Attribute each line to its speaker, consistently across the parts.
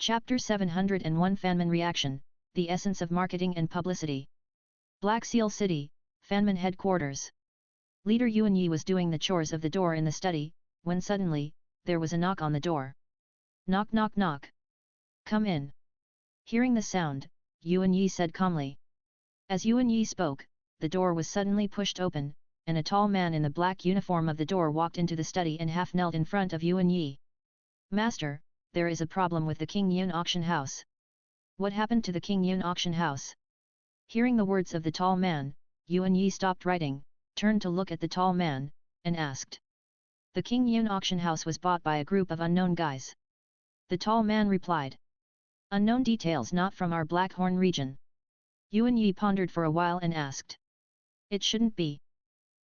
Speaker 1: Chapter 701 Fanman Reaction, The Essence of Marketing and Publicity. Black Seal City, Fanman Headquarters. Leader Yuan Yi was doing the chores of the door in the study, when suddenly, there was a knock on the door. Knock knock knock. Come in. Hearing the sound, Yuan Yi said calmly. As Yuan Yi spoke, the door was suddenly pushed open, and a tall man in the black uniform of the door walked into the study and half knelt in front of Yuan Yi. Master, there is a problem with the King Yun auction house. What happened to the King Yun auction house? Hearing the words of the tall man, Yuan Yi stopped writing, turned to look at the tall man, and asked. The King Yun auction house was bought by a group of unknown guys. The tall man replied. Unknown details not from our Blackhorn region. Yuan Yi pondered for a while and asked. It shouldn't be.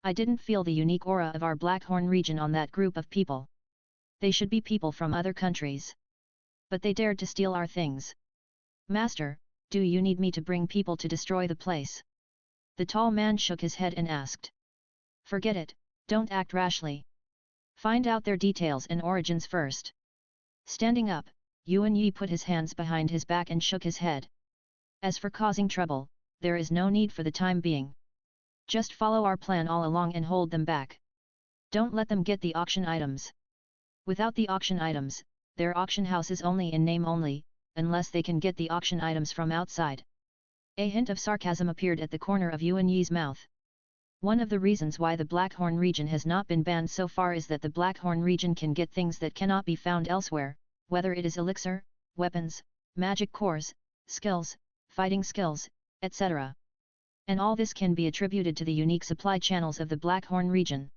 Speaker 1: I didn't feel the unique aura of our Blackhorn region on that group of people. They should be people from other countries. But they dared to steal our things. Master, do you need me to bring people to destroy the place? The tall man shook his head and asked. Forget it, don't act rashly. Find out their details and origins first. Standing up, Yuan Yi put his hands behind his back and shook his head. As for causing trouble, there is no need for the time being. Just follow our plan all along and hold them back. Don't let them get the auction items. Without the auction items, their auction house is only in name only, unless they can get the auction items from outside. A hint of sarcasm appeared at the corner of Yuan Yi's mouth. One of the reasons why the Blackhorn region has not been banned so far is that the Blackhorn region can get things that cannot be found elsewhere, whether it is elixir, weapons, magic cores, skills, fighting skills, etc. And all this can be attributed to the unique supply channels of the Blackhorn region.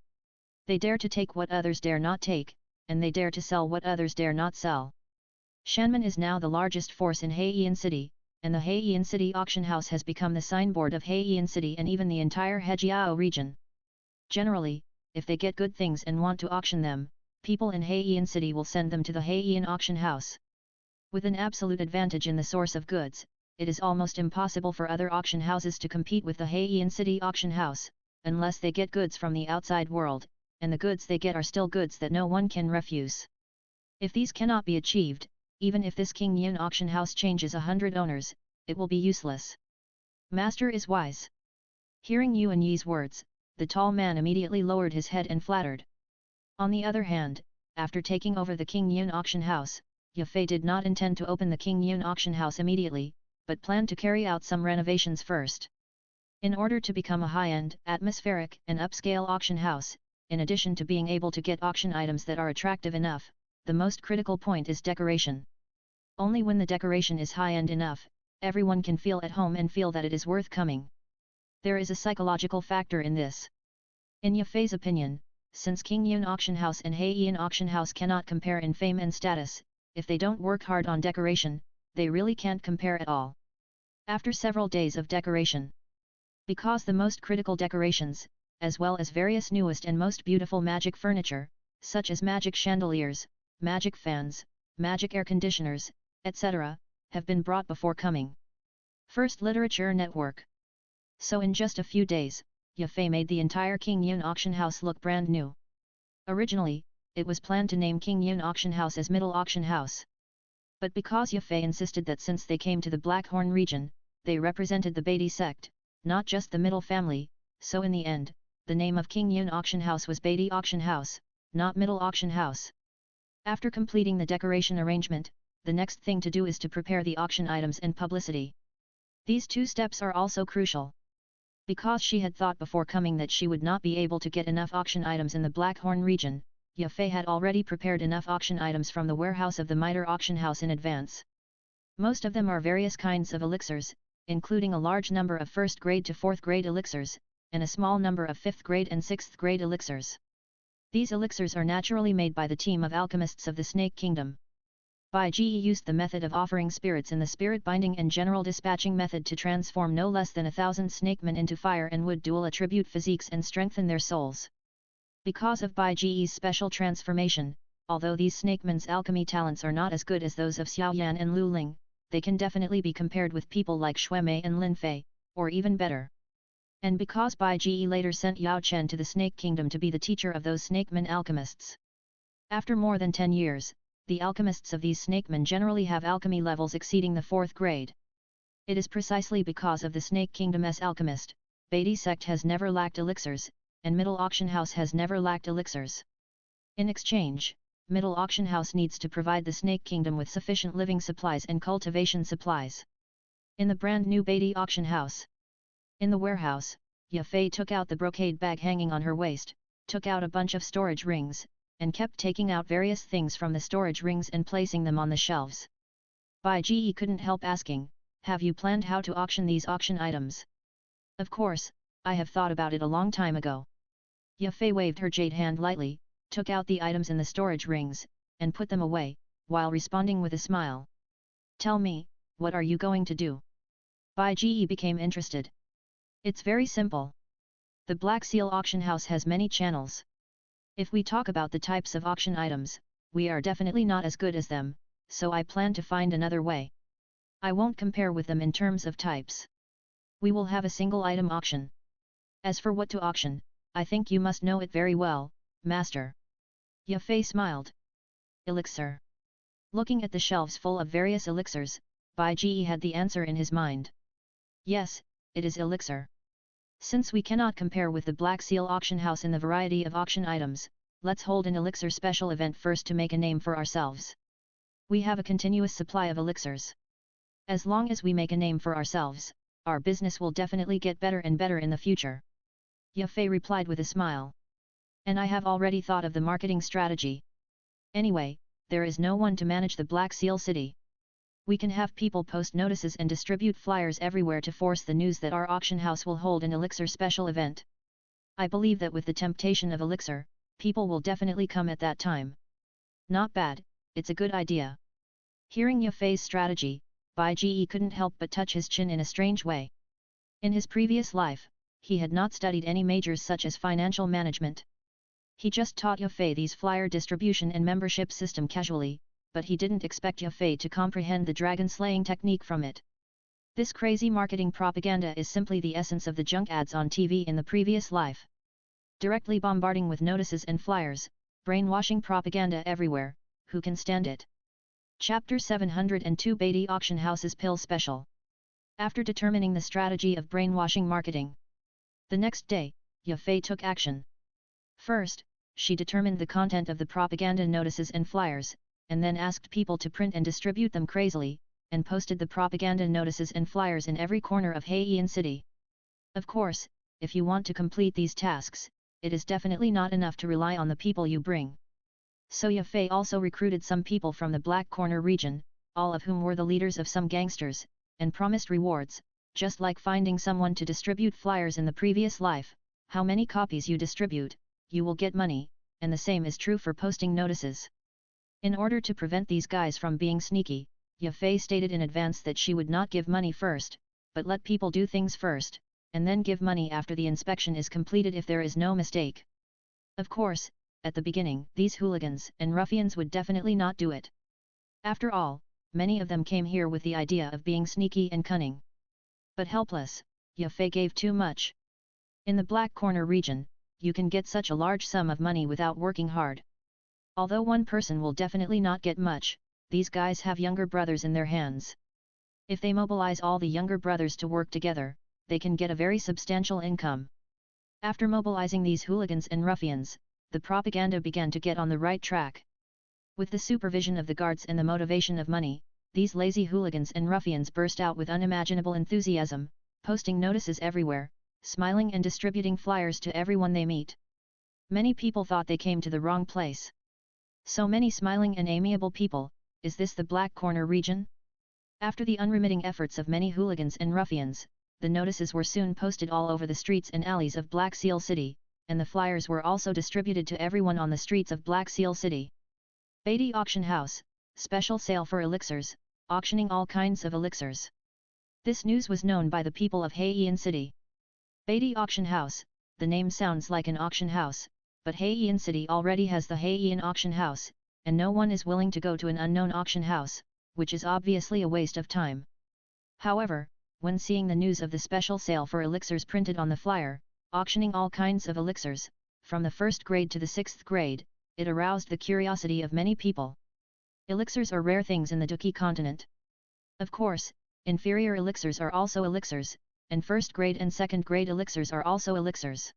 Speaker 1: They dare to take what others dare not take, and they dare to sell what others dare not sell. Shanman is now the largest force in Heian City, and the Heian City auction house has become the signboard of Heian City and even the entire Hejiao region. Generally, if they get good things and want to auction them, people in Heian City will send them to the Heian auction house. With an absolute advantage in the source of goods, it is almost impossible for other auction houses to compete with the Heian City auction house, unless they get goods from the outside world, and the goods they get are still goods that no one can refuse. If these cannot be achieved, even if this King Yun auction house changes 100 owners, it will be useless. Master is wise. Hearing Yuan Yi's words, the tall man immediately lowered his head and flattered. On the other hand, after taking over the King Yun auction house, Ye Fei did not intend to open the King Yun auction house immediately, but planned to carry out some renovations first. In order to become a high-end, atmospheric, and upscale auction house, in addition to being able to get auction items that are attractive enough, the most critical point is decoration. Only when the decoration is high-end enough, everyone can feel at home and feel that it is worth coming. There is a psychological factor in this. In Ye Fei's opinion, since King Yun auction house and Heian auction house cannot compare in fame and status, if they don't work hard on decoration, they really can't compare at all. After several days of decoration, because the most critical decorations, as well as various newest and most beautiful magic furniture, such as magic chandeliers, magic fans, magic air conditioners, etc., have been brought before coming. First Literature Network. So in just a few days, Ye Fei made the entire King Yun auction house look brand new. Originally, it was planned to name King Yun auction house as Middle Auction House. But because Ye Fei insisted that since they came to the Blackhorn region, they represented the Beatty sect, not just the middle family, so in the end, the name of King Yun auction house was Beatty Auction House, not Middle Auction House. After completing the decoration arrangement, the next thing to do is to prepare the auction items and publicity. These two steps are also crucial. Because she had thought before coming that she would not be able to get enough auction items in the Blackhorn region, Ye Fei had already prepared enough auction items from the warehouse of the Mitre auction house in advance. Most of them are various kinds of elixirs, including a large number of 1st grade to 4th grade elixirs, and a small number of 5th grade and 6th grade elixirs. These elixirs are naturally made by the team of alchemists of the Snake Kingdom. Bai Ge used the method of offering spirits in the spirit binding and general dispatching method to transform no less than 1,000 snakemen into fire and wood dual attribute physiques and strengthen their souls. Because of Bai Ge's special transformation, although these snakemen's alchemy talents are not as good as those of Xiao Yan and Lu Ling, they can definitely be compared with people like Shui Mei and Lin Fei, or even better. And because Bai Ge later sent Yao Chen to the Snake Kingdom to be the teacher of those snakemen alchemists. After more than 10 years, the alchemists of these snakemen generally have alchemy levels exceeding the 4th grade. It is precisely because of the Snake Kingdom's alchemist, Beatty sect has never lacked elixirs, and Middle Auction House has never lacked elixirs. In exchange, Middle Auction House needs to provide the Snake Kingdom with sufficient living supplies and cultivation supplies. In the brand new Beatty Auction House. In the warehouse, Yafei took out the brocade bag hanging on her waist, took out a bunch of storage rings, and kept taking out various things from the storage rings and placing them on the shelves. Bai Ji couldn't help asking, "Have you planned how to auction these auction items?" "Of course, I have thought about it a long time ago." Yafei waved her jade hand lightly, took out the items in the storage rings, and put them away, while responding with a smile. "Tell me, what are you going to do?" Bai Ji became interested. "It's very simple. The Black Seal Auction House has many channels. If we talk about the types of auction items, we are definitely not as good as them, so I plan to find another way. I won't compare with them in terms of types. We will have a single item auction. As for what to auction, I think you must know it very well, Master." Yafei smiled. "Elixir." Looking at the shelves full of various elixirs, Bai Ji had the answer in his mind. "Yes, it is elixir. Since we cannot compare with the Black Seal Auction House in the variety of auction items, let's hold an elixir special event first to make a name for ourselves. We have a continuous supply of elixirs. As long as we make a name for ourselves, our business will definitely get better and better in the future." Yafei replied with a smile. "And I have already thought of the marketing strategy. Anyway, there is no one to manage the Black Seal City. We can have people post notices and distribute flyers everywhere to force the news that our auction house will hold an elixir special event. I believe that with the temptation of elixir, people will definitely come at that time." "Not bad, it's a good idea." Hearing Yafei's strategy, Bai Ji couldn't help but touch his chin in a strange way. In his previous life, he had not studied any majors such as financial management. He just taught Yafei these flyer distribution and membership system casually, but he didn't expect Yafei to comprehend the dragon-slaying technique from it. This crazy marketing propaganda is simply the essence of the junk ads on TV in the previous life. Directly bombarding with notices and flyers, brainwashing propaganda everywhere, who can stand it? Chapter 702 Beatty Auction House's Pill Special. After determining the strategy of brainwashing marketing, the next day, Yafei took action. First, she determined the content of the propaganda notices and flyers, and then asked people to print and distribute them crazily, and posted the propaganda notices and flyers in every corner of Heian City. Of course, if you want to complete these tasks, it is definitely not enough to rely on the people you bring. So Yafei also recruited some people from the Black Corner region, all of whom were the leaders of some gangsters, and promised rewards, just like finding someone to distribute flyers in the previous life. How many copies you distribute, you will get money, and the same is true for posting notices. In order to prevent these guys from being sneaky, Yafei stated in advance that she would not give money first, but let people do things first, and then give money after the inspection is completed if there is no mistake. Of course, at the beginning, these hooligans and ruffians would definitely not do it. After all, many of them came here with the idea of being sneaky and cunning. But helpless, Yafei gave too much. In the Black Corner region, you can get such a large sum of money without working hard. Although one person will definitely not get much, these guys have younger brothers in their hands. If they mobilize all the younger brothers to work together, they can get a very substantial income. After mobilizing these hooligans and ruffians, the propaganda began to get on the right track. With the supervision of the guards and the motivation of money, these lazy hooligans and ruffians burst out with unimaginable enthusiasm, posting notices everywhere, smiling and distributing flyers to everyone they meet. Many people thought they came to the wrong place. So many smiling and amiable people, is this the Black Corner region? After the unremitting efforts of many hooligans and ruffians, the notices were soon posted all over the streets and alleys of Black Seal City, and the flyers were also distributed to everyone on the streets of Black Seal City. Beatty Auction House, special sale for elixirs, auctioning all kinds of elixirs. This news was known by the people of Heian City. Beatty Auction House, the name sounds like an auction house, but Heian City already has the Heian Auction House, and no one is willing to go to an unknown auction house, which is obviously a waste of time. However, when seeing the news of the special sale for elixirs printed on the flyer, auctioning all kinds of elixirs, from the 1st grade to the 6th grade, it aroused the curiosity of many people. Elixirs are rare things in the Duki continent. Of course, inferior elixirs are also elixirs, and first-grade and second-grade elixirs are also elixirs.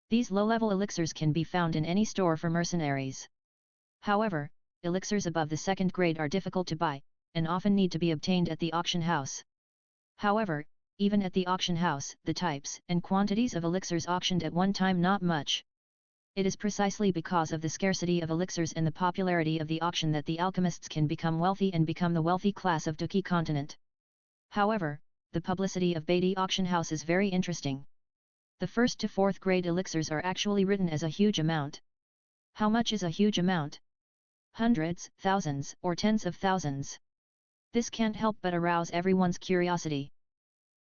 Speaker 1: These low-level elixirs can be found in any store for mercenaries. However, elixirs above the second grade are difficult to buy, and often need to be obtained at the auction house. However, even at the auction house, the types and quantities of elixirs auctioned at one time not much. It is precisely because of the scarcity of elixirs and the popularity of the auction that the alchemists can become wealthy and become the wealthy class of Duki continent. However, the publicity of Beatty auction house is very interesting. The first to fourth grade elixirs are actually written as a huge amount. How much is a huge amount? Hundreds, thousands, or tens of thousands. This can't help but arouse everyone's curiosity.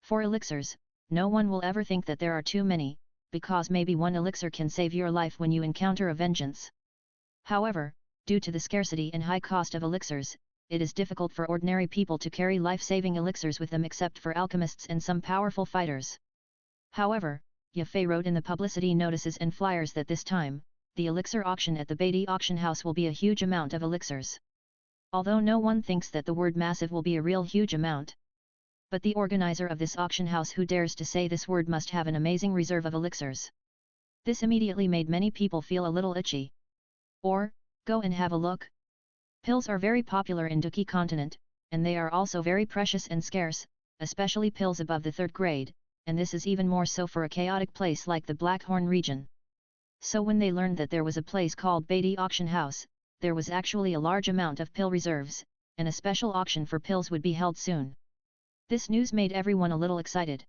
Speaker 1: For elixirs, no one will ever think that there are too many, because maybe one elixir can save your life when you encounter a vengeance. However, due to the scarcity and high cost of elixirs, it is difficult for ordinary people to carry life-saving elixirs with them except for alchemists and some powerful fighters. Yafei wrote in the publicity notices and flyers that this time, the elixir auction at the Beatty auction house will be a huge amount of elixirs. Although no one thinks that the word massive will be a real huge amount. But the organizer of this auction house who dares to say this word must have an amazing reserve of elixirs. This immediately made many people feel a little itchy. Or, go and have a look. Pills are very popular in Duki continent, and they are also very precious and scarce, especially pills above the third grade, and this is even more so for a chaotic place like the Blackhorn region. So when they learned that there was a place called Beatty Auction House, there was actually a large amount of pill reserves, and a special auction for pills would be held soon. This news made everyone a little excited.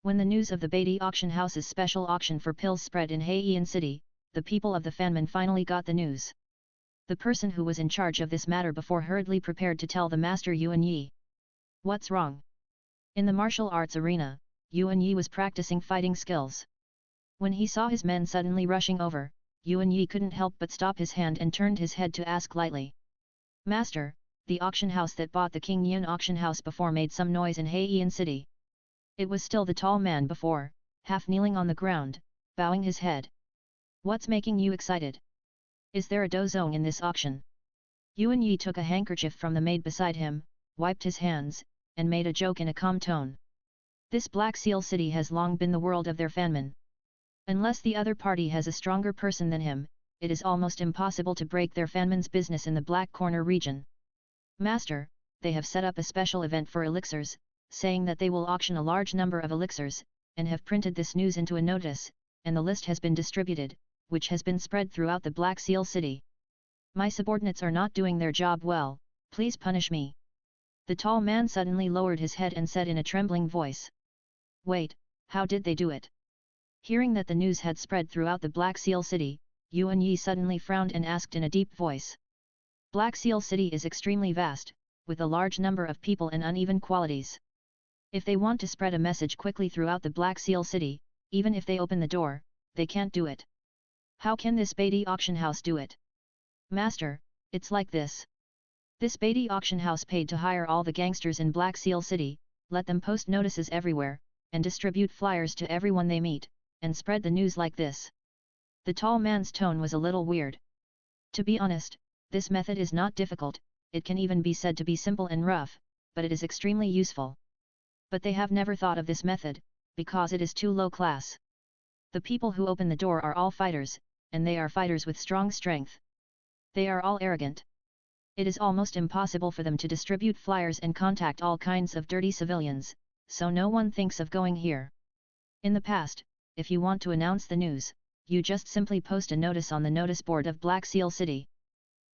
Speaker 1: When the news of the Beatty Auction House's special auction for pills spread in Heian City, the people of the Fanman finally got the news. The person who was in charge of this matter before hurriedly prepared to tell the master Yuan Yi. What's wrong? In the martial arts arena, Yuan Yi was practicing fighting skills. When he saw his men suddenly rushing over, Yuan Yi couldn't help but stop his hand and turned his head to ask lightly. Master, the auction house that bought the King Yin auction house before made some noise in Heian City. It was still the tall man before, half kneeling on the ground, bowing his head. What's making you excited? Is there a dozong in this auction? Yuan Yi took a handkerchief from the maid beside him, wiped his hands, and made a joke in a calm tone. This Black Seal City has long been the world of their fanmen. Unless the other party has a stronger person than him, it is almost impossible to break their fanmen's business in the Black Corner region. Master, they have set up a special event for elixirs, saying that they will auction a large number of elixirs, and have printed this news into a notice, and the list has been distributed, which has been spread throughout the Black Seal City. My subordinates are not doing their job well, please punish me. The tall man suddenly lowered his head and said in a trembling voice. Wait, how did they do it? Hearing that the news had spread throughout the Black Seal City, Yuan Yi suddenly frowned and asked in a deep voice. Black Seal City is extremely vast, with a large number of people and uneven qualities. If they want to spread a message quickly throughout the Black Seal City, even if they open the door, they can't do it. How can this Beatty auction house do it? Master, it's like this. This Beatty auction house paid to hire all the gangsters in Black Seal City, let them post notices everywhere, and distribute flyers to everyone they meet, and spread the news like this. The tall man's tone was a little weird. To be honest, this method is not difficult, it can even be said to be simple and rough, but it is extremely useful. But they have never thought of this method, because it is too low class. The people who open the door are all fighters, and they are fighters with strong strength. They are all arrogant. It is almost impossible for them to distribute flyers and contact all kinds of dirty civilians, so no one thinks of going here. In the past, if you want to announce the news, you just simply post a notice on the notice board of Black Seal City.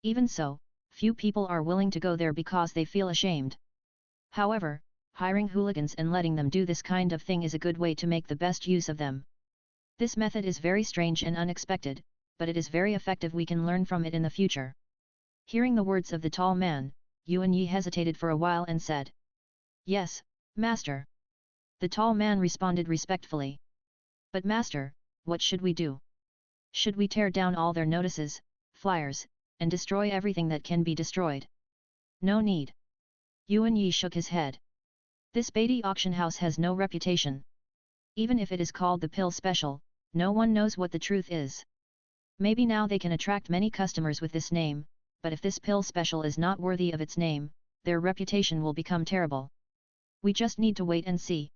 Speaker 1: Even so, few people are willing to go there because they feel ashamed. However, hiring hooligans and letting them do this kind of thing is a good way to make the best use of them. This method is very strange and unexpected, but it is very effective. We can learn from it in the future. Hearing the words of the tall man, Yuan Yi hesitated for a while and said, Yes, Master. The tall man responded respectfully. But Master, what should we do? Should we tear down all their notices, flyers, and destroy everything that can be destroyed? No need. Yuan Yi shook his head. This Beatty auction house has no reputation. Even if it is called the Pill Special, no one knows what the truth is. Maybe now they can attract many customers with this name, but if this pill special is not worthy of its name, their reputation will become terrible. We just need to wait and see.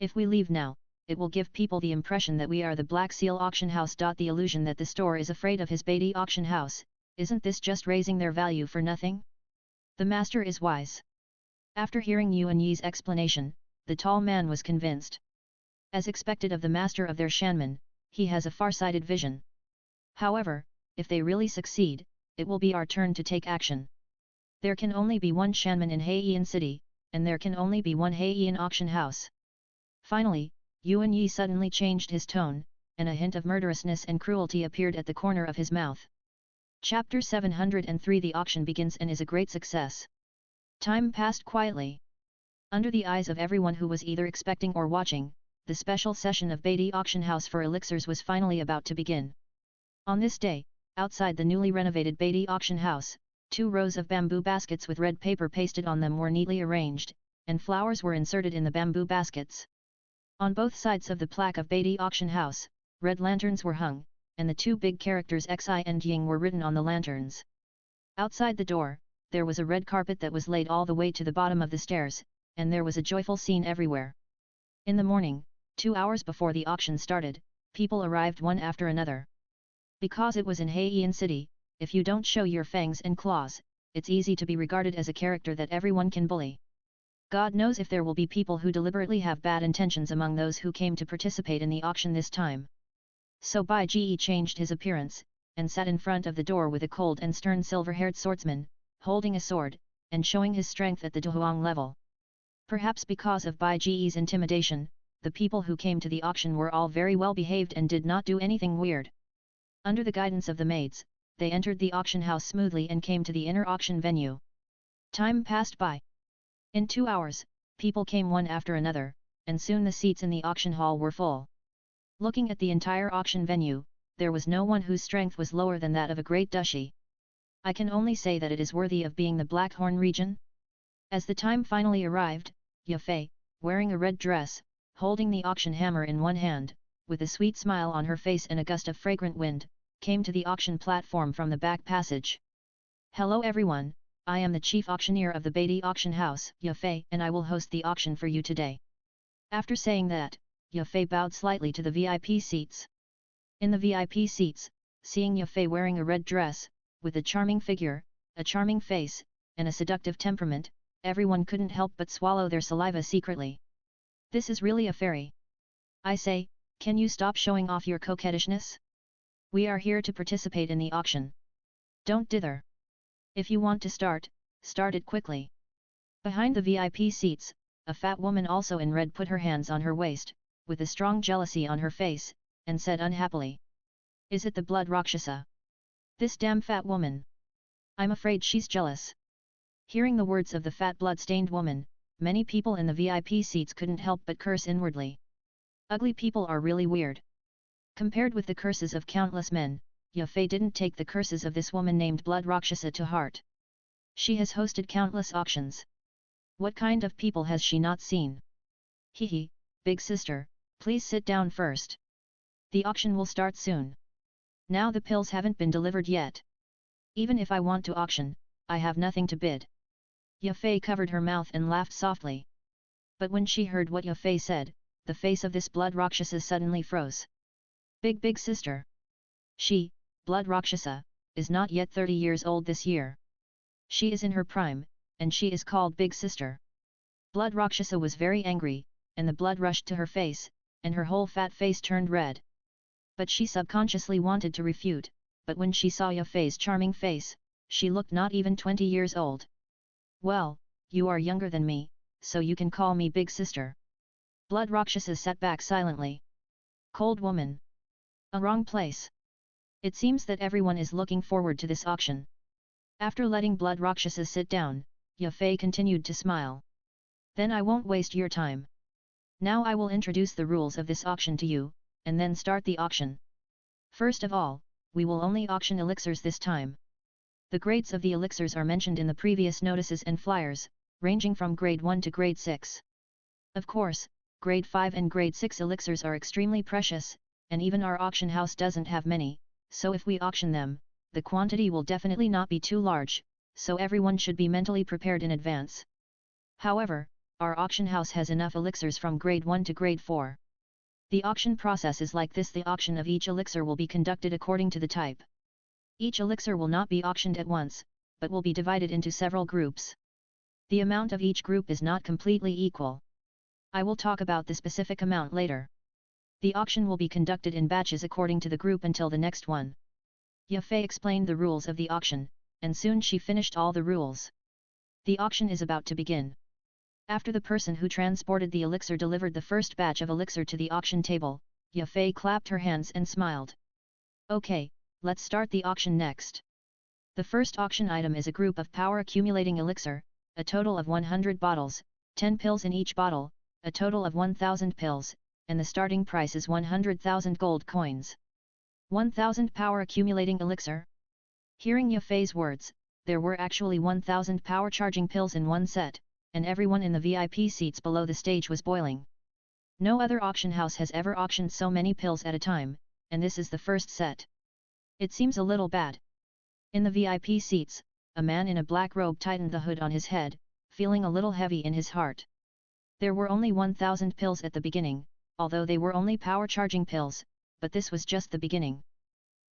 Speaker 1: If we leave now, it will give people the impression that we are the Black Seal auction house. The illusion that the store is afraid of his Beatty auction house, isn't this just raising their value for nothing? The master is wise. After hearing Yuan Yi's explanation, the tall man was convinced. As expected of the master of their Shanman, he has a far-sighted vision. However, if they really succeed, it will be our turn to take action. There can only be one Shanman in Heian City, and there can only be one Heian auction house. Finally, Yuan Yi suddenly changed his tone, and a hint of murderousness and cruelty appeared at the corner of his mouth. Chapter 703 The auction begins and is a great success. Time passed quietly. Under the eyes of everyone who was either expecting or watching, the special session of Beatty Auction House for elixirs was finally about to begin. On this day, outside the newly renovated Beatty Auction House, 2 rows of bamboo baskets with red paper pasted on them were neatly arranged, and flowers were inserted in the bamboo baskets. On both sides of the plaque of Beatty Auction House, red lanterns were hung, and the 2 big characters Xi and Ying were written on the lanterns. Outside the door, there was a red carpet that was laid all the way to the bottom of the stairs, and there was a joyful scene everywhere. In the morning, 2 hours before the auction started, people arrived one after another. Because it was in Heian City, if you don't show your fangs and claws, it's easy to be regarded as a character that everyone can bully. God knows if there will be people who deliberately have bad intentions among those who came to participate in the auction this time. So Bai Ji changed his appearance, and sat in front of the door with a cold and stern silver-haired swordsman, holding a sword, and showing his strength at the Duhuang level. Perhaps because of Bai Ji's intimidation, the people who came to the auction were all very well behaved and did not do anything weird. Under the guidance of the maids, they entered the auction house smoothly and came to the inner auction venue. Time passed by. In 2 hours, people came one after another, and soon the seats in the auction hall were full. Looking at the entire auction venue, there was no one whose strength was lower than that of a great duchy. I can only say that it is worthy of being the Blackhorn region. As the time finally arrived, Ye Fei, wearing a red dress, holding the auction hammer in one hand, with a sweet smile on her face and a gust of fragrant wind, came to the auction platform from the back passage. Hello everyone, I am the chief auctioneer of the Beatty Auction House, Ye Fei, and I will host the auction for you today. After saying that, Ye Fei bowed slightly to the VIP seats. In the VIP seats, seeing Ye Fei wearing a red dress, with a charming figure, a charming face, and a seductive temperament, everyone couldn't help but swallow their saliva secretly. This is really a fairy. I say, can you stop showing off your coquettishness? We are here to participate in the auction. Don't dither. If you want to start it quickly. Behind the VIP seats, a fat woman also in red put her hands on her waist, with a strong jealousy on her face, and said unhappily. Is it the blood Rakshasa? This damn fat woman. I'm afraid she's jealous. Hearing the words of the fat blood-stained woman, many people in the VIP seats couldn't help but curse inwardly. Ugly people are really weird. Compared with the curses of countless men, Ye Fei didn't take the curses of this woman named Blood Rakshasa to heart. She has hosted countless auctions. What kind of people has she not seen? Hee, big sister, please sit down first. The auction will start soon. Now the pills haven't been delivered yet. Even if I want to auction, I have nothing to bid. Ye Fei covered her mouth and laughed softly. But when she heard what Ye Fei said, the face of this Blood Rakshasa suddenly froze. Big sister. She, Blood Rakshasa, is not yet 30 years old this year. She is in her prime, and she is called Big Sister. Blood Rakshasa was very angry, and the blood rushed to her face, and her whole fat face turned red. But she subconsciously wanted to refute, but when she saw Ye Fei's charming face, she looked not even 20 years old. Well, you are younger than me, so you can call me Big Sister. Blood Rakshasa sat back silently. Cold woman. A wrong place. It seems that everyone is looking forward to this auction. After letting Blood Rakshasa sit down, Ye Fei continued to smile. Then I won't waste your time. Now I will introduce the rules of this auction to you, and then start the auction. First of all, we will only auction elixirs this time. The grades of the elixirs are mentioned in the previous notices and flyers, ranging from grade 1 to grade 6. Of course, grade 5 and grade 6 elixirs are extremely precious, and even our auction house doesn't have many, so if we auction them, the quantity will definitely not be too large, so everyone should be mentally prepared in advance. However, our auction house has enough elixirs from grade 1 to grade 4. The auction process is like this: the auction of each elixir will be conducted according to the type. Each elixir will not be auctioned at once, but will be divided into several groups. The amount of each group is not completely equal. I will talk about the specific amount later. The auction will be conducted in batches according to the group until the next one. Yafei explained the rules of the auction, and soon she finished all the rules. The auction is about to begin. After the person who transported the elixir delivered the first batch of elixir to the auction table, Yafei clapped her hands and smiled. Okay, let's start the auction next. The first auction item is a group of power accumulating elixir, a total of 100 bottles, 10 pills in each bottle, a total of 1000 pills, and the starting price is 100,000 gold coins. 1000 power accumulating elixir? Hearing Yafei's words, there were actually 1000 power charging pills in one set, and everyone in the VIP seats below the stage was boiling. No other auction house has ever auctioned so many pills at a time, and this is the first set. It seems a little bad. In the VIP seats, a man in a black robe tightened the hood on his head, feeling a little heavy in his heart. There were only 1000 pills at the beginning, although they were only power charging pills, but this was just the beginning.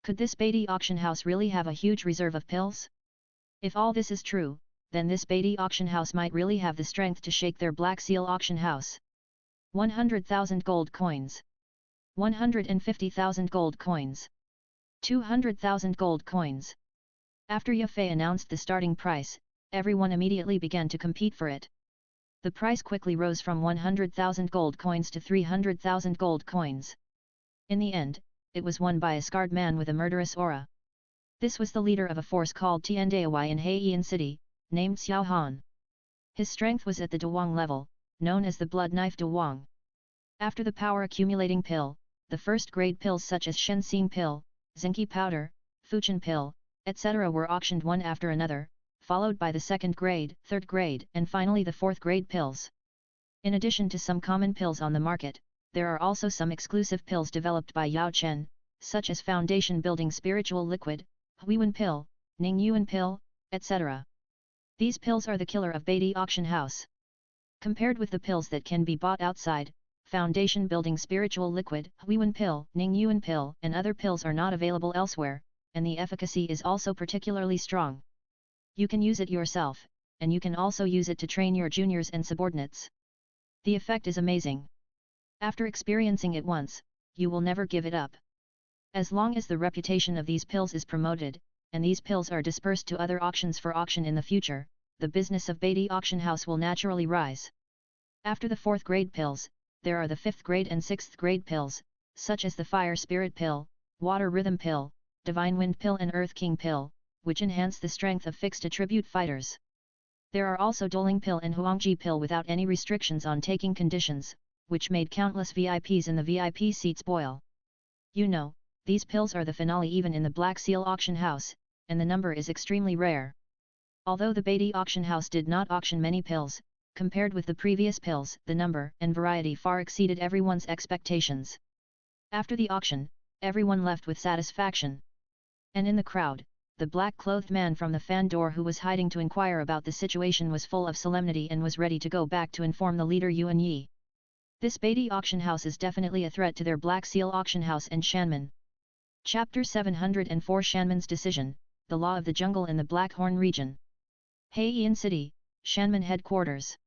Speaker 1: Could this Beatty auction house really have a huge reserve of pills? If all this is true, then this Beatty auction house might really have the strength to shake their Black Seal auction house. 100,000 gold coins. 150,000 gold coins. 200,000 gold coins. After Yafei announced the starting price, everyone immediately began to compete for it. The price quickly rose from 100,000 gold coins to 300,000 gold coins. In the end, it was won by a scarred man with a murderous aura. This was the leader of a force called Tiandaowai in Heian City, named Xiao Han. His strength was at the Dawang level, known as the Blood Knife Dawang. After the power accumulating pill, the first grade pills such as Shenxing pill, Zinki powder, Fuchin pill, etc. were auctioned one after another, followed by the second grade, third grade, and finally the fourth grade pills. In addition to some common pills on the market, there are also some exclusive pills developed by Yao Chen, such as Foundation Building Spiritual Liquid, Huiwen pill, Ning Yuan pill, etc. These pills are the killer of Beatty auction house. Compared with the pills that can be bought outside, Foundation Building Spiritual Liquid, Huiwen pill, Ning Yuan pill, and other pills are not available elsewhere, and the efficacy is also particularly strong. You can use it yourself, and you can also use it to train your juniors and subordinates. The effect is amazing. After experiencing it once, you will never give it up. As long as the reputation of these pills is promoted, and these pills are dispersed to other auctions for auction in the future, the business of Beatty auction house will naturally rise. After the 4th grade pills, there are the 5th grade and 6th grade pills, such as the Fire Spirit pill, Water Rhythm pill, Divine Wind pill and Earth King pill, which enhance the strength of fixed attribute fighters. There are also Doling pill and Huangji pill without any restrictions on taking conditions, which made countless VIPs in the VIP seats boil. You know, these pills are the finale even in the Black Seal auction house, and the number is extremely rare. Although the Beatty auction house did not auction many pills, compared with the previous pills, the number and variety far exceeded everyone's expectations. After the auction, everyone left with satisfaction. And in the crowd, the black-clothed man from the fan door who was hiding to inquire about the situation was full of solemnity and was ready to go back to inform the leader Yuan Yi. This Beatty auction house is definitely a threat to their Black Seal auction house and Shanman. Chapter 704 Shanman's Decision, the Law of the Jungle in the Blackhorn Region. Heian City, Shanman Headquarters.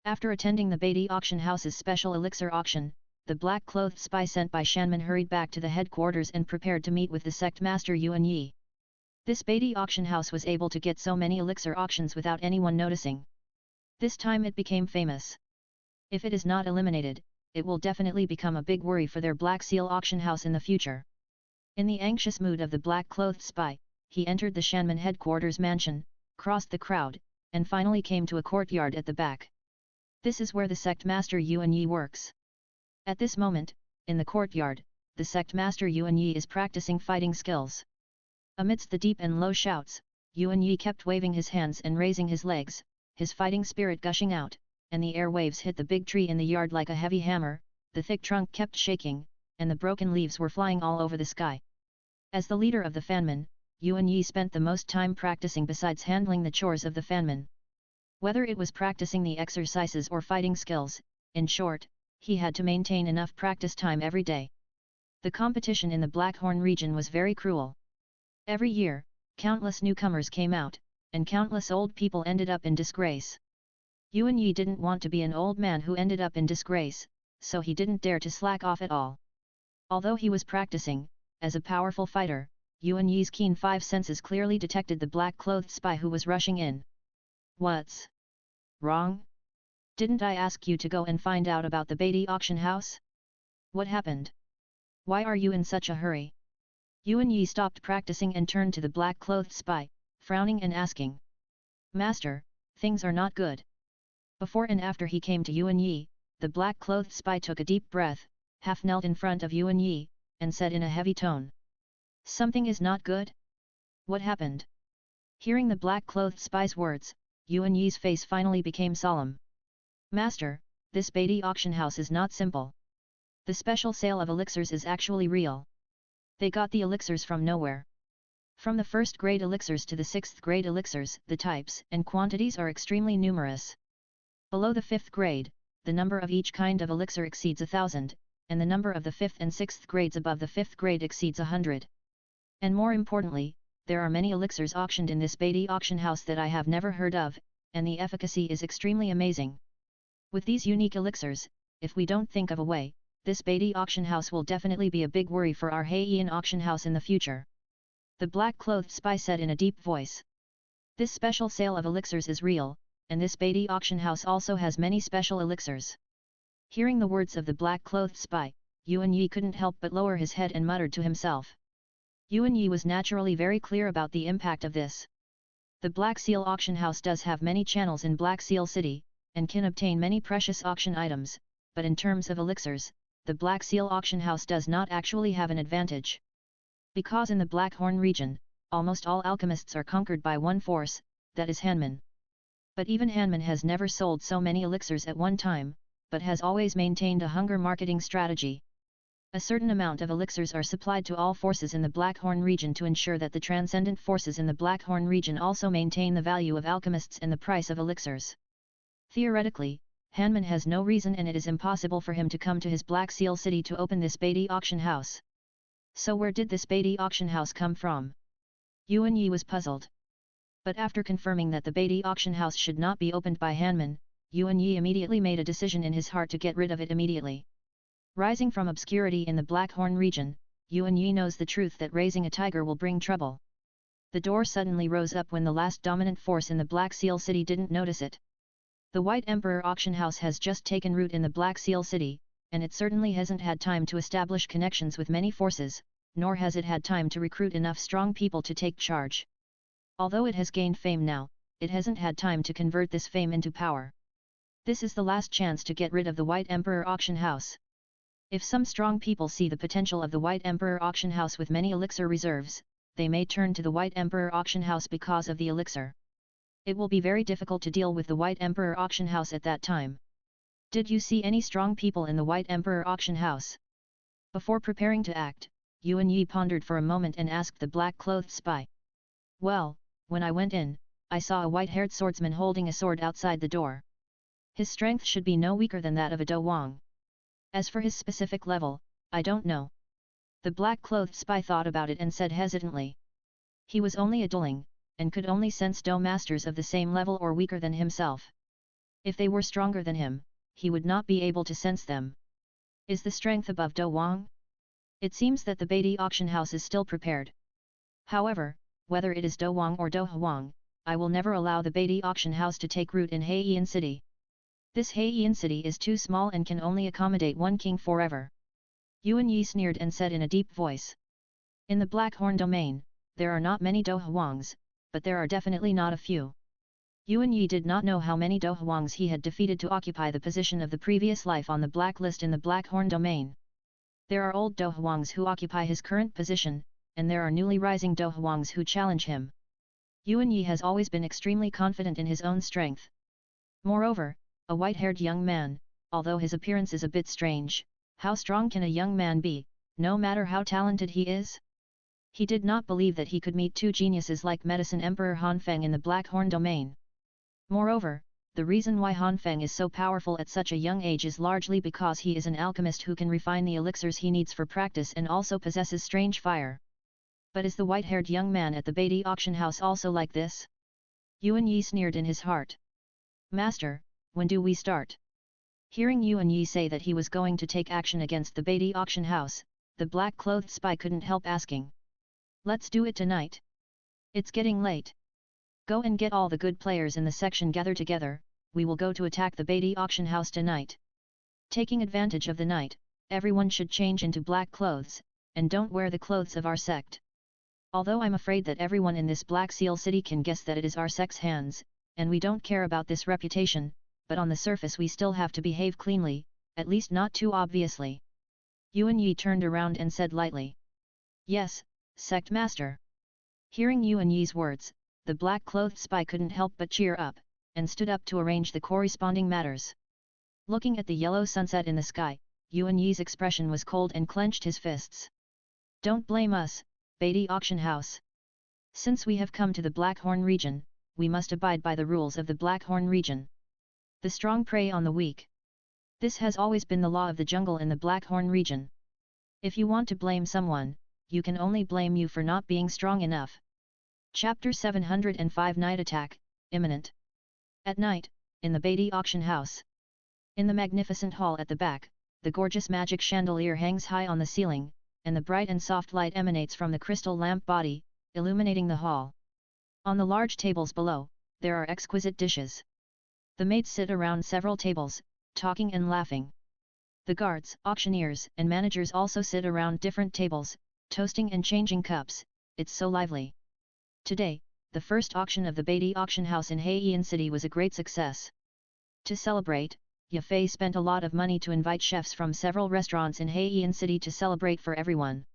Speaker 1: After attending the Beatty auction house's special elixir auction, the black-clothed spy sent by Shanman hurried back to the headquarters and prepared to meet with the sect master Yuan Yi. This Beatty auction house was able to get so many elixir auctions without anyone noticing. This time it became famous. If it is not eliminated, it will definitely become a big worry for their Black Seal auction house in the future. In the anxious mood of the black-clothed spy, he entered the Shanman headquarters mansion, crossed the crowd, and finally came to a courtyard at the back. This is where the sect master Yuan Yi works. At this moment, in the courtyard, the sect master Yuan Yi is practicing fighting skills. Amidst the deep and low shouts, Yuan Yi kept waving his hands and raising his legs, his fighting spirit gushing out, and the air waves hit the big tree in the yard like a heavy hammer, the thick trunk kept shaking, and the broken leaves were flying all over the sky. As the leader of the Fanmen, Yuan Yi spent the most time practicing besides handling the chores of the Fanman. Whether it was practicing the exercises or fighting skills, in short, he had to maintain enough practice time every day. The competition in the Blackhorn region was very cruel. Every year, countless newcomers came out, and countless old people ended up in disgrace. Yuan Yi didn't want to be an old man who ended up in disgrace, so he didn't dare to slack off at all. Although he was practicing, as a powerful fighter, Yuan Yi's keen five senses clearly detected the black-clothed spy who was rushing in. What's wrong? Didn't I ask you to go and find out about the Beatty auction house? What happened? Why are you in such a hurry? Yuan Yi stopped practicing and turned to the black-clothed spy, frowning and asking. Master, things are not good. Before and after he came to Yuan Yi, the black-clothed spy took a deep breath, half knelt in front of Yuan Yi, and said in a heavy tone. Something is not good? What happened? Hearing the black-clothed spy's words, Yuan Yi's face finally became solemn. Master, this Beatty auction house is not simple. The special sale of elixirs is actually real. They got the elixirs from nowhere. From the first grade elixirs to the sixth grade elixirs, the types and quantities are extremely numerous. Below the fifth grade, the number of each kind of elixir exceeds 1,000, and the number of the fifth and sixth grades above the fifth grade exceeds 100. And more importantly, there are many elixirs auctioned in this Beatty auction house that I have never heard of, and the efficacy is extremely amazing. With these unique elixirs, if we don't think of a way, this Beatty auction house will definitely be a big worry for our Heian auction house in the future. The black-clothed spy said in a deep voice. This special sale of elixirs is real, and this Beatty auction house also has many special elixirs. Hearing the words of the black-clothed spy, Yuan Yi couldn't help but lower his head and muttered to himself. Yuan Yi was naturally very clear about the impact of this. The Black Seal auction house does have many channels in Black Seal City, and can obtain many precious auction items, but in terms of elixirs, the Black Seal auction house does not actually have an advantage. Because in the Blackhorn region, almost all alchemists are conquered by one force, that is Hanman. But even Hanman has never sold so many elixirs at one time, but has always maintained a hunger marketing strategy. A certain amount of elixirs are supplied to all forces in the Blackhorn region to ensure that the transcendent forces in the Blackhorn region also maintain the value of alchemists and the price of elixirs. Theoretically, Hanman has no reason and it is impossible for him to come to his Black Seal City to open this Beatty auction house. So where did this Beatty auction house come from? Yuan Yi was puzzled. But after confirming that the Beatty auction house should not be opened by Hanman, Yuan Yi immediately made a decision in his heart to get rid of it immediately. Rising from obscurity in the Blackhorn region, Yuan Yi knows the truth that raising a tiger will bring trouble. The door suddenly rose up when the last dominant force in the Black Seal City didn't notice it. The White Emperor auction house has just taken root in the Black Seal City, and it certainly hasn't had time to establish connections with many forces, nor has it had time to recruit enough strong people to take charge. Although it has gained fame now, it hasn't had time to convert this fame into power. This is the last chance to get rid of the White Emperor auction house. If some strong people see the potential of the White Emperor auction house with many elixir reserves, they may turn to the White Emperor auction house because of the elixir. It will be very difficult to deal with the White Emperor auction house at that time. Did you see any strong people in the White Emperor auction house? Before preparing to act, Yuan Yi pondered for a moment and asked the black-clothed spy. Well, when I went in, I saw a white-haired swordsman holding a sword outside the door. His strength should be no weaker than that of a Do Wang. As for his specific level, I don't know. The black-clothed spy thought about it and said hesitantly. He was only a dueling, and could only sense Do masters of the same level or weaker than himself. If they were stronger than him, he would not be able to sense them. Is the strength above Do Wang? It seems that the Beatty auction house is still prepared. However, whether it is Do Wang or Do Huang, I will never allow the Beatty auction house to take root in Heian City. This Heian City is too small and can only accommodate one king forever. Yuan Yi sneered and said in a deep voice. In the Blackhorn domain, there are not many Do Huangs, but there are definitely not a few. Yuan Yi did not know how many Do Huangs he had defeated to occupy the position of the previous life on the blacklist in the Blackhorn domain. There are old Do Huangs who occupy his current position, and there are newly rising Do Huangs who challenge him. Yuan Yi has always been extremely confident in his own strength. Moreover, a white-haired young man, although his appearance is a bit strange, how strong can a young man be, no matter how talented he is? He did not believe that he could meet two geniuses like Medicine Emperor Hanfeng in the Black Horn domain. Moreover, the reason why Hanfeng is so powerful at such a young age is largely because he is an alchemist who can refine the elixirs he needs for practice and also possesses strange fire. But is the white-haired young man at the Beatty auction house also like this? Yuan Yi sneered in his heart. Master, when do we start? Hearing Yuan Yi say that he was going to take action against the Beatty auction house, the black-clothed spy couldn't help asking. Let's do it tonight. It's getting late. Go and get all the good players in the section gather together, we will go to attack the Beatty auction house tonight. Taking advantage of the night, everyone should change into black clothes, and don't wear the clothes of our sect. Although I'm afraid that everyone in this Black Seal City can guess that it is our sect's hands, and we don't care about this reputation, but on the surface we still have to behave cleanly, at least not too obviously. Yuan Yi turned around and said lightly. Yes, Sect Master. Hearing Yuan Yi's words, the black-clothed spy couldn't help but cheer up, and stood up to arrange the corresponding matters. Looking at the yellow sunset in the sky, Yuan Yi's expression was cold and clenched his fists. Don't blame us, Beatty Auction House. Since we have come to the Blackhorn region, we must abide by the rules of the Blackhorn region. The strong prey on the weak. This has always been the law of the jungle in the Blackhorn region. If you want to blame someone, you can only blame you for not being strong enough. Chapter 705 Night Attack, Imminent. At night, in the Beatty auction house. In the magnificent hall at the back, the gorgeous magic chandelier hangs high on the ceiling, and the bright and soft light emanates from the crystal lamp body, illuminating the hall. On the large tables below, there are exquisite dishes. The maids sit around several tables, talking and laughing. The guards, auctioneers, and managers also sit around different tables, toasting and changing cups. It's so lively. Today, the first auction of the Beatty auction house in Heian City was a great success. To celebrate, Ye Fei spent a lot of money to invite chefs from several restaurants in Heian City to celebrate for everyone.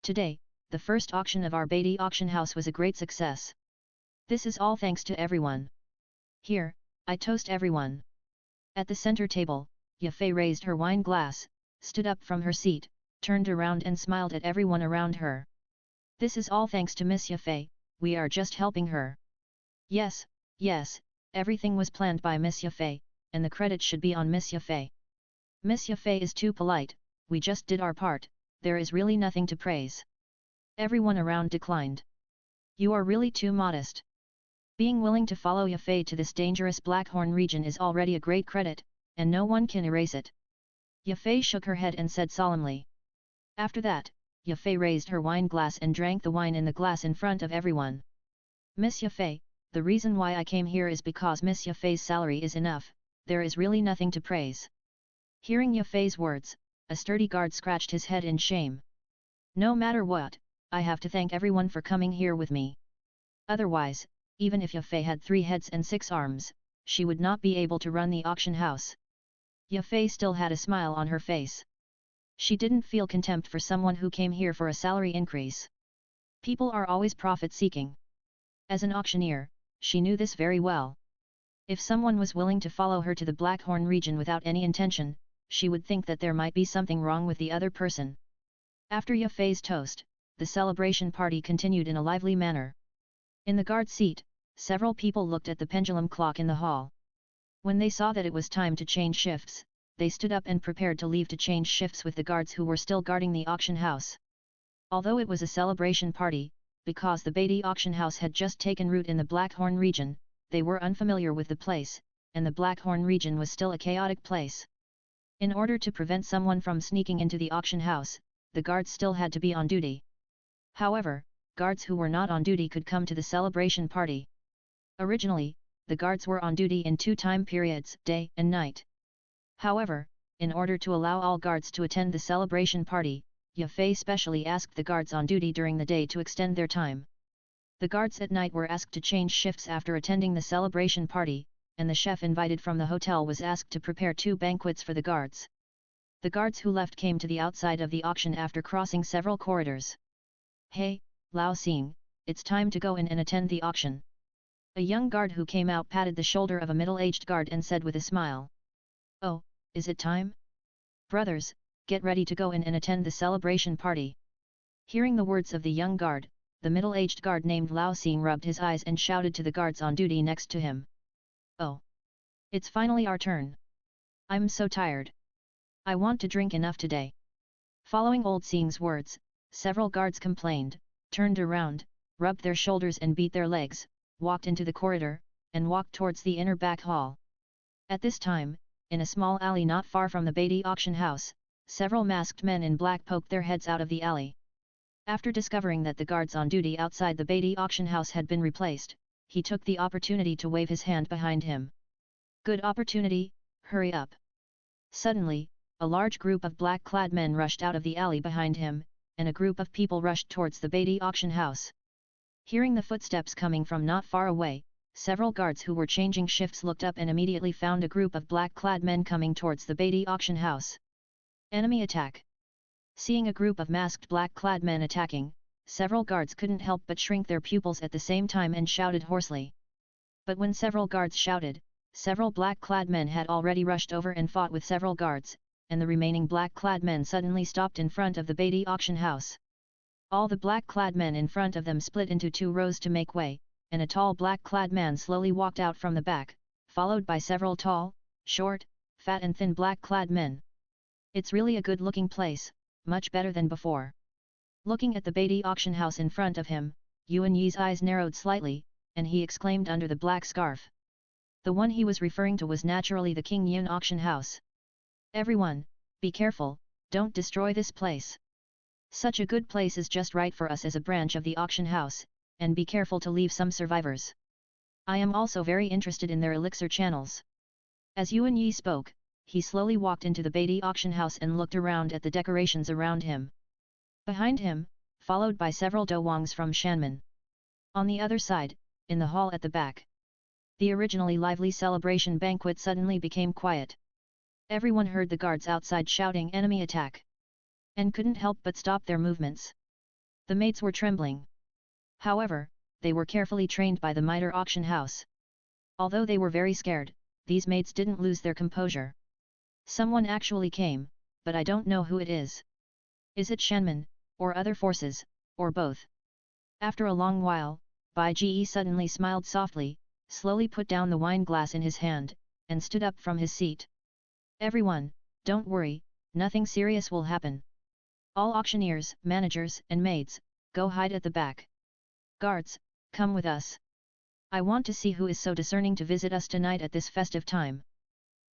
Speaker 1: Today, the first auction of our Beatty auction house was a great success. This is all thanks to everyone. Here, I toast everyone. At the center table, Ye Fei raised her wine glass, stood up from her seat, turned around and smiled at everyone around her. This is all thanks to Miss Ye Fei, we are just helping her. Yes, yes, everything was planned by Miss Ye Fei, and the credit should be on Miss Ye Fei. Miss Ye Fei is too polite, we just did our part, there is really nothing to praise. Everyone around declined. You are really too modest. Being willing to follow Ye Fei to this dangerous Blackhorn region is already a great credit, and no one can erase it. Ye Fei shook her head and said solemnly. After that, Ye Fei raised her wine glass and drank the wine in the glass in front of everyone. Miss Ye Fei, the reason why I came here is because Miss Ye Fei's salary is enough, there is really nothing to praise. Hearing Ye Fei's words, a sturdy guard scratched his head in shame. No matter what, I have to thank everyone for coming here with me. Otherwise, even if Ye Fei had 3 heads and 6 arms, she would not be able to run the auction house. Ye Fei still had a smile on her face. She didn't feel contempt for someone who came here for a salary increase. People are always profit-seeking. As an auctioneer, she knew this very well. If someone was willing to follow her to the Blackhorn region without any intention, she would think that there might be something wrong with the other person. After Ye Fei's toast, the celebration party continued in a lively manner. In the guard seat, several people looked at the pendulum clock in the hall. When they saw that it was time to change shifts, they stood up and prepared to leave to change shifts with the guards who were still guarding the auction house. Although it was a celebration party, because the Beatty auction house had just taken root in the Blackhorn region, they were unfamiliar with the place, and the Blackhorn region was still a chaotic place. In order to prevent someone from sneaking into the auction house, the guards still had to be on duty. However, guards who were not on duty could come to the celebration party. Originally, the guards were on duty in 2 time periods, day and night. However, in order to allow all guards to attend the celebration party, Ye Fei specially asked the guards on duty during the day to extend their time. The guards at night were asked to change shifts after attending the celebration party, and the chef invited from the hotel was asked to prepare 2 banquets for the guards. The guards who left came to the outside of the auction after crossing several corridors. Hey, Lao Xing, it's time to go in and attend the auction. A young guard who came out patted the shoulder of a middle-aged guard and said with a smile. Oh, is it time? Brothers, get ready to go in and attend the celebration party. Hearing the words of the young guard, the middle-aged guard named Lao Xing rubbed his eyes and shouted to the guards on duty next to him. "Oh! It's finally our turn. I'm so tired. I want to drink enough today." Following old Xing's words, several guards complained, turned around, rubbed their shoulders and beat their legs, walked into the corridor, and walked towards the inner back hall. At this time, in a small alley not far from the Beatty auction house, several masked men in black poked their heads out of the alley. After discovering that the guards on duty outside the Beatty auction house had been replaced, he took the opportunity to wave his hand behind him. "Good opportunity, hurry up." Suddenly, a large group of black-clad men rushed out of the alley behind him, and a group of people rushed towards the Beatty auction house. Hearing the footsteps coming from not far away, several guards who were changing shifts looked up and immediately found a group of black-clad men coming towards the Beatty auction house. Enemy attack! Seeing a group of masked black-clad men attacking, several guards couldn't help but shrink their pupils at the same time and shouted hoarsely. But when several guards shouted, several black-clad men had already rushed over and fought with several guards, and the remaining black-clad men suddenly stopped in front of the Beatty auction house. All the black-clad men in front of them split into two rows to make way, and a tall black-clad man slowly walked out from the back, followed by several tall, short, fat and thin black-clad men. "It's really a good-looking place, much better than before." Looking at the Beatty auction house in front of him, Yuan Yi's eyes narrowed slightly, and he exclaimed under the black scarf. The one he was referring to was naturally the King Yun auction house. "Everyone, be careful, don't destroy this place. Such a good place is just right for us as a branch of the auction house, and be careful to leave some survivors. I am also very interested in their elixir channels." As Yuan Yi spoke, he slowly walked into the Beatty auction house and looked around at the decorations around him. Behind him, followed by several Douwangs from Shanmen. On the other side, in the hall at the back, the originally lively celebration banquet suddenly became quiet. Everyone heard the guards outside shouting enemy attack, and couldn't help but stop their movements. The maids were trembling. However, they were carefully trained by the Mitre auction house. Although they were very scared, these maids didn't lose their composure. "Someone actually came, but I don't know who it is. Is it Shanmen, or other forces, or both?" After a long while, Bai Ji suddenly smiled softly, slowly put down the wine glass in his hand, and stood up from his seat. "Everyone, don't worry, nothing serious will happen. All auctioneers, managers and maids, go hide at the back. Guards, come with us. I want to see who is so discerning to visit us tonight at this festive time."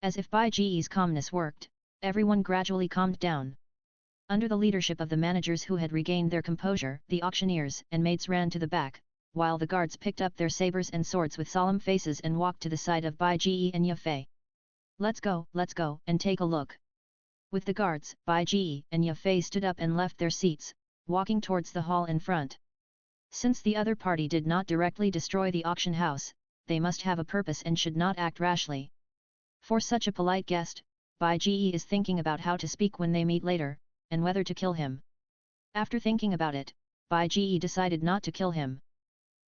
Speaker 1: As if Bai Ji's calmness worked, everyone gradually calmed down. Under the leadership of the managers who had regained their composure, the auctioneers and maids ran to the back, while the guards picked up their sabers and swords with solemn faces and walked to the side of Bai Ji and Ye Fei. Let's go, and take a look." With the guards, Bai Ji and Ye Fei stood up and left their seats, walking towards the hall in front. Since the other party did not directly destroy the auction house, they must have a purpose and should not act rashly. For such a polite guest, Bai Ji is thinking about how to speak when they meet later, and whether to kill him. After thinking about it, Bai Ji decided not to kill him.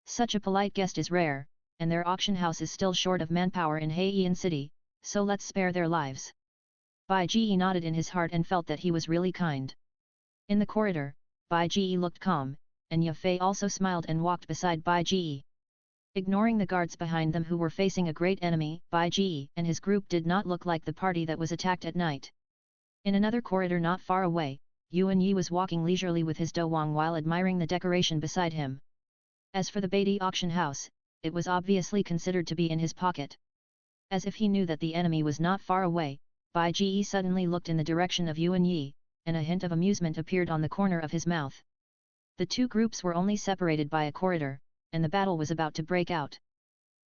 Speaker 1: Such a polite guest is rare, and their auction house is still short of manpower in Heian City, so let's spare their lives. Bai Ji nodded in his heart and felt that he was really kind. In the corridor, Bai Ji looked calm, and Ye Fei also smiled and walked beside Bai Ji. Ignoring the guards behind them who were facing a great enemy, Bai Ji and his group did not look like the party that was attacked at night. In another corridor not far away, Yuan Yi was walking leisurely with his Douwang while admiring the decoration beside him. As for the Beatty auction house, it was obviously considered to be in his pocket. As if he knew that the enemy was not far away, Bai Ji suddenly looked in the direction of Yuan Yi, and a hint of amusement appeared on the corner of his mouth. The two groups were only separated by a corridor, and the battle was about to break out.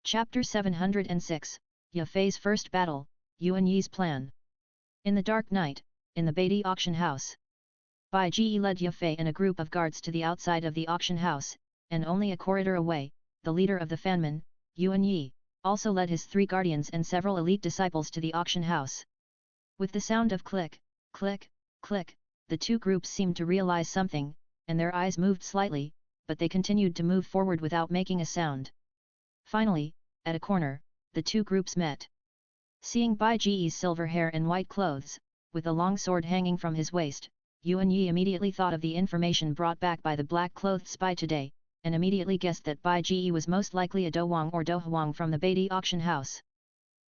Speaker 1: Chapter 706, Ye Fei's First Battle, Yuan Yi's Plan. In the dark night, in the Beatty auction house, Bai Ji led Ye Fei and a group of guards to the outside of the auction house, and only a corridor away, the leader of the Fanmen, Yuan Yi, also led his 3 guardians and several elite disciples to the auction house. With the sound of click, click, click, the two groups seemed to realize something, and their eyes moved slightly, but they continued to move forward without making a sound. Finally, at a corner, the two groups met. Seeing Bai Ji's silver hair and white clothes, with a long sword hanging from his waist, Yuan Yi immediately thought of the information brought back by the black-clothed spy today, and immediately guessed that Bai Ji was most likely a Douwang or Douhuang from the Beatty auction house.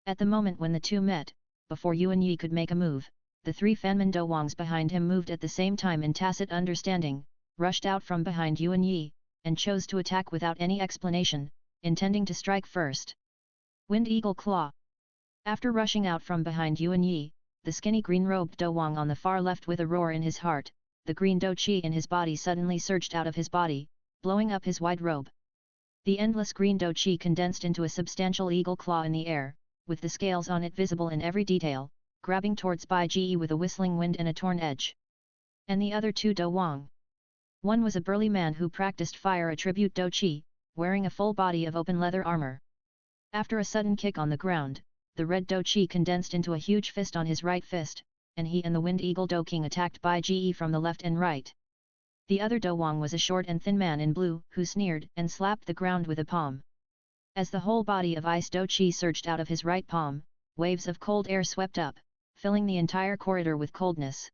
Speaker 1: At the moment when the two met, before Yuan Yi could make a move, the three Fanman Douwangs behind him moved at the same time in tacit understanding, rushed out from behind Yuan Yi, and chose to attack without any explanation, intending to strike first. Wind Eagle Claw. After rushing out from behind Yuan Yi, the skinny green-robed Douwang on the far left with a roar in his heart, the green dou qi in his body suddenly surged out of his body, blowing up his wide robe. The endless green dou qi condensed into a substantial eagle claw in the air, with the scales on it visible in every detail, grabbing towards Bai Ji with a whistling wind and a torn edge. And the other two Douwang. One was a burly man who practiced fire attribute dou qi, wearing a full body of open leather armor. After a sudden kick on the ground, the red dou qi condensed into a huge fist on his right fist, and he and the Wind Eagle Dou King attacked Bai Ji from the left and right. The other Douwang was a short and thin man in blue, who sneered and slapped the ground with a palm. As the whole body of ice dou qi surged out of his right palm, waves of cold air swept up, filling the entire corridor with coldness.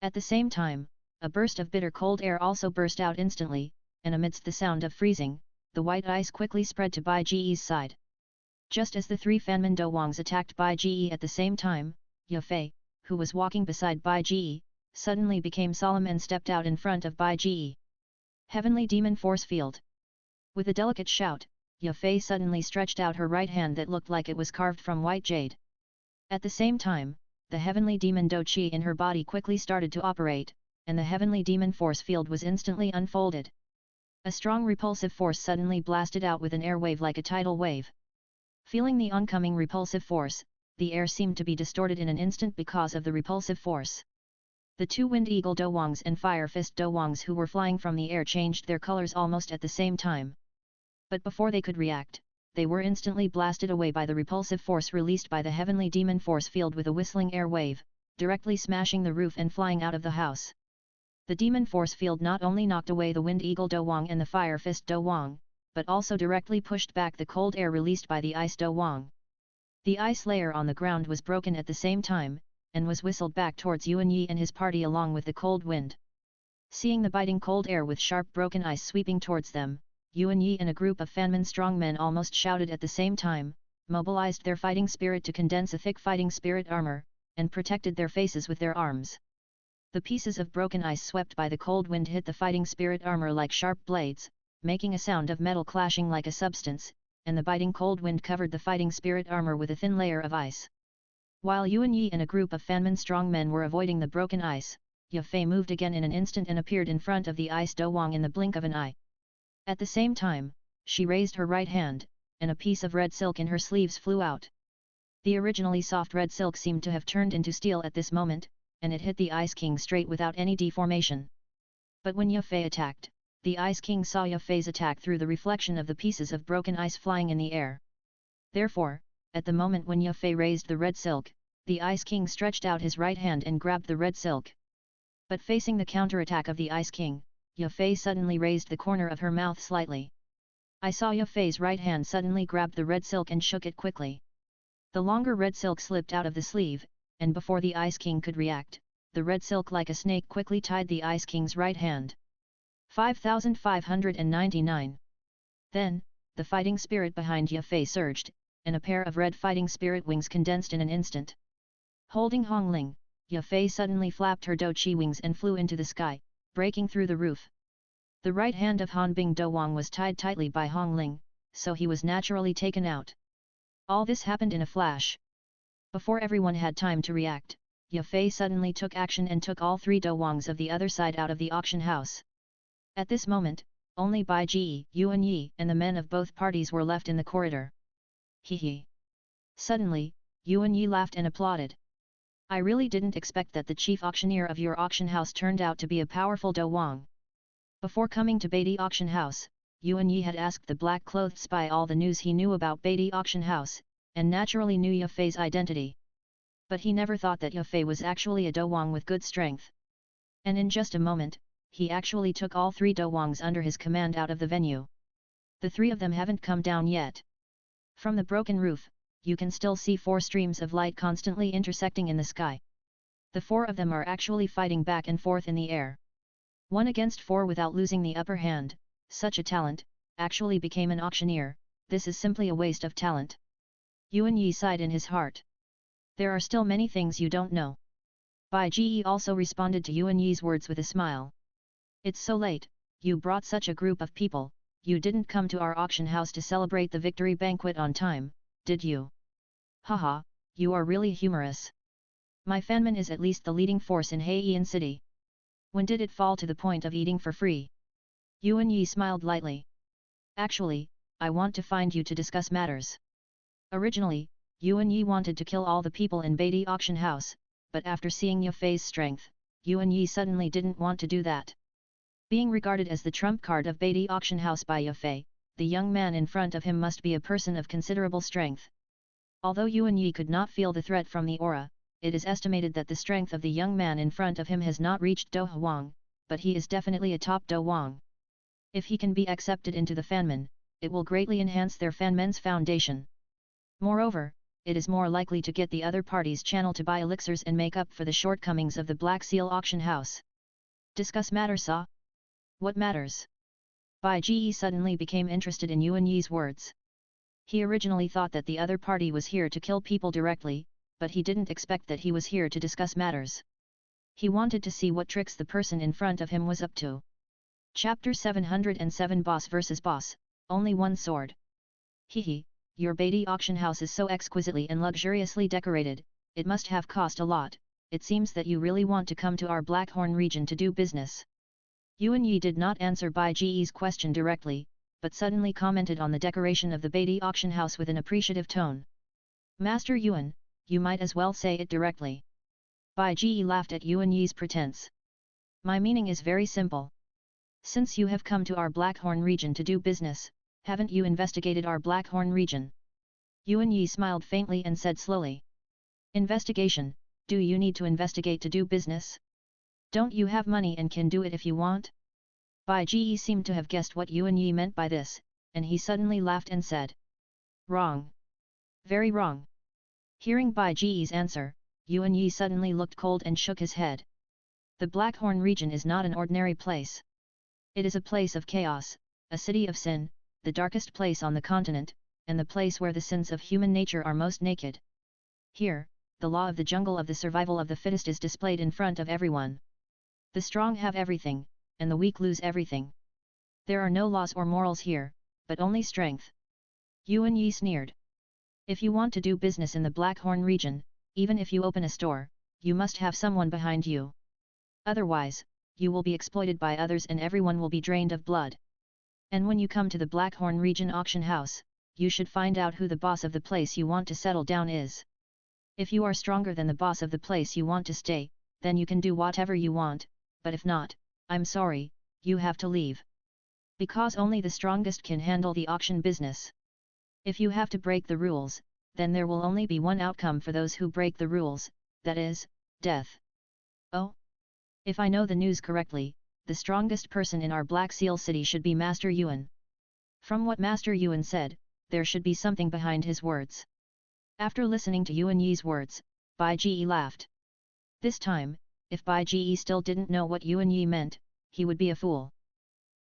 Speaker 1: At the same time, a burst of bitter cold air also burst out instantly, and amidst the sound of freezing, the white ice quickly spread to Bai Ji's side. Just as the three Fanman Douwangs attacked Bai Ji at the same time, Ye Fei, who was walking beside Bai Ji, suddenly became solemn and stepped out in front of Bai Ji. Heavenly Demon Force Field. With a delicate shout, Ye Fei suddenly stretched out her right hand that looked like it was carved from white jade. At the same time, the Heavenly Demon Dou Qi in her body quickly started to operate, and the Heavenly Demon Force Field was instantly unfolded. A strong repulsive force suddenly blasted out with an air wave like a tidal wave. Feeling the oncoming repulsive force, the air seemed to be distorted in an instant because of the repulsive force. The two Wind Eagle Douwangs and Fire Fist Douwangs who were flying from the air changed their colors almost at the same time. But before they could react, they were instantly blasted away by the repulsive force released by the Heavenly Demon Force Field with a whistling air wave, directly smashing the roof and flying out of the house. The Demon Force Field not only knocked away the Wind Eagle Douwang and the Fire Fist Douwang, but also directly pushed back the cold air released by the Ice Douwang. The ice layer on the ground was broken at the same time, and was whistled back towards Yuan Yi and his party along with the cold wind. Seeing the biting cold air with sharp broken ice sweeping towards them, Yuan Yi and a group of Fanman strongmen almost shouted at the same time, mobilized their fighting spirit to condense a thick fighting spirit armor, and protected their faces with their arms. The pieces of broken ice swept by the cold wind hit the fighting spirit armor like sharp blades, making a sound of metal clashing like a substance, and the biting cold wind covered the fighting spirit armor with a thin layer of ice. While Yuan Yi and a group of Fanman strongmen were avoiding the broken ice, Ye Fei moved again in an instant and appeared in front of the Ice Douwang in the blink of an eye. At the same time, she raised her right hand, and a piece of red silk in her sleeves flew out. The originally soft red silk seemed to have turned into steel at this moment, and it hit the Ice King straight without any deformation. But when Ye Fei attacked, the Ice King saw Ye Fei's attack through the reflection of the pieces of broken ice flying in the air. Therefore, at the moment when Ye Fei raised the red silk, the Ice King stretched out his right hand and grabbed the red silk. But facing the counterattack of the Ice King, Ye Fei suddenly raised the corner of her mouth slightly. I saw Ye Fei's right hand suddenly grab the red silk and shook it quickly. The longer red silk slipped out of the sleeve, and before the Ice King could react, the red silk like a snake quickly tied the Ice King's right hand. 5599. Then, the fighting spirit behind Ye Fei surged, and a pair of red fighting spirit wings condensed in an instant. Holding Hongling, Ye Fei suddenly flapped her dou qi wings and flew into the sky, breaking through the roof. The right hand of Hanbing Douwang was tied tightly by Hongling, so he was naturally taken out. All this happened in a flash. Before everyone had time to react, Ye Fei suddenly took action and took all three Douwangs of the other side out of the auction house. At this moment, only Bai Ji, Yuan Yi and the men of both parties were left in the corridor. Hee hee. Suddenly, Yuan Yi laughed and applauded. I really didn't expect that the chief auctioneer of your auction house turned out to be a powerful Douwang. Before coming to Beatty auction house, Yuan Yi had asked the black-clothed spy all the news he knew about Beatty auction house, and naturally knew Ye Fei's identity. But he never thought that Ye Fei was actually a Douwang with good strength. And in just a moment, he actually took all three Douwangs under his command out of the venue. The three of them haven't come down yet. From the broken roof, you can still see 4 streams of light constantly intersecting in the sky. The four of them are actually fighting back and forth in the air. 1 against 4 without losing the upper hand. Such a talent, actually became an auctioneer. This is simply a waste of talent. Yuan Yi sighed in his heart. There are still many things you don't know. Bai Ji also responded to Yuan Yi's words with a smile. It's so late, you brought such a group of people, you didn't come to our auction house to celebrate the victory banquet on time, did you? Haha, you are really humorous. My fanman is at least the leading force in Heian City. When did it fall to the point of eating for free? Yuan Yi smiled lightly. Actually, I want to find you to discuss matters. Originally, Yuan Yi wanted to kill all the people in Beatty auction house, but after seeing Ye Fei's strength, Yuan Yi suddenly didn't want to do that. Being regarded as the trump card of Beatty auction house by Ye Fei, the young man in front of him must be a person of considerable strength. Although Yuan Yi could not feel the threat from the aura, it is estimated that the strength of the young man in front of him has not reached Do Huang, but he is definitely a top Do Wang. If he can be accepted into the fanman, it will greatly enhance their fanman's foundation. Moreover, it is more likely to get the other party's channel to buy elixirs and make up for the shortcomings of the Black Seal auction house. Discuss matters, Sa? What matters? Bai Ji suddenly became interested in Yuan Yi's words. He originally thought that the other party was here to kill people directly, but he didn't expect that he was here to discuss matters. He wanted to see what tricks the person in front of him was up to. Chapter 707 Boss vs Boss, Only One Sword. Hehe, your Beatty auction house is so exquisitely and luxuriously decorated, it must have cost a lot. It seems that you really want to come to our Blackhorn region to do business. Yuan Yi did not answer Bai Ji's question directly, but suddenly commented on the decoration of the Beatty auction house with an appreciative tone. Master Yuan, you might as well say it directly. Bai Ji laughed at Yuan Yi's pretense. My meaning is very simple. Since you have come to our Blackhorn region to do business, haven't you investigated our Blackhorn region? Yuan Yi smiled faintly and said slowly. Investigation, do you need to investigate to do business? Don't you have money and can do it if you want? Bai Ji seemed to have guessed what Yuan Yi meant by this, and he suddenly laughed and said. Wrong. Very wrong. Hearing Bai Ji's answer, Yuan Yi suddenly looked cold and shook his head. The Blackhorn region is not an ordinary place. It is a place of chaos, a city of sin, the darkest place on the continent, and the place where the sins of human nature are most naked. Here, the law of the jungle of the survival of the fittest is displayed in front of everyone. The strong have everything, and the weak lose everything. There are no laws or morals here, but only strength. Yuan Yi sneered. If you want to do business in the Blackhorn region, even if you open a store, you must have someone behind you. Otherwise, you will be exploited by others and everyone will be drained of blood. And when you come to the Blackhorn region auction house, you should find out who the boss of the place you want to settle down is. If you are stronger than the boss of the place you want to stay, then you can do whatever you want, but if not, I'm sorry, you have to leave. Because only the strongest can handle the auction business. If you have to break the rules, then there will only be one outcome for those who break the rules, that is, death. Oh? If I know the news correctly, the strongest person in our Black Seal City should be Master Yuan. From what Master Yuan said, there should be something behind his words. After listening to Yuan Yi's words, Bai Ji laughed. This time, if Bai Ji still didn't know what Yuan Yi meant, he would be a fool.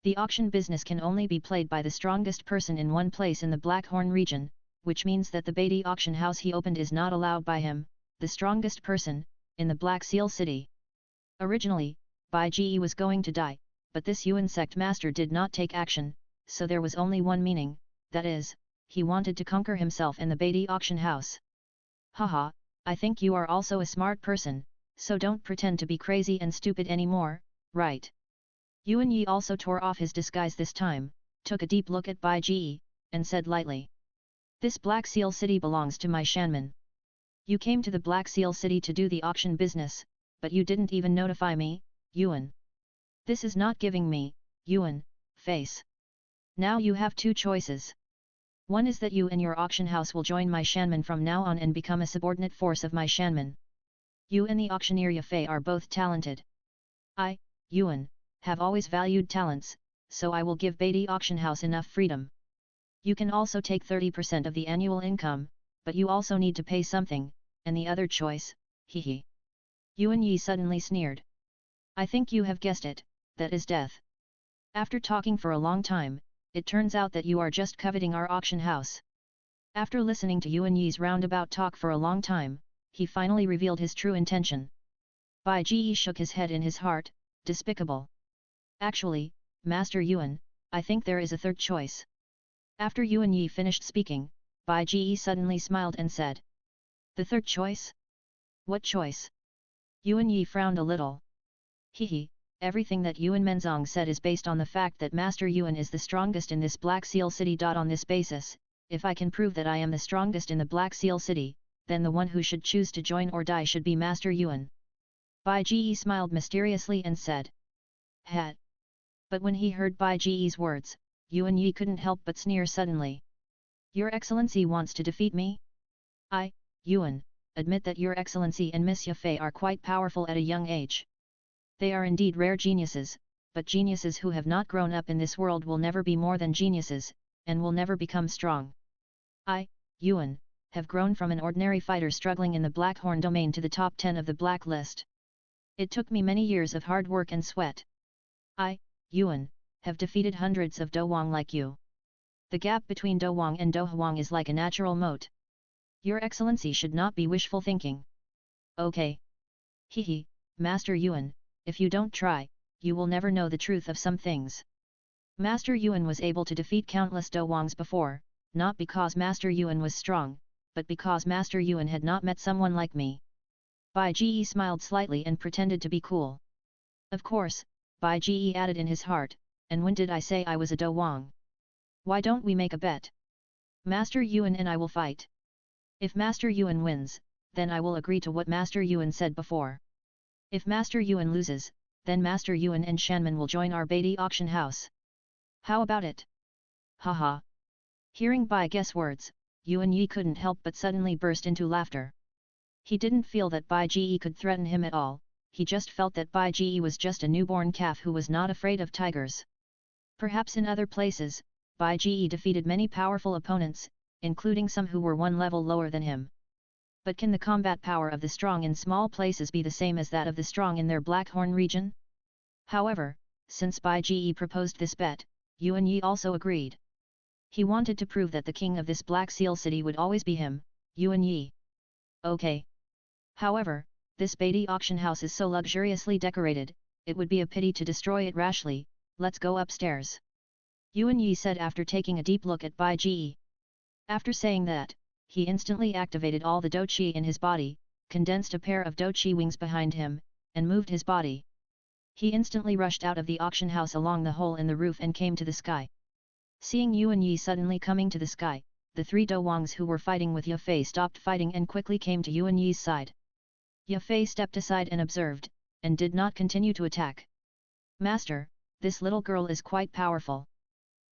Speaker 1: The auction business can only be played by the strongest person in one place in the Blackhorn region, which means that the Beatty auction house he opened is not allowed by him, the strongest person, in the Black Seal City. Originally, Bai Ji was going to die, but this Yuan sect master did not take action, so there was only one meaning, that is, he wanted to conquer himself in the Beatty auction house. Haha, I think you are also a smart person, so don't pretend to be crazy and stupid anymore, right? Yuan Yi also tore off his disguise this time, took a deep look at Bai Ji, and said lightly. This Black Seal City belongs to my Shanman. You came to the Black Seal City to do the auction business, but you didn't even notify me, Yuan. This is not giving me, Yuan, face. Now you have two choices. One is that you and your auction house will join my Shanman from now on and become a subordinate force of my Shanman. You and the auctioneer Ye Fei are both talented. I, Yuan, have always valued talents, so I will give Beatty auction house enough freedom. You can also take 30% of the annual income, but you also need to pay something, and the other choice, hehe. Yuan Yi suddenly sneered. I think you have guessed it, that is death. After talking for a long time, it turns out that you are just coveting our auction house. After listening to Yuan Yi's roundabout talk for a long time, he finally revealed his true intention. Bai Ji shook his head in his heart, despicable. Actually, Master Yuan, I think there is a third choice. After Yuan Yi finished speaking, Bai Ji suddenly smiled and said. The third choice? What choice? Yuan Yi frowned a little. Hehe, everything that Yuan Menzong said is based on the fact that Master Yuan is the strongest in this Black Seal City. On this basis, if I can prove that I am the strongest in the Black Seal City, then the one who should choose to join or die should be Master Yuan. Bai Ji smiled mysteriously and said. Hat. But when he heard Bai Ji's words, Yuan Yi couldn't help but sneer suddenly. Your Excellency wants to defeat me? I, Yuan, admit that Your Excellency and Miss Yafei are quite powerful at a young age. They are indeed rare geniuses, but geniuses who have not grown up in this world will never be more than geniuses, and will never become strong. I, Yuan, have grown from an ordinary fighter struggling in the Blackhorn domain to the top 10 of the Black List. It took me many years of hard work and sweat. I, Yuan, have defeated hundreds of Douwang like you. The gap between Douwang and Douhuang is like a natural moat. Your Excellency should not be wishful thinking. Okay. Hehe, Master Yuan, if you don't try, you will never know the truth of some things. Master Yuan was able to defeat countless Douwangs before, not because Master Yuan was strong, but because Master Yuan had not met someone like me. Bai Ji smiled slightly and pretended to be cool. Of course, Bai Ji added in his heart, and when did I say I was a Douwang? Why don't we make a bet? Master Yuan and I will fight. If Master Yuan wins, then I will agree to what Master Yuan said before. If Master Yuan loses, then Master Yuan and Shanman will join our Beatty auction house. How about it? Haha. Hearing Bai Ge's words, Yuan Yi couldn't help but suddenly burst into laughter. He didn't feel that Bai Ji could threaten him at all, he just felt that Bai Ji was just a newborn calf who was not afraid of tigers. Perhaps in other places, Bai Ji defeated many powerful opponents, including some who were one level lower than him. But can the combat power of the strong in small places be the same as that of the strong in their Blackhorn region? However, since Bai Ji proposed this bet, Yuan Yi also agreed. He wanted to prove that the king of this Black Seal City would always be him, Yuan Yi. Okay. However, this Beatty auction house is so luxuriously decorated, it would be a pity to destroy it rashly. Let's go upstairs. Yuan Yi said after taking a deep look at Bai Ji. After saying that, he instantly activated all the Douqi in his body, condensed a pair of Douqi wings behind him, and moved his body. He instantly rushed out of the auction house along the hole in the roof and came to the sky. Seeing Yuan Yi suddenly coming to the sky, the three Douwangs who were fighting with Yafei stopped fighting and quickly came to Yuan Yi's side. Yafei stepped aside and observed, and did not continue to attack. Master, this little girl is quite powerful.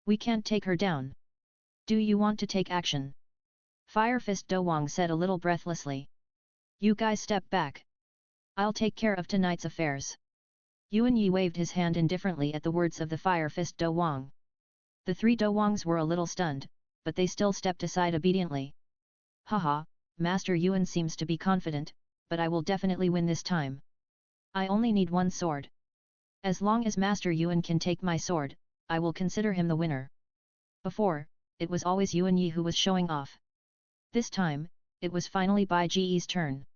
Speaker 1: We can't take her down. Do you want to take action? Fire Fist Douwang said a little breathlessly. You guys step back. I'll take care of tonight's affairs. Yuan Yi waved his hand indifferently at the words of the Fire Fist Douwang. The three Douwangs were a little stunned, but they still stepped aside obediently. Haha, Master Yuan seems to be confident, but I will definitely win this time. I only need one sword. As long as Master Yuan can take my sword, I will consider him the winner. Before, it was always Yuan Yi who was showing off. This time, it was finally Bai Ji's turn.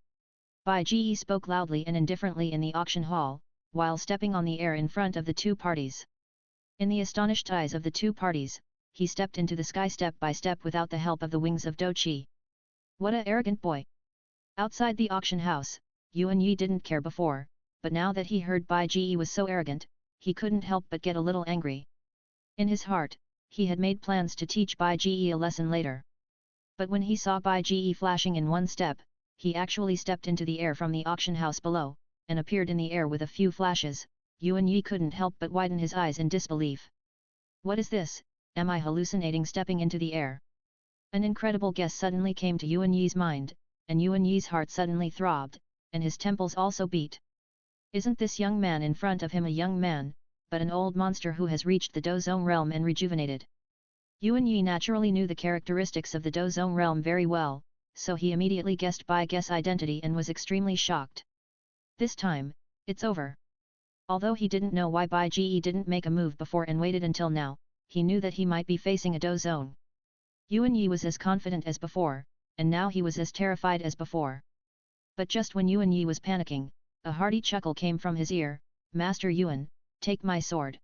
Speaker 1: Bai Ji spoke loudly and indifferently in the auction hall, while stepping on the air in front of the two parties. In the astonished eyes of the two parties, he stepped into the sky step by step without the help of the wings of Douqi. What a arrogant boy! Outside the auction house, Yuan Yi didn't care before, but now that he heard Bai Ji was so arrogant, he couldn't help but get a little angry. In his heart, he had made plans to teach Bai Ji a lesson later. But when he saw Bai Ji flashing in one step, he actually stepped into the air from the auction house below, and appeared in the air with a few flashes. Yuan Yi couldn't help but widen his eyes in disbelief. What is this? Am I hallucinating stepping into the air? An incredible guess suddenly came to Yuan Yi's mind, and Yuan Yi's heart suddenly throbbed, and his temples also beat. Isn't this young man in front of him a young man, but an old monster who has reached the Douluo realm and rejuvenated? Yuan Yi naturally knew the characteristics of the Douluo realm very well, so he immediately guessed Bai Ge's identity and was extremely shocked. This time, it's over. Although he didn't know why Bai Ji didn't make a move before and waited until now, he knew that he might be facing a Do zone. Yuan Yi was as confident as before, and now he was as terrified as before. But just when Yuan Yi was panicking, a hearty chuckle came from his ear. Master Yuan, take my sword.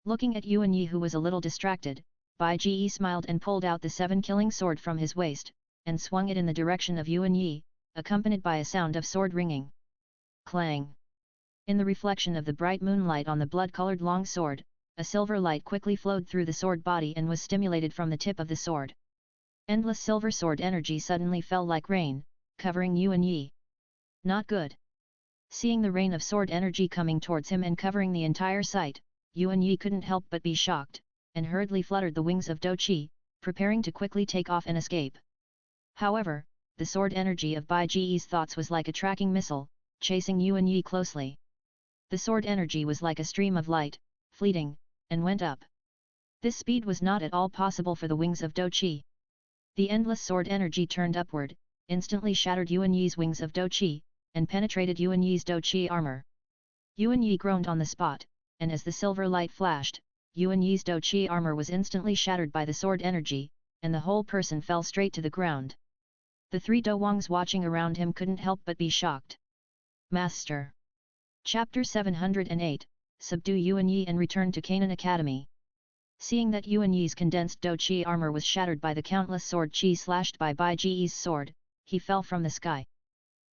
Speaker 1: Looking at Yuan Yi, who was a little distracted, Bai Ji smiled and pulled out the 7-killing sword from his waist, and swung it in the direction of Yuan Yi, accompanied by a sound of sword ringing. Clang! In the reflection of the bright moonlight on the blood-colored long sword, a silver light quickly flowed through the sword body and was stimulated from the tip of the sword. Endless silver sword energy suddenly fell like rain, covering Yuan Yi. Not good. Seeing the rain of sword energy coming towards him and covering the entire site, Yuan Yi couldn't help but be shocked, and hurriedly fluttered the wings of Do Qi, preparing to quickly take off and escape. However, the sword energy of Bai Ji's thoughts was like a tracking missile, chasing Yuan Yi closely. The sword energy was like a stream of light, fleeting, and went up. This speed was not at all possible for the wings of Do Qi. The endless sword energy turned upward, instantly shattered Yuan Yi's wings of Do Qi, and penetrated Yuan Yi's Do Qi armor. Yuan Yi groaned on the spot, and as the silver light flashed, Yuan Yi's Do Qi armor was instantly shattered by the sword energy, and the whole person fell straight to the ground. The 3 Do Wangs watching around him couldn't help but be shocked. Master. Chapter 708, Subdue Yuan Yi and Return to Canaan Academy. Seeing that Yuan Yi's condensed Do Qi armor was shattered by the countless sword qi slashed by Bai Ji's sword, he fell from the sky.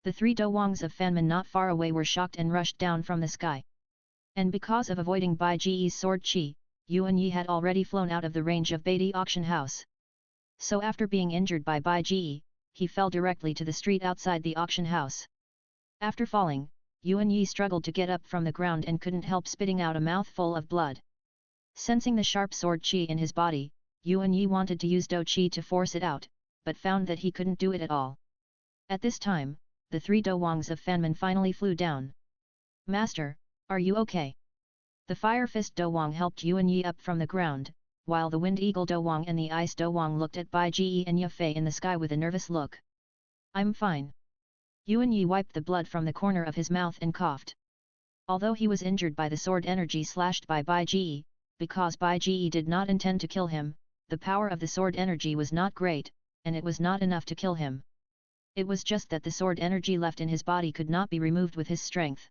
Speaker 1: The 3 Do Wangs of Fanman not far away were shocked and rushed down from the sky. And because of avoiding Bai Ji's sword qi, Yuan Yi had already flown out of the range of Beatty auction house. So after being injured by Bai Ji, he fell directly to the street outside the auction house. After falling, Yuan Yi struggled to get up from the ground and couldn't help spitting out a mouthful of blood. Sensing the sharp sword qi in his body, Yuan Yi wanted to use Do Qi to force it out, but found that he couldn't do it at all. At this time, the 3 Do Wangs of Fanman finally flew down. Master, are you okay? The Fire Fist Do Wang helped Yuan Yi up from the ground, while the Wind Eagle Do Wang and the Ice Do Wang looked at Bai Ji and Ye Fei in the sky with a nervous look. I'm fine. Yuan Yi wiped the blood from the corner of his mouth and coughed. Although he was injured by the sword energy slashed by Bai Ji, because Bai Ji did not intend to kill him, the power of the sword energy was not great, and it was not enough to kill him. It was just that the sword energy left in his body could not be removed with his strength.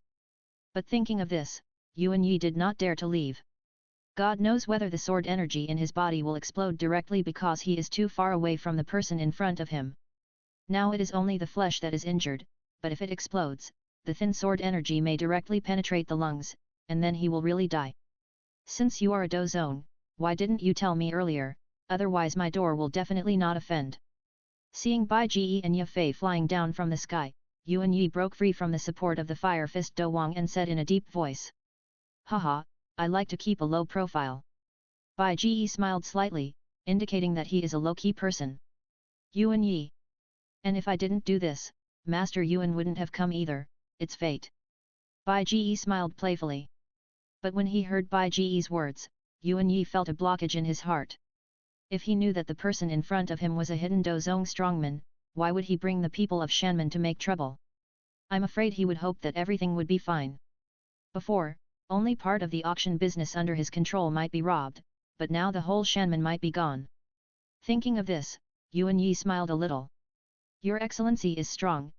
Speaker 1: But thinking of this, Yuan Yi did not dare to leave. God knows whether the sword energy in his body will explode directly because he is too far away from the person in front of him. Now it is only the flesh that is injured, but if it explodes, the thin sword energy may directly penetrate the lungs, and then he will really die. Since you are a Do Zone, why didn't you tell me earlier, otherwise my door will definitely not offend. Seeing Bai Ji and Ye Fei flying down from the sky, Yuan Yi broke free from the support of the Fire Fist Do Wang and said in a deep voice. Haha, I like to keep a low profile. Bai Ji smiled slightly, indicating that he is a low-key person. Yuan Yi. And if I didn't do this, Master Yuan wouldn't have come either, it's fate. Bai Ji smiled playfully. But when he heard Bai Ji's words, Yuan Yi felt a blockage in his heart. If he knew that the person in front of him was a hidden Do Zone strongman, why would he bring the people of Shanman to make trouble? I'm afraid he would hope that everything would be fine. Before, only part of the auction business under his control might be robbed, but now the whole Shanman might be gone. Thinking of this, Yuan Yi smiled a little. Your Excellency is strong,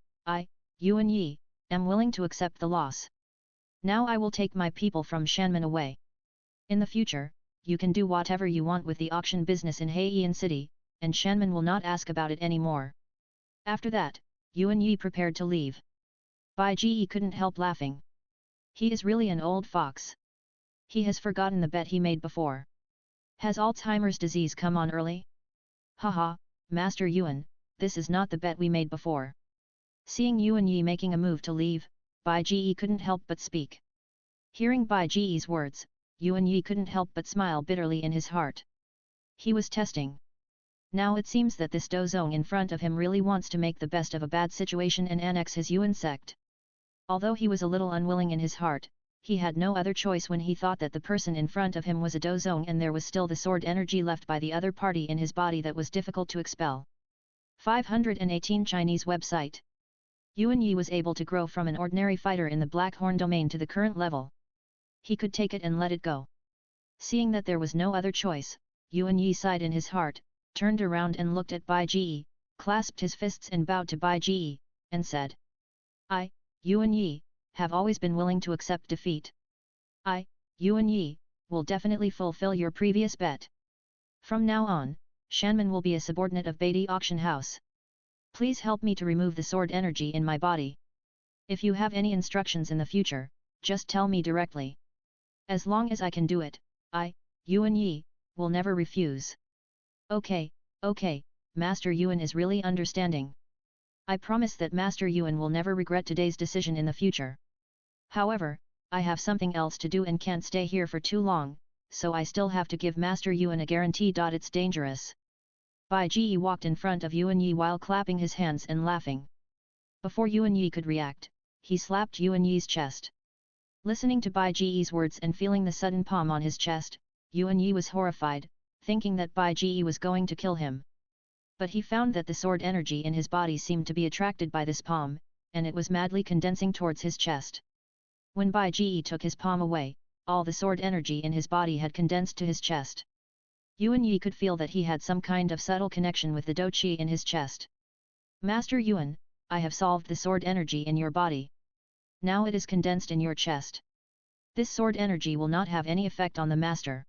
Speaker 1: Yuan Yi, am willing to accept the loss. Now I will take my people from Shanman away. In the future, you can do whatever you want with the auction business in Heian City, and Shanman will not ask about it anymore. After that, Yuan Yi prepared to leave. Bai Ji couldn't help laughing. He is really an old fox. He has forgotten the bet he made before. Has Alzheimer's disease come on early? Haha, Master Yuan, this is not the bet we made before. Seeing Yuan Yi making a move to leave, Bai Ji couldn't help but speak. Hearing Bai Ji's words, Yuan Yi couldn't help but smile bitterly in his heart. He was testing. Now it seems that this Do Zone in front of him really wants to make the best of a bad situation and annex his Yuan sect. Although he was a little unwilling in his heart, he had no other choice when he thought that the person in front of him was a Do Zone and there was still the sword energy left by the other party in his body that was difficult to expel. 518 Chinese website. Yuan Yi was able to grow from an ordinary fighter in the Black Horn domain to the current level. He could take it and let it go. Seeing that there was no other choice, Yuan Yi sighed in his heart, turned around and looked at Bai Ji, clasped his fists and bowed to Bai Ji, and said, I, Yuan Yi, have always been willing to accept defeat. I, Yuan Yi, will definitely fulfill your previous bet. From now on, Shanman will be a subordinate of Beatty Auction House. Please help me to remove the sword energy in my body. If you have any instructions in the future, just tell me directly. As long as I can do it, I, Yuan Yi, will never refuse. Okay, Master Yuan is really understanding. I promise that Master Yuan will never regret today's decision in the future. However, I have something else to do and can't stay here for too long, so I still have to give Master Yuan a guarantee. It's dangerous. Bai Ji walked in front of Yuan Yi while clapping his hands and laughing. Before Yuan Yi could react, he slapped Yuan Yi's chest. Listening to Bai Ji's words and feeling the sudden palm on his chest, Yuan Yi was horrified, thinking that Bai Ji was going to kill him. But he found that the sword energy in his body seemed to be attracted by this palm, and it was madly condensing towards his chest. When Bai Ji took his palm away, all the sword energy in his body had condensed to his chest. Yuan Yi could feel that he had some kind of subtle connection with the Do Qi in his chest. Master Yuan, I have solved the sword energy in your body. Now it is condensed in your chest. This sword energy will not have any effect on the master.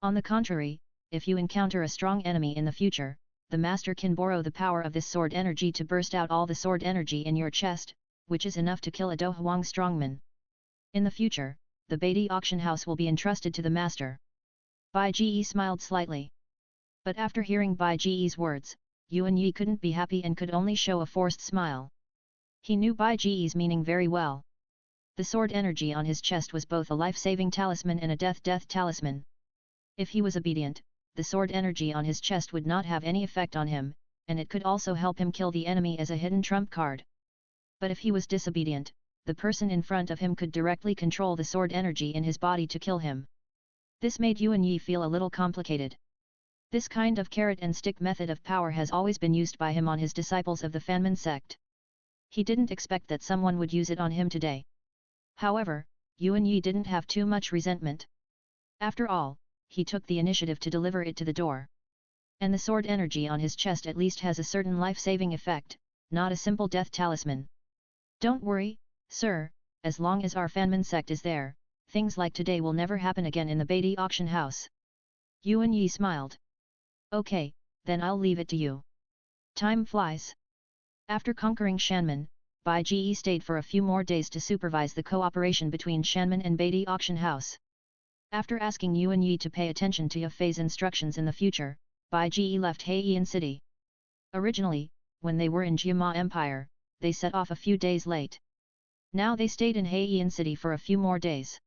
Speaker 1: On the contrary, if you encounter a strong enemy in the future, the master can borrow the power of this sword energy to burst out all the sword energy in your chest, which is enough to kill a Do Huang strongman. In the future, the Beatty auction house will be entrusted to the master. Bai Ji smiled slightly. But after hearing Bai Ji's words, Yuan Yi couldn't be happy and could only show a forced smile. He knew Bai Ji's meaning very well. The sword energy on his chest was both a life-saving talisman and a death talisman. If he was obedient, the sword energy on his chest would not have any effect on him, and it could also help him kill the enemy as a hidden trump card. But if he was disobedient, the person in front of him could directly control the sword energy in his body to kill him. This made Yuan Yi feel a little complicated. This kind of carrot and stick method of power has always been used by him on his disciples of the Fanman sect. He didn't expect that someone would use it on him today. However, Yuan Yi didn't have too much resentment. After all, he took the initiative to deliver it to the door. And the sword energy on his chest at least has a certain life-saving effect, not a simple death talisman. Don't worry, sir, as long as our Fanman sect is there, things like today will never happen again in the Beatty auction house. Yuan Yi smiled. Okay, then I'll leave it to you. Time flies. After conquering Shanman, Bai Ji stayed for a few more days to supervise the cooperation between Shanman and Beatty auction house. After asking Yuan Yi to pay attention to Yafei's instructions in the future, Bai Ji left Heian City. Originally, when they were in Jiama Empire, they set off a few days late. Now they stayed in Heian City for a few more days.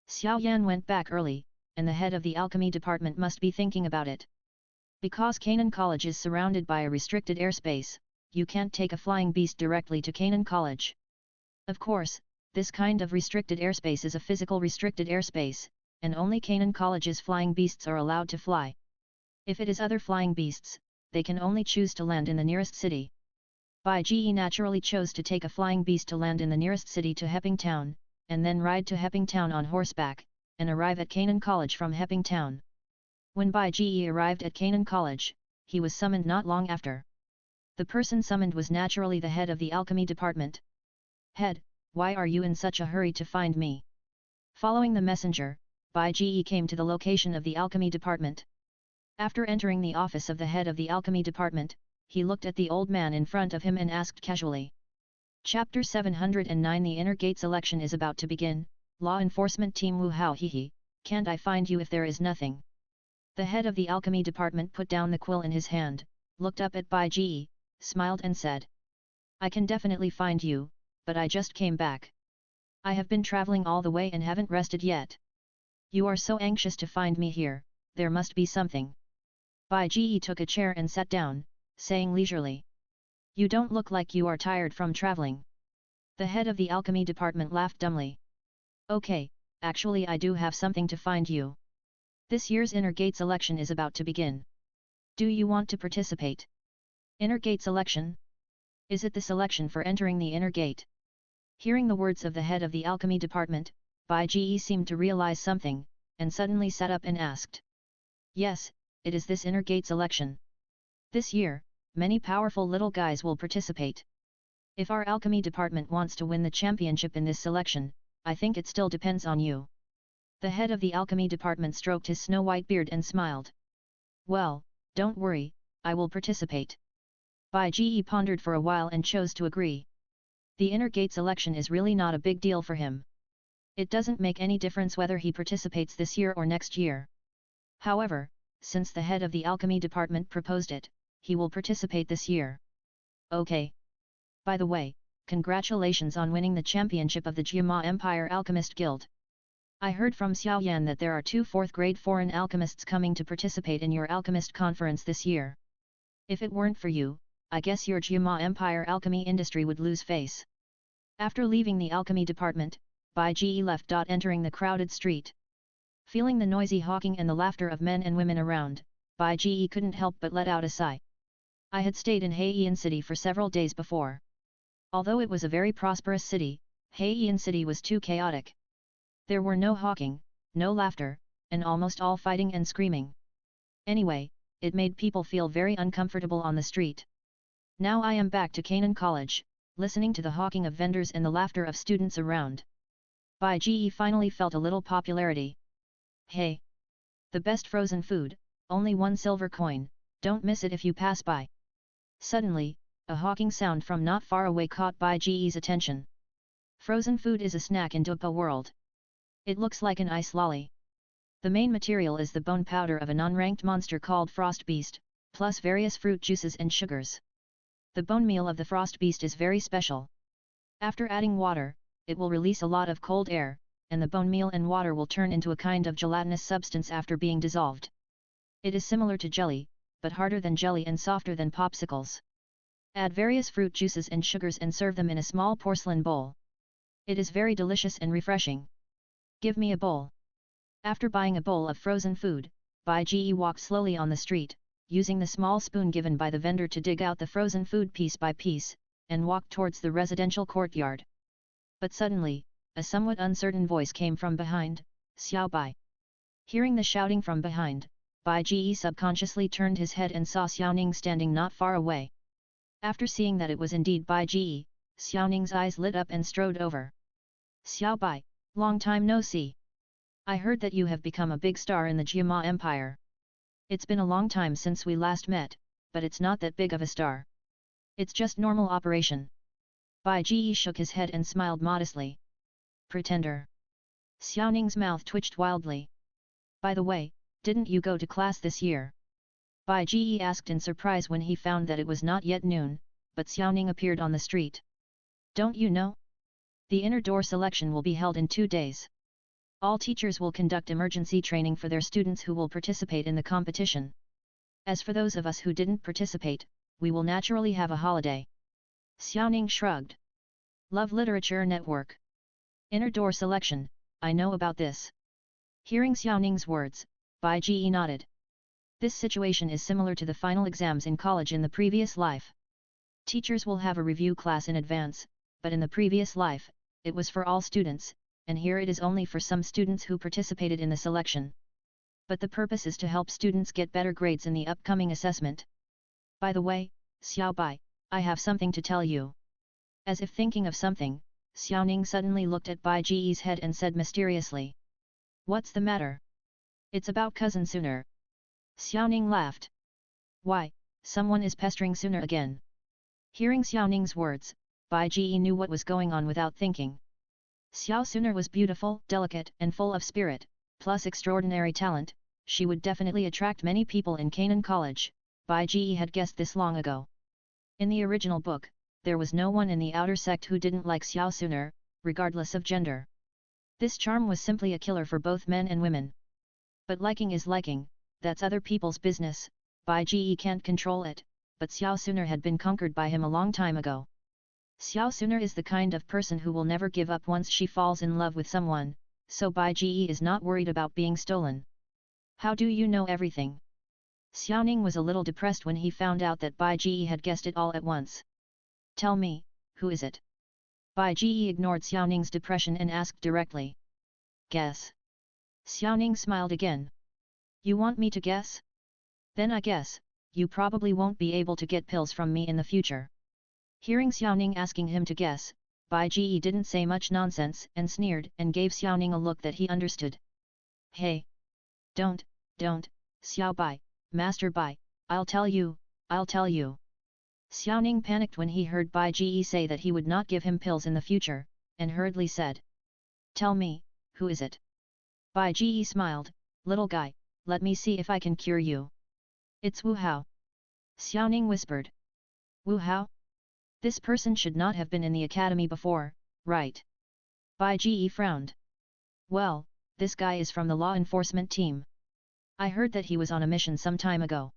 Speaker 1: Xiao Yan went back early, and the head of the alchemy department must be thinking about it. Because Canaan College is surrounded by a restricted airspace, you can't take a flying beast directly to Canaan College. Of course, this kind of restricted airspace is a physical restricted airspace, and only Canaan College's flying beasts are allowed to fly. If it is other flying beasts, they can only choose to land in the nearest city. Bai Ji naturally chose to take a flying beast to land in the nearest city to Hepping Town, and then ride to Hepping Town on horseback, and arrive at Canaan College from Hepping Town. When Bai Ji arrived at Canaan College, he was summoned not long after. The person summoned was naturally the head of the alchemy department. Head, why are you in such a hurry to find me? Following the messenger, Bai Ji came to the location of the alchemy department. After entering the office of the head of the alchemy department, he looked at the old man in front of him and asked casually. Chapter 709 The Inner Gates election is about to begin. Law Enforcement Team Wu Hao Hihi, can't I find you if there is nothing? The head of the alchemy department put down the quill in his hand, looked up at Bai Ji, smiled and said. I can definitely find you, but I just came back. I have been traveling all the way and haven't rested yet. You are so anxious to find me here, there must be something. Bai Ji took a chair and sat down, saying leisurely. You don't look like you are tired from traveling. The head of the alchemy department laughed dumbly. Okay, actually I do have something to find you. This year's Inner Gates election is about to begin. Do you want to participate? Inner Gates election? Is it the selection for entering the inner gate? Hearing the words of the head of the alchemy department, Bai Ji seemed to realize something, and suddenly sat up and asked. Yes, it is this inner gate selection. This year, many powerful little guys will participate. If our alchemy department wants to win the championship in this selection, I think it still depends on you. The head of the alchemy department stroked his snow-white beard and smiled. Well, don't worry, I will participate. Bai Ji pondered for a while and chose to agree. The inner gate selection is really not a big deal for him. It doesn't make any difference whether he participates this year or next year. However, since the head of the alchemy department proposed it, he will participate this year. Okay. By the way, congratulations on winning the championship of the Jiama Empire Alchemist Guild. I heard from Xiao Yan that there are 2 4th-grade foreign alchemists coming to participate in your alchemist conference this year. If it weren't for you, I guess your Jiama Empire alchemy industry would lose face. After leaving the alchemy department, Bai Ji left. Entering the crowded street. Feeling the noisy hawking and the laughter of men and women around, Bai Ji couldn't help but let out a sigh. I had stayed in Heian City for several days before. Although it was a very prosperous city, Heian City was too chaotic. There were no hawking, no laughter, and almost all fighting and screaming. Anyway, it made people feel very uncomfortable on the street. Now I am back to Canaan College, listening to the hawking of vendors and the laughter of students around. Bai Ji finally felt a little popularity. Hey! The best frozen food, only 1 silver coin, don't miss it if you pass by. Suddenly, a hawking sound from not far away caught Bai Ji's attention. Frozen food is a snack in Douluo world. It looks like an ice lolly. The main material is the bone powder of a non-ranked monster called Frost Beast, plus various fruit juices and sugars. The bone meal of the Frost Beast is very special. After adding water, it will release a lot of cold air, and the bone meal and water will turn into a kind of gelatinous substance after being dissolved. It is similar to jelly, but harder than jelly and softer than popsicles. Add various fruit juices and sugars and serve them in a small porcelain bowl. It is very delicious and refreshing. Give me a bowl. After buying a bowl of frozen food, Bai Ji walked slowly on the street, using the small spoon given by the vendor to dig out the frozen food piece by piece, and walked towards the residential courtyard. But suddenly, a somewhat uncertain voice came from behind, Xiao Bai. Hearing the shouting from behind, Bai Ji subconsciously turned his head and saw Xiaoning standing not far away. After seeing that it was indeed Bai Ji, Xiaoning's eyes lit up and strode over. Xiao Bai, long time no see. I heard that you have become a big star in the Jiama Empire. It's been a long time since we last met, but it's not that big of a star. It's just normal operation. Bai Ji shook his head and smiled modestly. Pretender. Xiaoning's mouth twitched wildly. By the way, didn't you go to class this year? Bai Ji asked in surprise when he found that it was not yet noon, but Xiaoning appeared on the street. Don't you know? The inner door selection will be held in 2 days. All teachers will conduct emergency training for their students who will participate in the competition. As for those of us who didn't participate, we will naturally have a holiday. Xiaoning shrugged. Love Literature Network. Inner door selection, I know about this. Hearing Xiaoning's words, Bai Ji nodded. This situation is similar to the final exams in college in the previous life. Teachers will have a review class in advance, but in the previous life, it was for all students, and here it is only for some students who participated in the selection. But the purpose is to help students get better grades in the upcoming assessment. By the way, Xiao Bai, I have something to tell you. As if thinking of something, Xiaoning suddenly looked at Bai Ji's head and said mysteriously. What's the matter? It's about cousin Sooner. Xiaoning laughed. Why, someone is pestering Sooner again. Hearing Xiaoning's words, Bai Ji knew what was going on without thinking. Xiao Sooner was beautiful, delicate and full of spirit, plus extraordinary talent, she would definitely attract many people in Canaan College, Bai Ji had guessed this long ago. In the original book, there was no one in the outer sect who didn't like Xiao Sooner, regardless of gender. This charm was simply a killer for both men and women. But liking is liking, that's other people's business, Bai Ji can't control it, but Xiao Sooner had been conquered by him a long time ago. Xiao Sooner is the kind of person who will never give up once she falls in love with someone, so Bai Ji is not worried about being stolen. How do you know everything? Xiaoning was a little depressed when he found out that Bai Ji had guessed it all at once. Tell me, who is it? Bai Ji ignored Xiaoning's depression and asked directly. Guess. Xiaoning smiled again. You want me to guess? Then I guess, you probably won't be able to get pills from me in the future. Hearing Xiaoning asking him to guess, Bai Ji didn't say much nonsense and sneered and gave Xiaoning a look that he understood. Hey! Don't, Xiao Bai, Master Bai, I'll tell you. Xiaoning panicked when he heard Bai Ji say that he would not give him pills in the future, and hurriedly said. Tell me, who is it? Bai Ji smiled, little guy, let me see if I can cure you. It's Wu Hao. Xiaoning whispered. Wu Hao? This person should not have been in the academy before, right? Bai Ji frowned. Well, this guy is from the law enforcement team. I heard that he was on a mission some time ago.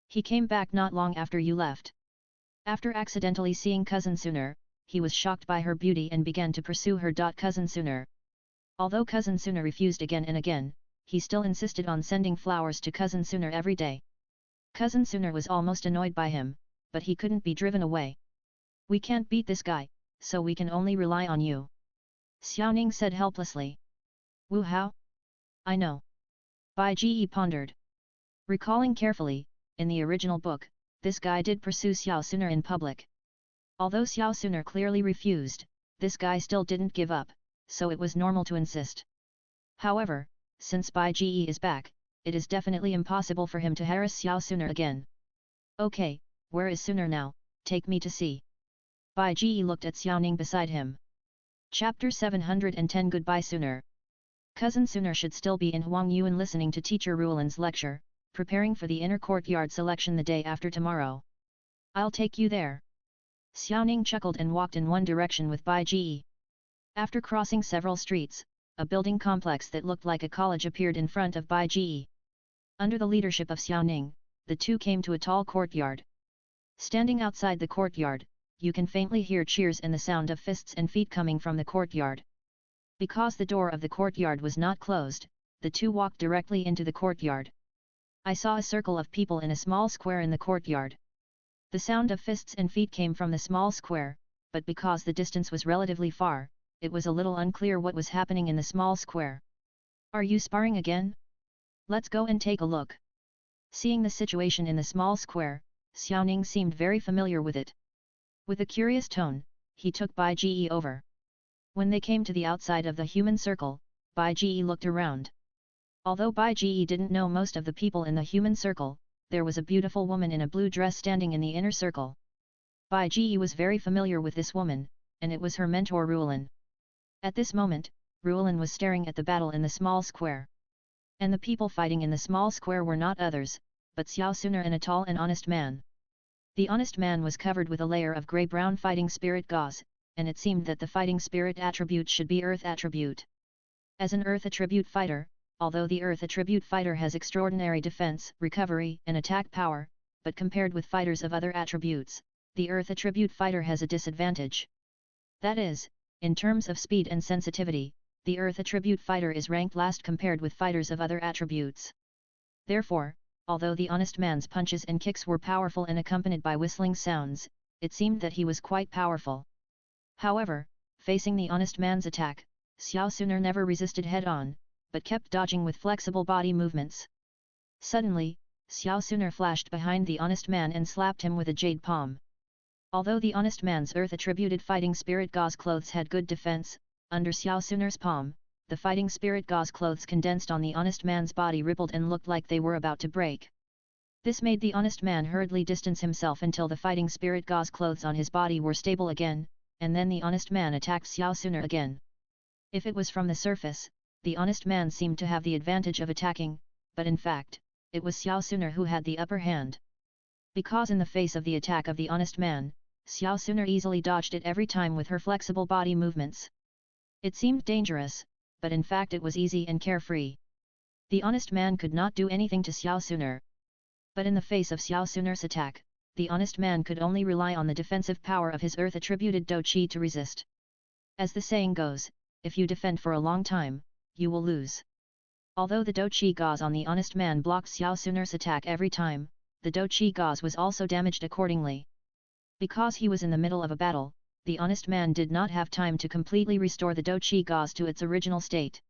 Speaker 1: He came back not long after you left. After accidentally seeing Cousin Sooner, he was shocked by her beauty and began to pursue her. Cousin Sooner. Although Cousin Sooner refused again and again, he still insisted on sending flowers to Cousin Sooner every day. Cousin Sooner was almost annoyed by him, but he couldn't be driven away. We can't beat this guy, so we can only rely on you. Xiaoning said helplessly. Wu Hao? I know. Bai Ji pondered. Recalling carefully, in the original book, this guy did pursue Xiao Sooner in public. Although Xiao Sooner clearly refused, this guy still didn't give up, so it was normal to insist. However, since Bai Ji is back, it is definitely impossible for him to harass Xiao Sooner again. Okay, where is Sooner now? Take me to see. Bai Ji looked at Xiaoning beside him. Chapter 710 Goodbye Sooner. Cousin Sooner should still be in Huangyuan listening to Teacher Ruolan's lecture, preparing for the inner courtyard selection the day after tomorrow. I'll take you there. Xiaoning chuckled and walked in one direction with Bai Ji. After crossing several streets, a building complex that looked like a college appeared in front of Bai Ji. Under the leadership of Xiaoning, the two came to a tall courtyard. Standing outside the courtyard, you can faintly hear cheers and the sound of fists and feet coming from the courtyard. Because the door of the courtyard was not closed, the two walked directly into the courtyard. I saw a circle of people in a small square in the courtyard. The sound of fists and feet came from the small square, but because the distance was relatively far, it was a little unclear what was happening in the small square. Are you sparring again? Let's go and take a look. Seeing the situation in the small square, Xiaoning seemed very familiar with it. With a curious tone, he took Bai Ji over. When they came to the outside of the human circle, Bai Ji looked around. Although Bai Ji didn't know most of the people in the human circle, there was a beautiful woman in a blue dress standing in the inner circle. Bai Ji was very familiar with this woman, and it was her mentor Ruolan. At this moment, Ruolan was staring at the battle in the small square. And the people fighting in the small square were not others, but Xiao Sooner and a tall and honest man. The honest man was covered with a layer of grey-brown fighting spirit gauze, and it seemed that the fighting spirit attribute should be earth attribute. As an earth attribute fighter, although the earth attribute fighter has extraordinary defense, recovery and attack power, but compared with fighters of other attributes, the earth attribute fighter has a disadvantage. That is, in terms of speed and sensitivity, the earth attribute fighter is ranked last compared with fighters of other attributes. Therefore, although the honest man's punches and kicks were powerful and accompanied by whistling sounds, it seemed that he was quite powerful. However, facing the honest man's attack, Xiao Sooner never resisted head-on, but kept dodging with flexible body movements. Suddenly, Xiao Sooner flashed behind the honest man and slapped him with a jade palm. Although the honest man's earth-attributed fighting spirit gauze clothes had good defense, under Xiao Sooner's palm, the fighting spirit gauze clothes condensed on the honest man's body rippled and looked like they were about to break. This made the honest man hurriedly distance himself until the fighting spirit gauze clothes on his body were stable again, and then the honest man attacked Xiao Sooner again. If it was from the surface, the honest man seemed to have the advantage of attacking, but in fact, it was Xiao Sooner who had the upper hand. Because in the face of the attack of the honest man, Xiao Sooner easily dodged it every time with her flexible body movements. It seemed dangerous, but in fact it was easy and carefree. The honest man could not do anything to Xiao Sooner. But in the face of Xiao Sooner's attack, the honest man could only rely on the defensive power of his earth-attributed Do Qi to resist. As the saying goes, if you defend for a long time, you will lose. Although the Do Qi gauze on the honest man blocked Xiao Sooner's attack every time, the Do Qi gauze was also damaged accordingly. Because he was in the middle of a battle, the honest man did not have time to completely restore the Dochi gauze to its original state.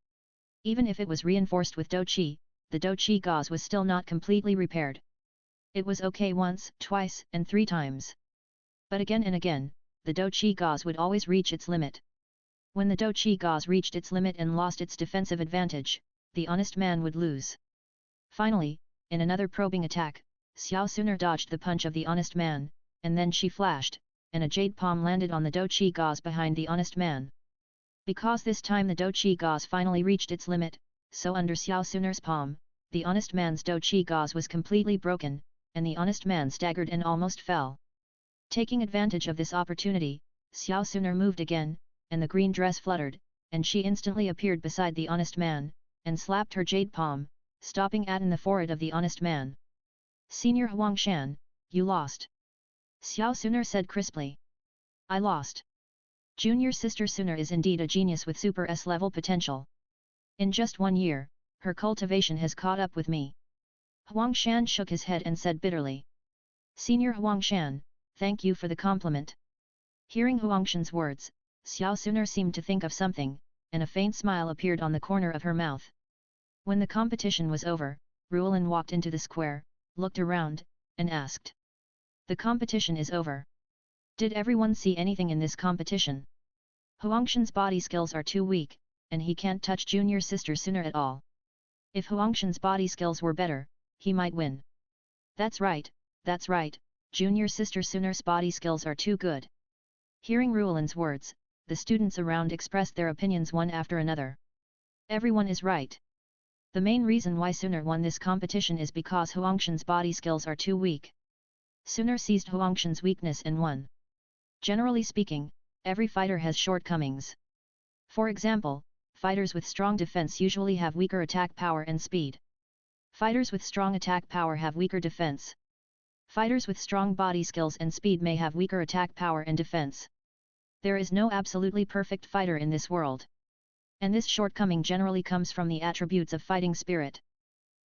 Speaker 1: Even if it was reinforced with Dochi, the Dochi gauze was still not completely repaired. It was okay once, twice, and 3 times. But again and again, the Dochi gauze would always reach its limit. When the Dochi gauze reached its limit and lost its defensive advantage, the honest man would lose. Finally, in another probing attack, Xiao Suner dodged the punch of the honest man, and then she flashed, and a jade palm landed on the Dochi gauze behind the honest man. Because this time the Dochi gauze finally reached its limit, so under Xiao Suner's palm, the honest man's Dochi gauze was completely broken, and the honest man staggered and almost fell. Taking advantage of this opportunity, Xiao Suner moved again, and the green dress fluttered, and she instantly appeared beside the honest man, and slapped her jade palm, stopping in the forehead of the honest man. "Senior Huangshan, you lost," Xiao Suner said crisply. "I lost. Junior sister Suner is indeed a genius with super S-level potential. In just 1 year, her cultivation has caught up with me." Huangshan shook his head and said bitterly. "Senior Huangshan, thank you for the compliment." Hearing Huangshan's words, Xiao Suner seemed to think of something, and a faint smile appeared on the corner of her mouth. When the competition was over, Ruolin walked into the square, looked around, and asked. "The competition is over. Did everyone see anything in this competition?" "Huangshan's body skills are too weak, and he can't touch junior sister Suner at all. If Huangshan's body skills were better, he might win." That's right, junior sister Suner's body skills are too good." Hearing Ruolin's words, the students around expressed their opinions one after another. Everyone is right. The main reason why Suner won this competition is because Huangshan's body skills are too weak. Suner seized Huangshan's weakness and won. Generally speaking, every fighter has shortcomings. For example, fighters with strong defense usually have weaker attack power and speed. Fighters with strong attack power have weaker defense. Fighters with strong body skills and speed may have weaker attack power and defense. There is no absolutely perfect fighter in this world. And this shortcoming generally comes from the attributes of fighting spirit.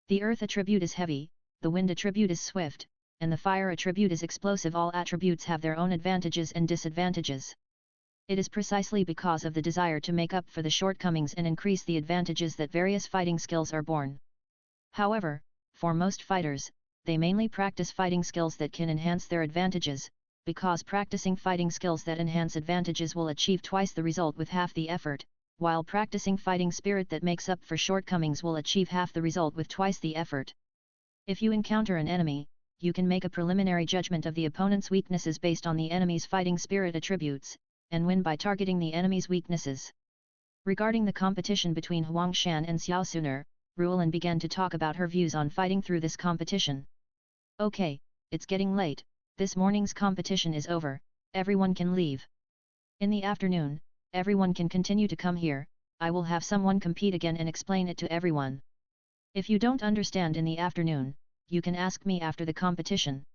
Speaker 1: The earth attribute is heavy, the wind attribute is swift, and the fire attribute is explosive. All attributes have their own advantages and disadvantages. It is precisely because of the desire to make up for the shortcomings and increase the advantages that various fighting skills are born. However, for most fighters, they mainly practice fighting skills that can enhance their advantages, because practicing fighting skills that enhance advantages will achieve twice the result with half the effort, while practicing fighting spirit that makes up for shortcomings will achieve half the result with twice the effort. If you encounter an enemy, you can make a preliminary judgment of the opponent's weaknesses based on the enemy's fighting spirit attributes, and win by targeting the enemy's weaknesses. Regarding the competition between Huangshan and Xiao Suner, Ruolin began to talk about her views on fighting through this competition. "Okay, it's getting late, this morning's competition is over, everyone can leave. In the afternoon, everyone can continue to come here, I will have someone compete again and explain it to everyone. If you don't understand in the afternoon, you can ask me after the competition,"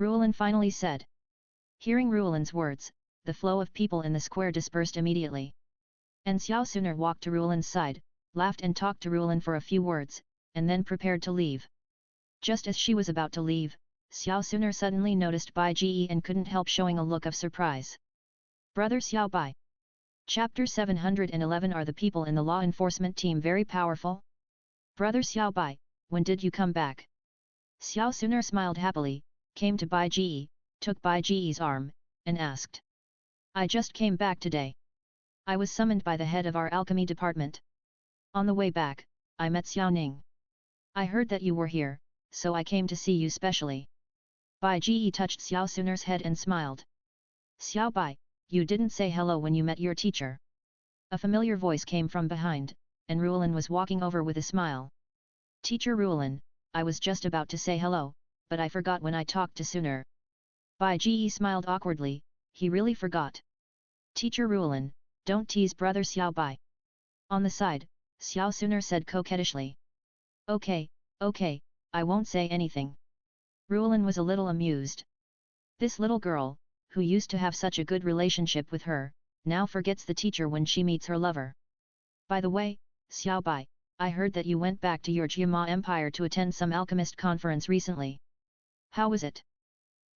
Speaker 1: Ruolin finally said. Hearing Ruolin's words, the flow of people in the square dispersed immediately. And Xiao Suner walked to Ruolin's side, laughed and talked to Ruolin for a few words, and then prepared to leave. Just as she was about to leave, Xiao Suner suddenly noticed Bai Ji and couldn't help showing a look of surprise. "Brother Xiao Bai." Chapter 711. Are the people in the law enforcement team very powerful? "Brother Xiao Bai, when did you come back?" Xiao Suner smiled happily, came to Bai Ji, took Bai Ji's arm, and asked. "I just came back today. I was summoned by the head of our alchemy department. On the way back, I met Xiao Ning. I heard that you were here, so I came to see you specially." Bai Ji touched Xiao Suner's head and smiled. "Xiao Bai, you didn't say hello when you met your teacher." A familiar voice came from behind, and Ruolin was walking over with a smile. "Teacher Ruolin, I was just about to say hello, but I forgot when I talked to Suner." Bai Ji smiled awkwardly, he really forgot. "Teacher Ruolin, don't tease brother Xiao Bai." On the side, Xiao Suner said coquettishly. Okay, I won't say anything." Ruolin was a little amused. This little girl, who used to have such a good relationship with her, now forgets the teacher when she meets her lover. "By the way, Xiao Bai, I heard that you went back to your Jiama Empire to attend some alchemist conference recently. How was it?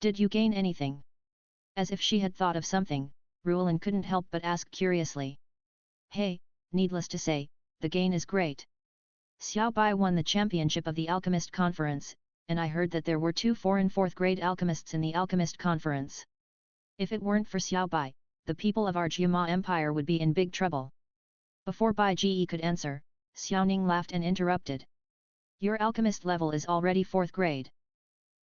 Speaker 1: Did you gain anything?" As if she had thought of something, Ruolin couldn't help but ask curiously. Hey, needless to say, the gain is great. Xiao Bai won the championship of the Alchemist Conference, and I heard that there were 2 4th grade alchemists in the Alchemist Conference. If it weren't for Xiao Bai, the people of our Jiama Empire would be in big trouble. Before Bai Ji could answer, Xiao Ning laughed and interrupted. Your alchemist level is already 4th grade.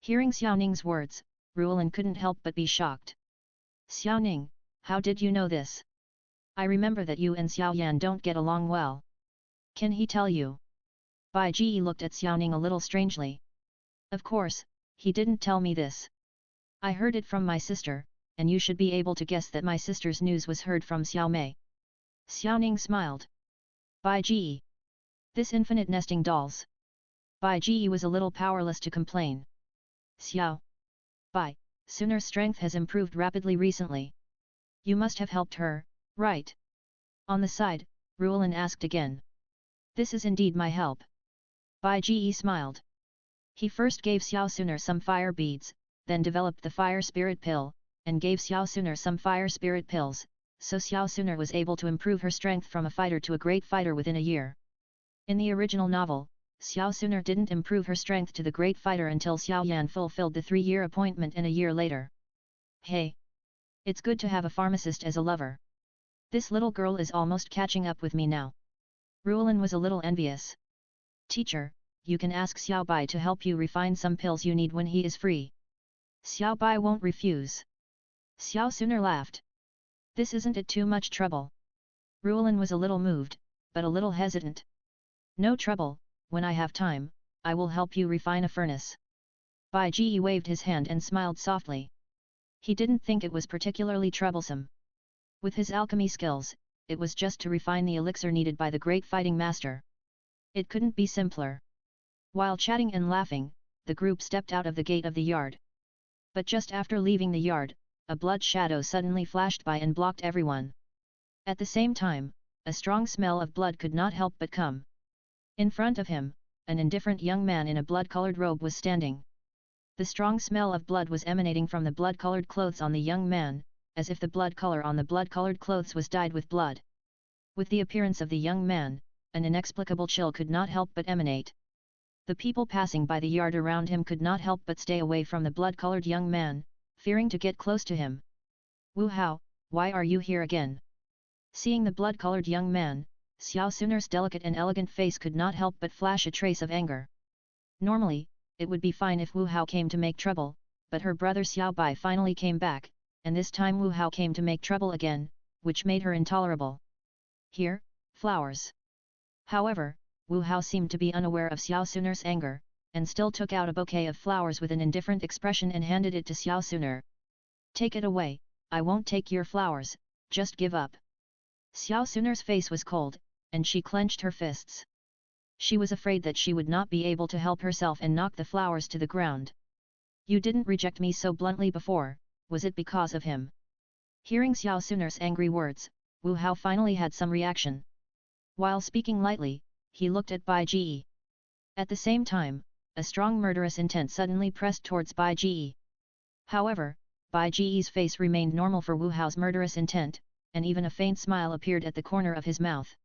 Speaker 1: Hearing Xiao Ning's words, Ruolin couldn't help but be shocked. Xiao Ning, how did you know this? I remember that you and Xiao Yan don't get along well. Can he tell you? Bai Ji looked at Xiao Ning a little strangely. Of course, he didn't tell me this. I heard it from my sister, and you should be able to guess that my sister's news was heard from Xiao Mei. Xiao Ning smiled. Bai Ji. This infinite nesting dolls. Bai Ji was a little powerless to complain. Xiao Bai, Suner's strength has improved rapidly recently. You must have helped her, right? On the side, Ruolin asked again. This is indeed my help. Bai Ji smiled. He first gave Xiao Suner some fire beads, then developed the fire spirit pill, and gave Xiao Suner some fire spirit pills, so Xiao Suner was able to improve her strength from a fighter to a great fighter within a year. In the original novel, Xiao Suner didn't improve her strength to the great fighter until Xiao Yan fulfilled the 3-year appointment and a year later. Hey! It's good to have a pharmacist as a lover. This little girl is almost catching up with me now. Ruolin was a little envious. Teacher, you can ask Xiao Bai to help you refine some pills you need when he is free. Xiao Bai won't refuse. Xiao Suner laughed. This isn't it too much trouble? Ruolin was a little moved, but a little hesitant. No trouble, when I have time, I will help you refine a furnace. Bai Ji waved his hand and smiled softly. He didn't think it was particularly troublesome. With his alchemy skills, it was just to refine the elixir needed by the great fighting master. It couldn't be simpler. While chatting and laughing, the group stepped out of the gate of the yard. But just after leaving the yard, a blood shadow suddenly flashed by and blocked everyone. At the same time, a strong smell of blood could not help but come. In front of him, an indifferent young man in a blood-colored robe was standing. The strong smell of blood was emanating from the blood-colored clothes on the young man, as if the blood color on the blood-colored clothes was dyed with blood. With the appearance of the young man, an inexplicable chill could not help but emanate. The people passing by the yard around him could not help but stay away from the blood-colored young man, fearing to get close to him. Wu Hao, why are you here again? Seeing the blood-colored young man, Xiao Suner's delicate and elegant face could not help but flash a trace of anger. Normally, it would be fine if Wu Hao came to make trouble, but her brother Xiao Bai finally came back, and this time Wu Hao came to make trouble again, which made her intolerable. Here, flowers. However, Wu Hao seemed to be unaware of Xiao Suner's anger, and still took out a bouquet of flowers with an indifferent expression and handed it to Xiao Suner. Take it away, I won't take your flowers, just give up. Xiao Suner's face was cold, and she clenched her fists. She was afraid that she would not be able to help herself and knock the flowers to the ground. You didn't reject me so bluntly before, was it because of him? Hearing Xiao Suner's angry words, Wu Hao finally had some reaction. While speaking lightly, he looked at Bai Ji. At the same time, a strong murderous intent suddenly pressed towards Bai Ji. However, Bai Ji's face remained normal for Wu Hao's murderous intent, and even a faint smile appeared at the corner of his mouth.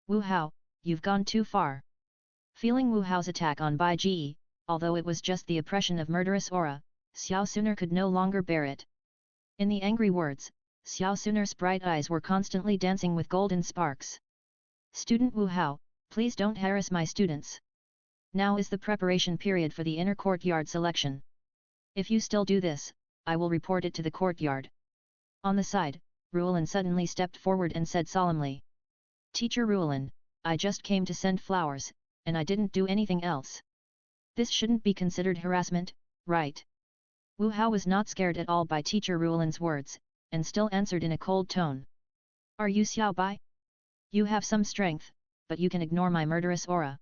Speaker 1: Wu Hao, you've gone too far. Feeling Wu Hao's attack on Bai Ji, although it was just the oppression of murderous aura, Xiao Suner could no longer bear it. In the angry words, Xiao Suner's bright eyes were constantly dancing with golden sparks. Student Wu Hao, please don't harass my students. Now is the preparation period for the inner courtyard selection. If you still do this, I will report it to the courtyard. On the side, Ruolin suddenly stepped forward and said solemnly. Teacher Ruolin, I just came to send flowers, and I didn't do anything else. This shouldn't be considered harassment, right? Wu Hao was not scared at all by Teacher Ruolin's words, and still answered in a cold tone. Are you Xiao Bai? You have some strength, but you can ignore my murderous aura.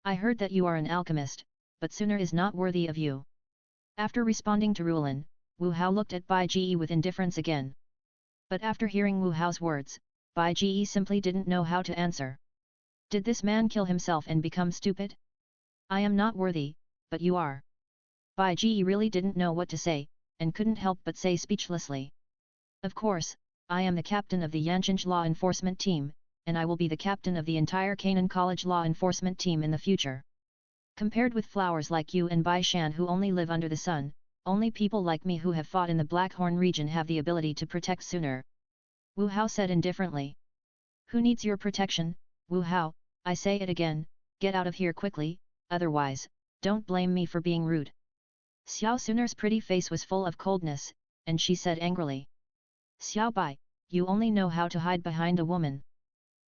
Speaker 1: I heard that you are an alchemist, but Suner is not worthy of you. After responding to Ruolin, Wu Hao looked at Bai Ji with indifference again. But after hearing Wu Hao's words, Bai Ji simply didn't know how to answer. Did this man kill himself and become stupid? I am not worthy, but you are. Bai Ji really didn't know what to say, and couldn't help but say speechlessly. Of course, I am the captain of the Yancheng law enforcement team, and I will be the captain of the entire Canaan College law enforcement team in the future. Compared with flowers like you and Bai Shan who only live under the sun, only people like me who have fought in the Blackhorn region have the ability to protect sooner. Wu Hao said indifferently. Who needs your protection, Wu Hao? I say it again, get out of here quickly, otherwise, don't blame me for being rude. Xiao Suner's pretty face was full of coldness, and she said angrily. Xiao Bai, you only know how to hide behind a woman.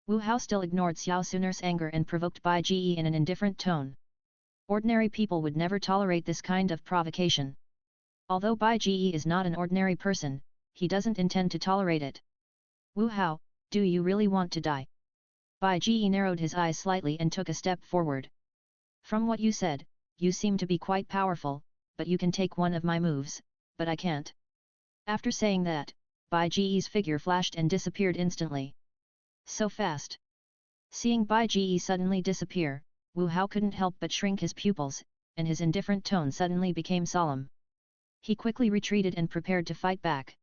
Speaker 1: Wu Hao still ignored Xiao Suner's anger and provoked Bai Ji in an indifferent tone. Ordinary people would never tolerate this kind of provocation. Although Bai Ji is not an ordinary person, he doesn't intend to tolerate it. Wu Hao, do you really want to die? Bai Ji narrowed his eyes slightly and took a step forward. From what you said, you seem to be quite powerful, but you can take one of my moves, but I can't. After saying that, Bai Ji's figure flashed and disappeared instantly. So fast. Seeing Bai Ji suddenly disappear, Wu Hao couldn't help but shrink his pupils, and his indifferent tone suddenly became solemn. He quickly retreated and prepared to fight back.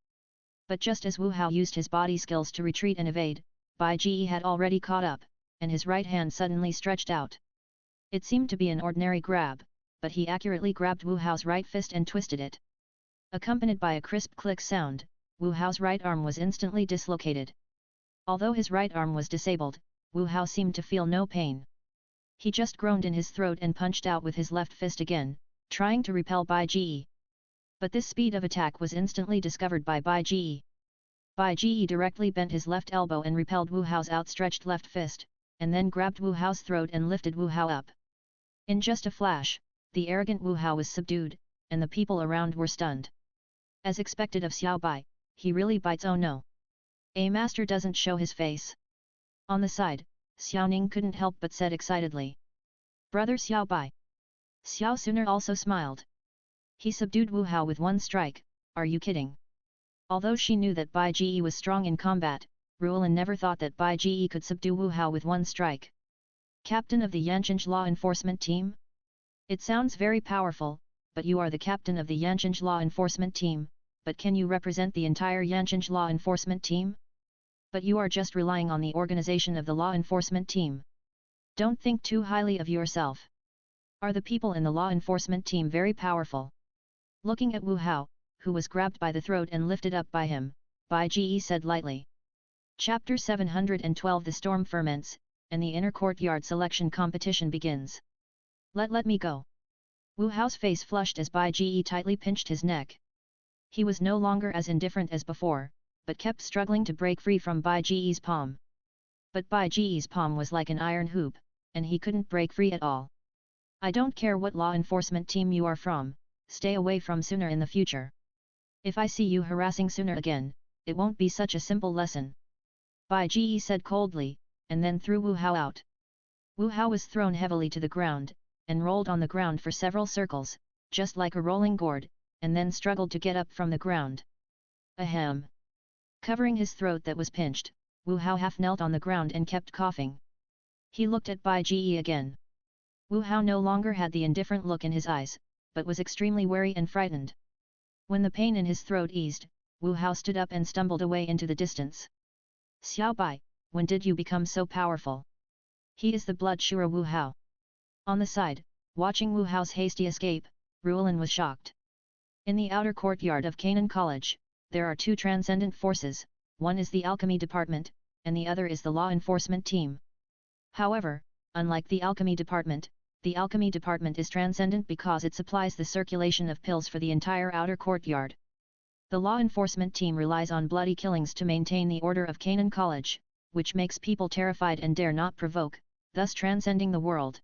Speaker 1: But just as Wu Hao used his body skills to retreat and evade, Bai Ji had already caught up, and his right hand suddenly stretched out. It seemed to be an ordinary grab, but he accurately grabbed Wu Hao's right fist and twisted it. Accompanied by a crisp click sound, Wu Hao's right arm was instantly dislocated. Although his right arm was disabled, Wu Hao seemed to feel no pain. He just groaned in his throat and punched out with his left fist again, trying to repel Bai Ji. But this speed of attack was instantly discovered by Bai Ji. Bai Ji directly bent his left elbow and repelled Wu Hao's outstretched left fist, and then grabbed Wu Hao's throat and lifted Wu Hao up. In just a flash, the arrogant Wu Hao was subdued, and the people around were stunned. As expected of Xiao Bai, he really bites. Oh no! A master doesn't show his face. On the side, Xiao Ning couldn't help but said excitedly. Brother Xiao Bai. Xiao Suner also smiled. He subdued Wu Hao with one strike, are you kidding? Although she knew that Bai Ji was strong in combat, Ruolin never thought that Bai Ji could subdue Wu Hao with one strike. Captain of the Yancheng law enforcement team? It sounds very powerful, but you are the captain of the Yancheng law enforcement team, but can you represent the entire Yancheng law enforcement team? But you are just relying on the organization of the law enforcement team. Don't think too highly of yourself. Are the people in the law enforcement team very powerful? Looking at Wu Hao, who was grabbed by the throat and lifted up by him, Bai Ji said lightly. Chapter 712 The storm ferments, and the inner courtyard selection competition begins. Let me go. Wu Hao's face flushed as Bai Ji tightly pinched his neck. He was no longer as indifferent as before, but kept struggling to break free from Bai Ji's palm. But Bai Ji's palm was like an iron hoop, and he couldn't break free at all. I don't care what law enforcement team you are from, stay away from Suner in the future. If I see you harassing Suner again, it won't be such a simple lesson. Bai Ji said coldly, and then threw Wu Hao out. Wu Hao was thrown heavily to the ground, and rolled on the ground for several circles, just like a rolling gourd, and then struggled to get up from the ground. Ahem! Covering his throat that was pinched, Wu Hao half knelt on the ground and kept coughing. He looked at Bai Ji again. Wu Hao no longer had the indifferent look in his eyes, but was extremely wary and frightened. When the pain in his throat eased, Wu Hao stood up and stumbled away into the distance. Xiao Bai, when did you become so powerful? He is the blood Shura Wu Hao. On the side, watching Wu Hao's hasty escape, Ruolin was shocked. In the outer courtyard of Canaan College, there are two transcendent forces, one is the alchemy department, and the other is the law enforcement team. However, unlike the alchemy department is transcendent because it supplies the circulation of pills for the entire outer courtyard. The law enforcement team relies on bloody killings to maintain the order of Canaan College, which makes people terrified and dare not provoke, thus transcending the world.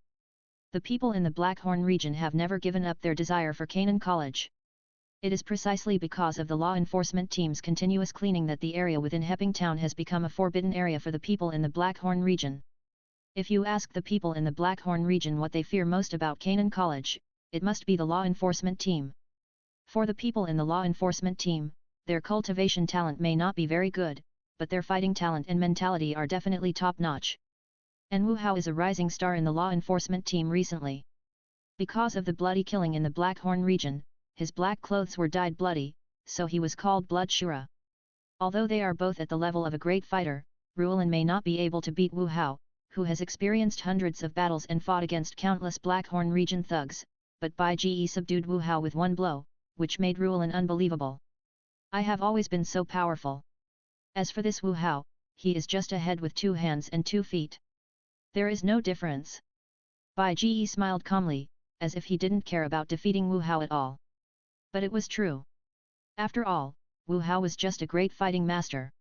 Speaker 1: The people in the Blackhorn region have never given up their desire for Canaan College. It is precisely because of the law enforcement team's continuous cleaning that the area within Hepping Town has become a forbidden area for the people in the Blackhorn region. If you ask the people in the Blackhorn region what they fear most about Canaan College, it must be the law enforcement team. For the people in the law enforcement team, their cultivation talent may not be very good, but their fighting talent and mentality are definitely top-notch. And Wu Hao is a rising star in the law enforcement team recently. Because of the bloody killing in the Blackhorn region, his black clothes were dyed bloody, so he was called Blood Shura. Although they are both at the level of a great fighter, Ruolin may not be able to beat Wu Hao, who has experienced hundreds of battles and fought against countless Blackhorn region thugs, but Bai Ji subdued Wu Hao with one blow, which made Ruolin unbelievable. I have always been so powerful. As for this Wu Hao, he is just a head with 2 hands and 2 feet. There is no difference. Bai Ji smiled calmly, as if he didn't care about defeating Wu Hao at all. But it was true. After all, Wu Hao was just a great fighting master.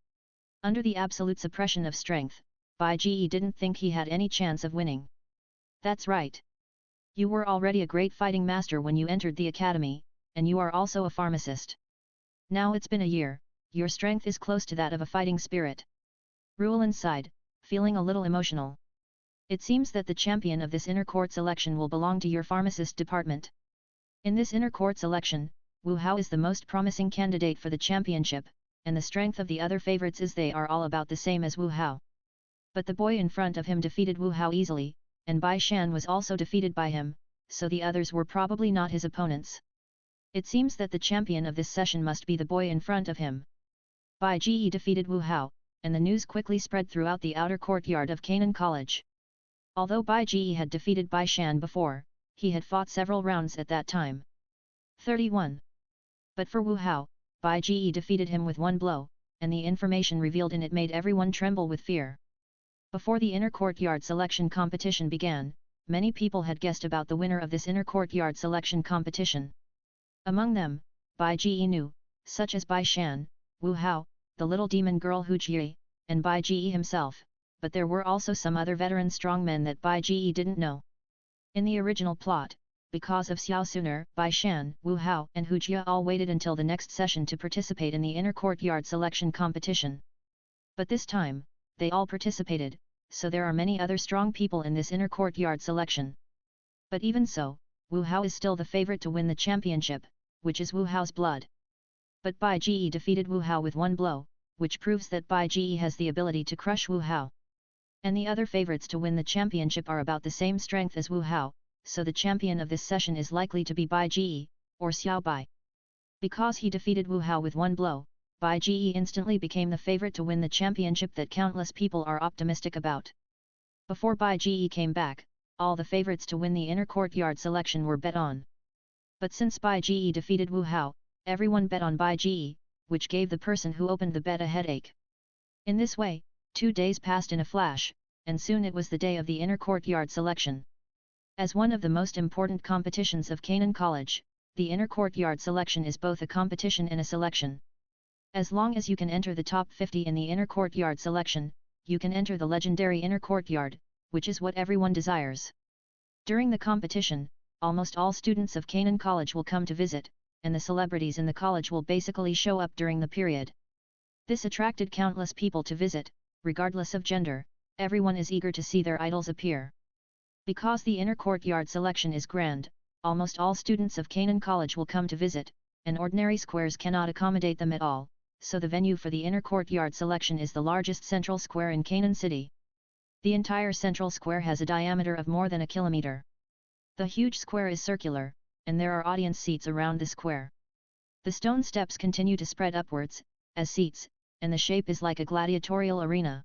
Speaker 1: Under the absolute suppression of strength, Bai Ji didn't think he had any chance of winning. That's right. You were already a great fighting master when you entered the academy, and you are also a pharmacist. Now it's been a year, your strength is close to that of a fighting spirit. Ruolin sighed, feeling a little emotional. It seems that the champion of this inner court selection will belong to your pharmacist department. In this inner court selection, Wu Hao is the most promising candidate for the championship, and the strength of the other favorites is they are all about the same as Wu Hao. But the boy in front of him defeated Wu Hao easily, and Bai Shan was also defeated by him, so the others were probably not his opponents. It seems that the champion of this session must be the boy in front of him. Bai Ji defeated Wu Hao, and the news quickly spread throughout the outer courtyard of Canaan College. Although Bai Ji had defeated Bai Shan before, he had fought several rounds at that time. 31. But for Wu Hao, Bai Ji defeated him with one blow, and the information revealed in it made everyone tremble with fear. Before the inner courtyard selection competition began, many people had guessed about the winner of this inner courtyard selection competition. Among them, Bai Ji knew, such as Bai Shan, Wu Hao, the little demon girl Hu Jie, and Bai Ji himself, but there were also some other veteran strongmen that Bai Ji didn't know. In the original plot, because of Xiao Suner, Bai Shan, Wu Hao and Hu Jie all waited until the next session to participate in the inner courtyard selection competition. But this time, they all participated, so there are many other strong people in this inner courtyard selection. But even so, Wu Hao is still the favorite to win the championship, which is Wu Hao's blood. But Bai Ji defeated Wu Hao with one blow, which proves that Bai Ji has the ability to crush Wu Hao. And the other favorites to win the championship are about the same strength as Wu Hao, so the champion of this session is likely to be Bai Ji, or Xiao Bai. Because he defeated Wu Hao with one blow, Bai Ji instantly became the favorite to win the championship that countless people are optimistic about. Before Bai Ji came back, all the favorites to win the inner courtyard selection were bet on. But since Bai Ji defeated Wu Hao, everyone bet on Bai Ji, which gave the person who opened the bet a headache. In this way, 2 days passed in a flash, and soon it was the day of the inner courtyard selection. As one of the most important competitions of Canaan College, the inner courtyard selection is both a competition and a selection. As long as you can enter the top 50 in the inner courtyard selection, you can enter the legendary inner courtyard, which is what everyone desires. During the competition, almost all students of Canaan College will come to visit, and the celebrities in the college will basically show up during the period. This attracted countless people to visit, regardless of gender, everyone is eager to see their idols appear. Because the inner courtyard selection is grand, almost all students of Canaan College will come to visit, and ordinary squares cannot accommodate them at all, so the venue for the inner courtyard selection is the largest central square in Canaan City. The entire central square has a diameter of more than a kilometer. The huge square is circular, and there are audience seats around the square. The stone steps continue to spread upwards, as seats, and the shape is like a gladiatorial arena.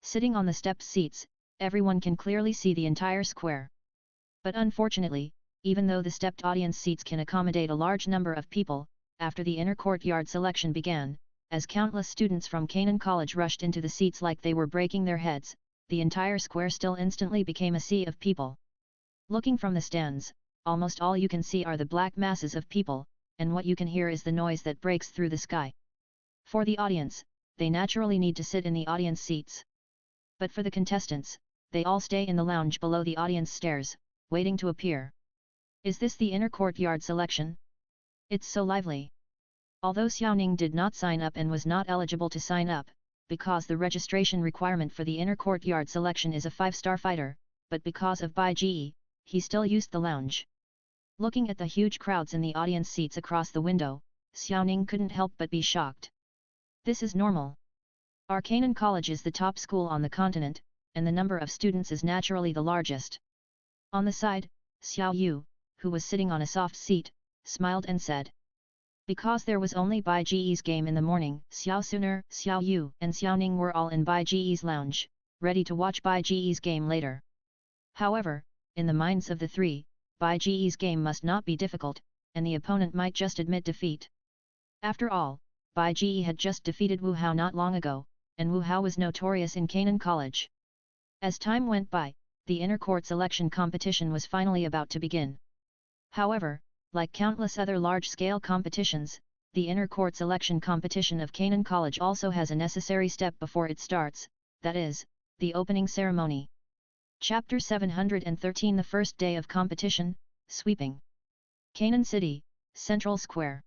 Speaker 1: Sitting on the stepped seats, everyone can clearly see the entire square. But unfortunately, even though the stepped audience seats can accommodate a large number of people, after the inner courtyard selection began, as countless students from Canaan College rushed into the seats like they were breaking their heads, the entire square still instantly became a sea of people. Looking from the stands, almost all you can see are the black masses of people, and what you can hear is the noise that breaks through the sky. For the audience, they naturally need to sit in the audience seats. But for the contestants, they all stay in the lounge below the audience stairs, waiting to appear. Is this the inner courtyard selection? It's so lively. Although Xiaoning did not sign up and was not eligible to sign up, because the registration requirement for the inner courtyard selection is a 5-star fighter, but because of Bai Ji, he still used the lounge. Looking at the huge crowds in the audience seats across the window, Xiaoning couldn't help but be shocked. This is normal. Our Canaan College is the top school on the continent, and the number of students is naturally the largest. On the side, Xiao Yu, who was sitting on a soft seat, smiled and said. Because there was only Bai Ji's game in the morning, Xiao Suner, Xiao Yu and Xiao Ning were all in Bai Ji's lounge, ready to watch Bai Ji's game later. However, in the minds of the three, Bai Ji's game must not be difficult, and the opponent might just admit defeat. After all, Bai Ji had just defeated Wu Hao not long ago, and Wu Hao was notorious in Canaan College. As time went by, the inter-court selection competition was finally about to begin. However, like countless other large-scale competitions, the inter-court selection competition of Canaan College also has a necessary step before it starts, that is, the opening ceremony. Chapter 713 The first day of competition, sweeping. Canaan City, Central Square.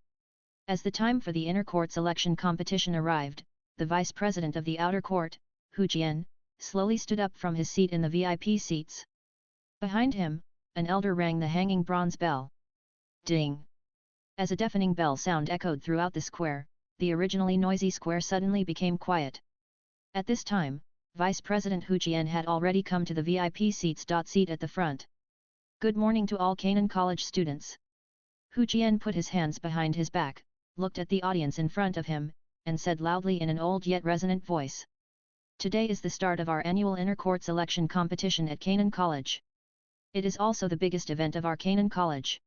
Speaker 1: As the time for the inter-court selection competition arrived, the vice president of the outer court, Hu Jian, slowly stood up from his seat in the VIP seats. Behind him, an elder rang the hanging bronze bell. Ding! As a deafening bell sound echoed throughout the square, the originally noisy square suddenly became quiet. At this time, Vice President Hu Jian had already come to the VIP seats. Seat at the front. Good morning to all Canaan College students. Hu Jian put his hands behind his back, looked at the audience in front of him, and said loudly in an old yet resonant voice. Today is the start of our annual inter-court selection competition at Canaan College. It is also the biggest event of our Canaan College.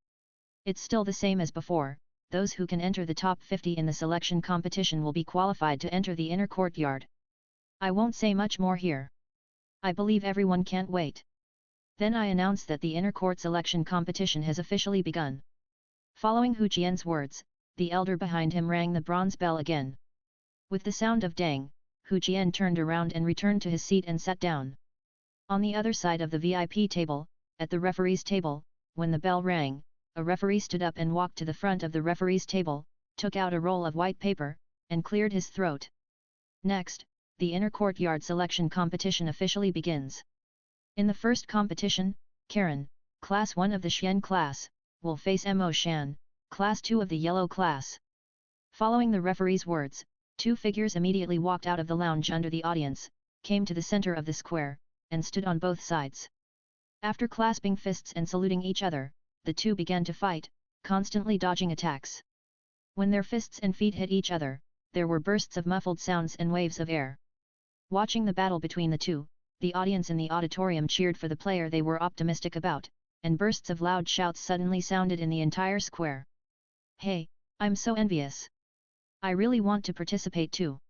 Speaker 1: It's still the same as before, those who can enter the top 50 in the selection competition will be qualified to enter the inner courtyard. I won't say much more here. I believe everyone can't wait. Then I announce that the inner court selection competition has officially begun. Following Hu Jian's words, the elder behind him rang the bronze bell again. With the sound of dang, Hu Jian turned around and returned to his seat and sat down. On the other side of the VIP table, at the referee's table, when the bell rang, a referee stood up and walked to the front of the referee's table, took out a roll of white paper, and cleared his throat. Next, the inner courtyard selection competition officially begins. In the first competition, Karen, Class 1 of the Xian class, will face Mo Shan, Class 2 of the Yellow class. Following the referee's words, two figures immediately walked out of the lounge under the audience, came to the center of the square, and stood on both sides. After clasping fists and saluting each other, the two began to fight, constantly dodging attacks. When their fists and feet hit each other, there were bursts of muffled sounds and waves of air. Watching the battle between the two, the audience in the auditorium cheered for the player they were optimistic about, and bursts of loud shouts suddenly sounded in the entire square. Hey, I'm so envious! I really want to participate too.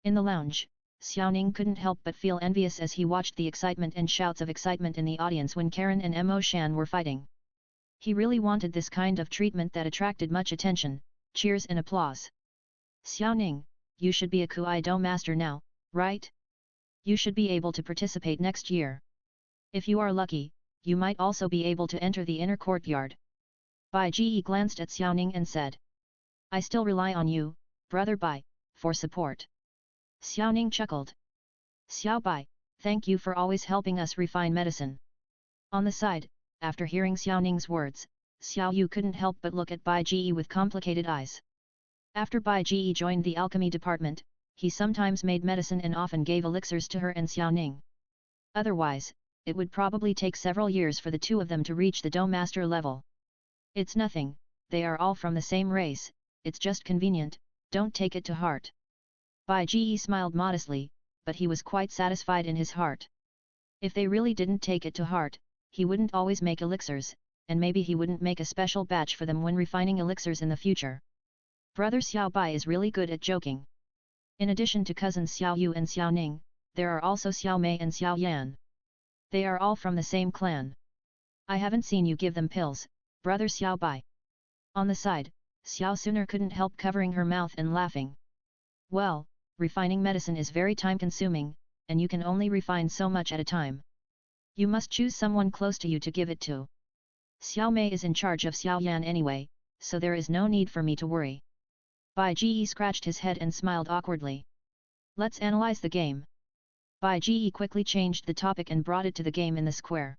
Speaker 1: In the lounge, Xiao Ning couldn't help but feel envious as he watched the excitement and shouts of excitement in the audience when Karen and Mo Shan were fighting. He really wanted this kind of treatment that attracted much attention, cheers and applause. Xiao Ning, you should be a Kuai-Do master now, right? You should be able to participate next year. If you are lucky, you might also be able to enter the inner courtyard. Bai Ji glanced at Xiao Ning and said. I still rely on you, brother Bai, for support. Xiao Ning chuckled. Xiao Bai, thank you for always helping us refine medicine. On the side, after hearing Xiao Ning's words, Xiao Yu couldn't help but look at Bai Ji with complicated eyes. After Bai Ji joined the alchemy department, he sometimes made medicine and often gave elixirs to her and Xiao Ning. Otherwise, it would probably take several years for the two of them to reach the Do Master level. It's nothing, they are all from the same race, it's just convenient, don't take it to heart. Bai Ji smiled modestly, but he was quite satisfied in his heart. If they really didn't take it to heart, he wouldn't always make elixirs, and maybe he wouldn't make a special batch for them when refining elixirs in the future. Brother Xiao Bai is really good at joking. In addition to cousins Xiao Yu and Xiao Ning, there are also Xiao Mei and Xiao Yan. They are all from the same clan. I haven't seen you give them pills, brother Xiao Bai. On the side, Xiao Suner couldn't help covering her mouth and laughing. Well, refining medicine is very time-consuming, and you can only refine so much at a time. You must choose someone close to you to give it to. Xiao Mei is in charge of Xiao Yan anyway, so there is no need for me to worry. Bai Ji scratched his head and smiled awkwardly. Let's analyze the game. Bai Ji quickly changed the topic and brought it to the game in the square.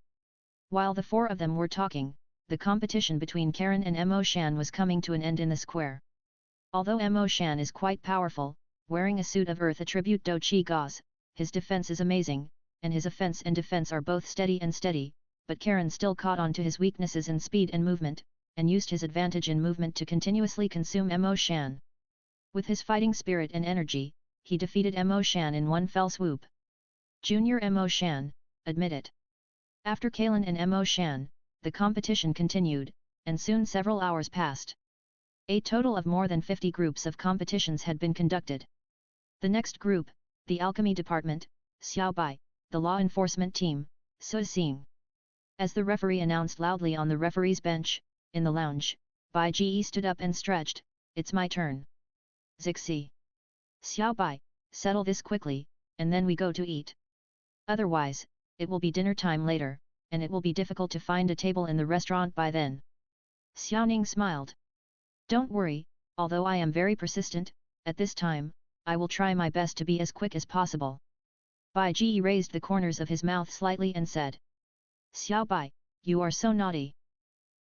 Speaker 1: While the four of them were talking, the competition between Karen and Mo Shan was coming to an end in the square. Although Mo Shan is quite powerful, wearing a suit of earth attribute Do Chi Gauze, his defense is amazing, and his offense and defense are both steady, but Karen still caught on to his weaknesses in speed and movement, and used his advantage in movement to continuously consume Mo Shan. With his fighting spirit and energy, he defeated Mo Shan in one fell swoop. Junior Mo Shan, admit it. After Kalen and Mo Shan, the competition continued, and soon several hours passed. A total of more than 50 groups of competitions had been conducted. The next group, the Alchemy Department, Xiao Bai, the Law Enforcement Team, So Xing. As the referee announced loudly on the referee's bench, in the lounge, Bai Ji stood up and stretched, "It's my turn. Zixi. Xiao Bai, settle this quickly, and then we go to eat. Otherwise, it will be dinner time later, and it will be difficult to find a table in the restaurant by then." Xiaoning smiled. "Don't worry, although I am very persistent, at this time, I will try my best to be as quick as possible." Bai Ji raised the corners of his mouth slightly and said, "Xiao Bai, you are so naughty."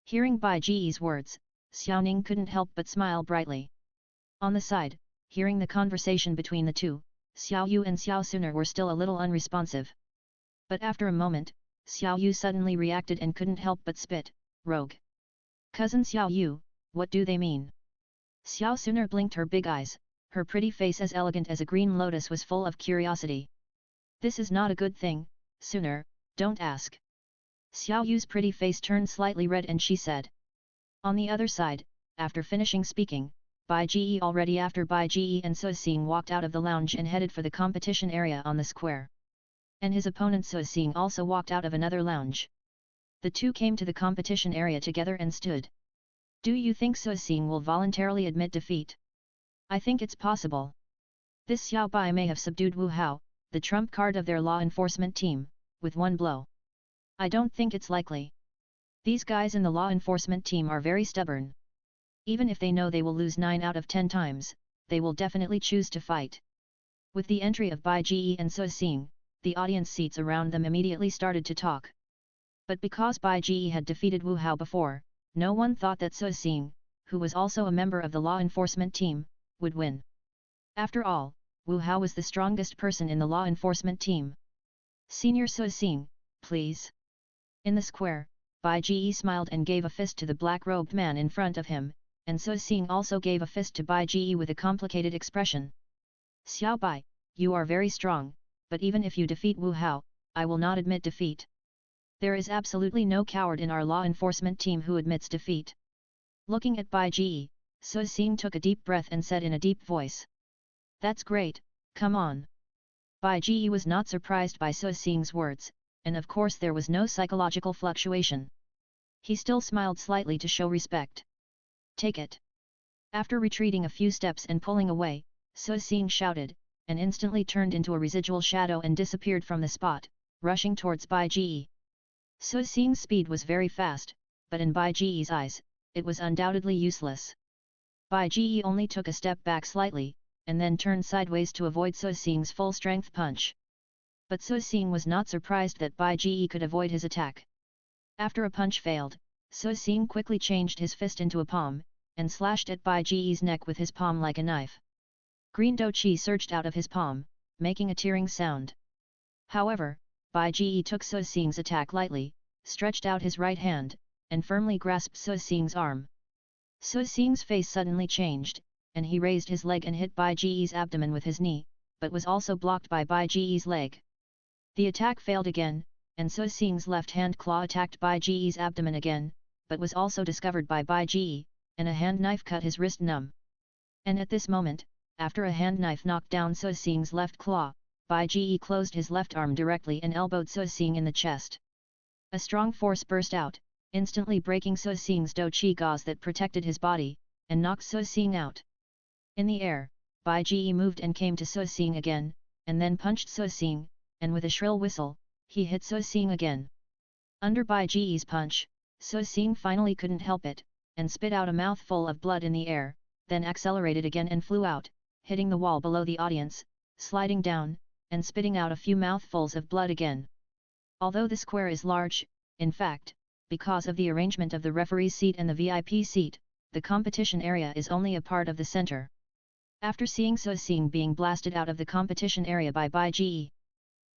Speaker 1: Hearing Bai Ji's words, Xiaoning couldn't help but smile brightly. On the side, hearing the conversation between the two, Xiao Yu and Xiao Suner were still a little unresponsive. But after a moment, Xiao Yu suddenly reacted and couldn't help but spit, "Rogue. Cousin Xiao Yu, what do they mean?" Xiao Suner blinked her big eyes, her pretty face as elegant as a green lotus was full of curiosity. "This is not a good thing, Suner, don't ask." Xiao Yu's pretty face turned slightly red and she said. On the other side, after finishing speaking, Bai Ji already after Bai Ji and So Xing walked out of the lounge and headed for the competition area on the square. And his opponent So Xing also walked out of another lounge. The two came to the competition area together and stood. "Do you think So Xing will voluntarily admit defeat?" "I think it's possible. This Xiao Bai may have subdued Wu Hao, the trump card of their law enforcement team, with one blow. I don't think it's likely. These guys in the law enforcement team are very stubborn. Even if they know they will lose 9 out of 10 times, they will definitely choose to fight." With the entry of Bai Ji and So Xing, the audience seats around them immediately started to talk. But because Bai Ji had defeated Wu Hao before, no one thought that So Xing, who was also a member of the law enforcement team, would win. After all, Wu Hao was the strongest person in the law enforcement team. "Senior So Xing, please." In the square, Bai Ji smiled and gave a fist to the black-robed man in front of him, and So Xing also gave a fist to Bai Ji with a complicated expression. "Xiao Bai, you are very strong, but even if you defeat Wu Hao, I will not admit defeat. There is absolutely no coward in our law enforcement team who admits defeat." Looking at Bai Ji, So Xing took a deep breath and said in a deep voice. "That's great, come on." Bai Ji was not surprised by So Xing's words, and of course there was no psychological fluctuation. He still smiled slightly to show respect. "Take it." After retreating a few steps and pulling away, So Xing shouted, and instantly turned into a residual shadow and disappeared from the spot, rushing towards Bai Ji. So Xing's speed was very fast, but in Bai Ji's eyes, it was undoubtedly useless. Bai Ji only took a step back slightly, and then turned sideways to avoid So Xing's full-strength punch. But So Xing was not surprised that Bai Ji could avoid his attack. After a punch failed, So Xing quickly changed his fist into a palm, and slashed at Bai Ji's neck with his palm like a knife. Green dough chi surged out of his palm, making a tearing sound. However, Bai Ji took So Xing's attack lightly, stretched out his right hand, and firmly grasped So Xing's arm. So Xing's face suddenly changed, and he raised his leg and hit Bai Ji's abdomen with his knee, but was also blocked by Bai Ji's leg. The attack failed again, and So Xing's left hand claw attacked Bai Ji's abdomen again, but was also discovered by Bai Ji, and a hand knife cut his wrist numb. And at this moment, after a hand knife knocked down So Xing's left claw, Bai Ji closed his left arm directly and elbowed So Xing in the chest. A strong force burst out, instantly breaking So Xing's dough chi gauze that protected his body, and knocked So Xing out. In the air, Bai Ji moved and came to So Xing again, and then punched So Xing, and with a shrill whistle, he hit So Xing again. Under Bai Ji's punch, So Xing finally couldn't help it, and spit out a mouthful of blood in the air, then accelerated again and flew out, hitting the wall below the audience, sliding down, and spitting out a few mouthfuls of blood again. Although the square is large, in fact, because of the arrangement of the referee's seat and the VIP seat, the competition area is only a part of the center. After seeing So Xing being blasted out of the competition area by Bai Ji,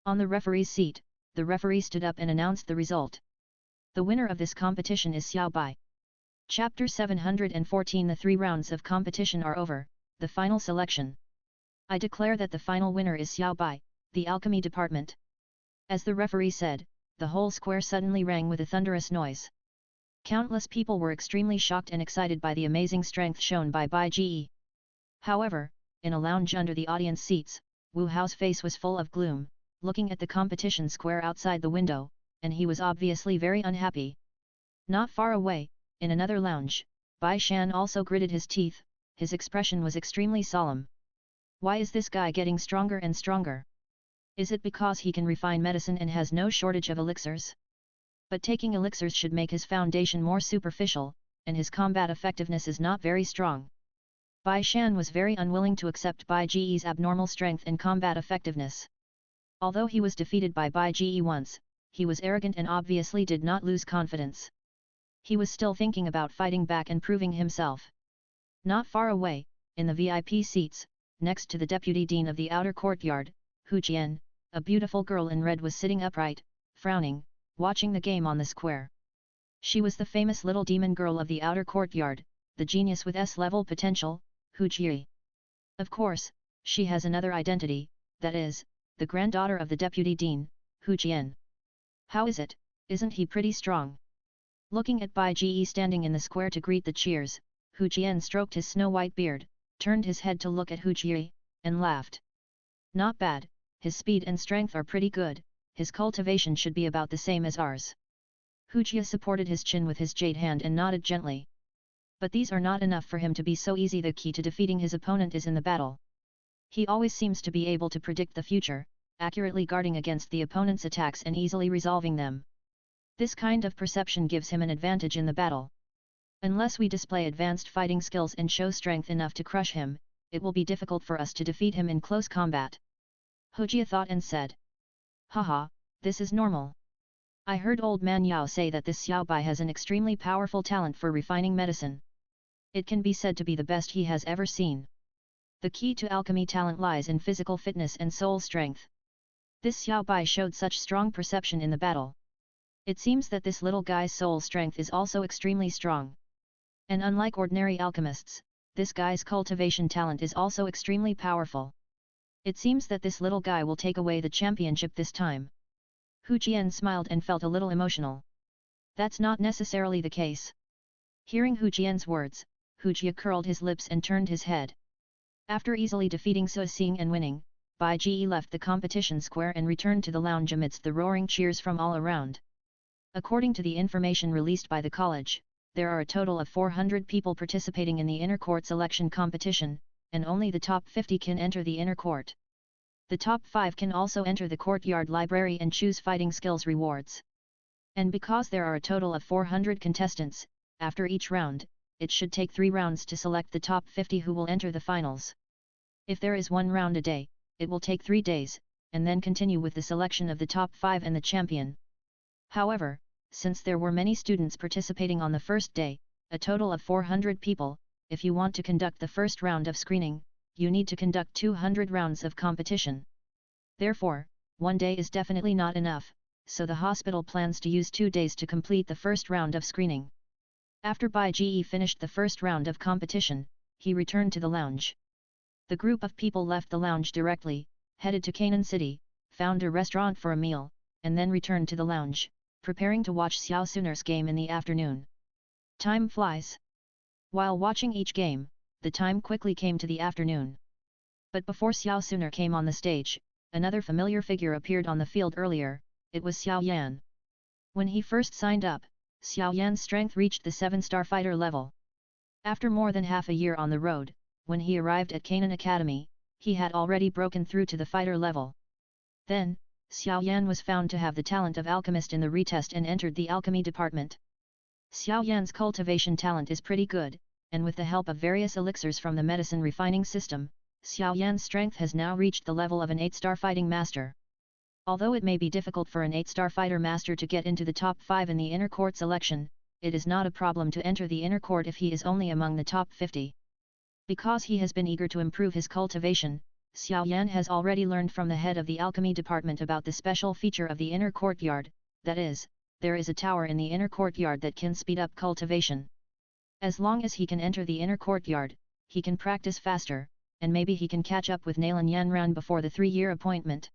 Speaker 1: on the referee's seat, the referee stood up and announced the result. The winner of this competition is Xiao Bai. Chapter 714. The 3 rounds of competition are over, the final selection. I declare that the final winner is Xiao Bai, the alchemy department. As the referee said, the whole square suddenly rang with a thunderous noise. Countless people were extremely shocked and excited by the amazing strength shown by Bai Ge. However, in a lounge under the audience seats, Wu Hao's face was full of gloom, looking at the competition square outside the window, and he was obviously very unhappy. Not far away, in another lounge, Bai Shan also gritted his teeth, his expression was extremely solemn. Why is this guy getting stronger and stronger? Is it because he can refine medicine and has no shortage of elixirs? But taking elixirs should make his foundation more superficial, and his combat effectiveness is not very strong. Bai Shan was very unwilling to accept Bai Ge's abnormal strength and combat effectiveness. Although he was defeated by Bai Ge once, he was arrogant and obviously did not lose confidence. He was still thinking about fighting back and proving himself. Not far away, in the VIP seats, next to the deputy dean of the outer courtyard, Hu Jian, a beautiful girl in red was sitting upright, frowning, watching the game on the square. She was the famous little demon girl of the outer courtyard, the genius with S-level potential, Hu Jie. Of course, she has another identity, that is, the granddaughter of the deputy dean, Hu Jian. How is it, isn't he pretty strong? Looking at Bai Ge standing in the square to greet the cheers, Hu Jian stroked his snow-white beard, turned his head to look at Hu Jie, and laughed. Not bad, his speed and strength are pretty good, his cultivation should be about the same as ours. Hu Jie supported his chin with his jade hand and nodded gently. But these are not enough for him to be so easy. The key to defeating his opponent is in the battle. He always seems to be able to predict the future, accurately guarding against the opponent's attacks and easily resolving them. This kind of perception gives him an advantage in the battle. Unless we display advanced fighting skills and show strength enough to crush him, it will be difficult for us to defeat him in close combat. Hu Jie thought and said. Haha, this is normal. I heard old man Yao say that this Xiao Bai has an extremely powerful talent for refining medicine. It can be said to be the best he has ever seen. The key to alchemy talent lies in physical fitness and soul strength. This Xiao Bai showed such strong perception in the battle. It seems that this little guy's soul strength is also extremely strong. And unlike ordinary alchemists, this guy's cultivation talent is also extremely powerful. It seems that this little guy will take away the championship this time. Hu Jian smiled and felt a little emotional. That's not necessarily the case. Hearing Hu Jian's words, Hu Jie curled his lips and turned his head. After easily defeating Su Xing and winning, Bai Ge left the competition square and returned to the lounge amidst the roaring cheers from all around. According to the information released by the college, there are a total of 400 people participating in the inner court selection competition, and only the top 50 can enter the inner court. The top 5 can also enter the courtyard library and choose fighting skills rewards. And because there are a total of 400 contestants, after each round, it should take 3 rounds to select the top 50 who will enter the finals. If there is 1 round a day, it will take 3 days, and then continue with the selection of the top 5 and the champion. However, since there were many students participating on the first day, a total of 400 people, if you want to conduct the first round of screening, you need to conduct 200 rounds of competition. Therefore, 1 day is definitely not enough, so the hospital plans to use 2 days to complete the first round of screening. After Bai Ge finished the first round of competition, he returned to the lounge. The group of people left the lounge directly, headed to Canaan City, found a restaurant for a meal, and then returned to the lounge, preparing to watch Xiao Suner's game in the afternoon. Time flies. While watching each game, the time quickly came to the afternoon. But before Xiao Suner came on the stage, another familiar figure appeared on the field earlier, it was Xiao Yan. When he first signed up, Xiao Yan's strength reached the 7-star fighter level. After more than half a year on the road, when he arrived at Canaan Academy, he had already broken through to the fighter level. Then, Xiao Yan was found to have the talent of alchemist in the retest and entered the alchemy department. Xiao Yan's cultivation talent is pretty good, and with the help of various elixirs from the medicine refining system, Xiao Yan's strength has now reached the level of an 8-star fighting master. Although it may be difficult for an 8-star fighter master to get into the top 5 in the inner court selection, it is not a problem to enter the inner court if he is only among the top 50. Because he has been eager to improve his cultivation, Xiao Yan has already learned from the head of the alchemy department about the special feature of the inner courtyard, that is, there is a tower in the inner courtyard that can speed up cultivation. As long as he can enter the inner courtyard, he can practice faster, and maybe he can catch up with Nalan Yanran before the 3-year appointment.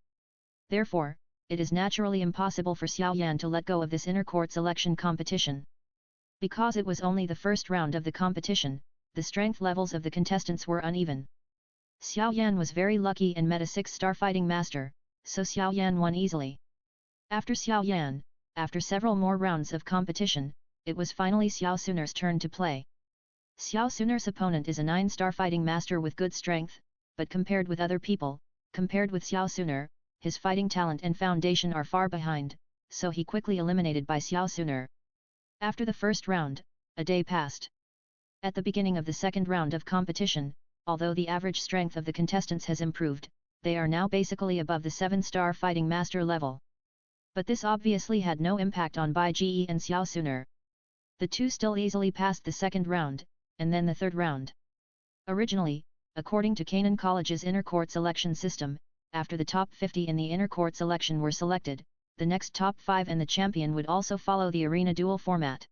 Speaker 1: Therefore, it is naturally impossible for Xiao Yan to let go of this inner court selection competition. Because it was only the first round of the competition, the strength levels of the contestants were uneven. Xiao Yan was very lucky and met a 6-star fighting master, so Xiao Yan won easily. After Xiao Yan, after several more rounds of competition, it was finally Xiao Suner's turn to play. Xiao Suner's opponent is a 9-star fighting master with good strength, but compared with other people, compared with Xiao Suner, his fighting talent and foundation are far behind, so he quickly eliminated by Xiao Suner. After the first round, a day passed. At the beginning of the second round of competition, although the average strength of the contestants has improved, they are now basically above the 7-star fighting master level. But this obviously had no impact on Bai Ji and Xiao Suner. The two still easily passed the second round, and then the third round. Originally, according to Canaan College's inner court selection system, after the top 50 in the inner court selection were selected, the next top 5 and the champion would also follow the arena duel format.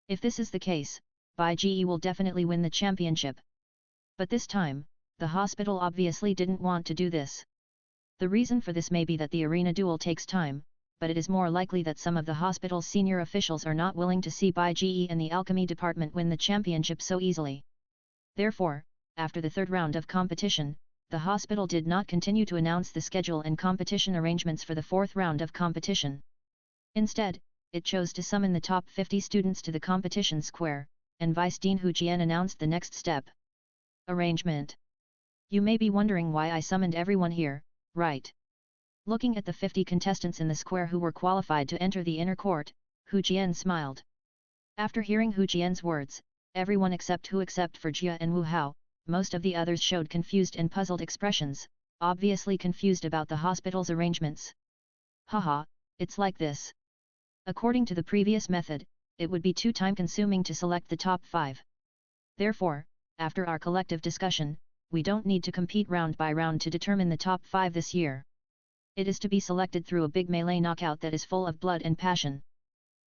Speaker 1: If this is the case, Bai Ji will definitely win the championship. But this time, the hospital obviously didn't want to do this. The reason for this may be that the arena duel takes time, but it is more likely that some of the hospital's senior officials are not willing to see Bai Ji and the alchemy department win the championship so easily. Therefore, after the third round of competition, the hospital did not continue to announce the schedule and competition arrangements for the fourth round of competition. Instead, it chose to summon the top 50 students to the competition square, and Vice Dean Hu Jian announced the next step. Arrangement. You may be wondering why I summoned everyone here, right? Looking at the 50 contestants in the square who were qualified to enter the inner court, Hu Jian smiled. After hearing Hu Jian's words, everyone except for Jia and Wu Hao, most of the others showed confused and puzzled expressions, obviously confused about the hospital's arrangements. Haha, it's like this. According to the previous method, it would be too time-consuming to select the top 5. Therefore, after our collective discussion, we don't need to compete round by round to determine the top 5 this year. It is to be selected through a big melee knockout that is full of blood and passion.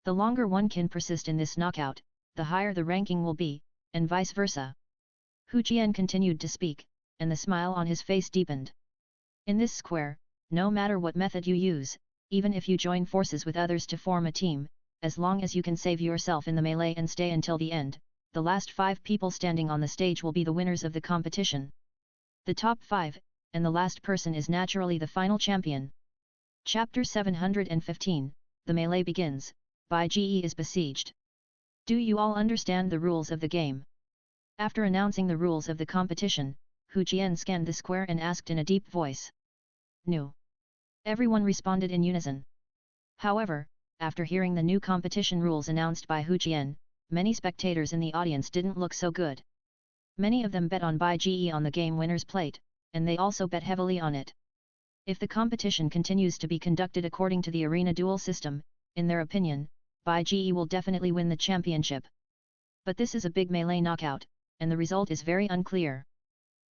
Speaker 1: The longer one can persist in this knockout, the higher the ranking will be, and vice versa. Hu Jian continued to speak, and the smile on his face deepened. In this square, no matter what method you use, even if you join forces with others to form a team, as long as you can save yourself in the melee and stay until the end, the last 5 people standing on the stage will be the winners of the competition. The top 5, and the last person is naturally the final champion. Chapter 715, The Melee Begins, Bai Ji is besieged. Do you all understand the rules of the game? After announcing the rules of the competition, Hu Jian scanned the square and asked in a deep voice. No. Everyone responded in unison. However, after hearing the new competition rules announced by Hu Jian, many spectators in the audience didn't look so good. Many of them bet on Bai Ji on the game winner's plate, and they also bet heavily on it. If the competition continues to be conducted according to the arena duel system, in their opinion, Bai Ji will definitely win the championship. But this is a big melee knockout, and the result is very unclear.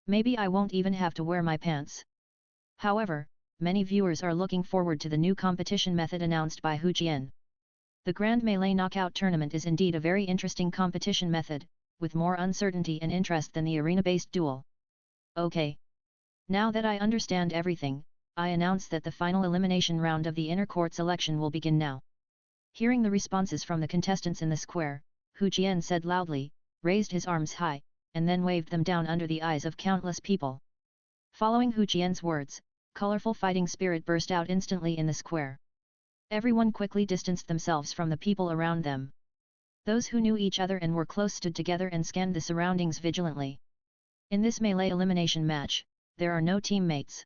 Speaker 1: Maybe I won't even have to wear my pants. However, many viewers are looking forward to the new competition method announced by Hu Jian. The Grand Melee Knockout Tournament is indeed a very interesting competition method, with more uncertainty and interest than the arena-based duel. Okay. Now that I understand everything, I announce that the final elimination round of the inner court selection will begin now. Hearing the responses from the contestants in the square, Hu Jian said loudly, raised his arms high, and then waved them down under the eyes of countless people. Following Hu Jian's words, colorful fighting spirit burst out instantly in the square. Everyone quickly distanced themselves from the people around them. Those who knew each other and were close stood together and scanned the surroundings vigilantly. In this melee elimination match, there are no teammates.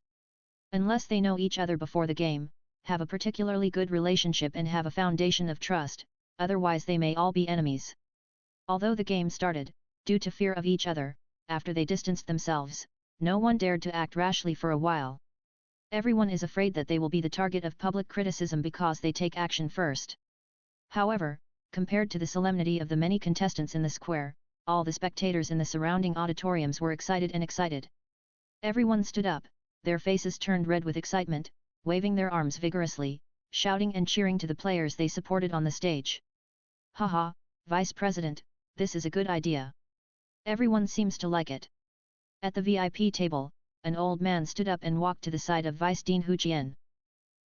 Speaker 1: Unless they know each other before the game, have a particularly good relationship and have a foundation of trust, otherwise they may all be enemies. Although the game started, due to fear of each other, after they distanced themselves, no one dared to act rashly for a while. Everyone is afraid that they will be the target of public criticism because they take action first. However, compared to the solemnity of the many contestants in the square, all the spectators in the surrounding auditoriums were excited. Everyone stood up, their faces turned red with excitement, waving their arms vigorously, shouting and cheering to the players they supported on the stage. Haha, Vice President, this is a good idea. Everyone seems to like it. At the VIP table, an old man stood up and walked to the side of Vice Dean Hu Jian.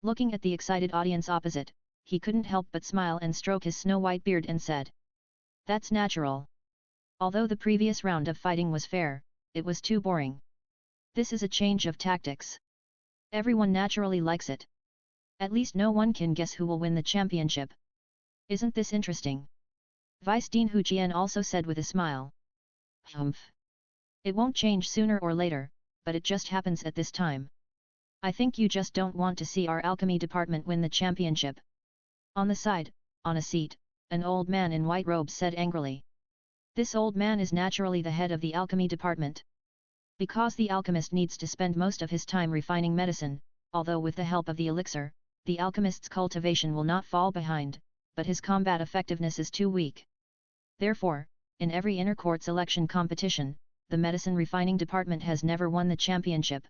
Speaker 1: Looking at the excited audience opposite, he couldn't help but smile and stroke his snow-white beard and said, "That's natural. Although the previous round of fighting was fair, it was too boring. This is a change of tactics. Everyone naturally likes it. At least no one can guess who will win the championship. Isn't this interesting?" Vice Dean Hu Jian also said with a smile. "Humph. It won't change sooner or later, but it just happens at this time. I think you just don't want to see our alchemy department win the championship." On the side, on a seat, an old man in white robes said angrily. This old man is naturally the head of the alchemy department. Because the alchemist needs to spend most of his time refining medicine, although with the help of the elixir, the alchemist's cultivation will not fall behind, but his combat effectiveness is too weak. Therefore, in every inter-court selection competition, the medicine refining department has never won the championship.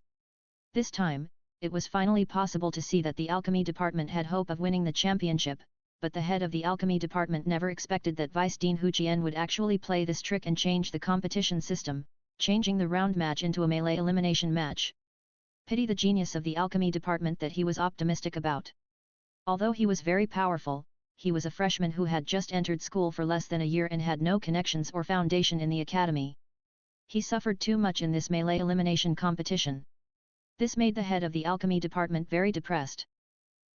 Speaker 1: This time, it was finally possible to see that the alchemy department had hope of winning the championship, but the head of the alchemy department never expected that Vice Dean Hu Jian would actually play this trick and change the competition system, changing the round match into a melee elimination match. Pity the genius of the alchemy department that he was optimistic about. Although he was very powerful, he was a freshman who had just entered school for less than a year and had no connections or foundation in the academy. He suffered too much in this melee elimination competition. This made the head of the alchemy department very depressed.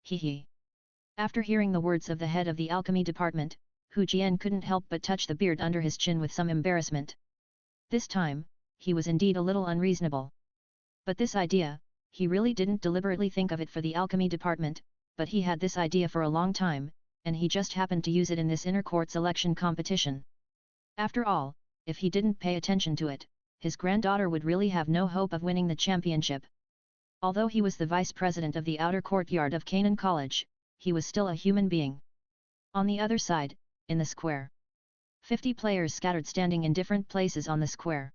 Speaker 1: Hee. After hearing the words of the head of the alchemy department, Hu Jian couldn't help but touch the beard under his chin with some embarrassment. This time, he was indeed a little unreasonable. But this idea, he really didn't deliberately think of it for the alchemy department, but he had this idea for a long time, and he just happened to use it in this inter-court selection competition. After all, if he didn't pay attention to it, his granddaughter would really have no hope of winning the championship. Although he was the vice president of the outer courtyard of Canaan College, he was still a human being. On the other side, in the square, 50 players scattered standing in different places on the square.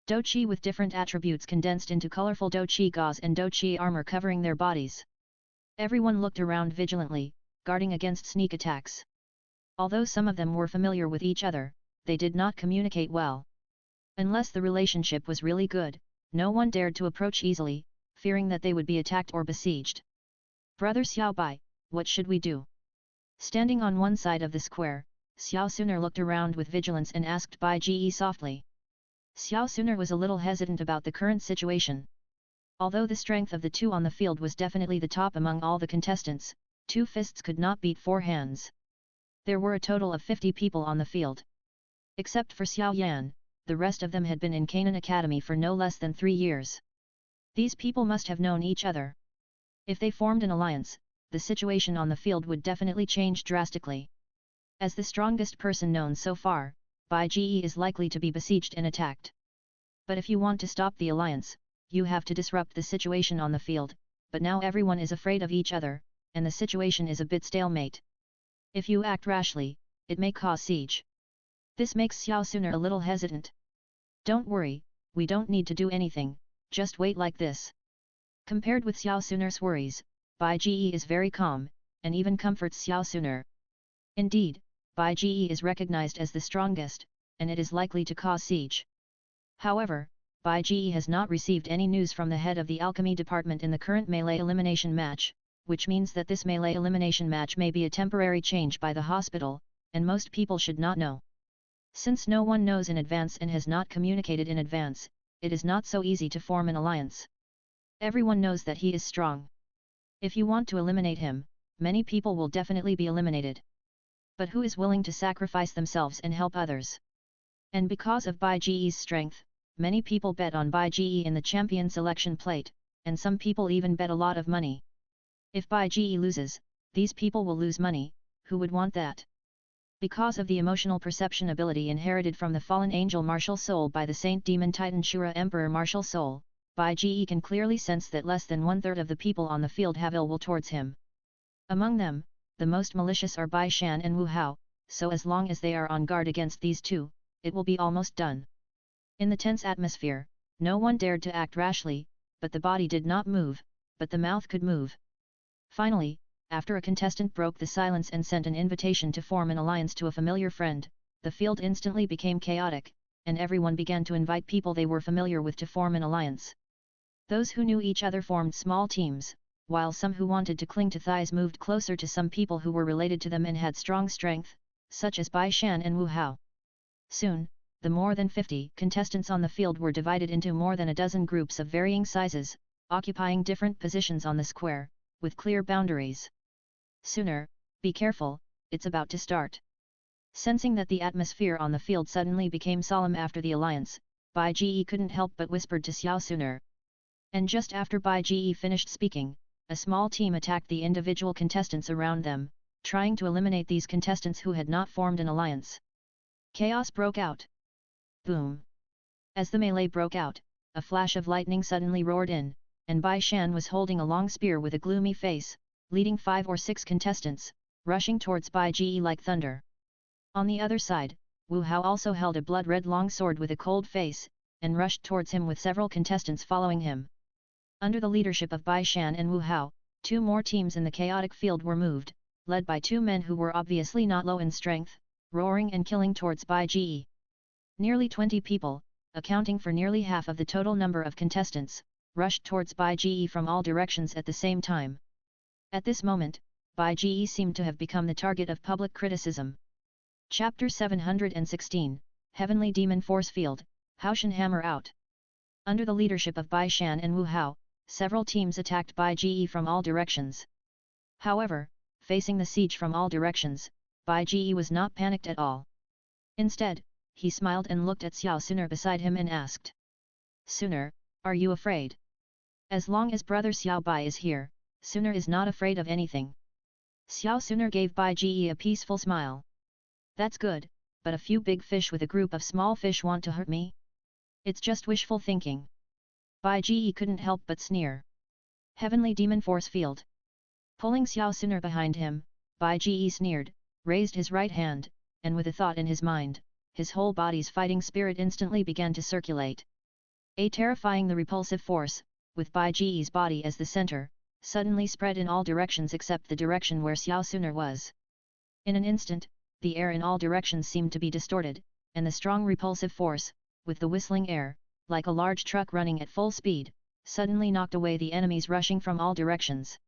Speaker 1: Dochi with different attributes condensed into colorful Dochi gauze and Dochi armor covering their bodies. Everyone looked around vigilantly, guarding against sneak attacks. Although some of them were familiar with each other, they did not communicate well. Unless the relationship was really good, no one dared to approach easily, fearing that they would be attacked or besieged. "Brother Xiaobai, what should we do?" Standing on one side of the square, Xiao Suner looked around with vigilance and asked Bai Ji softly. Xiao Suner was a little hesitant about the current situation. Although the strength of the two on the field was definitely the top among all the contestants, 2 fists could not beat 4 hands. There were a total of 50 people on the field. Except for Xiao Yan, the rest of them had been in Canaan Academy for no less than 3 years. These people must have known each other. If they formed an alliance, the situation on the field would definitely change drastically. As the strongest person known so far, Bai Ji is likely to be besieged and attacked. But if you want to stop the alliance, you have to disrupt the situation on the field, but now everyone is afraid of each other, and the situation is a bit stalemate. If you act rashly, it may cause siege. This makes Xiao Suner a little hesitant. "Don't worry, we don't need to do anything, just wait like this." Compared with Xiao Suner's worries, Bai Ji is very calm, and even comforts Xiao Suner. Indeed, Bai Ji is recognized as the strongest, and it is likely to cause siege. However, Bai Ji has not received any news from the head of the alchemy department in the current melee elimination match, which means that this melee elimination match may be a temporary change by the hospital, and most people should not know. Since no one knows in advance and has not communicated in advance, it is not so easy to form an alliance. Everyone knows that he is strong. If you want to eliminate him, many people will definitely be eliminated. But who is willing to sacrifice themselves and help others? And because of Bai Ji's strength, many people bet on Bai Ji in the champion selection plate, and some people even bet a lot of money. If Bai Ji loses, these people will lose money. Who would want that? Because of the emotional perception ability inherited from the fallen angel Martial Soul by the Saint Demon Titan Shura Emperor Martial Soul, Bai Ji can clearly sense that less than 1/3 of the people on the field have ill will towards him. Among them, the most malicious are Bai Shan and Wu Hao, so as long as they are on guard against these two, it will be almost done. In the tense atmosphere, no one dared to act rashly, but the body did not move, but the mouth could move. Finally, after a contestant broke the silence and sent an invitation to form an alliance to a familiar friend, the field instantly became chaotic, and everyone began to invite people they were familiar with to form an alliance. Those who knew each other formed small teams, while some who wanted to cling to ties moved closer to some people who were related to them and had strong strength, such as Bai Shan and Wu Hao. Soon, the more than 50 contestants on the field were divided into more than a dozen groups of varying sizes, occupying different positions on the square, with clear boundaries. Sooner, be careful, it's about to start. Sensing that the atmosphere on the field suddenly became solemn after the alliance, Bai Ji couldn't help but whispered to Xiao Sooner. And just after Bai Ji finished speaking, a small team attacked the individual contestants around them, trying to eliminate these contestants who had not formed an alliance. Chaos broke out. Boom! As the melee broke out, a flash of lightning suddenly roared in, and Bai Shan was holding a long spear with a gloomy face, leading 5 or 6 contestants, rushing towards Bai Ji like thunder. On the other side, Wu Hao also held a blood-red long sword with a cold face, and rushed towards him with several contestants following him. Under the leadership of Bai Shan and Wu Hao, 2 more teams in the chaotic field were moved, led by 2 men who were obviously not low in strength, roaring and killing towards Bai Ji. Nearly 20 people, accounting for nearly half of the total number of contestants, rushed towards Bai Ji from all directions at the same time. At this moment, Bai Ji seemed to have become the target of public criticism. Chapter 716, Heavenly Demon Force Field, Haoshan Hammer Out. Under the leadership of Bai Shan and Wu Hao, several teams attacked Bai Ji from all directions. However, facing the siege from all directions, Bai Ji was not panicked at all. Instead, he smiled and looked at Xiao Sooner beside him and asked. Sooner, are you afraid? As long as brother Xiao Bai is here, Sooner is not afraid of anything. Xiao Sooner gave Bai Ji a peaceful smile. That's good, but a few big fish with a group of small fish want to hurt me? It's just wishful thinking. Bai Ji couldn't help but sneer. Heavenly Demon Force Field. Pulling Xiao Sooner behind him, Bai Ji sneered, raised his right hand, and with a thought in his mind, his whole body's fighting spirit instantly began to circulate. A terrifying the repulsive force, with Bai Ji's body as the center, suddenly spread in all directions except the direction where Xiao Sooner was. In an instant, the air in all directions seemed to be distorted, and the strong repulsive force, with the whistling air, like a large truck running at full speed, suddenly knocked away the enemies rushing from all directions.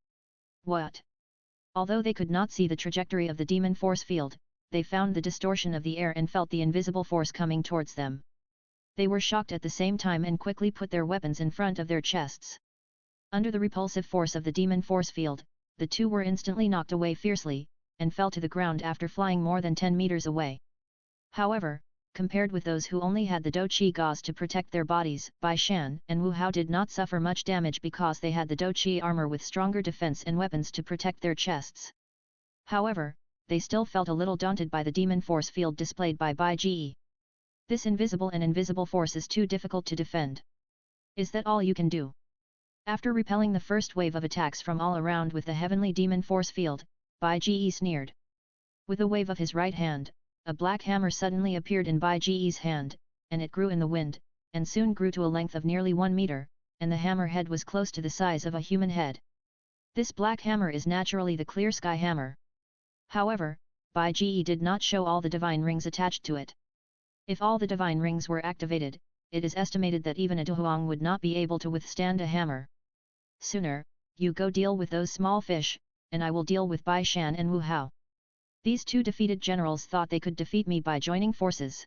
Speaker 1: What? Although they could not see the trajectory of the demon force field, they found the distortion of the air and felt the invisible force coming towards them. They were shocked at the same time and quickly put their weapons in front of their chests. Under the repulsive force of the demon force field, the 2 were instantly knocked away fiercely, and fell to the ground after flying more than 10 meters away. However, compared with those who only had the Douqi gauze to protect their bodies, Bai Shan and Wu Hao did not suffer much damage because they had the Douqi armor with stronger defense and weapons to protect their chests. However, they still felt a little daunted by the demon force field displayed by Bai Ji. This invisible force is too difficult to defend. Is that all you can do? After repelling the first wave of attacks from all around with the heavenly demon force field, Bai Ji sneered. With a wave of his right hand, a black hammer suddenly appeared in Bai Ji's hand, and it grew in the wind, and soon grew to a length of nearly 1 meter, and the hammer head was close to the size of a human head. This black hammer is naturally the Clear Sky Hammer. However, Bai Ji did not show all the divine rings attached to it. If all the divine rings were activated, it is estimated that even a Duhuang would not be able to withstand a hammer. Sooner, you go deal with those small fish, and I will deal with Bai Shan and Wu Hao. These 2 defeated generals thought they could defeat me by joining forces.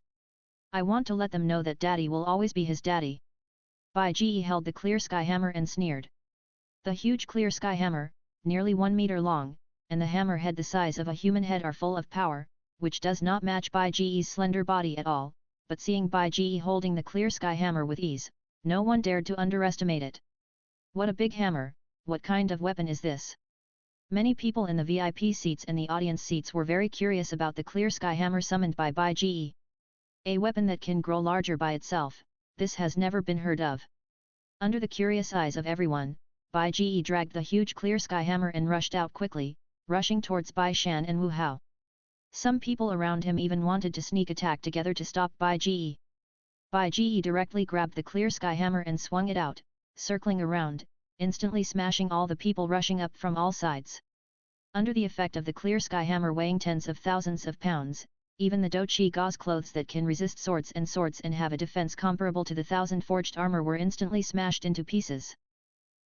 Speaker 1: I want to let them know that daddy will always be his daddy. Bai Ji held the Clear Sky Hammer and sneered. The huge Clear Sky Hammer, nearly 1 meter long, and the hammer head the size of a human head are full of power, which does not match Bai Ji's slender body at all, but seeing Bai Ji holding the Clear Sky Hammer with ease, no one dared to underestimate it. What a big hammer, what kind of weapon is this? Many people in the VIP seats and the audience seats were very curious about the Clear Sky Hammer summoned by Bai Ji. A weapon that can grow larger by itself, this has never been heard of. Under the curious eyes of everyone, Bai Ji dragged the huge Clear Sky Hammer and rushed out quickly, rushing towards Bai Shan and Wu Hao. Some people around him even wanted to sneak attack together to stop Bai Ji. Bai Ji directly grabbed the Clear Sky Hammer and swung it out, circling around, instantly smashing all the people rushing up from all sides. Under the effect of the Clear Sky Hammer weighing tens of thousands of pounds, even the Dochi gauze clothes that can resist swords and have a defense comparable to the 1,000 forged armor were instantly smashed into pieces.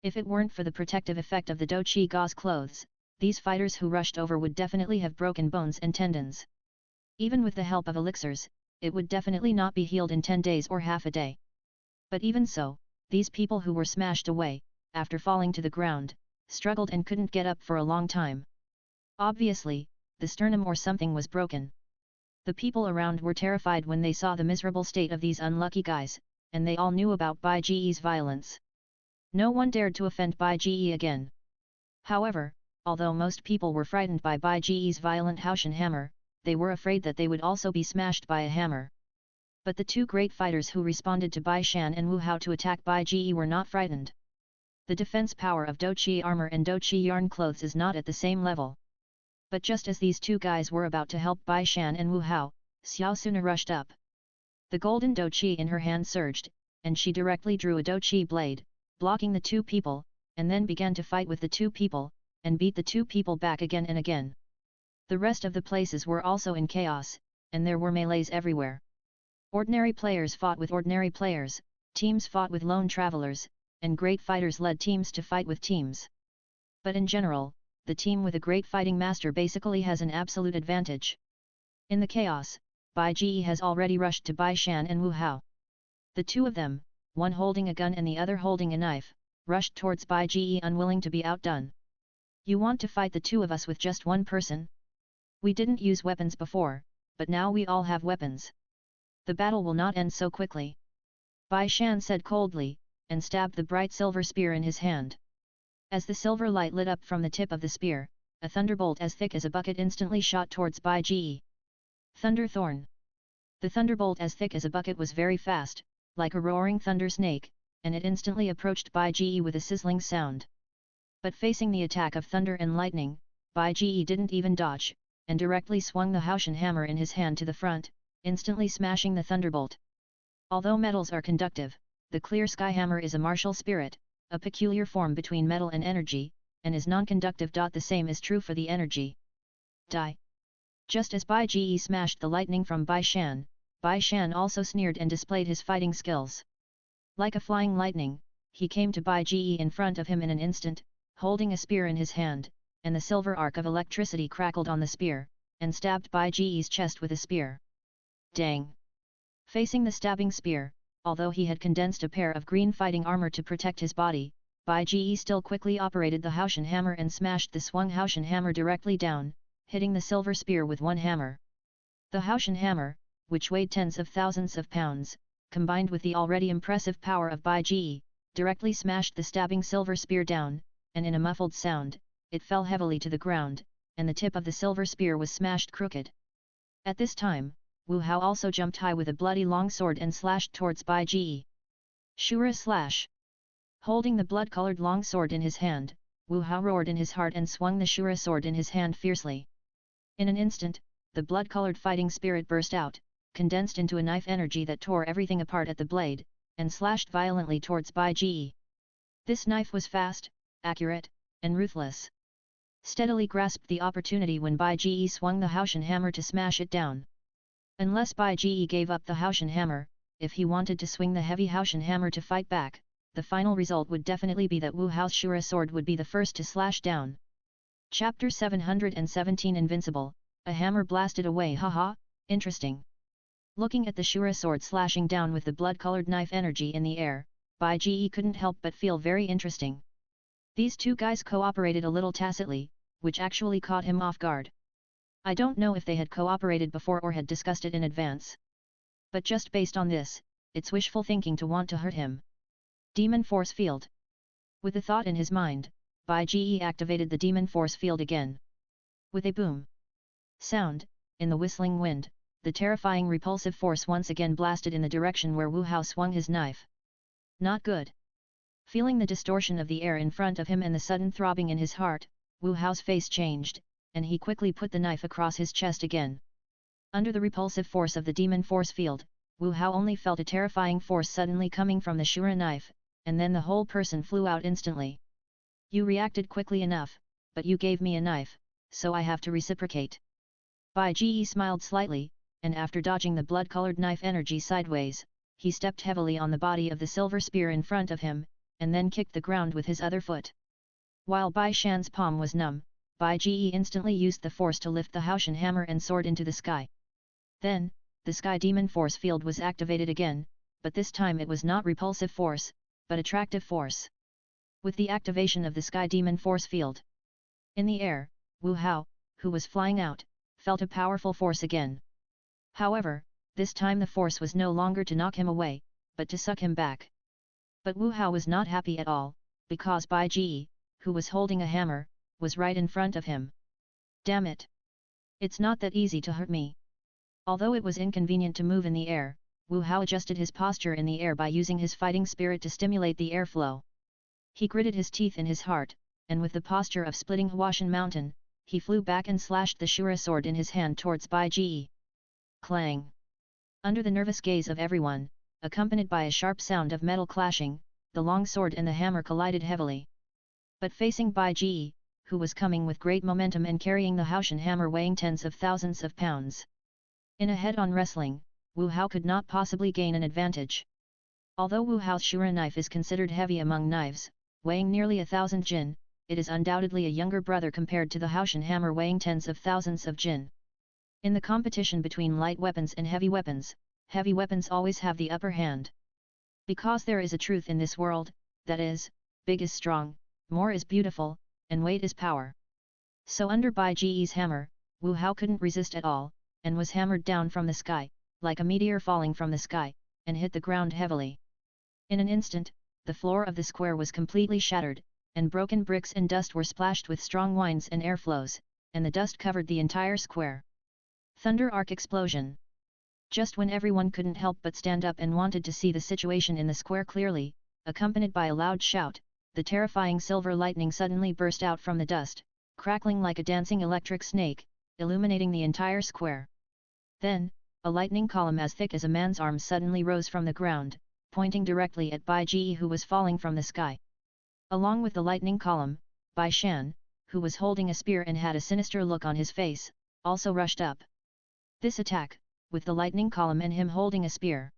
Speaker 1: If it weren't for the protective effect of the Dochi gauze clothes, these fighters who rushed over would definitely have broken bones and tendons. Even with the help of elixirs, it would definitely not be healed in 10 days or half a day. But even so, these people who were smashed away, after falling to the ground, struggled and couldn't get up for a long time. Obviously, the sternum or something was broken. The people around were terrified when they saw the miserable state of these unlucky guys, and they all knew about Bai Ji's violence. No one dared to offend Bai Ji again. However, although most people were frightened by Bai Ji's violent Haoshan hammer, they were afraid that they would also be smashed by a hammer. But the two great fighters who responded to Bai Shan and Wu Hao to attack Bai Ji were not frightened. The defense power of Dochi armor and Dochi yarn clothes is not at the same level. But just as these two guys were about to help Bai Shan and Wu Hao, Xiao Suna rushed up. The golden Dochi in her hand surged, and she directly drew a Dochi blade, blocking the two people, and then began to fight with the two people, and beat the two people back again and again. The rest of the places were also in chaos, and there were melees everywhere. Ordinary players fought with ordinary players, teams fought with lone travelers, and great fighters led teams to fight with teams. But in general, the team with a great fighting master basically has an absolute advantage. In the chaos, Bai Ji has already rushed to Bai Shan and Wu Hao. The two of them, one holding a gun and the other holding a knife, rushed towards Bai Ji unwilling to be outdone. "You want to fight the two of us with just one person? We didn't use weapons before, but now we all have weapons. The battle will not end so quickly," Bai Shan said coldly, and stabbed the bright silver spear in his hand. As the silver light lit up from the tip of the spear, a thunderbolt as thick as a bucket instantly shot towards Bai Ji. Thunder Thorn. The thunderbolt as thick as a bucket was very fast, like a roaring thunder snake, and it instantly approached Bai Ji with a sizzling sound. But facing the attack of thunder and lightning, Bai Ji didn't even dodge, and directly swung the Haoshan hammer in his hand to the front, instantly smashing the thunderbolt. Although metals are conductive, the clear sky hammer is a martial spirit, a peculiar form between metal and energy, and is non-conductive. The same is true for the energy. Die. Just as Bai Ji smashed the lightning from Bai Shan also sneered and displayed his fighting skills. Like a flying lightning, he came to Bai Ji in front of him in an instant, holding a spear in his hand, and the silver arc of electricity crackled on the spear, and stabbed Bai Ji's chest with a spear. Dang! Facing the stabbing spear, although he had condensed a pair of green fighting armor to protect his body, Bai Ji still quickly operated the Haoshan hammer and smashed the swung Haoshan hammer directly down, hitting the silver spear with one hammer. The Haoshan hammer, which weighed tens of thousands of pounds, combined with the already impressive power of Bai Ji, directly smashed the stabbing silver spear down, and in a muffled sound, it fell heavily to the ground, and the tip of the silver spear was smashed crooked. At this time, Wu Hao also jumped high with a bloody long sword and slashed towards Bai Ji. Shura slash! Holding the blood-colored long sword in his hand, Wu Hao roared in his heart and swung the Shura sword in his hand fiercely. In an instant, the blood-colored fighting spirit burst out, condensed into a knife energy that tore everything apart at the blade, and slashed violently towards Bai Ji. This knife was fast, accurate, and ruthless. Steadily grasped the opportunity when Bai Ji swung the Haoshan hammer to smash it down. Unless Bai Ji gave up the Haoshan hammer, if he wanted to swing the heavy Haoshan hammer to fight back, the final result would definitely be that Wu Hao's Shura sword would be the first to slash down. Chapter 717 Invincible, a hammer blasted away. Haha, interesting. Looking at the Shura sword slashing down with the blood-colored knife energy in the air, Bai Ji couldn't help but feel very interesting. These two guys cooperated a little tacitly, which actually caught him off guard. I don't know if they had cooperated before or had discussed it in advance. But just based on this, it's wishful thinking to want to hurt him. Demon Force Field. With a thought in his mind, Bai Ji activated the Demon Force Field again. With a boom sound, in the whistling wind, the terrifying repulsive force once again blasted in the direction where Wu Hao swung his knife. Not good. Feeling the distortion of the air in front of him and the sudden throbbing in his heart, Wu Hao's face changed, and he quickly put the knife across his chest again. Under the repulsive force of the Demon Force Field, Wu Hao only felt a terrifying force suddenly coming from the Shura knife, and then the whole person flew out instantly. You reacted quickly enough, but you gave me a knife, so I have to reciprocate. Bai Ji smiled slightly, and after dodging the blood-colored knife energy sideways, he stepped heavily on the body of the silver spear in front of him, and then kicked the ground with his other foot. While Bai Shan's palm was numb, Bai Ji instantly used the force to lift the Haoshan hammer and sword into the sky. Then, the sky demon force field was activated again, but this time it was not repulsive force, but attractive force. With the activation of the sky demon force field in the air, Wu Hao, who was flying out, felt a powerful force again. However, this time the force was no longer to knock him away, but to suck him back. But Wu Hao was not happy at all, because Bai Ji, who was holding a hammer, was right in front of him. Damn it! It's not that easy to hurt me. Although it was inconvenient to move in the air, Wu Hao adjusted his posture in the air by using his fighting spirit to stimulate the airflow. He gritted his teeth in his heart, and with the posture of splitting Huashan Mountain, he flew back and slashed the Shura sword in his hand towards Bai Ji. Clang! Under the nervous gaze of everyone, accompanied by a sharp sound of metal clashing, the long sword and the hammer collided heavily. But facing Bai Ji, who was coming with great momentum and carrying the Haoshan hammer weighing tens of thousands of pounds. In a head-on wrestling, Wu Hao could not possibly gain an advantage. Although Wu Hao's Shura knife is considered heavy among knives, weighing nearly 1,000 jin, it is undoubtedly a younger brother compared to the Haoshan hammer weighing tens of thousands of jin. In the competition between light weapons and heavy weapons always have the upper hand. Because there is a truth in this world, that is, big is strong, more is beautiful, and weight is power. So under Bai Ji's hammer, Wu Hao couldn't resist at all, and was hammered down from the sky, like a meteor falling from the sky, and hit the ground heavily. In an instant, the floor of the square was completely shattered, and broken bricks and dust were splashed with strong winds and airflows, and the dust covered the entire square. Thunder arc explosion. Just when everyone couldn't help but stand up and wanted to see the situation in the square clearly, accompanied by a loud shout, the terrifying silver lightning suddenly burst out from the dust, crackling like a dancing electric snake, illuminating the entire square. Then, a lightning column as thick as a man's arm suddenly rose from the ground, pointing directly at Bai Ji who was falling from the sky. Along with the lightning column, Bai Shan, who was holding a spear and had a sinister look on his face, also rushed up. This attack, with the lightning column and him holding a spear.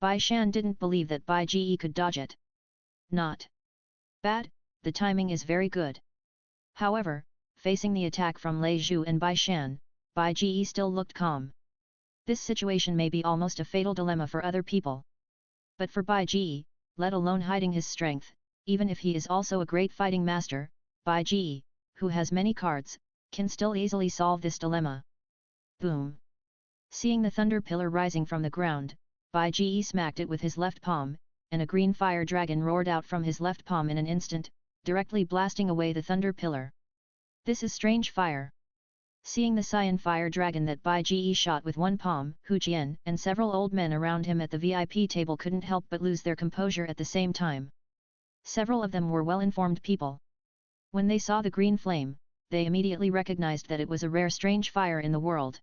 Speaker 1: Bai Shan didn't believe that Bai Ji could dodge it. Not bad, the timing is very good. However, facing the attack from Lei Zhu and Bai Shan, Bai Ji still looked calm. This situation may be almost a fatal dilemma for other people. But for Bai Ji, let alone hiding his strength, even if he is also a great fighting master, Bai Ji, who has many cards, can still easily solve this dilemma. Boom! Seeing the thunder pillar rising from the ground, Bai Ji smacked it with his left palm, and a green fire dragon roared out from his left palm in an instant, directly blasting away the thunder pillar. This is strange fire. Seeing the cyan fire dragon that Bai Ji shot with one palm, Hu Jian and several old men around him at the VIP table couldn't help but lose their composure at the same time. Several of them were well-informed people. When they saw the green flame, they immediately recognized that it was a rare strange fire in the world.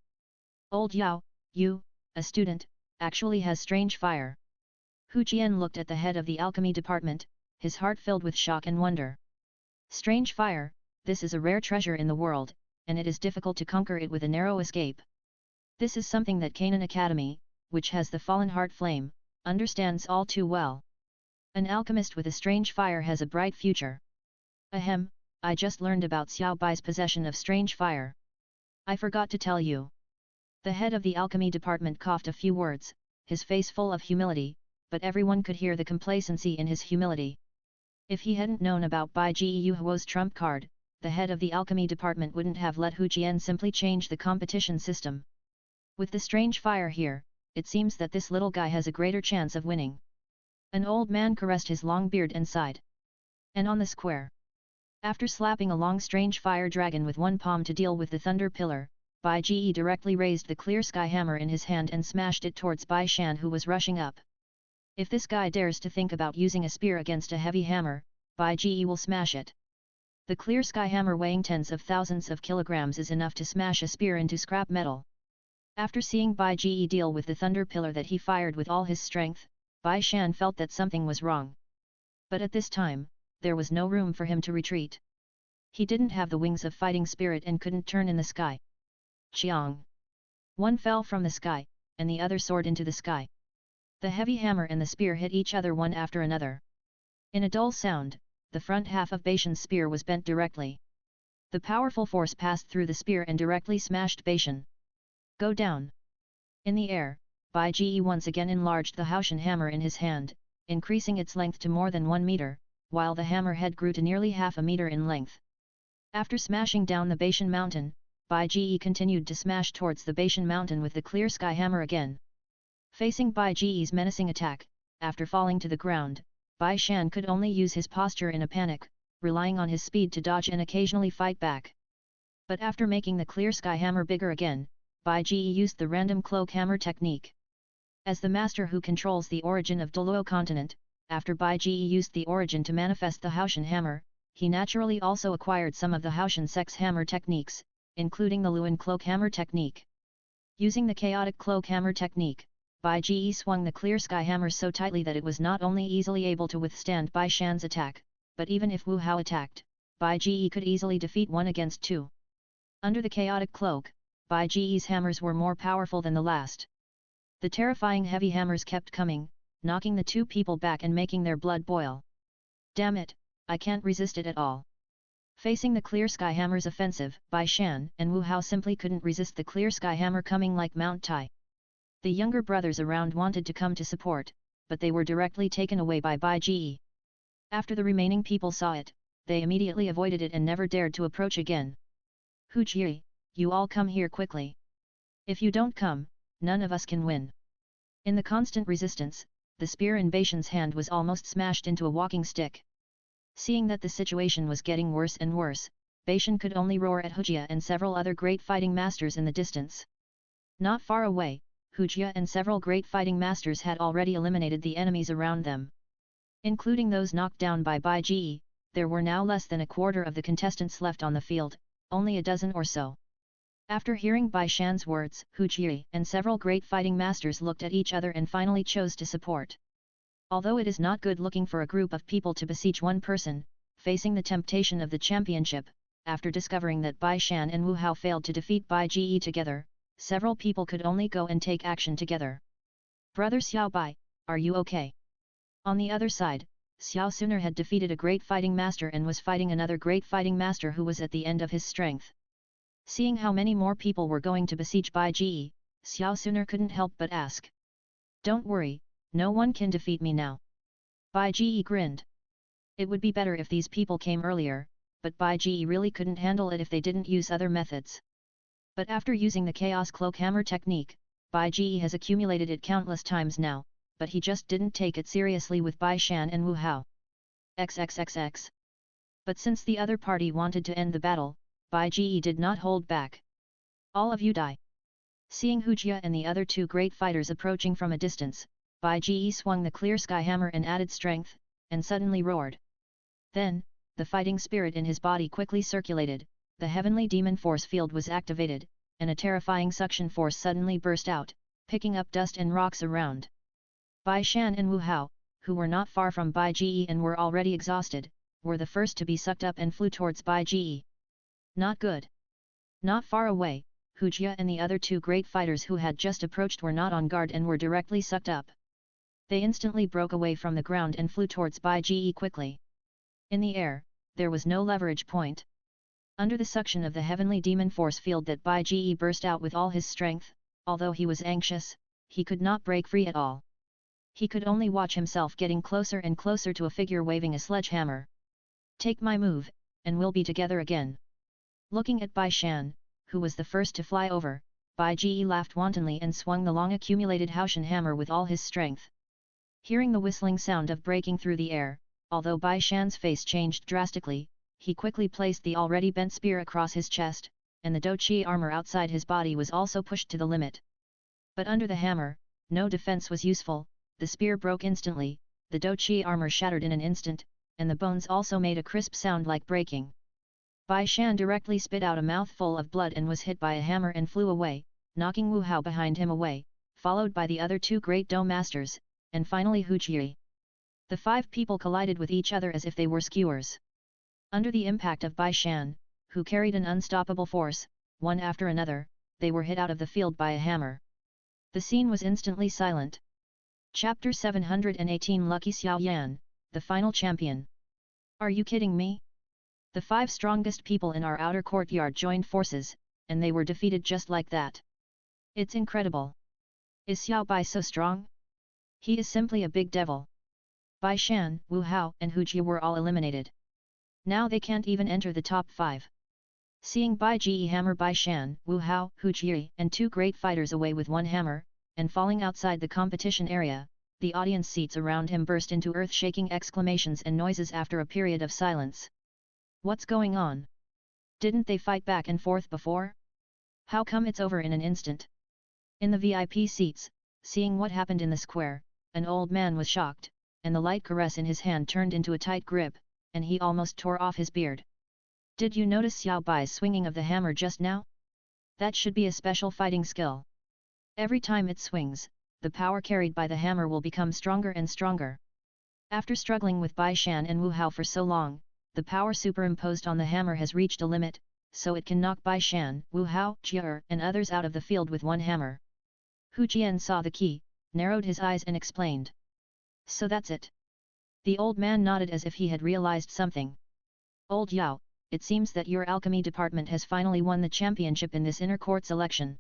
Speaker 1: Old Yao, you, a student, actually has strange fire. Hu Jian looked at the head of the alchemy department, his heart filled with shock and wonder. Strange fire, this is a rare treasure in the world, and it is difficult to conquer it with a narrow escape. This is something that Canaan Academy, which has the fallen heart flame, understands all too well. An alchemist with a strange fire has a bright future. Ahem, I just learned about Xiao Bai's possession of strange fire. I forgot to tell you. The head of the alchemy department coughed a few words, his face full of humility, but everyone could hear the complacency in his humility. If he hadn't known about Bai Ji Huo's trump card, the head of the alchemy department wouldn't have let Hu Jian simply change the competition system. With the strange fire here, it seems that this little guy has a greater chance of winning. An old man caressed his long beard and sighed. And on the square. After slapping a long strange fire dragon with one palm to deal with the thunder pillar, Bai Ji directly raised the clear sky hammer in his hand and smashed it towards Bai Shan who was rushing up. If this guy dares to think about using a spear against a heavy hammer, Bai Ji will smash it. The clear sky hammer weighing tens of thousands of kilograms is enough to smash a spear into scrap metal. After seeing Bai Ji deal with the thunder pillar that he fired with all his strength, Bai Shan felt that something was wrong. But at this time, there was no room for him to retreat. He didn't have the wings of fighting spirit and couldn't turn in the sky. Chiang! One fell from the sky, and the other soared into the sky. The heavy hammer and the spear hit each other one after another. In a dull sound, the front half of Baishan's spear was bent directly. The powerful force passed through the spear and directly smashed Baishan. Go down! In the air, Bai Ji once again enlarged the Haoshan hammer in his hand, increasing its length to more than 1 meter, while the hammer head grew to nearly half a meter in length. After smashing down the Baishan mountain, Bai Ji continued to smash towards the Baishan mountain with the clear sky hammer again. Facing Bai Ji's menacing attack, after falling to the ground, Bai Shan could only use his posture in a panic, relying on his speed to dodge and occasionally fight back. But after making the clear sky hammer bigger again, Bai Ji used the random cloak hammer technique. As the master who controls the origin of Douluo continent, after Bai Ji used the origin to manifest the Haoshan hammer, he naturally also acquired some of the Haoshan sex hammer techniques, including the Luan cloak hammer technique. Using the chaotic cloak hammer technique, Bai Ji swung the clear sky hammer so tightly that it was not only easily able to withstand Bai Shan's attack, but even if Wu Hao attacked, Bai Ji could easily defeat 1 against 2. Under the chaotic cloak, Bai Ji's hammers were more powerful than the last. The terrifying heavy hammers kept coming, knocking the 2 people back and making their blood boil. Damn it, I can't resist it at all. Facing the clear sky hammer's offensive, Bai Shan and Wu Hao simply couldn't resist the clear sky hammer coming like Mount Tai. The younger brothers around wanted to come to support, but they were directly taken away by Bai Ji. After the remaining people saw it, they immediately avoided it and never dared to approach again. Hu Jie, you all come here quickly. If you don't come, none of us can win. In the constant resistance, the spear in Baishan's hand was almost smashed into a walking stick. Seeing that the situation was getting worse and worse, Baishan could only roar at Hu Jie and several other great fighting masters in the distance. Not far away, Hu Jie and several great fighting masters had already eliminated the enemies around them. Including those knocked down by Bai Ji, there were now less than a quarter of the contestants left on the field, only a dozen or so. After hearing Bai Shan's words, Hu Jie and several great fighting masters looked at each other and finally chose to support. Although it is not good looking for a group of people to besiege one person, facing the temptation of the championship, after discovering that Bai Shan and Wu Hao failed to defeat Bai Ji together, several people could only go and take action together. Brother Xiao Bai, are you okay? On the other side, Xiao Suner had defeated a great fighting master and was fighting another great fighting master who was at the end of his strength. Seeing how many more people were going to besiege Bai Ji, Xiao Suner couldn't help but ask. Don't worry, no one can defeat me now. Bai Ji grinned. It would be better if these people came earlier, but Bai Ji really couldn't handle it if they didn't use other methods. But after using the Chaos Cloak Hammer technique, Bai Ji has accumulated it countless times now, but he just didn't take it seriously with Bai Shan and Wu Hao. XXXX. But since the other party wanted to end the battle, Bai Ji did not hold back. All of you die. Seeing Hu Jie and the other 2 great fighters approaching from a distance, Bai Ji swung the clear sky hammer and added strength, and suddenly roared. Then, the fighting spirit in his body quickly circulated, the heavenly demon force field was activated, and a terrifying suction force suddenly burst out, picking up dust and rocks around. Bai Shan and Wu Hao, who were not far from Bai Ji and were already exhausted, were the first to be sucked up and flew towards Bai Ji. Not good. Not far away, Hu Jie and the other 2 great fighters who had just approached were not on guard and were directly sucked up. They instantly broke away from the ground and flew towards Bai Ji quickly. In the air, there was no leverage point. Under the suction of the heavenly demon force field that Bai Ji burst out with all his strength, although he was anxious, he could not break free at all. He could only watch himself getting closer and closer to a figure waving a sledgehammer. Take my move, and we'll be together again. Looking at Bai Shan, who was the first to fly over, Bai Ji laughed wantonly and swung the long accumulated Haoshan hammer with all his strength. Hearing the whistling sound of breaking through the air, although Bai Shan's face changed drastically, he quickly placed the already bent spear across his chest, and the Douqi armor outside his body was also pushed to the limit. But under the hammer, no defense was useful, the spear broke instantly, the Douqi armor shattered in an instant, and the bones also made a crisp sound like breaking. Bai Shan directly spit out a mouthful of blood and was hit by a hammer and flew away, knocking Wu Hao behind him away, followed by the other 2 great Dou masters, and finally Hu Jie. The 5 people collided with each other as if they were skewers. Under the impact of Bai Shan, who carried an unstoppable force, one after another, they were hit out of the field by a hammer. The scene was instantly silent. Chapter 718 Lucky Xiao Yan, the final champion. Are you kidding me? The 5 strongest people in our outer courtyard joined forces, and they were defeated just like that. It's incredible. Is Xiao Bai so strong? He is simply a big devil. Bai Shan, Wu Hao and Hu Jie were all eliminated. Now they can't even enter the top 5. Seeing Bai Jie hammer Bai Shan, Wu Hao, Hu Jie and 2 great fighters away with one hammer, and falling outside the competition area, the audience seats around him burst into earth-shaking exclamations and noises after a period of silence. What's going on? Didn't they fight back and forth before? How come it's over in an instant? In the VIP seats, seeing what happened in the square, an old man was shocked, and the light caress in his hand turned into a tight grip, and he almost tore off his beard. Did you notice Xiao Bai's swinging of the hammer just now? That should be a special fighting skill. Every time it swings, the power carried by the hammer will become stronger and stronger. After struggling with Bai Shan and Wu Hao for so long, the power superimposed on the hammer has reached a limit, so it can knock Bai Shan, Wu Hao, Jie and others out of the field with one hammer. Hu Jian saw the key, narrowed his eyes and explained. So that's it. The old man nodded as if he had realized something. Old Yao, it seems that your alchemy department has finally won the championship in this inner court selection.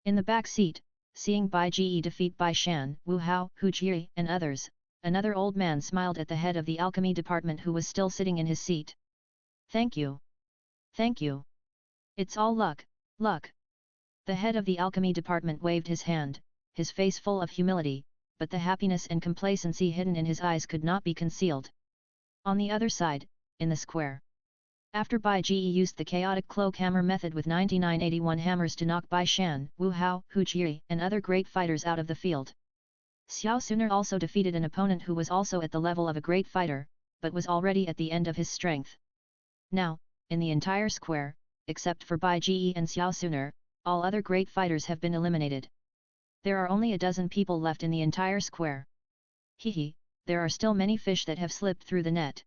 Speaker 1: In the back seat, seeing Bai Jie defeat Bai Shan, Wu Hao, Hu Jie and others, another old man smiled at the head of the alchemy department who was still sitting in his seat. Thank you. Thank you. It's all luck, luck. The head of the alchemy department waved his hand, his face full of humility, but the happiness and complacency hidden in his eyes could not be concealed. On the other side, in the square. After Bai Jie used the chaotic cloak hammer method with 9981 hammers to knock Bai Shan, Wu Hao, Hu Jie and other great fighters out of the field. Xiao Suner also defeated an opponent who was also at the level of a great fighter, but was already at the end of his strength. Now, in the entire square, except for Bai Jie and Xiao Suner, all other great fighters have been eliminated. There are only a dozen people left in the entire square. Hehe, there are still many fish that have slipped through the net.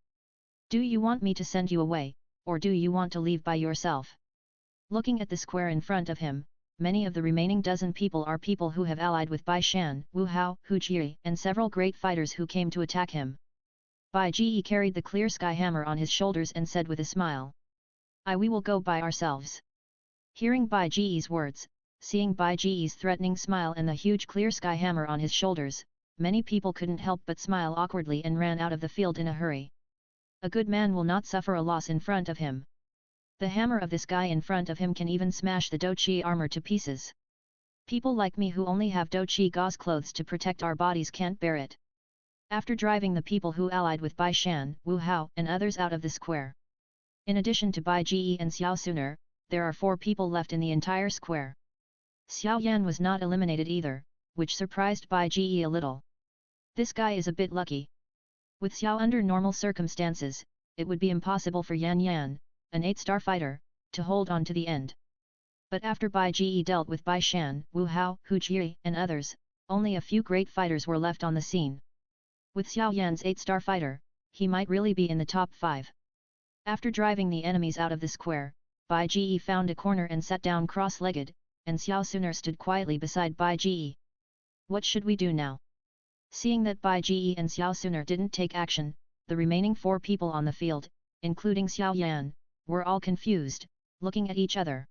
Speaker 1: Do you want me to send you away, or do you want to leave by yourself? Looking at the square in front of him, many of the remaining dozen people are people who have allied with Bai Shan, Wu Hao, Hu Jie and several great fighters who came to attack him. Bai Jie carried the clear sky hammer on his shoulders and said with a smile. We will go by ourselves. Hearing Bai Jie's words, seeing Bai Jie's threatening smile and the huge clear sky hammer on his shoulders, many people couldn't help but smile awkwardly and ran out of the field in a hurry. A good man will not suffer a loss in front of him. The hammer of this guy in front of him can even smash the Douqi armor to pieces. People like me who only have Douqi gauze clothes to protect our bodies can't bear it. After driving the people who allied with Bai Shan, Wu Hao and others out of the square. In addition to Bai Jie and Xiao Suner, there are 4 people left in the entire square. Xiao Yan was not eliminated either, which surprised Bai Jie a little. This guy is a bit lucky. With Xiao under normal circumstances, it would be impossible for Yan Yan, an 8-star fighter, to hold on to the end. But after Bai Jie dealt with Bai Shan, Wu Hao, Hu Jie and others, only a few great fighters were left on the scene. With Xiao Yan's 8-star fighter, he might really be in the top 5. After driving the enemies out of the square, Bai Jie found a corner and sat down cross-legged, and Xiao Suner stood quietly beside Bai Jie. What should we do now? Seeing that Bai Jie and Xiao Suner didn't take action, the remaining 4 people on the field, including Xiao Yan, were all confused, looking at each other.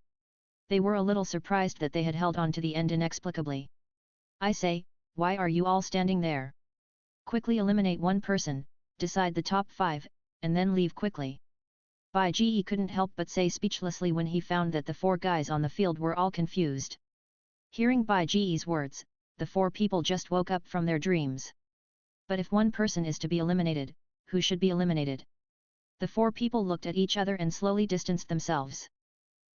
Speaker 1: They were a little surprised that they had held on to the end inexplicably. I say, why are you all standing there? Quickly eliminate one person, decide the top 5, and then leave quickly. Bai Jie couldn't help but say speechlessly when he found that the 4 guys on the field were all confused. Hearing Bai Jie's words, the 4 people just woke up from their dreams. But if one person is to be eliminated, who should be eliminated? The 4 people looked at each other and slowly distanced themselves.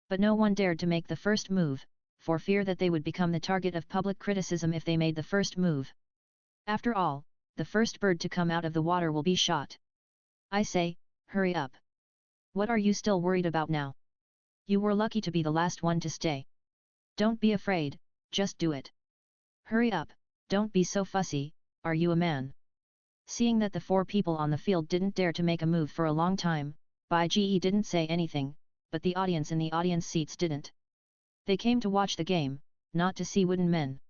Speaker 1: But no one dared to make the first move, for fear that they would become the target of public criticism if they made the first move. After all, the first bird to come out of the water will be shot. I say, hurry up. What are you still worried about now? You were lucky to be the last one to stay. Don't be afraid, just do it. Hurry up, don't be so fussy, are you a man? Seeing that the 4 people on the field didn't dare to make a move for a long time, Bai Jie didn't say anything, but the audience in the audience seats didn't. They came to watch the game, not to see wooden men.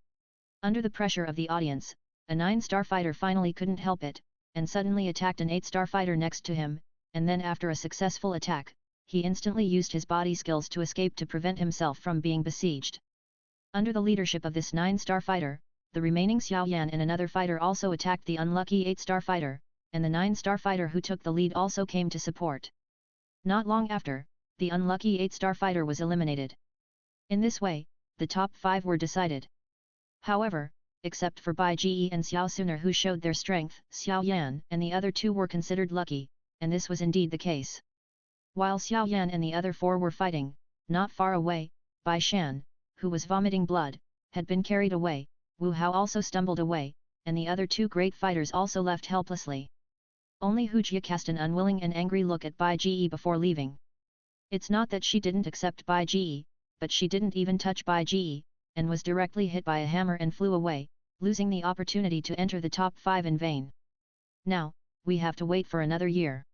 Speaker 1: Under the pressure of the audience, a 9-star fighter finally couldn't help it, and suddenly attacked an 8-star fighter next to him, and then after a successful attack, he instantly used his body skills to escape to prevent himself from being besieged. Under the leadership of this 9-star fighter, the remaining Xiao Yan and another fighter also attacked the unlucky 8-star fighter, and the 9-star fighter who took the lead also came to support. Not long after, the unlucky 8-star fighter was eliminated. In this way, the top 5 were decided. However, except for Bai Ji and Xiao Suner who showed their strength, Xiao Yan and the other 2 were considered lucky, and this was indeed the case. While Xiao Yan and the other 4 were fighting, not far away, Bai Shan, who was vomiting blood, had been carried away, Wu Hao also stumbled away, and the other 2 great fighters also left helplessly. Only Hu Jia cast an unwilling and angry look at Bai Ji before leaving. It's not that she didn't accept Bai Ji, but she didn't even touch Bai Ji, and was directly hit by a hammer and flew away, losing the opportunity to enter the top 5 in vain. Now, we have to wait for another year.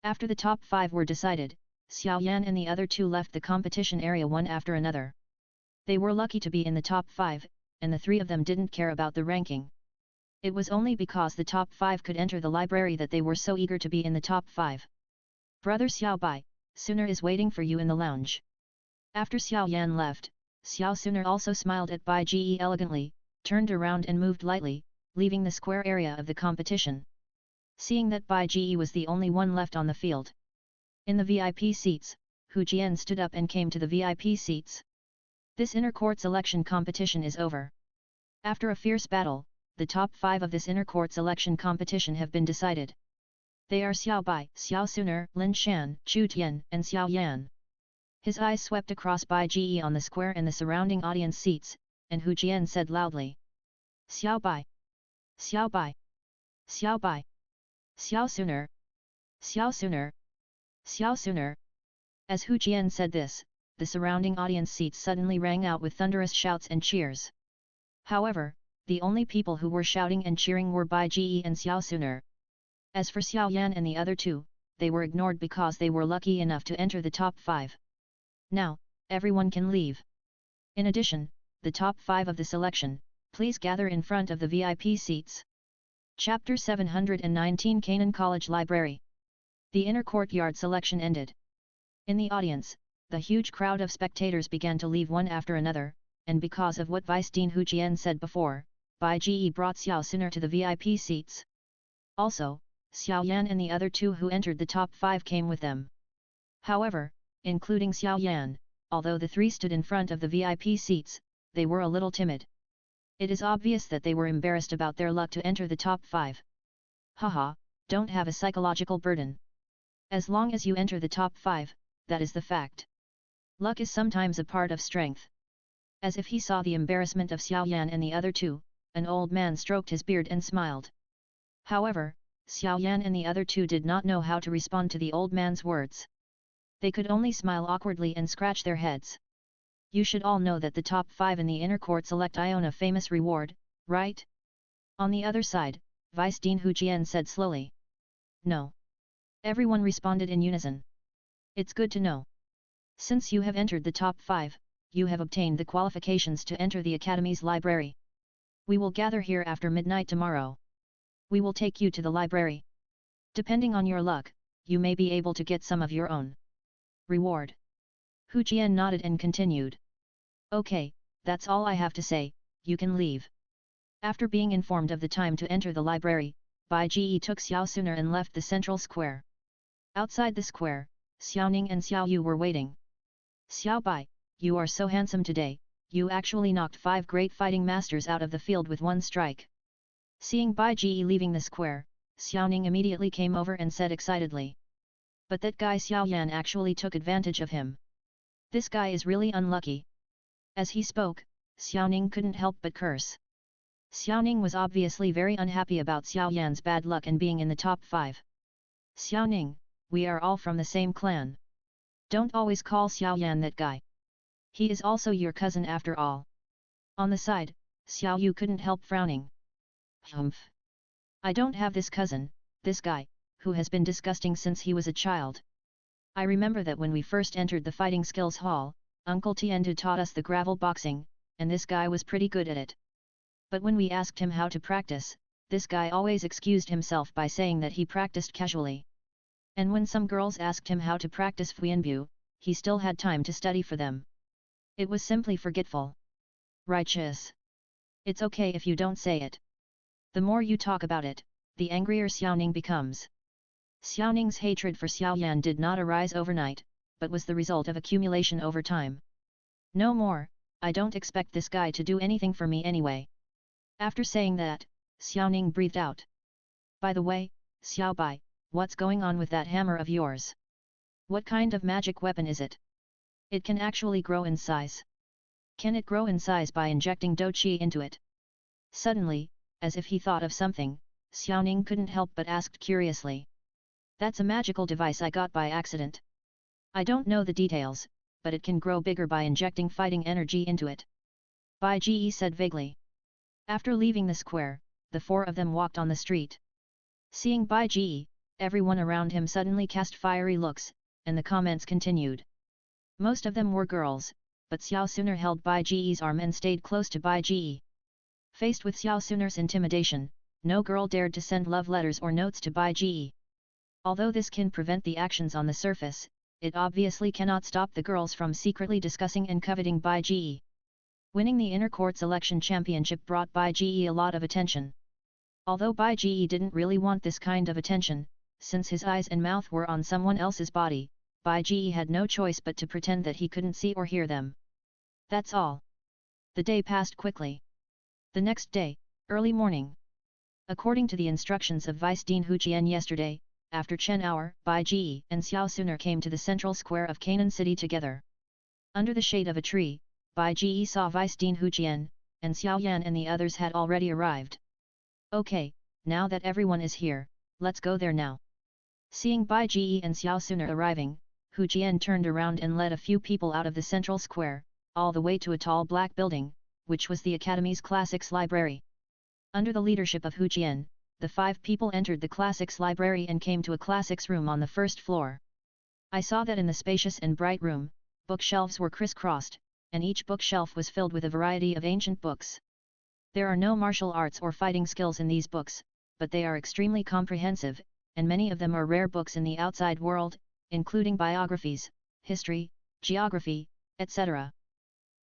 Speaker 1: After the top 5 were decided, Xiao Yan and the other 2 left the competition area one after another. They were lucky to be in the top 5, and the 3 of them didn't care about the ranking. It was only because the top 5 could enter the library that they were so eager to be in the top 5. Brother Xiao Bai, Suner is waiting for you in the lounge. After Xiao Yan left, Xiao Suner also smiled at Bai Ji elegantly, turned around and moved lightly, leaving the square area of the competition. Seeing that Bai Ji was the only one left on the field. In the VIP seats, Hu Jian stood up and came to the VIP seats. This inner court selection competition is over. After a fierce battle, the top 5 of this inner court selection competition have been decided. They are Xiao Bai, Xiao Suner, Lin Shan, Chu Tian, and Xiao Yan. His eyes swept across Bai Ji on the square and the surrounding audience seats, and Hu Jian said loudly. Xiao Bai! Xiao Bai! Xiao Bai! Xiao Suner! Xiao Suner! Xiao Suner! As Hu Jian said this, the surrounding audience seats suddenly rang out with thunderous shouts and cheers. However, the only people who were shouting and cheering were Bai Ji and Xiao Suner. As for Xiao Yan and the other 2, they were ignored because they were lucky enough to enter the top 5. Now, everyone can leave. In addition, the top 5 of the selection, please gather in front of the VIP seats. Chapter 719 Canaan College Library. The inner courtyard selection ended. In the audience, the huge crowd of spectators began to leave one after another, and because of what Vice Dean Hu Jian said before, Bai Ji brought Xiao Suner to the VIP seats. Also, Xiao Yan and the other 2 who entered the top 5 came with them. However, including Xiao Yan, although the 3 stood in front of the VIP seats, they were a little timid. It is obvious that they were embarrassed about their luck to enter the top 5. Haha, don't have a psychological burden. As long as you enter the top 5, that is the fact. Luck is sometimes a part of strength. As if he saw the embarrassment of Xiao Yan and the other 2, an old man stroked his beard and smiled. However, Xiao Yan and the other 2 did not know how to respond to the old man's words. They could only smile awkwardly and scratch their heads. You should all know that the top 5 in the inner court select Iona famous reward, right? On the other side, Vice Dean Hu Jian said slowly. No. Everyone responded in unison. It's good to know. Since you have entered the top 5, you have obtained the qualifications to enter the Academy's library. We will gather here after midnight tomorrow. We will take you to the library. Depending on your luck, you may be able to get some of your own reward. Hu Jian nodded and continued. Okay, that's all I have to say, you can leave. After being informed of the time to enter the library, Bai Ji took Xiao Suner and left the central square. Outside the square, Xiao Ning and Xiao Yu were waiting. Xiao Bai, you are so handsome today, you actually knocked 5 great fighting masters out of the field with one strike. Seeing Bai Ji leaving the square, Xiao Ning immediately came over and said excitedly. But that guy Xiao Yan actually took advantage of him. This guy is really unlucky. As he spoke, Xiao Ning couldn't help but curse. Xiao Ning was obviously very unhappy about Xiao Yan's bad luck and being in the top 5. Xiao Ning, we are all from the same clan. Don't always call Xiao Yan that guy. He is also your cousin after all. On the side, Xiao Yu couldn't help frowning. Humph. I don't have this cousin, this guy, who has been disgusting since he was a child. I remember that when we first entered the fighting skills hall, Uncle Tiandu taught us the gravel boxing, and this guy was pretty good at it. But when we asked him how to practice, this guy always excused himself by saying that he practiced casually. And when some girls asked him how to practice Fuanbu, he still had time to study for them. It was simply forgetful. Righteous. It's okay if you don't say it. The more you talk about it, the angrier Xiaoning becomes. Xiaoning's hatred for Xiaoyan did not arise overnight, but was the result of accumulation over time. No more, I don't expect this guy to do anything for me anyway. After saying that, Xiaoning breathed out. By the way, Xiaobai, what's going on with that hammer of yours? What kind of magic weapon is it? It can actually grow in size. Can it grow in size by injecting dou qi into it? Suddenly, as if he thought of something, Xiaoning couldn't help but asked curiously. That's a magical device I got by accident. I don't know the details, but it can grow bigger by injecting fighting energy into it. Bai Ji said vaguely. After leaving the square, the four of them walked on the street. Seeing Bai Ji, everyone around him suddenly cast fiery looks, and the comments continued. Most of them were girls, but Xiao Suner held Bai Ji's arm and stayed close to Bai Ji. Faced with Xiao Suner's intimidation, no girl dared to send love letters or notes to Bai Ji. Although this can prevent the actions on the surface, it obviously cannot stop the girls from secretly discussing and coveting Bai Ji. Winning the Inner Court Selection Championship brought Bai Ji a lot of attention. Although Bai Ji didn't really want this kind of attention, since his eyes and mouth were on someone else's body, Bai Ji had no choice but to pretend that he couldn't see or hear them. That's all. The day passed quickly. The next day, early morning. According to the instructions of Vice Dean Hu Jian yesterday, after Chen hour, Bai Ji and Xiao Suner came to the central square of Canaan City together. Under the shade of a tree, Bai Ji saw Vice Dean Hu Jian, and Xiao Yan and the others had already arrived. Okay, now that everyone is here, let's go there now. Seeing Bai Ji and Xiao Suner arriving, Hu Jian turned around and led a few people out of the central square, all the way to a tall black building, which was the Academy's Classics Library. Under the leadership of Hu Jian, the 5 people entered the Classics Library and came to a Classics room on the first floor. I saw that in the spacious and bright room, bookshelves were crisscrossed, and each bookshelf was filled with a variety of ancient books. There are no martial arts or fighting skills in these books, but they are extremely comprehensive, and many of them are rare books in the outside world, including biographies, history, geography, etc.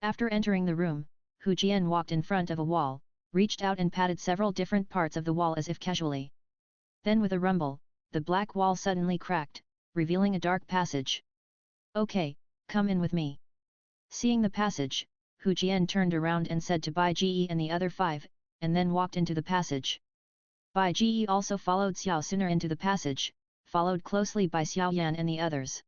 Speaker 1: After entering the room, Hu Jian walked in front of a wall, reached out and patted several different parts of the wall as if casually. Then with a rumble, the black wall suddenly cracked, revealing a dark passage. Okay, come in with me. Seeing the passage, Hu Jian turned around and said to Bai Ji and the other 5, and then walked into the passage. Bai Ji also followed Xiao Suner into the passage, followed closely by Xiao Yan and the others.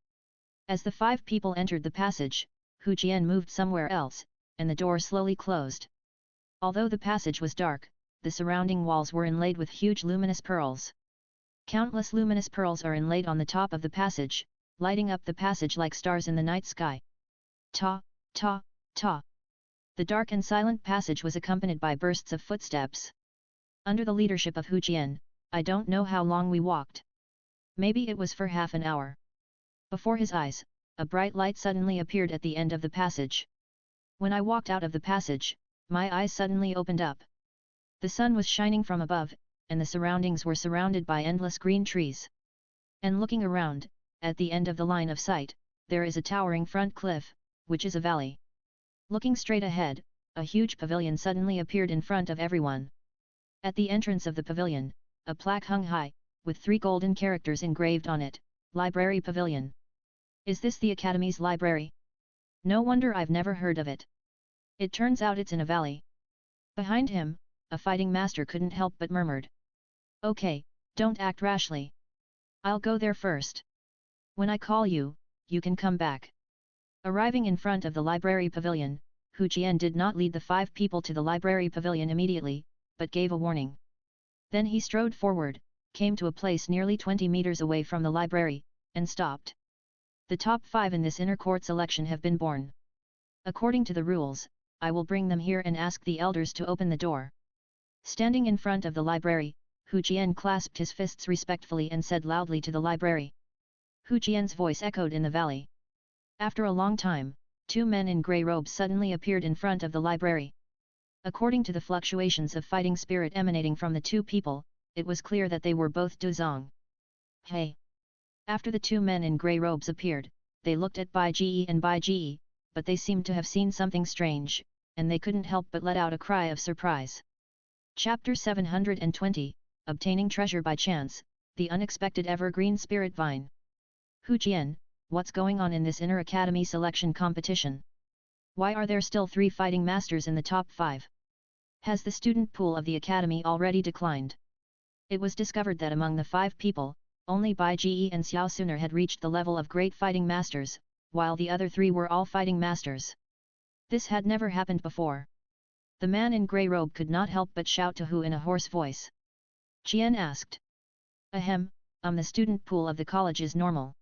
Speaker 1: As the 5 people entered the passage, Hu Jian moved somewhere else, and the door slowly closed. Although the passage was dark, the surrounding walls were inlaid with huge luminous pearls. Countless luminous pearls are inlaid on the top of the passage, lighting up the passage like stars in the night sky. Ta, ta, ta. The dark and silent passage was accompanied by bursts of footsteps. Under the leadership of Hu Jian, I don't know how long we walked. Maybe it was for half an hour. Before his eyes, a bright light suddenly appeared at the end of the passage. When I walked out of the passage, my eyes suddenly opened up. The sun was shining from above, and the surroundings were surrounded by endless green trees. And looking around, at the end of the line of sight, there is a towering front cliff, which is a valley. Looking straight ahead, a huge pavilion suddenly appeared in front of everyone. At the entrance of the pavilion, a plaque hung high, with 3 golden characters engraved on it, Library Pavilion. Is this the Academy's library? No wonder I've never heard of it. It turns out it's in a valley. Behind him, a fighting master couldn't help but murmured. Okay, don't act rashly. I'll go there first. When I call you, you can come back. Arriving in front of the library pavilion, Hu Jian did not lead the 5 people to the library pavilion immediately, but gave a warning. Then he strode forward, came to a place nearly 20 meters away from the library, and stopped. The top 5 in this inner court selection have been born. According to the rules, I will bring them here and ask the elders to open the door. Standing in front of the library, Hu Jian clasped his fists respectfully and said loudly to the library. Hu Jian's voice echoed in the valley. After a long time, 2 men in grey robes suddenly appeared in front of the library. According to the fluctuations of fighting spirit emanating from the two people, it was clear that they were both Duzong. Hey! After the 2 men in grey robes appeared, they looked at Bai Ji and Bai Ji, but they seemed to have seen something strange, and they couldn't help but let out a cry of surprise. Chapter 720, Obtaining Treasure by Chance, The Unexpected Evergreen Spirit Vine. Hu Jian, what's going on in this inter-academy selection competition? Why are there still 3 fighting masters in the top 5? Has the student pool of the academy already declined? It was discovered that among the 5 people, only Bai Ji and Xiao Suner had reached the level of great fighting masters, while the other 3 were all fighting masters. This had never happened before. The man in grey robe could not help but shout to Hu in a hoarse voice. Qian asked. Ahem, the student pool of the college is normal.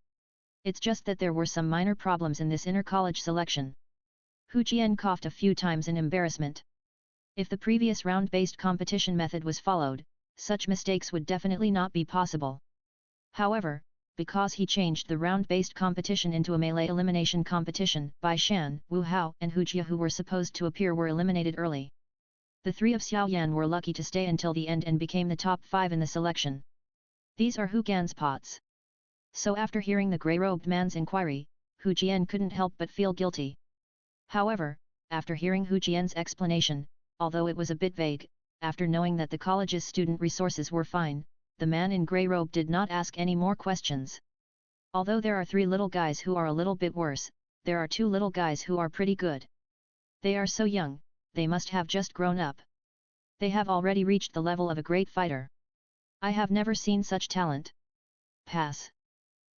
Speaker 1: It's just that there were some minor problems in this inter-college selection. Hu Jian coughed a few times in embarrassment. If the previous round-based competition method was followed, such mistakes would definitely not be possible. However, because he changed the round-based competition into a melee elimination competition, Bai Shan, Wu Hao and Hu Jia who were supposed to appear were eliminated early. The 3 of Xiao Yan were lucky to stay until the end and became the top 5 in the selection. These are Hu Gan's pots. So after hearing the grey-robed man's inquiry, Hu Jian couldn't help but feel guilty. However, after hearing Hu Jian's explanation, although it was a bit vague, after knowing that the college's student resources were fine, the man in grey robe did not ask any more questions. Although there are 3 little guys who are a little bit worse, there are 2 little guys who are pretty good. They are so young, they must have just grown up. They have already reached the level of a great fighter. I have never seen such talent. Pass.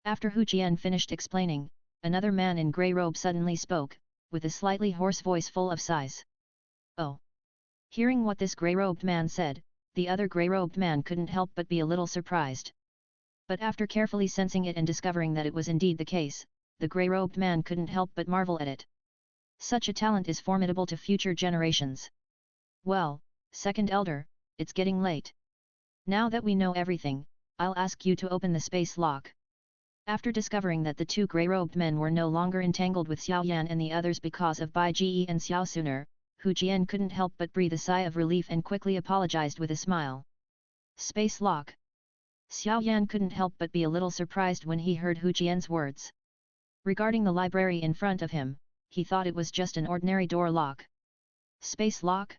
Speaker 1: After Hu Jian finished explaining, another man in grey robe suddenly spoke, with a slightly hoarse voice full of sighs. Oh! Hearing what this grey-robed man said, the other grey-robed man couldn't help but be a little surprised. But after carefully sensing it and discovering that it was indeed the case, the grey-robed man couldn't help but marvel at it. Such a talent is formidable to future generations. Well, second elder, it's getting late. Now that we know everything, I'll ask you to open the space lock. After discovering that the 2 grey-robed men were no longer entangled with Xiao Yan and the others because of Bai Ji and Xiao Suner, Hu Jian couldn't help but breathe a sigh of relief and quickly apologized with a smile. Space lock. Xiao Yan couldn't help but be a little surprised when he heard Hu Jian's words. Regarding the library in front of him, he thought it was just an ordinary door lock. Space lock?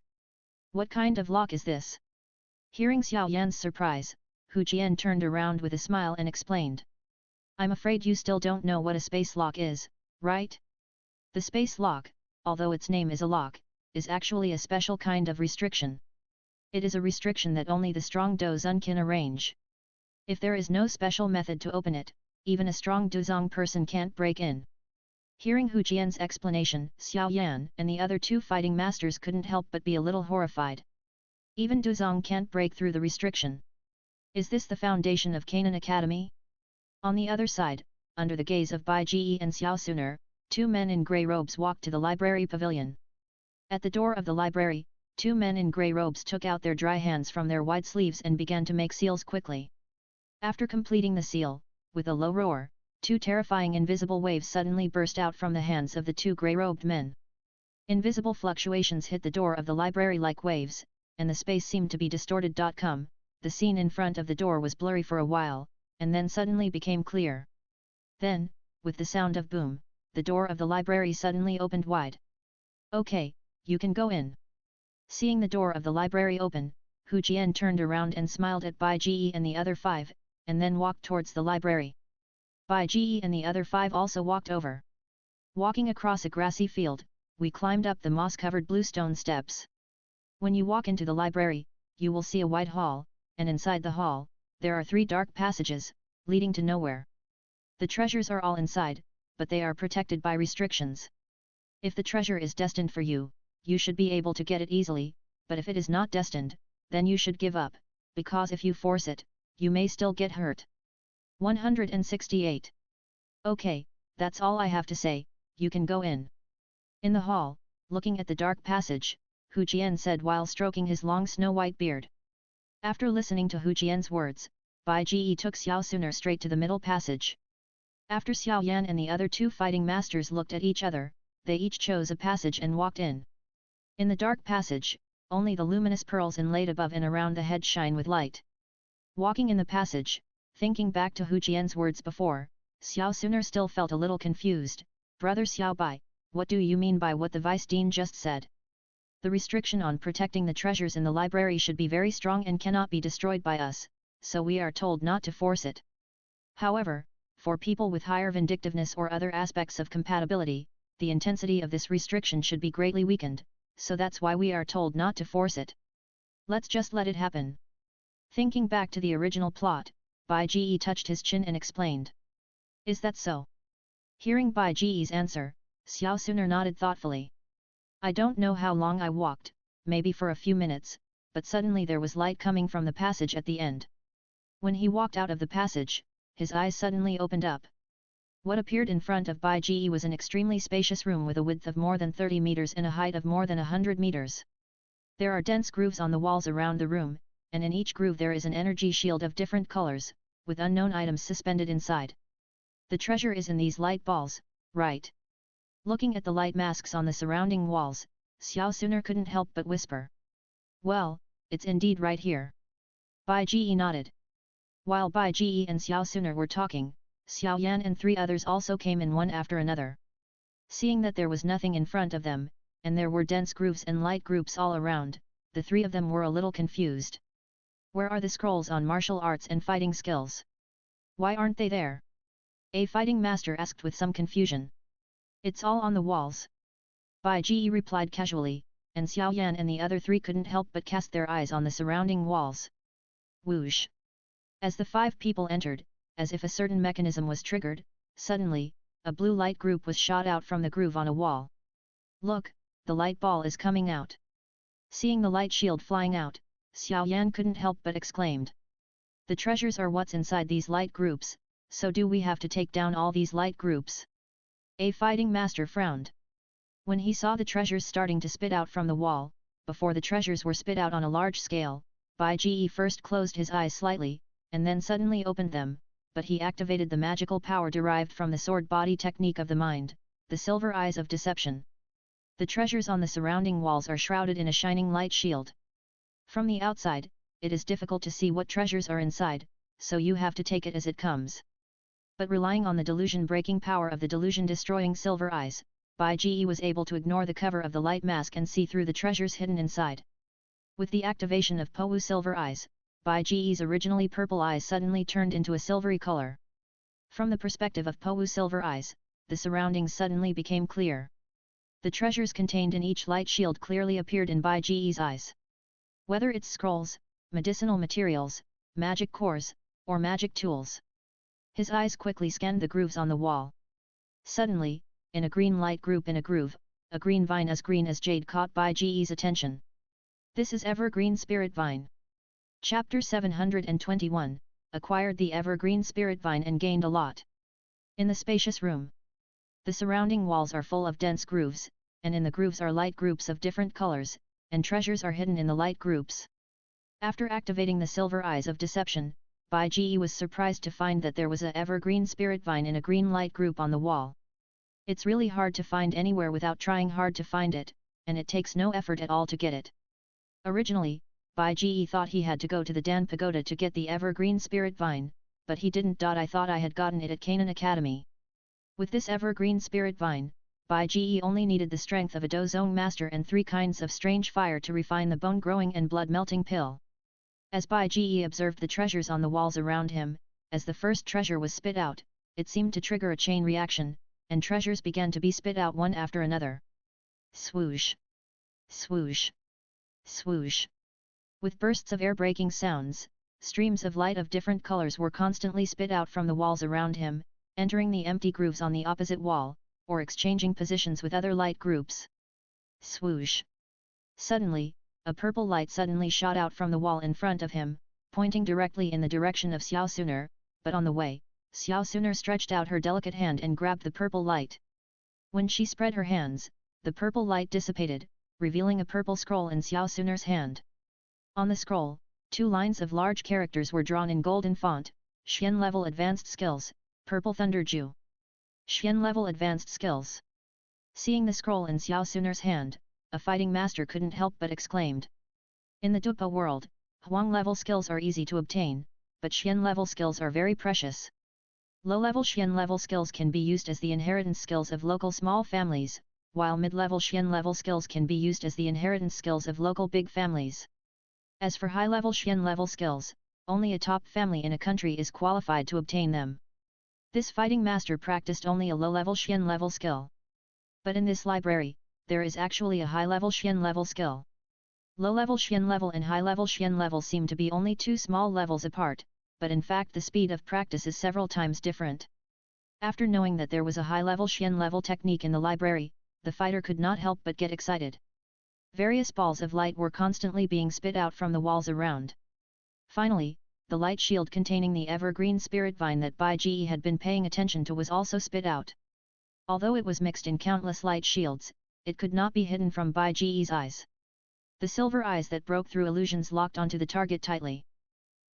Speaker 1: What kind of lock is this? Hearing Xiao Yan's surprise, Hu Jian turned around with a smile and explained. I'm afraid you still don't know what a space lock is, right? The space lock, although its name is a lock, is actually a special kind of restriction. It is a restriction that only the strong Dozong can arrange. If there is no special method to open it, even a strong Dozong person can't break in. Hearing Hu Jian's explanation, Xiao Yan and the other 2 fighting masters couldn't help but be a little horrified. Even Dozong can't break through the restriction. Is this the foundation of Canaan Academy? On the other side, under the gaze of Bai Ji and Xiao Suner, 2 men in grey robes walked to the library pavilion. At the door of the library, 2 men in grey robes took out their dry hands from their wide sleeves and began to make seals quickly. After completing the seal, with a low roar, 2 terrifying invisible waves suddenly burst out from the hands of the 2 grey-robed men. Invisible fluctuations hit the door of the library like waves, and the space seemed to be distorted. The scene in front of the door was blurry for a while, and then suddenly became clear. Then, with the sound of boom, the door of the library suddenly opened wide. Okay, you can go in. Seeing the door of the library open, Hu Jian turned around and smiled at Bai Ji and the other 5, and then walked towards the library. Bai Ji and the other 5 also walked over. Walking across a grassy field, we climbed up the moss-covered bluestone steps. When you walk into the library, you will see a wide hall, and inside the hall, there are 3 dark passages, leading to nowhere. The treasures are all inside, but they are protected by restrictions. If the treasure is destined for you, you should be able to get it easily, but if it is not destined, then you should give up, because if you force it, you may still get hurt. 168. Okay, that's all I have to say, you can go in. In the hall, looking at the dark passage, Hu Jian said while stroking his long snow-white beard. After listening to Hu Jian's words, Bai Ji took Xiao Suner straight to the middle passage. After Xiao Yan and the other 2 fighting masters looked at each other, they each chose a passage and walked in. In the dark passage, only the luminous pearls inlaid above and around the head shine with light. Walking in the passage, thinking back to Hu Qian's words before, Xiao Suner still felt a little confused. Brother Xiao Bai, what do you mean by what the Vice Dean just said? The restriction on protecting the treasures in the library should be very strong and cannot be destroyed by us, so we are told not to force it. However, for people with higher vindictiveness or other aspects of compatibility, the intensity of this restriction should be greatly weakened, so that's why we are told not to force it. Let's just let it happen. Thinking back to the original plot, Bai Ji touched his chin and explained. Is that so? Hearing Bai Ji's answer, Xiao Suner nodded thoughtfully. I don't know how long I walked, maybe for a few minutes, but suddenly there was light coming from the passage at the end. When he walked out of the passage, his eyes suddenly opened up. What appeared in front of Bai Ji was an extremely spacious room with a width of more than 30 meters and a height of more than 100 meters. There are dense grooves on the walls around the room, and in each groove there is an energy shield of different colors, with unknown items suspended inside. The treasure is in these light balls, right? Looking at the light masks on the surrounding walls, Xiao Suner couldn't help but whisper. Well, it's indeed right here. Bai Ji nodded. While Bai Ji and Xiao Suner were talking, Xiao Yan and 3 others also came in one after another. Seeing that there was nothing in front of them, and there were dense grooves and light groups all around, the 3 of them were a little confused. Where are the scrolls on martial arts and fighting skills? Why aren't they there? A fighting master asked with some confusion. It's all on the walls. Bai Ji replied casually, and Xiao Yan and the other 3 couldn't help but cast their eyes on the surrounding walls. Whoosh! As the 5 people entered, as if a certain mechanism was triggered, suddenly, a blue light group was shot out from the groove on a wall. Look, the light ball is coming out. Seeing the light shield flying out, Xiao Yan couldn't help but exclaimed. The treasures are what's inside these light groups, so do we have to take down all these light groups? A fighting master frowned. When he saw the treasures starting to spit out from the wall, before the treasures were spit out on a large scale, Bai Ji first closed his eyes slightly, and then suddenly opened them, but he activated the magical power derived from the sword body technique of the mind, the silver eyes of deception. The treasures on the surrounding walls are shrouded in a shining light shield. From the outside, it is difficult to see what treasures are inside, so you have to take it as it comes. But relying on the delusion-breaking power of the delusion-destroying silver eyes, Bai Ji was able to ignore the cover of the light mask and see through the treasures hidden inside. With the activation of Po Wu silver eyes, Bai Ji's originally purple eyes suddenly turned into a silvery color. From the perspective of Po Wu silver eyes, the surroundings suddenly became clear. The treasures contained in each light shield clearly appeared in Bai Ji's eyes. Whether it's scrolls, medicinal materials, magic cores, or magic tools. His eyes quickly scanned the grooves on the wall. Suddenly, in a green light group in a groove, a green vine as green as jade caught Bai Ji's attention. This is Evergreen Spirit Vine. Chapter 721, acquired the Evergreen Spirit Vine and gained a lot. In the spacious room. The surrounding walls are full of dense grooves, and in the grooves are light groups of different colors, and treasures are hidden in the light groups. After activating the silver eyes of deception, Bai Ji was surprised to find that there was a Evergreen Spirit Vine in a green light group on the wall. It's really hard to find anywhere without trying hard to find it, and it takes no effort at all to get it. Originally, Bai Ji thought he had to go to the Dan Pagoda to get the Evergreen Spirit Vine, but he didn't. I thought I had gotten it at Canaan Academy. With this Evergreen Spirit Vine, Bai Ji only needed the strength of a Dozong Master and 3 kinds of strange fire to refine the bone-growing and blood-melting pill. As Bai Ji observed the treasures on the walls around him, as the first treasure was spit out, it seemed to trigger a chain reaction, and treasures began to be spit out one after another. Swoosh! Swoosh! Swoosh! With bursts of air-breaking sounds, streams of light of different colors were constantly spit out from the walls around him, entering the empty grooves on the opposite wall, or exchanging positions with other light groups. Swoosh! Suddenly, a purple light suddenly shot out from the wall in front of him, pointing directly in the direction of Xiao Suner, but on the way, Xiao Suner stretched out her delicate hand and grabbed the purple light. When she spread her hands, the purple light dissipated, revealing a purple scroll in Xiao Suner's hand. On the scroll, 2 lines of large characters were drawn in golden font, Xian level advanced skills, Purple Thunder Ju. Xian level advanced skills. Seeing the scroll in Xiao Suner's hand, a fighting master couldn't help but exclaimed. In the Douluo world, Huang level skills are easy to obtain, but Xian level skills are very precious. Low-level Xian level skills can be used as the inheritance skills of local small families, while mid-level Xian level skills can be used as the inheritance skills of local big families. As for high-level Xian level skills, only a top family in a country is qualified to obtain them. This fighting master practiced only a low-level Xian level skill. But in this library, there is actually a high-level Xian level skill. Low-level Xian level and high-level Xian level seem to be only two small levels apart, but in fact the speed of practice is several times different. After knowing that there was a high-level Xian level technique in the library, the fighter could not help but get excited. Various balls of light were constantly being spit out from the walls around. Finally, the light shield containing the evergreen spirit vine that Bai Ji had been paying attention to was also spit out. Although it was mixed in countless light shields, it could not be hidden from Bai Ji's eyes. The silver eyes that broke through illusions locked onto the target tightly.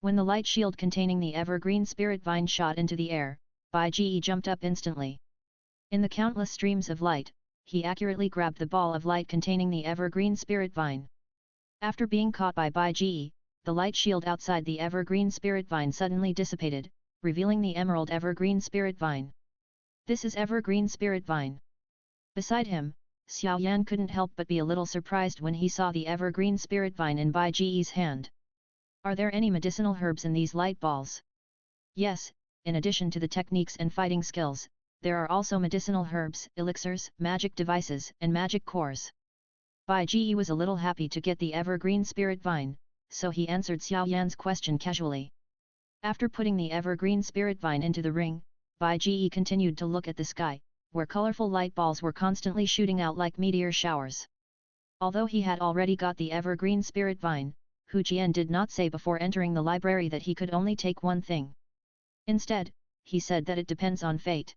Speaker 1: When the light shield containing the evergreen spirit vine shot into the air, Bai Ji jumped up instantly. In the countless streams of light, he accurately grabbed the ball of light containing the evergreen spirit vine. After being caught by Bai Ji, the light shield outside the evergreen spirit vine suddenly dissipated, revealing the emerald evergreen spirit vine. This is evergreen spirit vine. Beside him, Xiao Yan couldn't help but be a little surprised when he saw the evergreen spirit vine in Bai Ji's hand. Are there any medicinal herbs in these light balls? Yes, in addition to the techniques and fighting skills, there are also medicinal herbs, elixirs, magic devices, and magic cores. Bai Ji was a little happy to get the evergreen spirit vine, so he answered Xiao Yan's question casually. After putting the evergreen spirit vine into the ring, Bai Ji continued to look at the sky, where colorful light balls were constantly shooting out like meteor showers. Although he had already got the evergreen spirit vine, Hu Jian did not say before entering the library that he could only take one thing. Instead, he said that it depends on fate.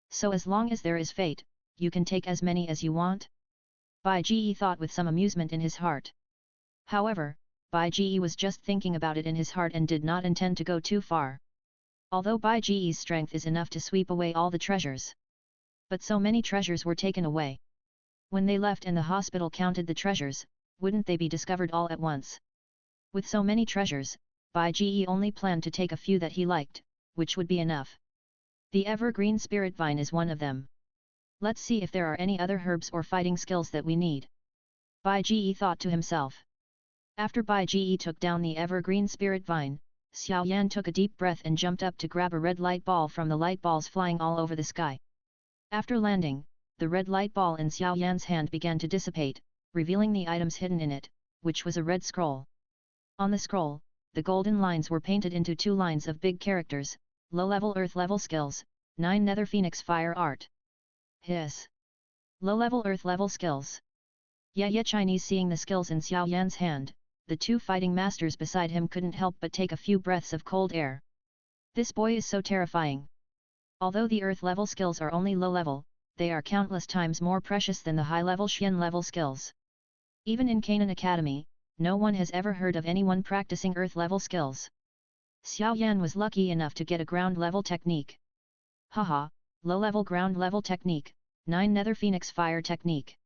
Speaker 1: So as long as there is fate, you can take as many as you want? Bai Ji thought with some amusement in his heart. However, Bai Ji was just thinking about it in his heart and did not intend to go too far. Although Bai Ji's strength is enough to sweep away all the treasures. But so many treasures were taken away. When they left and the hospital counted the treasures, wouldn't they be discovered all at once? With so many treasures, Bai Ji only planned to take a few that he liked, which would be enough. The evergreen spirit vine is one of them. Let's see if there are any other herbs or fighting skills that we need. Bai Ji thought to himself. After Bai Ji took down the evergreen spirit vine, Xiao Yan took a deep breath and jumped up to grab a red light ball from the light balls flying all over the sky. After landing, the red light ball in Xiao Yan's hand began to dissipate, revealing the items hidden in it, which was a red scroll. On the scroll, the golden lines were painted into two lines of big characters, low-level earth-level skills, 9 Nether Phoenix Fire Art. Hiss. Low-level earth-level skills. Yeah, Chinese. Seeing the skills in Xiao Yan's hand, the two fighting masters beside him couldn't help but take a few breaths of cold air. This boy is so terrifying. Although the earth-level skills are only low-level, they are countless times more precious than the high-level Xian-level skills. Even in Canaan Academy, no one has ever heard of anyone practicing earth-level skills. Xiao Yan was lucky enough to get a ground-level technique. Haha, low-level ground-level technique, 9 Nether Phoenix Fire technique.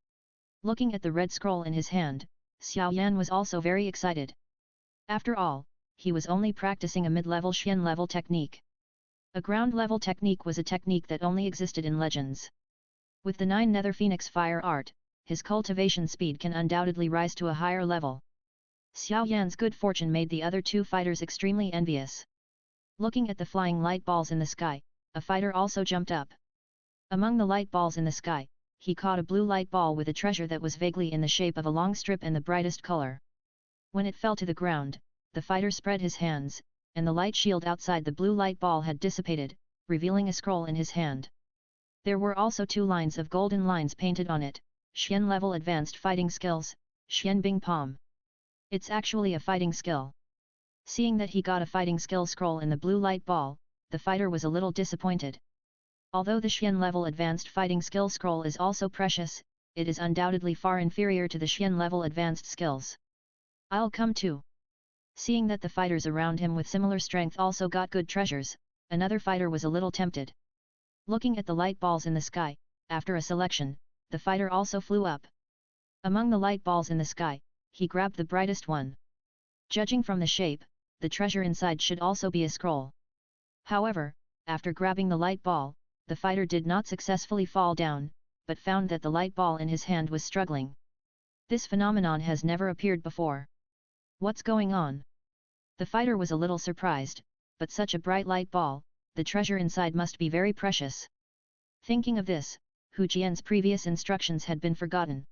Speaker 1: Looking at the red scroll in his hand, Xiao Yan was also very excited. After all, he was only practicing a mid-level Xian-level technique. A ground-level technique was a technique that only existed in legends. With the 9 Nether Phoenix Fire Art, his cultivation speed can undoubtedly rise to a higher level. Xiao Yan's good fortune made the other two fighters extremely envious. Looking at the flying light balls in the sky, a fighter also jumped up. Among the light balls in the sky, he caught a blue light ball with a treasure that was vaguely in the shape of a long strip and the brightest color. When it fell to the ground, the fighter spread his hands, and the light shield outside the blue light ball had dissipated, revealing a scroll in his hand. There were also 2 lines of golden lines painted on it, Xian level advanced fighting skills, Xian Bing Pom. It's actually a fighting skill. Seeing that he got a fighting skill scroll in the blue light ball, the fighter was a little disappointed. Although the Xian level advanced fighting skill scroll is also precious, it is undoubtedly far inferior to the Xian level advanced skills. I'll come too. Seeing that the fighters around him with similar strength also got good treasures, another fighter was a little tempted. Looking at the light balls in the sky, after a selection, the fighter also flew up. Among the light balls in the sky, he grabbed the brightest one. Judging from the shape, the treasure inside should also be a scroll. However, after grabbing the light ball, the fighter did not successfully fall down, but found that the light ball in his hand was struggling. This phenomenon has never appeared before. What's going on? The fighter was a little surprised, but such a bright light ball, the treasure inside must be very precious. Thinking of this, Hu Jian's previous instructions had been forgotten.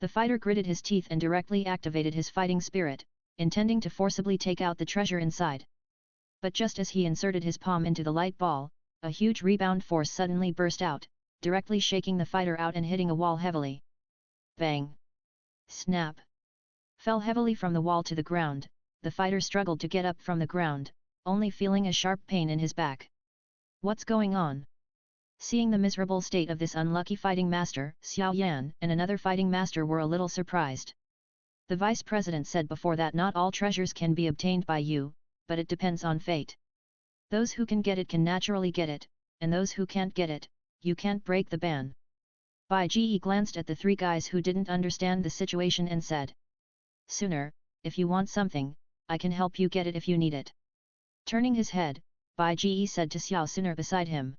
Speaker 1: The fighter gritted his teeth and directly activated his fighting spirit, intending to forcibly take out the treasure inside. But just as he inserted his palm into the light ball, a huge rebound force suddenly burst out, directly shaking the fighter out and hitting a wall heavily. Bang! Snap! Fell heavily from the wall to the ground. The fighter struggled to get up from the ground, only feeling a sharp pain in his back. What's going on? Seeing the miserable state of this unlucky fighting master, Xiao Yan and another fighting master were a little surprised. The vice president said before that not all treasures can be obtained by you, but it depends on fate. Those who can get it can naturally get it, and those who can't get it, you can't break the ban. Bai Ji glanced at the three guys who didn't understand the situation and said, "Sooner, if you want something, I can help you get it if you need it." Turning his head, Bai Ji said to Xiao Sooner beside him.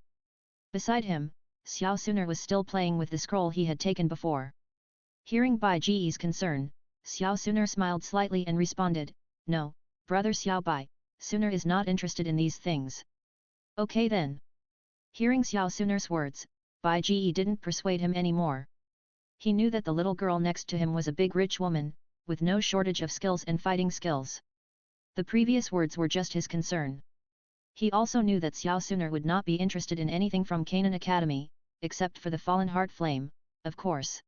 Speaker 1: Beside him, Xiao Sooner was still playing with the scroll he had taken before. Hearing Bai Ji's concern, Xiao Sooner smiled slightly and responded, "No, brother Xiao Bai, Sooner is not interested in these things." "Okay then." Hearing Xiao Sooner's words, Bai Ji didn't persuade him anymore. He knew that the little girl next to him was a big rich woman, with no shortage of skills and fighting skills. The previous words were just his concern. He also knew that Xiao Sooner would not be interested in anything from Canaan Academy, except for the fallen heart flame, of course.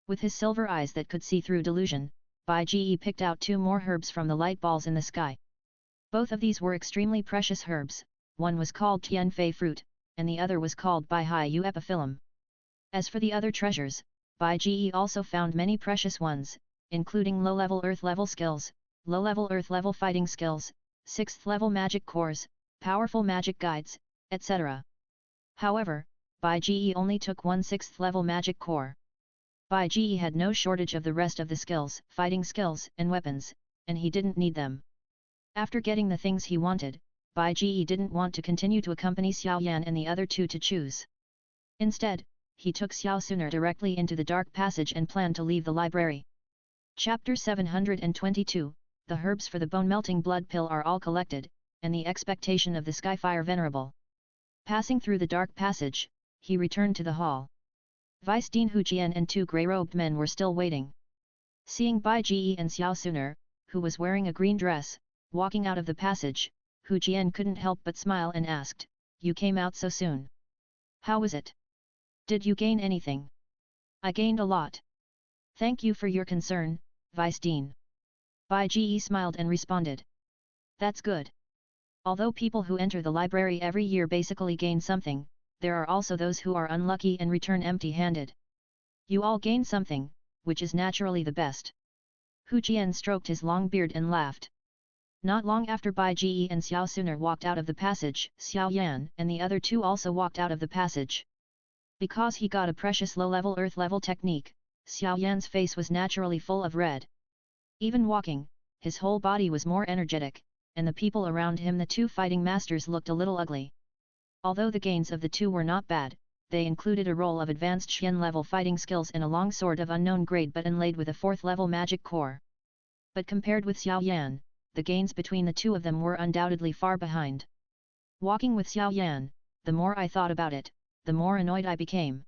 Speaker 1: With his silver eyes that could see through delusion, Bai Ji picked out 2 more herbs from the light balls in the sky. Both of these were extremely precious herbs, one was called Tian Fei fruit, and the other was called Bai Hai Yu epiphyllum. As for the other treasures, Bai Ji also found many precious ones, including low-level earth-level skills, low-level earth-level fighting skills, 6th-level magic cores, powerful magic guides, etc. However, Bai Ji only took 1 6th-level magic core. Bai Ji had no shortage of the rest of the skills, fighting skills and weapons, and he didn't need them. After getting the things he wanted, Bai Ji didn't want to continue to accompany Xiao Yan and the other 2 to choose. Instead, he took Xiao Sooner directly into the dark passage and planned to leave the library. Chapter 722, The herbs for the bone-melting blood pill are all collected, and the expectation of the Skyfire Venerable. Passing through the dark passage, he returned to the hall. Vice Dean Hu Jian and 2 grey-robed men were still waiting. Seeing Bai Ji and Xiao Sooner, who was wearing a green dress, walking out of the passage, Hu Jian couldn't help but smile and asked, "You came out so soon. How was it? Did you gain anything?" "I gained a lot. Thank you for your concern, Vice Dean." Bai Ji smiled and responded. "That's good. Although people who enter the library every year basically gain something, there are also those who are unlucky and return empty-handed. You all gain something, which is naturally the best." Hu Jian stroked his long beard and laughed. Not long after Bai Ji and Xiao Sooner walked out of the passage, Xiao Yan and the other 2 also walked out of the passage. Because he got a precious low-level earth-level technique, Xiao Yan's face was naturally full of red. Even walking, his whole body was more energetic, and the people around him, the 2 fighting masters, looked a little ugly. Although the gains of the 2 were not bad, they included a roll of advanced Xian-level fighting skills and a long sword of unknown grade but inlaid with a 4th-level magic core. But compared with Xiao Yan, the gains between the 2 of them were undoubtedly far behind. Walking with Xiao Yan, the more I thought about it, the more annoyed I became.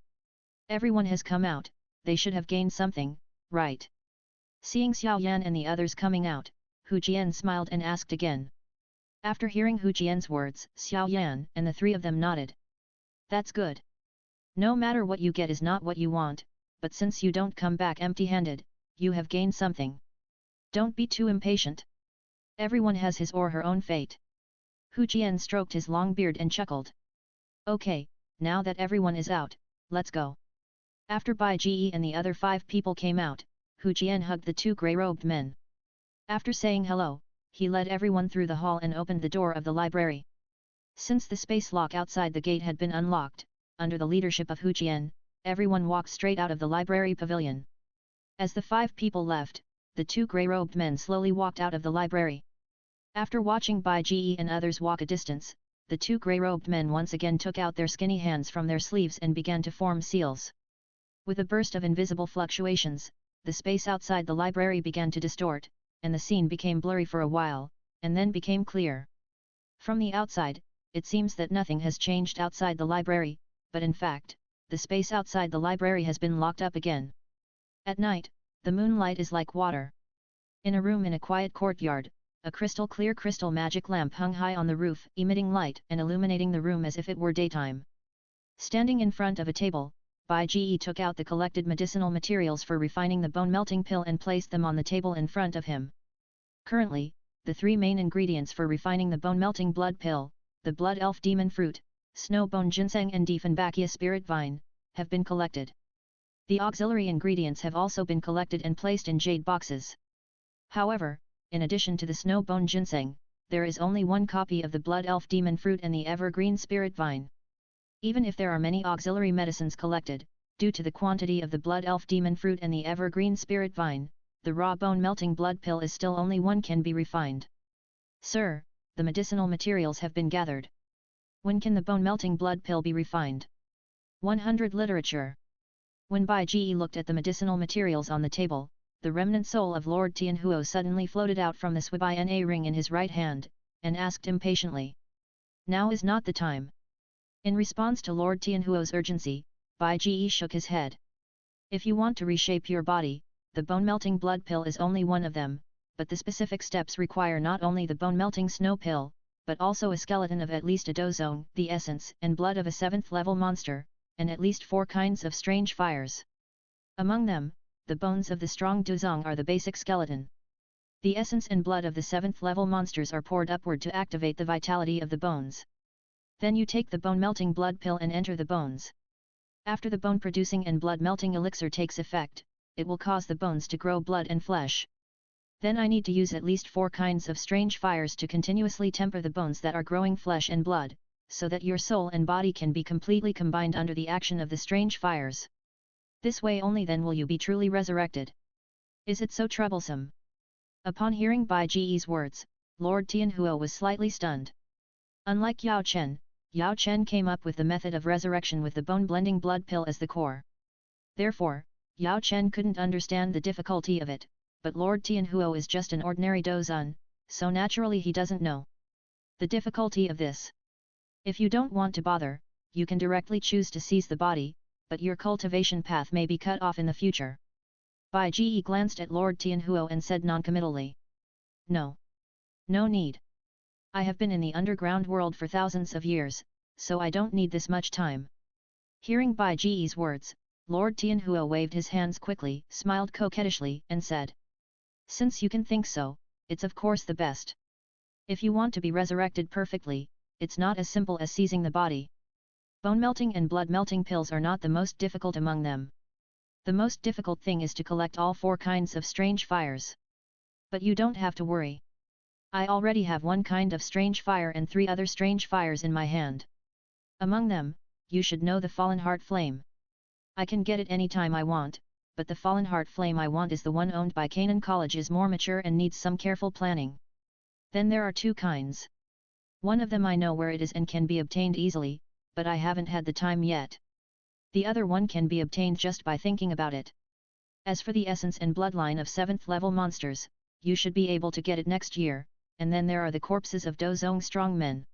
Speaker 1: Everyone has come out, they should have gained something, right? Seeing Xiao Yan and the others coming out, Hu Jian smiled and asked again. After hearing Hu Jian's words, Xiao Yan and the 3 of them nodded. "That's good. No matter what you get is not what you want, but since you don't come back empty-handed, you have gained something. Don't be too impatient. Everyone has his or her own fate." Hu Jian stroked his long beard and chuckled. "Okay, now that everyone is out, let's go." After Bai Ji and the other 5 people came out, Hu Jian hugged the 2 grey-robed men. After saying hello, he led everyone through the hall and opened the door of the library. Since the space lock outside the gate had been unlocked, under the leadership of Hu Jian, everyone walked straight out of the library pavilion. As the 5 people left, the 2 grey-robed men slowly walked out of the library. After watching Bai Ji and others walk a distance, the 2 grey-robed men once again took out their skinny hands from their sleeves and began to form seals. With a burst of invisible fluctuations, the space outside the library began to distort, and the scene became blurry for a while, and then became clear. From the outside, it seems that nothing has changed outside the library, but in fact, the space outside the library has been locked up again. At night, the moonlight is like water. In a room in a quiet courtyard, a crystal-clear crystal magic lamp hung high on the roof, emitting light and illuminating the room as if it were daytime. Standing in front of a table, Bai Ji took out the collected medicinal materials for refining the bone-melting pill and placed them on the table in front of him. Currently, the 3 main ingredients for refining the bone-melting blood pill, the blood elf demon fruit, snow bone ginseng and Diefenbachia spirit vine, have been collected. The auxiliary ingredients have also been collected and placed in jade boxes. However, in addition to the snow bone ginseng, there is only 1 copy of the blood elf demon fruit and the evergreen spirit vine. Even if there are many auxiliary medicines collected, due to the quantity of the blood elf demon fruit and the evergreen spirit vine, the raw bone-melting blood pill is still only 1 can be refined. Sir, the medicinal materials have been gathered. When can the bone-melting blood pill be refined? 100 Literature. When Bai Ji looked at the medicinal materials on the table, the remnant soul of Lord Tianhuo suddenly floated out from the Swibina ring in his right hand, and asked impatiently. Now is not the time. In response to Lord Tianhuo's urgency, Bai Ji shook his head. If you want to reshape your body, the bone-melting blood pill is only one of them, but the specific steps require not only the bone-melting snow pill, but also a skeleton of at least a dozong, the essence and blood of a 7th-level monster, and at least 4 kinds of strange fires. Among them, the bones of the strong dozong are the basic skeleton. The essence and blood of the 7th-level monsters are poured upward to activate the vitality of the bones. Then you take the bone-melting blood pill and enter the bones. After the bone-producing and blood-melting elixir takes effect, it will cause the bones to grow blood and flesh. Then I need to use at least 4 kinds of strange fires to continuously temper the bones that are growing flesh and blood, so that your soul and body can be completely combined under the action of the strange fires. This way only then will you be truly resurrected. Is it so troublesome? Upon hearing Bai Ji's words, Lord Tianhuo was slightly stunned. Unlike Yao Chen came up with the method of resurrection with the bone-blending blood pill as the core. Therefore, Yao Chen couldn't understand the difficulty of it, but Lord Tianhuo is just an ordinary dozun, so naturally he doesn't know the difficulty of this. If you don't want to bother, you can directly choose to seize the body, but your cultivation path may be cut off in the future. Bai Ji glanced at Lord Tianhuo and said noncommittally. No. No need. I have been in the underground world for thousands of years, so I don't need this much time. Hearing Bai Ji's words, Lord Tianhuo waved his hands quickly, smiled coquettishly, and said. Since you can think so, it's of course the best. If you want to be resurrected perfectly, it's not as simple as seizing the body. Bone-melting and blood-melting pills are not the most difficult among them. The most difficult thing is to collect all 4 kinds of strange fires. But you don't have to worry. I already have 1 kind of strange fire and 3 other strange fires in my hand. Among them, you should know the Fallen Heart Flame. I can get it any time I want, but the Fallen Heart Flame I want is the one owned by Canaan College, is more mature and needs some careful planning. Then there are 2 kinds. One of them I know where it is and can be obtained easily, but I haven't had the time yet. The other one can be obtained just by thinking about it. As for the essence and bloodline of 7th-level monsters, you should be able to get it next year, and then there are the corpses of Dozong strong men.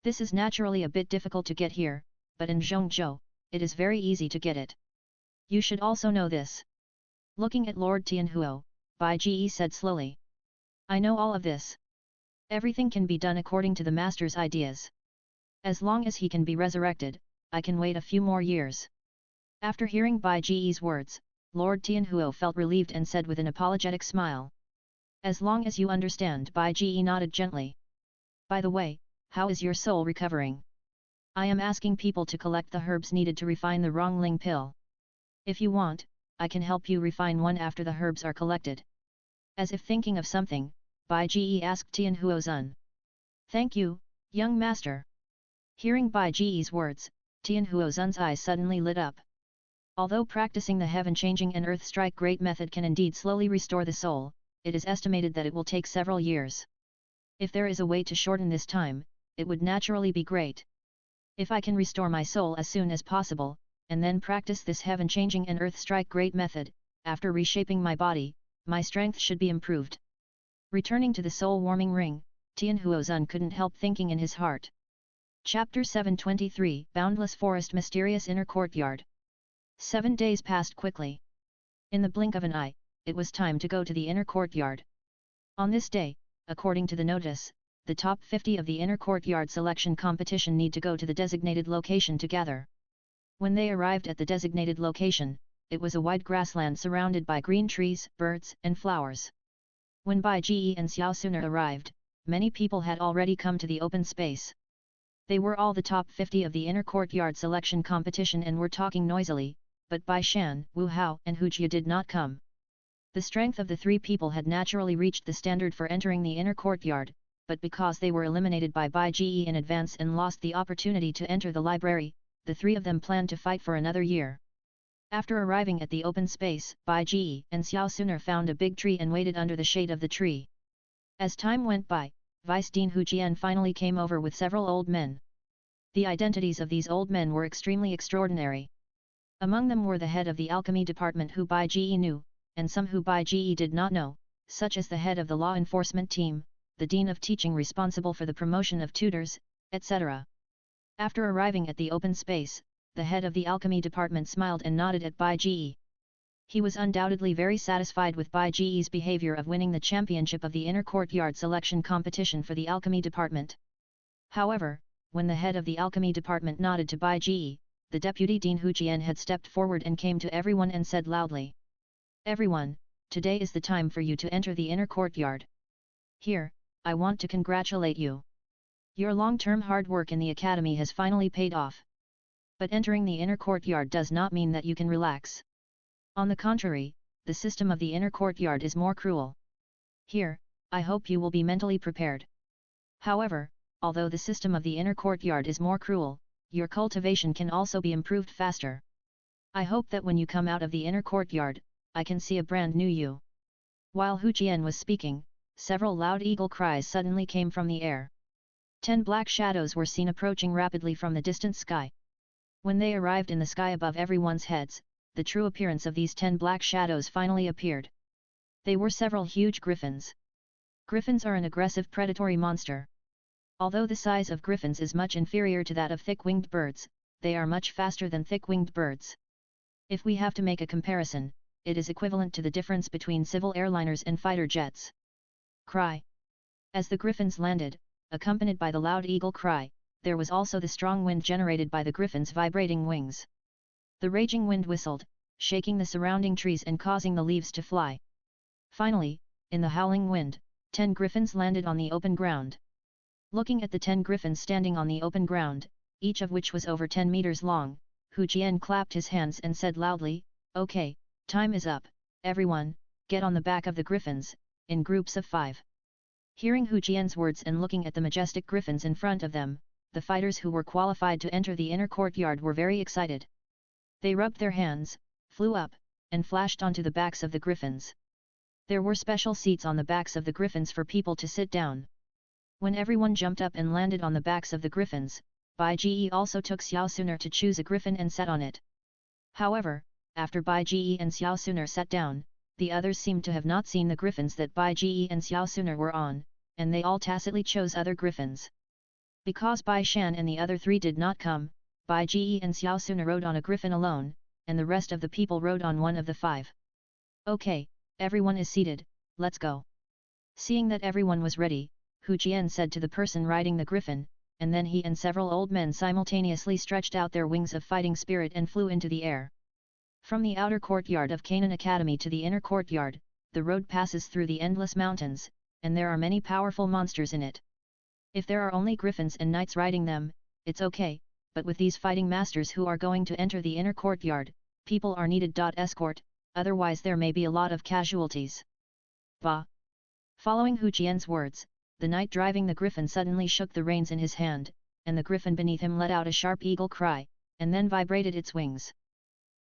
Speaker 1: This is naturally a bit difficult to get here, but in Zhongzhou, it is very easy to get it. You should also know this. Looking at Lord Tianhuo, Bai Ji said slowly. I know all of this. Everything can be done according to the master's ideas. As long as he can be resurrected, I can wait a few more years. After hearing Bai Ji's words, Lord Tianhuo felt relieved and said with an apologetic smile. As long as you understand. Bai Ji nodded gently. By the way, how is your soul recovering? I am asking people to collect the herbs needed to refine the Rongling pill. If you want, I can help you refine one after the herbs are collected. As if thinking of something, Bai Ji asked Tianhuo Zun. Thank you, young master. Hearing Bai Ji's words, Tianhuo Zun's eyes suddenly lit up. Although practicing the heaven-changing and earth-strike great method can indeed slowly restore the soul, it is estimated that it will take several years. If there is a way to shorten this time, it would naturally be great. If I can restore my soul as soon as possible, and then practice this heaven-changing and earth-strike great method, after reshaping my body, my strength should be improved. Returning to the soul-warming ring, Tian Huozun couldn't help thinking in his heart. Chapter 723, Boundless Forest, Mysterious Inner Courtyard. 7 days passed quickly. In the blink of an eye, it was time to go to the inner courtyard. On this day, according to the notice, the top 50 of the inner courtyard selection competition need to go to the designated location to gather. When they arrived at the designated location, it was a wide grassland surrounded by green trees, birds, and flowers. When Bai Ji and Xiao Suner arrived, many people had already come to the open space. They were all the top 50 of the inner courtyard selection competition and were talking noisily, but Bai Shan, Wu Hao and Hu Jie did not come. The strength of the three people had naturally reached the standard for entering the inner courtyard, but because they were eliminated by Bai Ji in advance and lost the opportunity to enter the library, the three of them planned to fight for another year. After arriving at the open space, Bai Ji and Xiao Suner found a big tree and waited under the shade of the tree. As time went by, Vice Dean Hu Jian finally came over with several old men. The identities of these old men were extremely extraordinary. Among them were the head of the alchemy department who Bai Ji knew, and some who Bai Ji did not know, such as the head of the law enforcement team, the dean of teaching responsible for the promotion of tutors, etc. After arriving at the open space, the head of the alchemy department smiled and nodded at Bai Ji. He was undoubtedly very satisfied with Bai Ji's behavior of winning the championship of the inner courtyard selection competition for the alchemy department. However, when the head of the alchemy department nodded to Bai Ji, the deputy Dean Hu Jian had stepped forward and came to everyone and said loudly, "Everyone, today is the time for you to enter the inner courtyard. Here, I want to congratulate you. Your long-term hard work in the academy has finally paid off. But entering the inner courtyard does not mean that you can relax. On the contrary, the system of the inner courtyard is more cruel. Here, I hope you will be mentally prepared. However, although the system of the inner courtyard is more cruel, your cultivation can also be improved faster. I hope that when you come out of the inner courtyard, I can see a brand new you." While Hu Jian was speaking, several loud eagle cries suddenly came from the air. 10 black shadows were seen approaching rapidly from the distant sky. When they arrived in the sky above everyone's heads, the true appearance of these 10 black shadows finally appeared. They were several huge griffins. Griffins are an aggressive predatory monster. Although the size of griffins is much inferior to that of thick-winged birds, they are much faster than thick-winged birds. If we have to make a comparison, it is equivalent to the difference between civil airliners and fighter jets. Cry. As the griffins landed, accompanied by the loud eagle cry, there was also the strong wind generated by the griffins' vibrating wings. The raging wind whistled, shaking the surrounding trees and causing the leaves to fly. Finally, in the howling wind, 10 griffins landed on the open ground. Looking at the 10 griffins standing on the open ground, each of which was over 10 meters long, Hu Jian clapped his hands and said loudly, "Okay, time is up, everyone, get on the back of the griffins, in groups of 5. Hearing Hu Jian's words and looking at the majestic griffins in front of them, the fighters who were qualified to enter the inner courtyard were very excited. They rubbed their hands, flew up, and flashed onto the backs of the griffins. There were special seats on the backs of the griffins for people to sit down. When everyone jumped up and landed on the backs of the griffins, Bai Ji also took Xiao Suner to choose a griffin and sat on it. However, after Bai Ji and Xiao Suner sat down, the others seemed to have not seen the griffins that Bai Ji and Xiao Suner were on, and they all tacitly chose other griffins. Because Bai Shan and the other 3 did not come, Bai Ji and Xiao Suner rode on a griffin alone, and the rest of the people rode on one of the 5. "Okay, everyone is seated, let's go." Seeing that everyone was ready, Hu Jian said to the person riding the griffin, and then he and several old men simultaneously stretched out their wings of fighting spirit and flew into the air. From the outer courtyard of Canaan Academy to the inner courtyard, the road passes through the endless mountains, and there are many powerful monsters in it. If there are only griffins and knights riding them, it's okay, but with these fighting masters who are going to enter the inner courtyard, people are needed. Escort, otherwise there may be a lot of casualties. Bah! Following Hu Jian's words, the knight driving the griffin suddenly shook the reins in his hand, and the griffin beneath him let out a sharp eagle cry, and then vibrated its wings.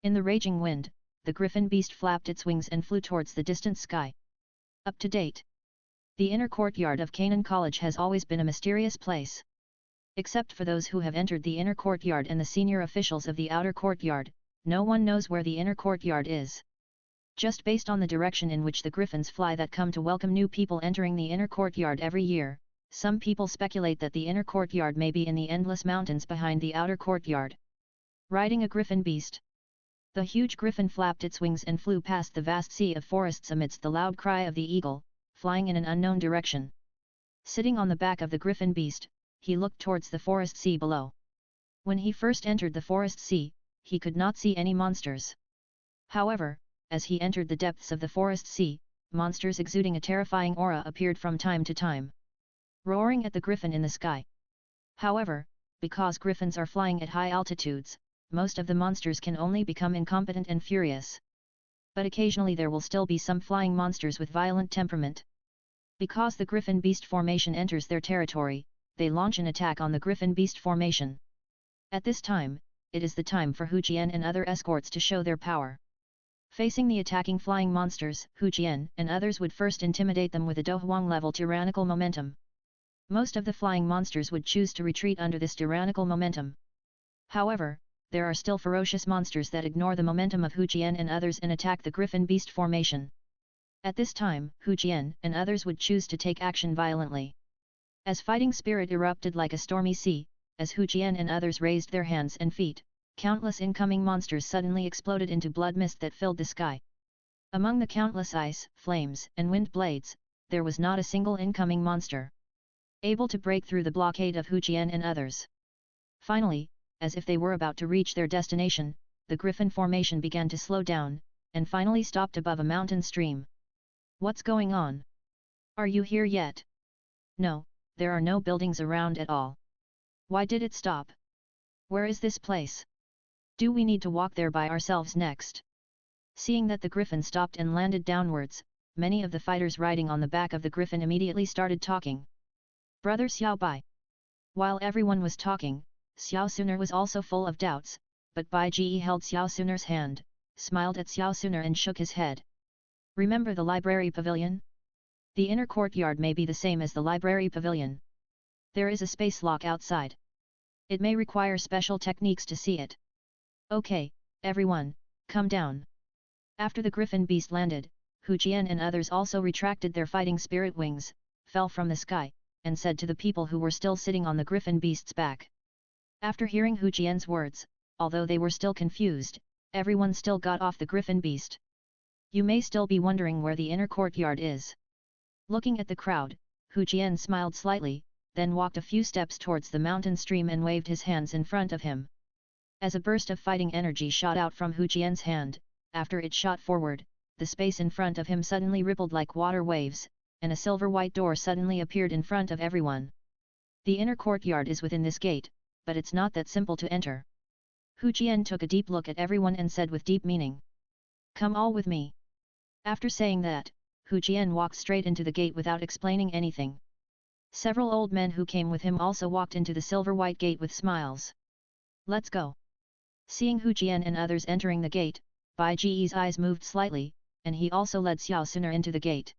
Speaker 1: In the raging wind, the griffin beast flapped its wings and flew towards the distant sky. Up to date. The inner courtyard of Canaan College has always been a mysterious place. Except for those who have entered the inner courtyard and the senior officials of the outer courtyard, no one knows where the inner courtyard is. Just based on the direction in which the griffins fly that come to welcome new people entering the inner courtyard every year, some people speculate that the inner courtyard may be in the endless mountains behind the outer courtyard. Riding a griffin beast. The huge griffin flapped its wings and flew past the vast sea of forests amidst the loud cry of the eagle, flying in an unknown direction. Sitting on the back of the griffin beast, he looked towards the forest sea below. When he first entered the forest sea, he could not see any monsters. However, as he entered the depths of the forest sea, monsters exuding a terrifying aura appeared from time to time, roaring at the griffin in the sky. However, because griffins are flying at high altitudes, most of the monsters can only become incompetent and furious. But occasionally there will still be some flying monsters with violent temperament. Because the griffin beast formation enters their territory, they launch an attack on the griffin beast formation. At this time, it is the time for Hu Jian and other escorts to show their power. Facing the attacking flying monsters, Hu Jian and others would first intimidate them with a Dohuang level tyrannical momentum. Most of the flying monsters would choose to retreat under this tyrannical momentum. However, there are still ferocious monsters that ignore the momentum of Hu Jian and others and attack the griffin beast formation. At this time, Hu Jian and others would choose to take action violently. As fighting spirit erupted like a stormy sea, as Hu Jian and others raised their hands and feet, countless incoming monsters suddenly exploded into blood mist that filled the sky. Among the countless ice, flames, and wind blades, there was not a single incoming monster able to break through the blockade of Hu Jian and others. Finally, as if they were about to reach their destination, the griffin formation began to slow down, and finally stopped above a mountain stream. What's going on? Are you here yet? No, there are no buildings around at all. Why did it stop? Where is this place? Do we need to walk there by ourselves next? Seeing that the griffin stopped and landed downwards, many of the fighters riding on the back of the griffin immediately started talking. Brother Xiao Bai. While everyone was talking, Xiao Suner was also full of doubts, but Bai Ji held Xiao Suner's hand, smiled at Xiao Suner and shook his head. Remember the library pavilion? The inner courtyard may be the same as the library pavilion. There is a space lock outside. It may require special techniques to see it. Okay, everyone, come down. After the griffin beast landed, Hu Jian and others also retracted their fighting spirit wings, fell from the sky, and said to the people who were still sitting on the griffin beast's back. After hearing Hu Jian's words, although they were still confused, everyone still got off the griffin beast. You may still be wondering where the inner courtyard is. Looking at the crowd, Hu Jian smiled slightly, then walked a few steps towards the mountain stream and waved his hands in front of him. As a burst of fighting energy shot out from Hu Jian's hand, after it shot forward, the space in front of him suddenly rippled like water waves, and a silver-white door suddenly appeared in front of everyone. The inner courtyard is within this gate, but it's not that simple to enter. Hu Jian took a deep look at everyone and said with deep meaning, "Come all with me." After saying that, Hu Jian walked straight into the gate without explaining anything. Several old men who came with him also walked into the silver-white gate with smiles. Let's go. Seeing Hu Jian and others entering the gate, Bai Ji's eyes moved slightly, and he also led Xiao Suner into the gate.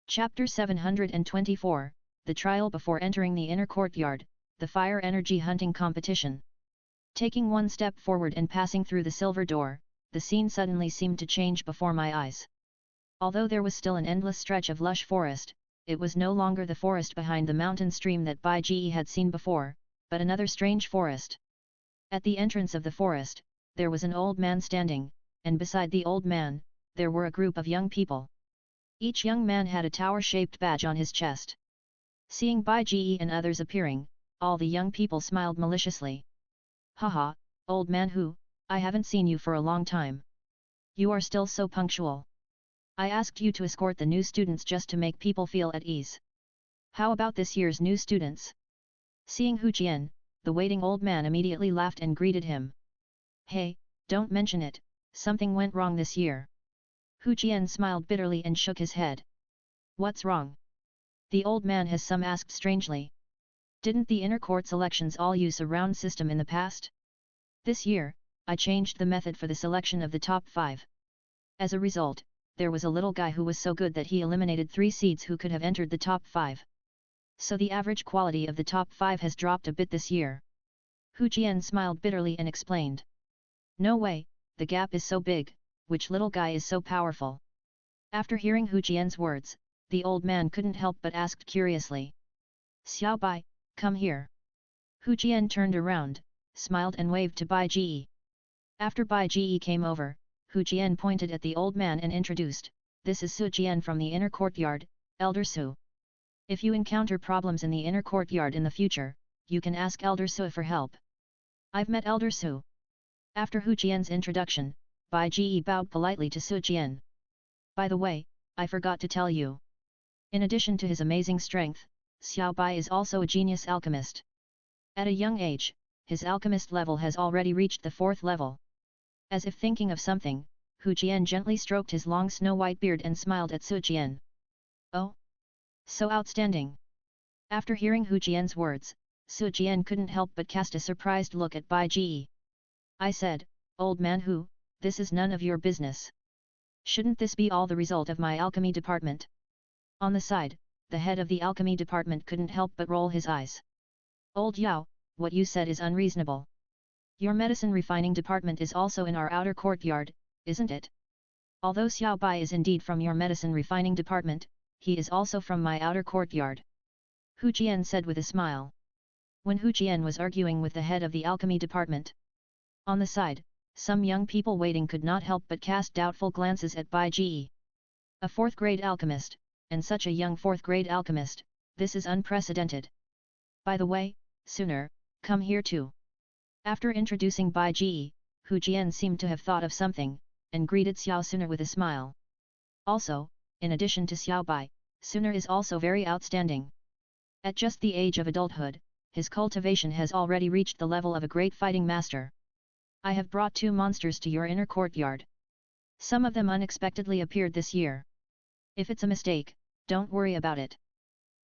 Speaker 1: Chapter 724, The Trial Before Entering the Inner Courtyard, the Fire Energy Hunting Competition. Taking one step forward and passing through the silver door, the scene suddenly seemed to change before my eyes. Although there was still an endless stretch of lush forest, it was no longer the forest behind the mountain stream that Bai Ji had seen before, but another strange forest. At the entrance of the forest, there was an old man standing, and beside the old man, there were a group of young people. Each young man had a tower-shaped badge on his chest. Seeing Bai Ji and others appearing, all the young people smiled maliciously. Haha, old man Hu, I haven't seen you for a long time. You are still so punctual. I asked you to escort the new students just to make people feel at ease. How about this year's new students? Seeing Hu Jian, the waiting old man immediately laughed and greeted him. Hey, don't mention it, something went wrong this year. Hu Jian smiled bitterly and shook his head. What's wrong? The old man has some asked strangely. Didn't the inner court selections all use a round system in the past? This year, I changed the method for the selection of the top 5. As a result, there was a little guy who was so good that he eliminated 3 seeds who could have entered the top 5. So the average quality of the top 5 has dropped a bit this year. Hu Jian smiled bitterly and explained. No way, the gap is so big, which little guy is so powerful? After hearing Hu Jian's words, the old man couldn't help but asked curiously. Xiao Bai, come here. Hu Jian turned around, smiled and waved to Bai Ji. After Bai Ji came over, Hu Jian pointed at the old man and introduced, this is Su Jian from the inner courtyard, Elder Su. If you encounter problems in the inner courtyard in the future, you can ask Elder Su for help. I've met Elder Su. After Hu Jian's introduction, Bai Ji bowed politely to Su Jian. By the way, I forgot to tell you. In addition to his amazing strength, Xiao Bai is also a genius alchemist. At a young age, his alchemist level has already reached the 4th level. As if thinking of something, Hu Jian gently stroked his long snow-white beard and smiled at Su Jian. Oh! So outstanding! After hearing Hu Jian's words, Su Jian couldn't help but cast a surprised look at Bai Ji. I said, old man Hu, this is none of your business. Shouldn't this be all the result of my alchemy department? On the side, the head of the alchemy department couldn't help but roll his eyes. Old Yao, what you said is unreasonable. Your medicine refining department is also in our outer courtyard, isn't it? Although Xiao Bai is indeed from your medicine refining department, he is also from my outer courtyard. Hu Jian said with a smile. When Hu Jian was arguing with the head of the alchemy department. On the side, some young people waiting could not help but cast doubtful glances at Bai Ji. A 4th grade alchemist, and such a young 4th grade alchemist, this is unprecedented. By the way, Sooner, come here too. After introducing Bai Ji, Hu Jian seemed to have thought of something, and greeted Xiao Sooner with a smile. Also, in addition to Xiao Bai, Sooner is also very outstanding. At just the age of adulthood, his cultivation has already reached the level of a great fighting master. I have brought 2 monsters to your inner courtyard. Some of them unexpectedly appeared this year. If it's a mistake, don't worry about it.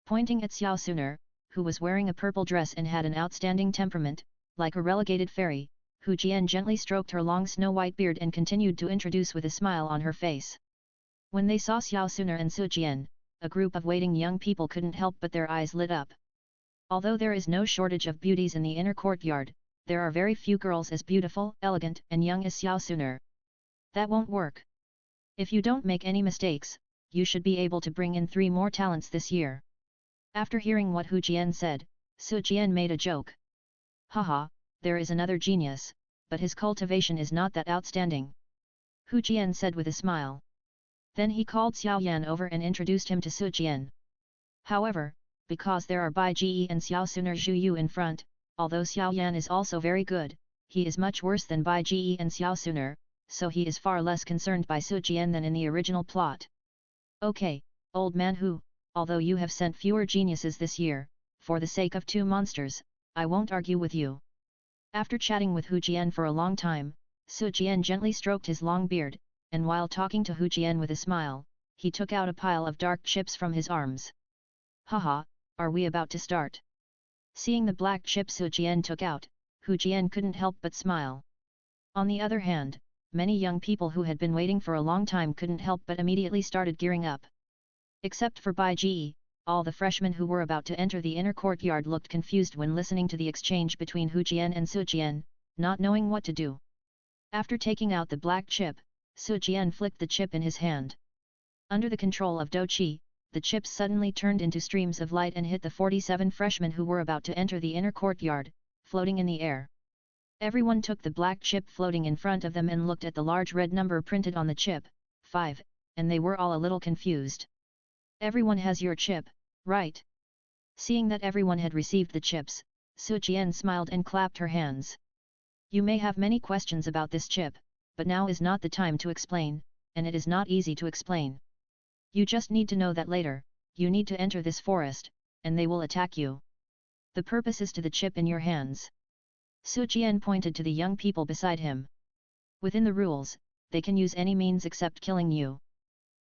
Speaker 1: Pointing at Xiao Sooner, who was wearing a purple dress and had an outstanding temperament, like a relegated fairy, Hu Jian gently stroked her long snow-white beard and continued to introduce with a smile on her face. When they saw Xiao Sooner and Su Jian, a group of waiting young people couldn't help but their eyes lit up. Although there is no shortage of beauties in the inner courtyard, there are very few girls as beautiful, elegant and young as Xiao Sooner. That won't work. If you don't make any mistakes, you should be able to bring in 3 more talents this year. After hearing what Hu Jian said, Su Jian made a joke. Haha, there is another genius, but his cultivation is not that outstanding. Hu Jian said with a smile. Then he called Xiao Yan over and introduced him to Su Jian. However, because there are Bai Ji and Xiao Sooner Zhu Yu in front, although Xiao Yan is also very good, he is much worse than Bai Ji and Xiao Sooner, so he is far less concerned by Su Jian than in the original plot. Okay, old man Hu, although you have sent fewer geniuses this year, for the sake of 2 monsters, I won't argue with you. After chatting with Hu Jian for a long time, Su Jian gently stroked his long beard, and while talking to Hu Jian with a smile, he took out a pile of dark chips from his arms. Haha, are we about to start? Seeing the black chip Su Jian took out, Hu Jian couldn't help but smile. On the other hand, many young people who had been waiting for a long time couldn't help but immediately started gearing up. Except for Bai Ji, all the freshmen who were about to enter the inner courtyard looked confused when listening to the exchange between Hu Jian and Su Jian, not knowing what to do. After taking out the black chip, Su Jian flicked the chip in his hand. Under the control of Do Qi, the chips suddenly turned into streams of light and hit the 47 freshmen who were about to enter the inner courtyard, floating in the air. Everyone took the black chip floating in front of them and looked at the large red number printed on the chip, 5, and they were all a little confused. Everyone has your chip, right? Seeing that everyone had received the chips, Su Jian smiled and clapped her hands. You may have many questions about this chip, but now is not the time to explain, and it is not easy to explain. You just need to know that later, you need to enter this forest, and they will attack you. The purpose is to the chip in your hands. Su Jian pointed to the young people beside him. Within the rules, they can use any means except killing you.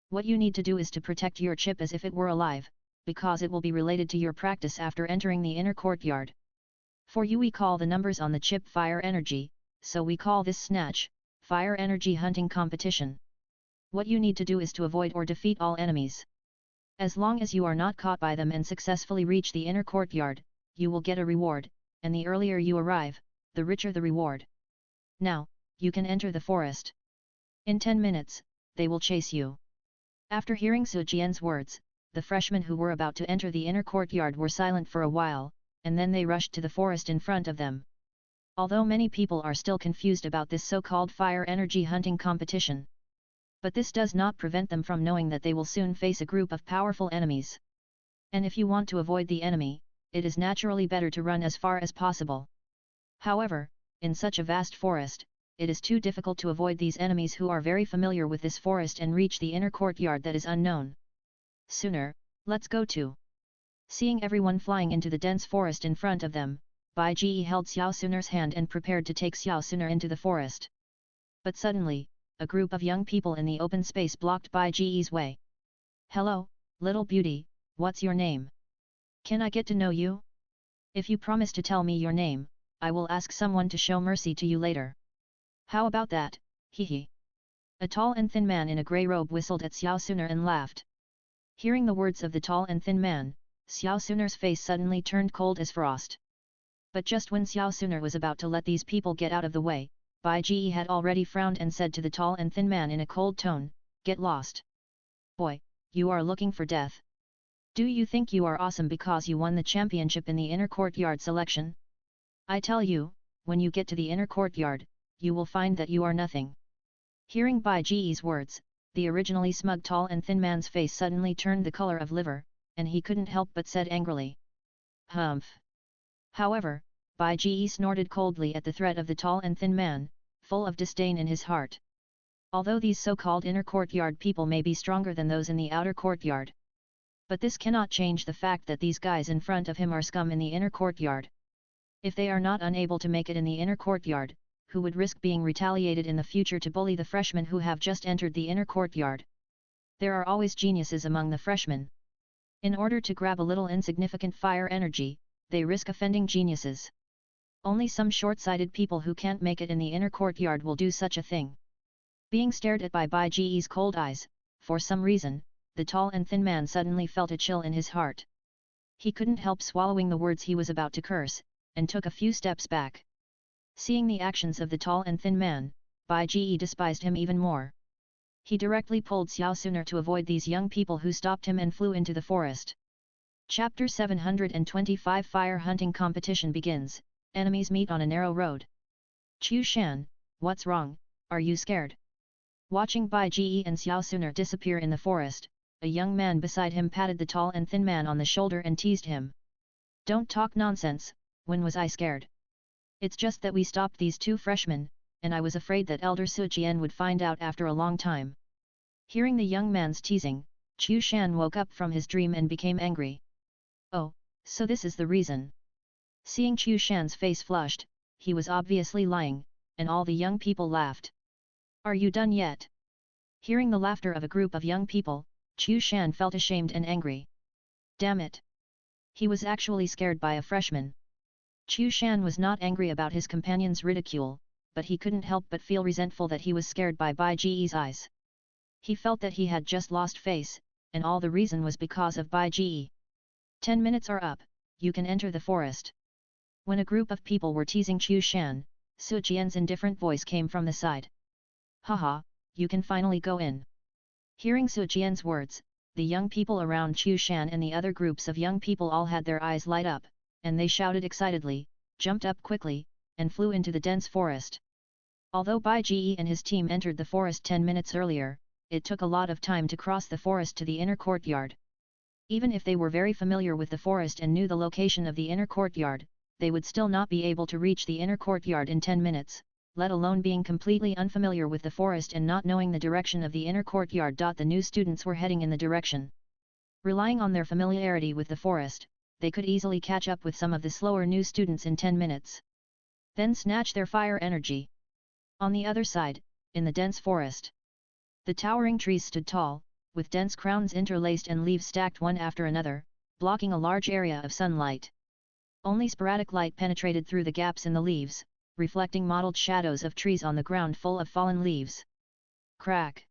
Speaker 1: What you need to do is to protect your chip as if it were alive, because it will be related to your practice after entering the inner courtyard. For you we call the numbers on the chip fire energy, so we call this snatch, fire energy hunting competition. What you need to do is to avoid or defeat all enemies. As long as you are not caught by them and successfully reach the inner courtyard, you will get a reward, and the earlier you arrive, the richer the reward. Now, you can enter the forest. In 10 minutes, they will chase you. After hearing Su Jian's words, the freshmen who were about to enter the inner courtyard were silent for a while, and then they rushed to the forest in front of them. Although many people are still confused about this so-called fire energy hunting competition. But this does not prevent them from knowing that they will soon face a group of powerful enemies. And if you want to avoid the enemy, it is naturally better to run as far as possible. However, in such a vast forest, it is too difficult to avoid these enemies who are very familiar with this forest and reach the inner courtyard that is unknown. Sooner, let's go to. Seeing everyone flying into the dense forest in front of them, Bai Ji held Xiao Suner's hand and prepared to take Xiao Suner into the forest. But suddenly, a group of young people in the open space blocked Bai Ji's way. Hello, little beauty, what's your name? Can I get to know you? If you promise to tell me your name, I will ask someone to show mercy to you later. How about that, hee. A tall and thin man in a grey robe whistled at Xiao Suner and laughed. Hearing the words of the tall and thin man, Xiao Suner's face suddenly turned cold as frost. But just when Xiao Suner was about to let these people get out of the way, Bai Ji had already frowned and said to the tall and thin man in a cold tone, "Get lost. Boy, you are looking for death. Do you think you are awesome because you won the championship in the inner courtyard selection? I tell you, when you get to the inner courtyard, you will find that you are nothing." Hearing Bai Ji's words, the originally smug tall and thin man's face suddenly turned the color of liver, and he couldn't help but said angrily, "Humph." However, Bai Ji snorted coldly at the threat of the tall and thin man, full of disdain in his heart. Although these so-called inner courtyard people may be stronger than those in the outer courtyard, but this cannot change the fact that these guys in front of him are scum in the inner courtyard. If they are not unable to make it in the inner courtyard, who would risk being retaliated in the future to bully the freshmen who have just entered the inner courtyard? There are always geniuses among the freshmen. In order to grab a little insignificant fire energy, they risk offending geniuses. Only some short-sighted people who can't make it in the inner courtyard will do such a thing. Being stared at by Bai Ji's cold eyes, for some reason, the tall and thin man suddenly felt a chill in his heart. He couldn't help swallowing the words he was about to curse, and took a few steps back. Seeing the actions of the tall and thin man, Bai Ji despised him even more. He directly pulled Xiao Suner to avoid these young people who stopped him and flew into the forest. Chapter 725 Fire Hunting Competition begins. Enemies meet on a narrow road. Chu Shan, what's wrong, are you scared? Watching Bai Ji and Xiao Suner disappear in the forest, a young man beside him patted the tall and thin man on the shoulder and teased him. Don't talk nonsense, when was I scared? It's just that we stopped these two freshmen, and I was afraid that Elder Su Jian would find out after a long time. Hearing the young man's teasing, Chu Shan woke up from his dream and became angry. Oh, so this is the reason. Seeing Chu Shan's face flushed, he was obviously lying, and all the young people laughed. Are you done yet? Hearing the laughter of a group of young people, Chu Shan felt ashamed and angry. Damn it! He was actually scared by a freshman. Chu Shan was not angry about his companion's ridicule, but he couldn't help but feel resentful that he was scared by Bai Ji's eyes. He felt that he had just lost face, and all the reason was because of Bai Ji. 10 minutes are up, you can enter the forest. When a group of people were teasing Chu Shan, Su Jian's indifferent voice came from the side. Haha, you can finally go in. Hearing Su Jian's words, the young people around Chu Shan and the other groups of young people all had their eyes light up, and they shouted excitedly, jumped up quickly, and flew into the dense forest. Although Bai Ji and his team entered the forest 10 minutes earlier, it took a lot of time to cross the forest to the inner courtyard. Even if they were very familiar with the forest and knew the location of the inner courtyard, they would still not be able to reach the inner courtyard in 10 minutes, let alone being completely unfamiliar with the forest and not knowing the direction of the inner courtyard. The new students were heading in the direction. Relying on their familiarity with the forest, they could easily catch up with some of the slower new students in 10 minutes. Then snatch their fire energy. On the other side, in the dense forest, the towering trees stood tall, with dense crowns interlaced and leaves stacked one after another, blocking a large area of sunlight. Only sporadic light penetrated through the gaps in the leaves, reflecting mottled shadows of trees on the ground full of fallen leaves. Crack!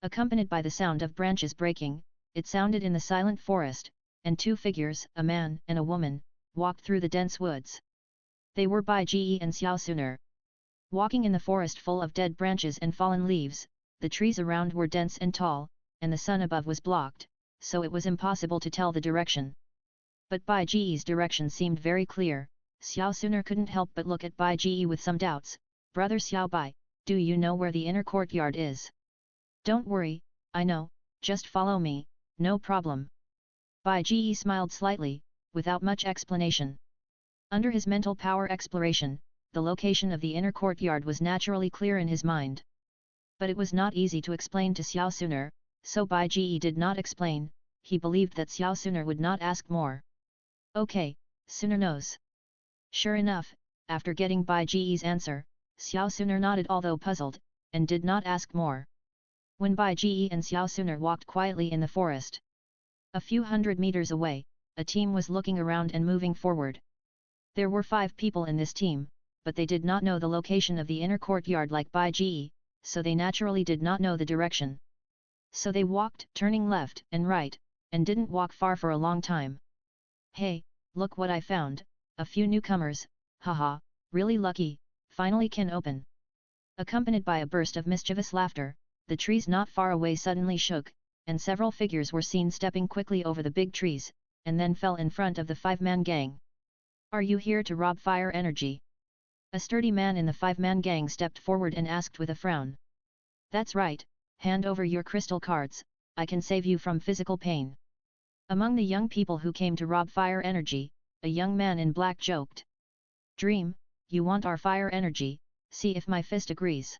Speaker 1: Accompanied by the sound of branches breaking, it sounded in the silent forest, and two figures, a man and a woman, walked through the dense woods. They were Bai Ji and Xiao Suner. Walking in the forest full of dead branches and fallen leaves, the trees around were dense and tall, and the sun above was blocked, so it was impossible to tell the direction. But Bai Ji's direction seemed very clear. Xiao Suner couldn't help but look at Bai Ji with some doubts. Brother Xiao Bai, do you know where the inner courtyard is? Don't worry, I know, just follow me, no problem. Bai Ji smiled slightly, without much explanation. Under his mental power exploration, the location of the inner courtyard was naturally clear in his mind. But it was not easy to explain to Xiao Suner, so Bai Ji did not explain. He believed that Xiao Suner would not ask more. Okay, Suner knows. Sure enough, after getting Bai Ji's answer, Xiao Suner nodded although puzzled, and did not ask more. When Bai Ji and Xiao Suner walked quietly in the forest, a few hundred meters away, a team was looking around and moving forward. There were 5 people in this team, but they did not know the location of the inner courtyard like Bai Ji, so they naturally did not know the direction. So they walked, turning left and right, and didn't walk far for a long time. Hey, look what I found, a few newcomers, haha, really lucky, finally can open. Accompanied by a burst of mischievous laughter, the trees not far away suddenly shook, and several figures were seen stepping quickly over the big trees, and then fell in front of the 5-man gang. Are you here to rob Fire Energy? A sturdy man in the 5-man gang stepped forward and asked with a frown. That's right, hand over your crystal cards, I can save you from physical pain. Among the young people who came to rob Fire Energy, a young man in black joked. Dream, you want our Fire Energy, see if my fist agrees.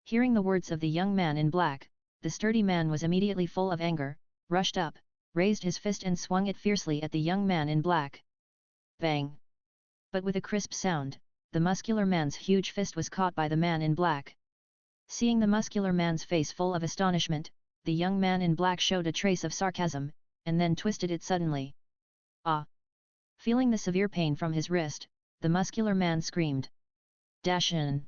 Speaker 1: Hearing the words of the young man in black, the sturdy man was immediately full of anger, rushed up, raised his fist and swung it fiercely at the young man in black. Bang! But with a crisp sound, the muscular man's huge fist was caught by the man in black. Seeing the muscular man's face full of astonishment, the young man in black showed a trace of sarcasm, and then twisted it suddenly. Ah! Feeling the severe pain from his wrist, the muscular man screamed. Dash in!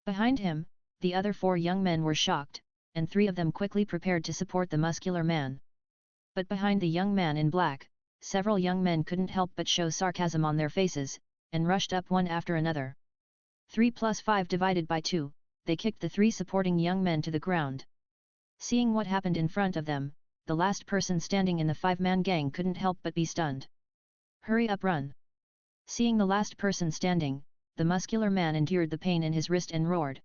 Speaker 1: Behind him, the other 4 young men were shocked, and 3 of them quickly prepared to support the muscular man. But behind the young man in black, several young men couldn't help but show sarcasm on their faces, and rushed up one after another. 3 plus 5 divided by 2, they kicked the 3 supporting young men to the ground. Seeing what happened in front of them, the last person standing in the 5-man gang couldn't help but be stunned. Hurry up, run! Seeing the last person standing, the muscular man endured the pain in his wrist and roared.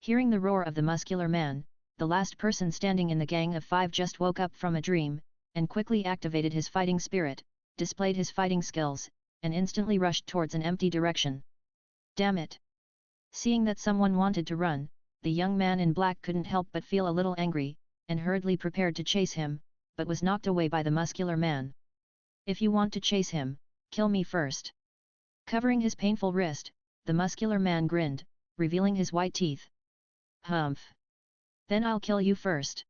Speaker 1: Hearing the roar of the muscular man, the last person standing in the gang of 5 just woke up from a dream, and quickly activated his fighting spirit, displayed his fighting skills, and instantly rushed towards an empty direction. Damn it! Seeing that someone wanted to run, the young man in black couldn't help but feel a little angry, and hurriedly prepared to chase him, but was knocked away by the muscular man. If you want to chase him, kill me first. Covering his painful wrist, the muscular man grinned, revealing his white teeth. Humph! Then I'll kill you first.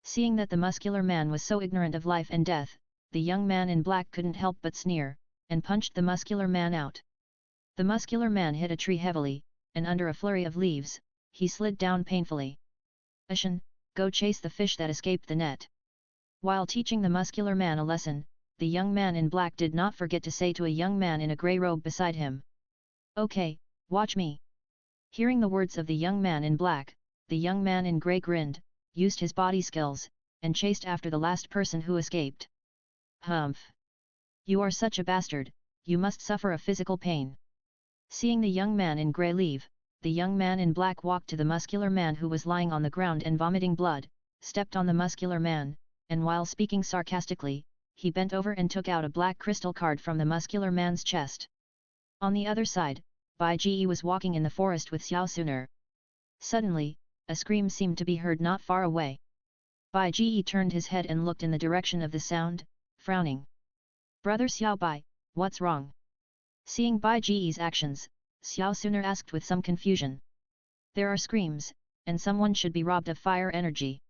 Speaker 1: Seeing that the muscular man was so ignorant of life and death, the young man in black couldn't help but sneer, and punched the muscular man out. The muscular man hit a tree heavily, and under a flurry of leaves, he slid down painfully. Ashen, go chase the fish that escaped the net. While teaching the muscular man a lesson, the young man in black did not forget to say to a young man in a grey robe beside him. Okay, watch me. Hearing the words of the young man in black, the young man in grey grinned, used his body skills, and chased after the last person who escaped. Humph! You are such a bastard, you must suffer a physical pain. Seeing the young man in grey leave, the young man in black walked to the muscular man who was lying on the ground and vomiting blood, stepped on the muscular man, and while speaking sarcastically, he bent over and took out a black crystal card from the muscular man's chest. On the other side, Bai Ji was walking in the forest with Xiao Suner. Suddenly, a scream seemed to be heard not far away. Bai Ji turned his head and looked in the direction of the sound, frowning. Brother Xiao Bai, what's wrong? Seeing Bai Ji's actions, Xiao Suner asked with some confusion. There are screams, and someone should be robbed of fire energy.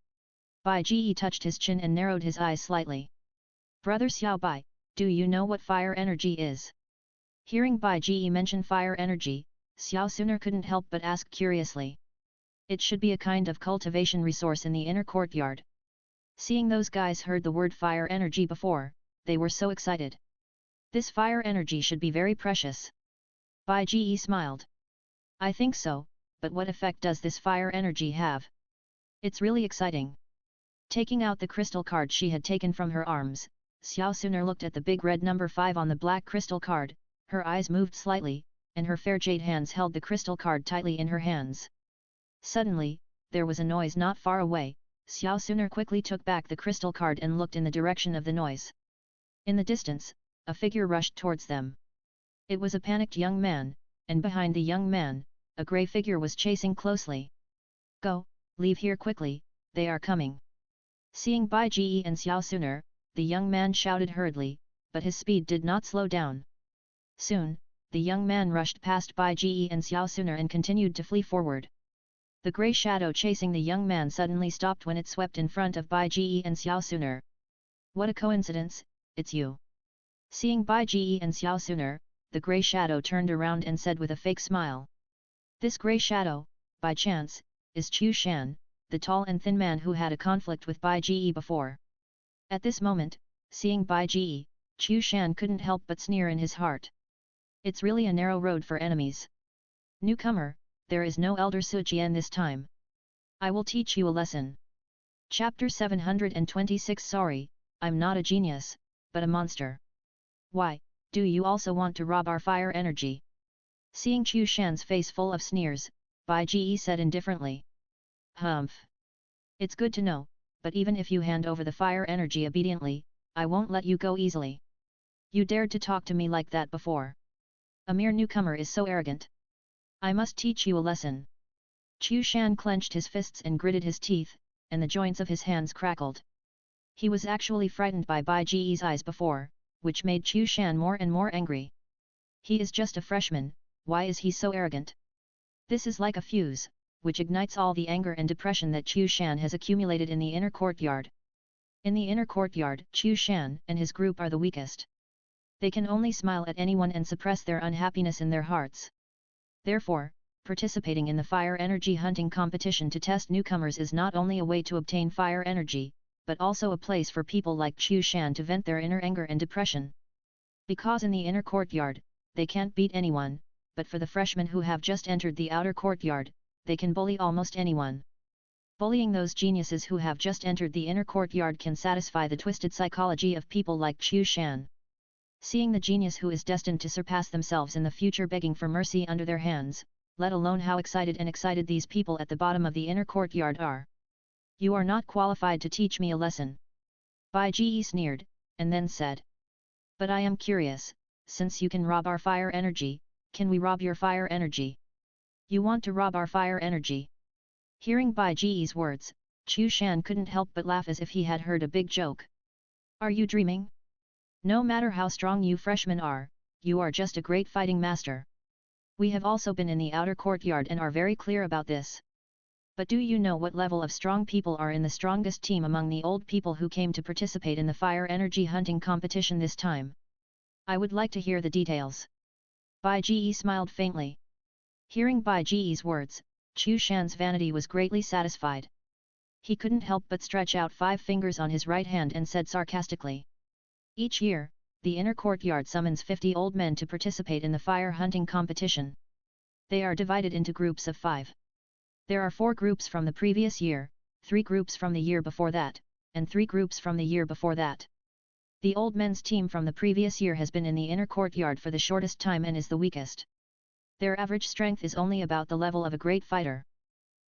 Speaker 1: Bai Ji touched his chin and narrowed his eyes slightly. Brother Xiao Bai, do you know what fire energy is? Hearing Bai Ji mention fire energy, Xiao Suner couldn't help but ask curiously. It should be a kind of cultivation resource in the inner courtyard. Seeing those guys heard the word fire energy before, they were so excited. This fire energy should be very precious. Bai Ji smiled. I think so, but what effect does this fire energy have? It's really exciting. Taking out the crystal card she had taken from her arms, Xiao Suner looked at the big red number 5 on the black crystal card, her eyes moved slightly, and her fair jade hands held the crystal card tightly in her hands. Suddenly, there was a noise not far away. Xiao Suner quickly took back the crystal card and looked in the direction of the noise. In the distance, a figure rushed towards them. It was a panicked young man, and behind the young man, a grey figure was chasing closely. Go, leave here quickly, they are coming. Seeing Bai Ji and Xiao Suner, the young man shouted hurriedly, but his speed did not slow down. Soon, the young man rushed past Bai Ji and Xiao Suner and continued to flee forward. The grey shadow chasing the young man suddenly stopped when it swept in front of Bai Ji and Xiao Suner. What a coincidence, it's you. Seeing Bai Ji and Xiao Suner, the grey shadow turned around and said with a fake smile. This grey shadow, by chance, is Chu Shan, the tall and thin man who had a conflict with Bai Ji before. At this moment, seeing Bai Ji, Chu Shan couldn't help but sneer in his heart. It's really a narrow road for enemies. Newcomer, there is no Elder Sujian this time. I will teach you a lesson. Chapter 726 Sorry, I'm not a genius, but a monster. Why, do you also want to rob our fire energy? Seeing Chu Shan's face full of sneers, Bai Ji said indifferently. Humph. It's good to know, but even if you hand over the fire energy obediently, I won't let you go easily. You dared to talk to me like that before. A mere newcomer is so arrogant. I must teach you a lesson. Chu Shan clenched his fists and gritted his teeth, and the joints of his hands crackled. He was actually frightened by Bai Ji's eyes before, which made Chu Shan more and more angry. He is just a freshman, why is he so arrogant? This is like a fuse, which ignites all the anger and depression that Chu Shan has accumulated in the inner courtyard. In the inner courtyard, Chu Shan and his group are the weakest. They can only smile at anyone and suppress their unhappiness in their hearts. Therefore, participating in the fire energy hunting competition to test newcomers is not only a way to obtain fire energy, but also a place for people like Chu Shan to vent their inner anger and depression. Because in the inner courtyard, they can't beat anyone, but for the freshmen who have just entered the outer courtyard, they can bully almost anyone. Bullying those geniuses who have just entered the inner courtyard can satisfy the twisted psychology of people like Chu Shan. Seeing the genius who is destined to surpass themselves in the future begging for mercy under their hands, let alone how excited these people at the bottom of the inner courtyard are. You are not qualified to teach me a lesson. Bai Ji sneered, and then said. But I am curious, since you can rob our fire energy, can we rob your fire energy? You want to rob our fire energy? Hearing Bai Ji's words, Chu Shan couldn't help but laugh as if he had heard a big joke. Are you dreaming? No matter how strong you freshmen are, you are just a great fighting master. We have also been in the outer courtyard and are very clear about this. But do you know what level of strong people are in the strongest team among the old people who came to participate in the fire energy hunting competition this time? I would like to hear the details. Bai Ji smiled faintly. Hearing Bai Ji's words, Chu Shan's vanity was greatly satisfied. He couldn't help but stretch out 5 fingers on his right hand and said sarcastically. Each year, the inner courtyard summons 50 old men to participate in the fire hunting competition. They are divided into groups of 5. There are 4 groups from the previous year, 3 groups from the year before that, and 3 groups from the year before that. The old men's team from the previous year has been in the inner courtyard for the shortest time and is the weakest. Their average strength is only about the level of a great fighter.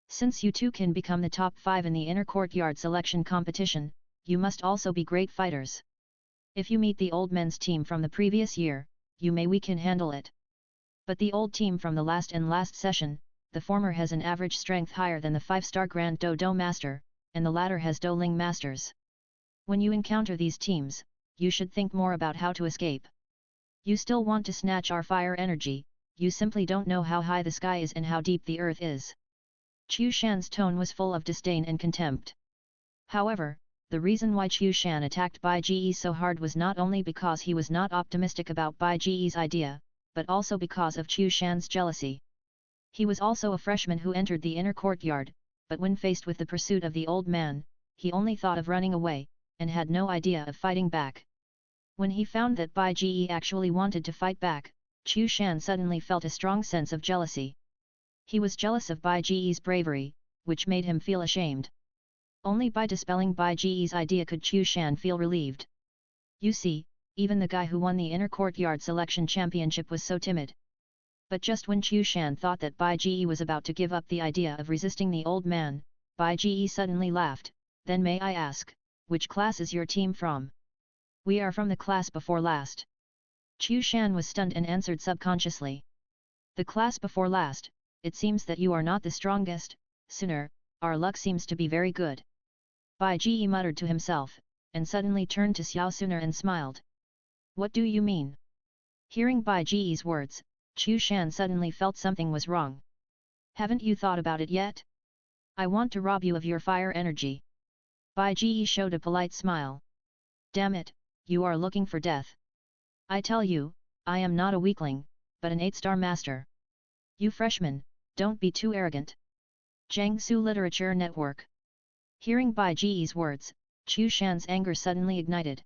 Speaker 1: Since you too can become the top 5 in the inner courtyard selection competition, you must also be great fighters. If you meet the old men's team from the previous year, we can handle it. But the old team from the last session, the former has an average strength higher than the 5-star Grand Do Master, and the latter has Do Ling Masters. When you encounter these teams, you should think more about how to escape. You still want to snatch our fire energy, you simply don't know how high the sky is and how deep the earth is. Chu Shan's tone was full of disdain and contempt. However, the reason why Chu Shan attacked Bai Ji so hard was not only because he was not optimistic about Bai Ji's idea, but also because of Chu Shan's jealousy. He was also a freshman who entered the inner courtyard, but when faced with the pursuit of the old man, he only thought of running away, and had no idea of fighting back. When he found that Bai Ji actually wanted to fight back, Chu Shan suddenly felt a strong sense of jealousy. He was jealous of Bai Ji's bravery, which made him feel ashamed. Only by dispelling Bai Ji's idea could Chu Shan feel relieved. You see, even the guy who won the inner courtyard selection championship was so timid. But just when Chu Shan thought that Bai Ji was about to give up the idea of resisting the old man, Bai Ji suddenly laughed. Then may I ask, which class is your team from? We are from the class before last. Chu Shan was stunned and answered subconsciously. The class before last, it seems that you are not the strongest, sooner, our luck seems to be very good. Bai Ji muttered to himself, and suddenly turned to Xiao Suner and smiled. What do you mean? Hearing Bai Ji's words, Chu Shan suddenly felt something was wrong. Haven't you thought about it yet? I want to rob you of your fire energy. Bai Ji showed a polite smile. Damn it, you are looking for death. I tell you, I am not a weakling, but an 8-star master. You freshmen, don't be too arrogant. Jiangsu Literature Network. Hearing Bai Ji's words, Chu Shan's anger suddenly ignited.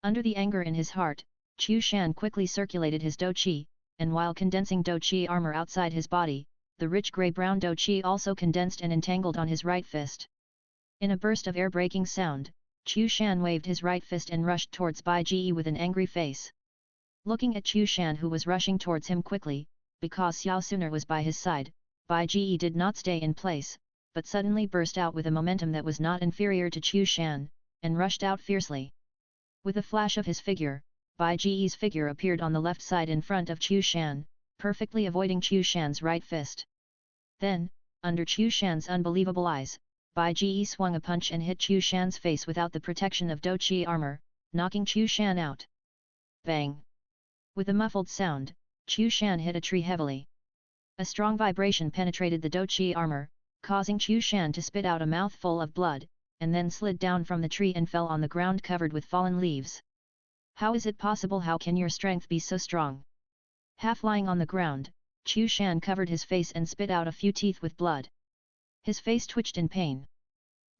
Speaker 1: Under the anger in his heart, Chu Shan quickly circulated his Do Qi, and while condensing Do Qi armor outside his body, the rich grey-brown Do Qi also condensed and entangled on his right fist. In a burst of air-breaking sound, Chu Shan waved his right fist and rushed towards Bai Ji with an angry face. Looking at Chu Shan who was rushing towards him quickly, because Xiao Suner was by his side, Bai Ji did not stay in place, but suddenly burst out with a momentum that was not inferior to Chu Shan, and rushed out fiercely. With a flash of his figure, Bai Ji's figure appeared on the left side in front of Chu Shan, perfectly avoiding Chu Shan's right fist. Then, under Chu Shan's unbelievable eyes, Bai Ji swung a punch and hit Chu Shan's face without the protection of Do Qi armor, knocking Chu Shan out. Bang! With a muffled sound, Chu Shan hit a tree heavily. A strong vibration penetrated the Do Qi armor, causing Chu Shan to spit out a mouthful of blood, and then slid down from the tree and fell on the ground covered with fallen leaves. How is it possible? How can your strength be so strong? Half lying on the ground, Chu Shan covered his face and spit out a few teeth with blood. His face twitched in pain.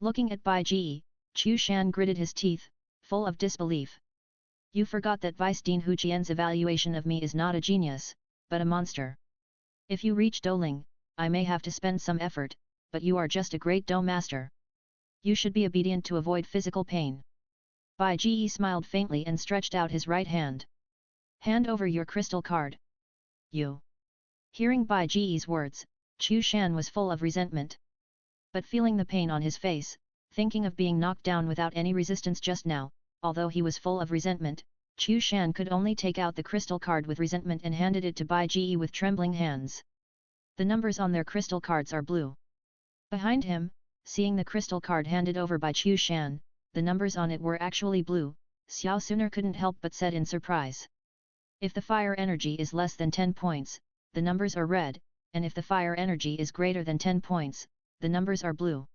Speaker 1: Looking at Bai Ji, Chu Shan gritted his teeth, full of disbelief. You forgot that Vice Dean Hu Qian's evaluation of me is not a genius, but a monster. If you reach Douling, I may have to spend some effort, but you are just a great Do master. You should be obedient to avoid physical pain. Bai Ji smiled faintly and stretched out his right hand. Hand over your crystal card. You. Hearing Bai Ji's words, Chu Shan was full of resentment. But feeling the pain on his face, thinking of being knocked down without any resistance just now, although he was full of resentment, Chu Shan could only take out the crystal card with resentment and handed it to Bai Ji with trembling hands. The numbers on their crystal cards are blue. Behind him, seeing the crystal card handed over by Chu Shan, the numbers on it were actually blue. Xiao Suner couldn't help but said in surprise. If the fire energy is less than 10 points, the numbers are red, and if the fire energy is greater than 10 points, the numbers are blue.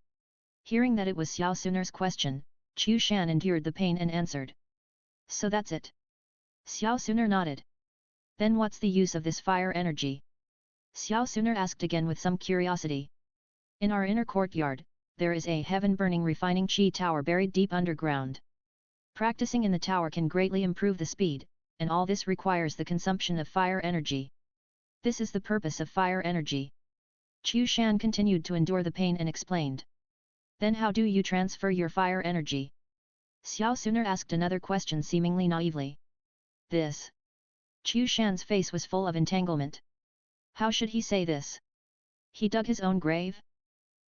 Speaker 1: Hearing that it was Xiao Suner's question, Chu Shan endured the pain and answered. So that's it. Xiao Suner nodded. Then what's the use of this fire energy? Xiao Suner asked again with some curiosity. In our inner courtyard, there is a heaven-burning refining qi tower buried deep underground. Practicing in the tower can greatly improve the speed, and all this requires the consumption of fire energy. This is the purpose of fire energy. Chu Shan continued to endure the pain and explained. Then how do you transfer your fire energy? Xiao Suner asked another question seemingly naively. This. Chu Shan's face was full of entanglement. How should he say this? He dug his own grave?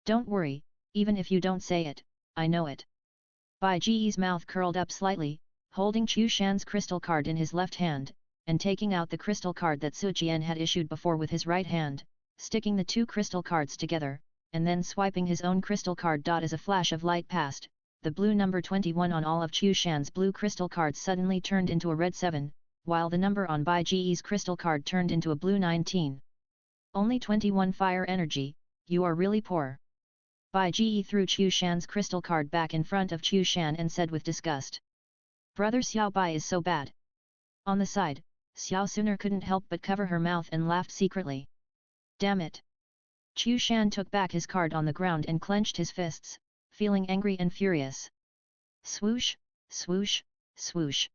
Speaker 1: Don't worry, even if you don't say it, I know it. Bai Ji's mouth curled up slightly, holding Chu Shan's crystal card in his left hand, and taking out the crystal card that Su Jian had issued before with his right hand, sticking the two crystal cards together, and then swiping his own crystal card. As a flash of light passed, the blue number 21 on all of Chu Shan's blue crystal cards suddenly turned into a red 7, while the number on Bai Ji's crystal card turned into a blue 19. Only 21 fire energy, you are really poor. Bai Ji threw Chu Shan's crystal card back in front of Chu Shan and said with disgust. Brother Xiao Bai is so bad. On the side, Xiao Suner couldn't help but cover her mouth and laughed secretly. Damn it! Qiu Shan took back his card on the ground and clenched his fists, feeling angry and furious. Swoosh, swoosh, swoosh.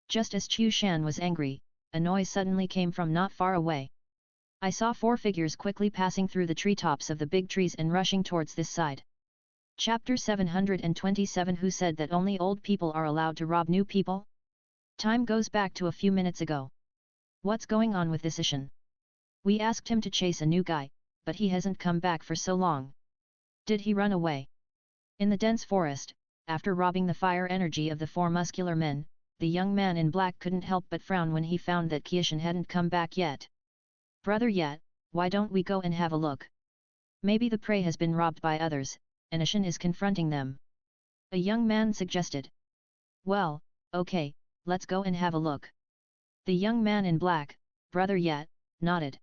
Speaker 1: Just as Qiu Shan was angry, a noise suddenly came from not far away. I saw 4 figures quickly passing through the treetops of the big trees and rushing towards this side. Chapter 727. Who said that only old people are allowed to rob new people? Time goes back to a few minutes ago. What's going on with this Ishan? We asked him to chase a new guy, but he hasn't come back for so long. Did he run away? In the dense forest, after robbing the fire energy of the 4 muscular men, the young man in black couldn't help but frown when he found that Qiushan hadn't come back yet. Brother Yet, why don't we go and have a look? Maybe the prey has been robbed by others, and Ishan is confronting them. A young man suggested. Well, okay, let's go and have a look. The young man in black, Brother Yet, nodded.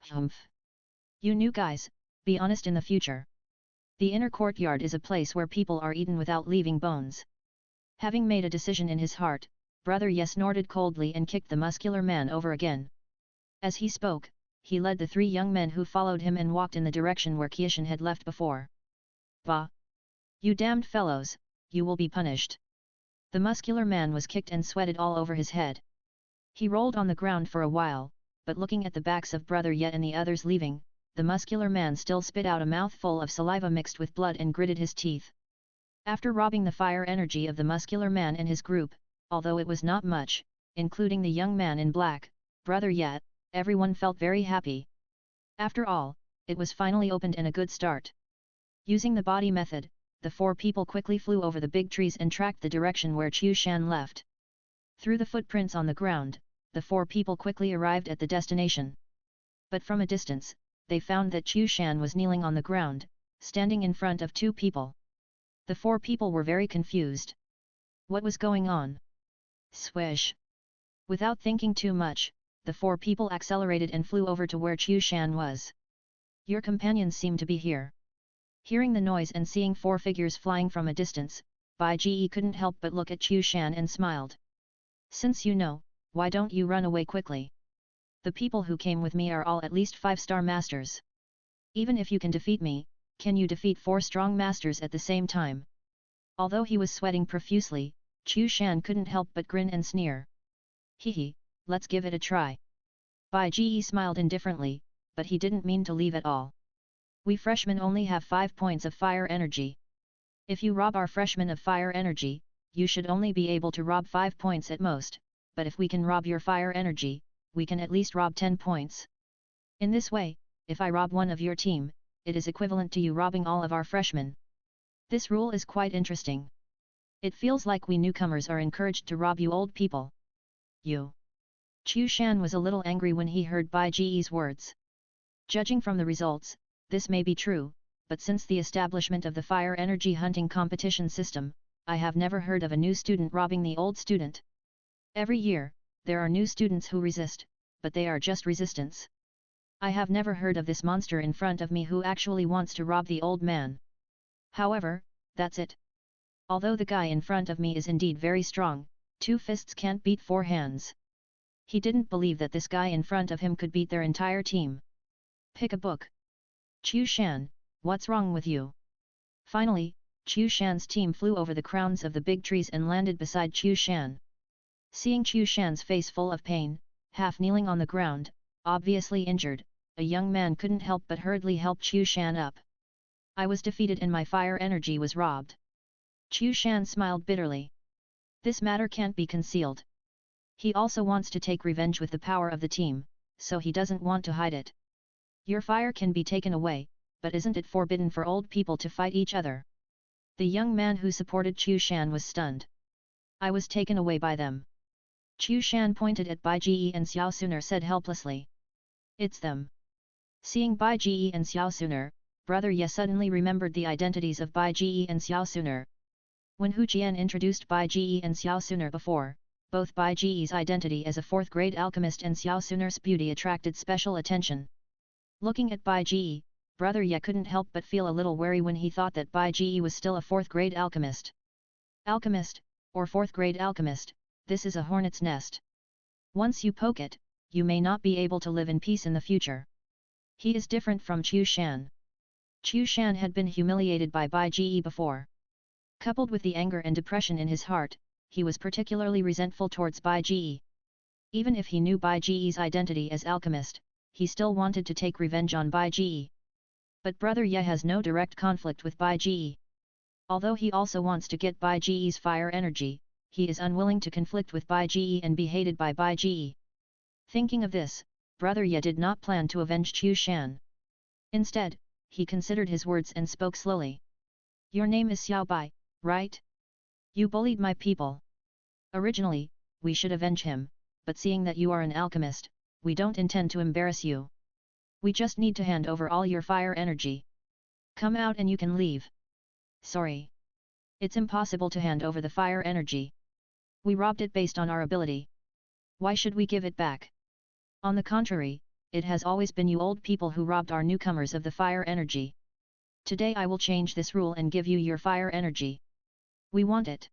Speaker 1: Humph. You new guys, be honest in the future. The inner courtyard is a place where people are eaten without leaving bones. Having made a decision in his heart, Brother Yes snorted coldly and kicked the muscular man over again. As he spoke, he led the 3 young men who followed him and walked in the direction where Qiushan had left before. Bah! You damned fellows, you will be punished. The muscular man was kicked and sweated all over his head. He rolled on the ground for a while, but looking at the backs of Brother Yet and the others leaving, the muscular man still spit out a mouthful of saliva mixed with blood and gritted his teeth. After robbing the fire energy of the muscular man and his group, although it was not much, including the young man in black, Brother Yet, everyone felt very happy. After all, it was finally opened and a good start. Using the body method, the 4 people quickly flew over the big trees and tracked the direction where Qiu Shan left. Through the footprints on the ground, the 4 people quickly arrived at the destination. But from a distance, they found that Qiu Shan was kneeling on the ground, standing in front of 2 people. The 4 people were very confused. What was going on? Swish! Without thinking too much, the 4 people accelerated and flew over to where Qiu Shan was. Your companions seem to be here. Hearing the noise and seeing 4 figures flying from a distance, Bai Ji couldn't help but look at Qiu Shan and smiled. Since you know, why don't you run away quickly? The people who came with me are all at least 5-star masters. Even if you can defeat me, can you defeat 4 strong masters at the same time? Although he was sweating profusely, Qiu Shan couldn't help but grin and sneer. Hehe, let's give it a try. Bai Ji smiled indifferently, but he didn't mean to leave at all. We freshmen only have 5 points of fire energy. If you rob our freshmen of fire energy, you should only be able to rob 5 points at most, but if we can rob your fire energy, we can at least rob 10 points. In this way, if I rob one of your team, it is equivalent to you robbing all of our freshmen. This rule is quite interesting. It feels like we newcomers are encouraged to rob you old people. You. Qiu Shan was a little angry when he heard Bai Ji's words. Judging from the results, this may be true, but since the establishment of the fire energy hunting competition system, I have never heard of a new student robbing the old student. Every year, there are new students who resist, but they are just resistance. I have never heard of this monster in front of me who actually wants to rob the old man. However, that's it. Although the guy in front of me is indeed very strong, 2 fists can't beat 4 hands. He didn't believe that this guy in front of him could beat their entire team. Pick a book. Qiu Shan, what's wrong with you? Finally, Qiu Shan's team flew over the crowns of the big trees and landed beside Qiu Shan. Seeing Qiu Shan's face full of pain, half kneeling on the ground, obviously injured, a young man couldn't help but hurriedly help Qiu Shan up. I was defeated and my fire energy was robbed. Qiu Shan smiled bitterly. This matter can't be concealed. He also wants to take revenge with the power of the team, so he doesn't want to hide it. Your fire can be taken away, but isn't it forbidden for old people to fight each other? The young man who supported Qiu Shan was stunned. I was taken away by them. Qiu Shan pointed at Bai Ji and Xiao Suner said helplessly. It's them. Seeing Bai Ji and Xiao Suner, Brother Ye suddenly remembered the identities of Bai Ji and Xiao Suner. When Hu Jian introduced Bai Ji and Xiao Suner before, both Bai Ji's identity as a 4th-grade alchemist and Xiao Suner's beauty attracted special attention. Looking at Bai Ji, Brother Ye couldn't help but feel a little wary when he thought that Bai Ji was still a 4th-grade alchemist. Alchemist, or 4th-grade alchemist, this is a hornet's nest. Once you poke it, you may not be able to live in peace in the future. He is different from Chu Shan. Chu Shan had been humiliated by Bai Ji before. Coupled with the anger and depression in his heart, he was particularly resentful towards Bai Ji. Even if he knew Bai Ji's identity as alchemist, he still wanted to take revenge on Bai Ji. But Brother Ye has no direct conflict with Bai Ji. Although he also wants to get Bai Ji's fire energy, he is unwilling to conflict with Bai Ji and be hated by Bai Ji. Thinking of this, Brother Ye did not plan to avenge Chu Shan. Instead, he considered his words and spoke slowly. Your name is Xiao Bai, right? You bullied my people. Originally, we should avenge him, but seeing that you are an alchemist, we don't intend to embarrass you. We just need to hand over all your fire energy. Come out and you can leave. Sorry. It's impossible to hand over the fire energy. We robbed it based on our ability. Why should we give it back? On the contrary, it has always been you old people who robbed our newcomers of the fire energy. Today I will change this rule and give you your fire energy. We want it.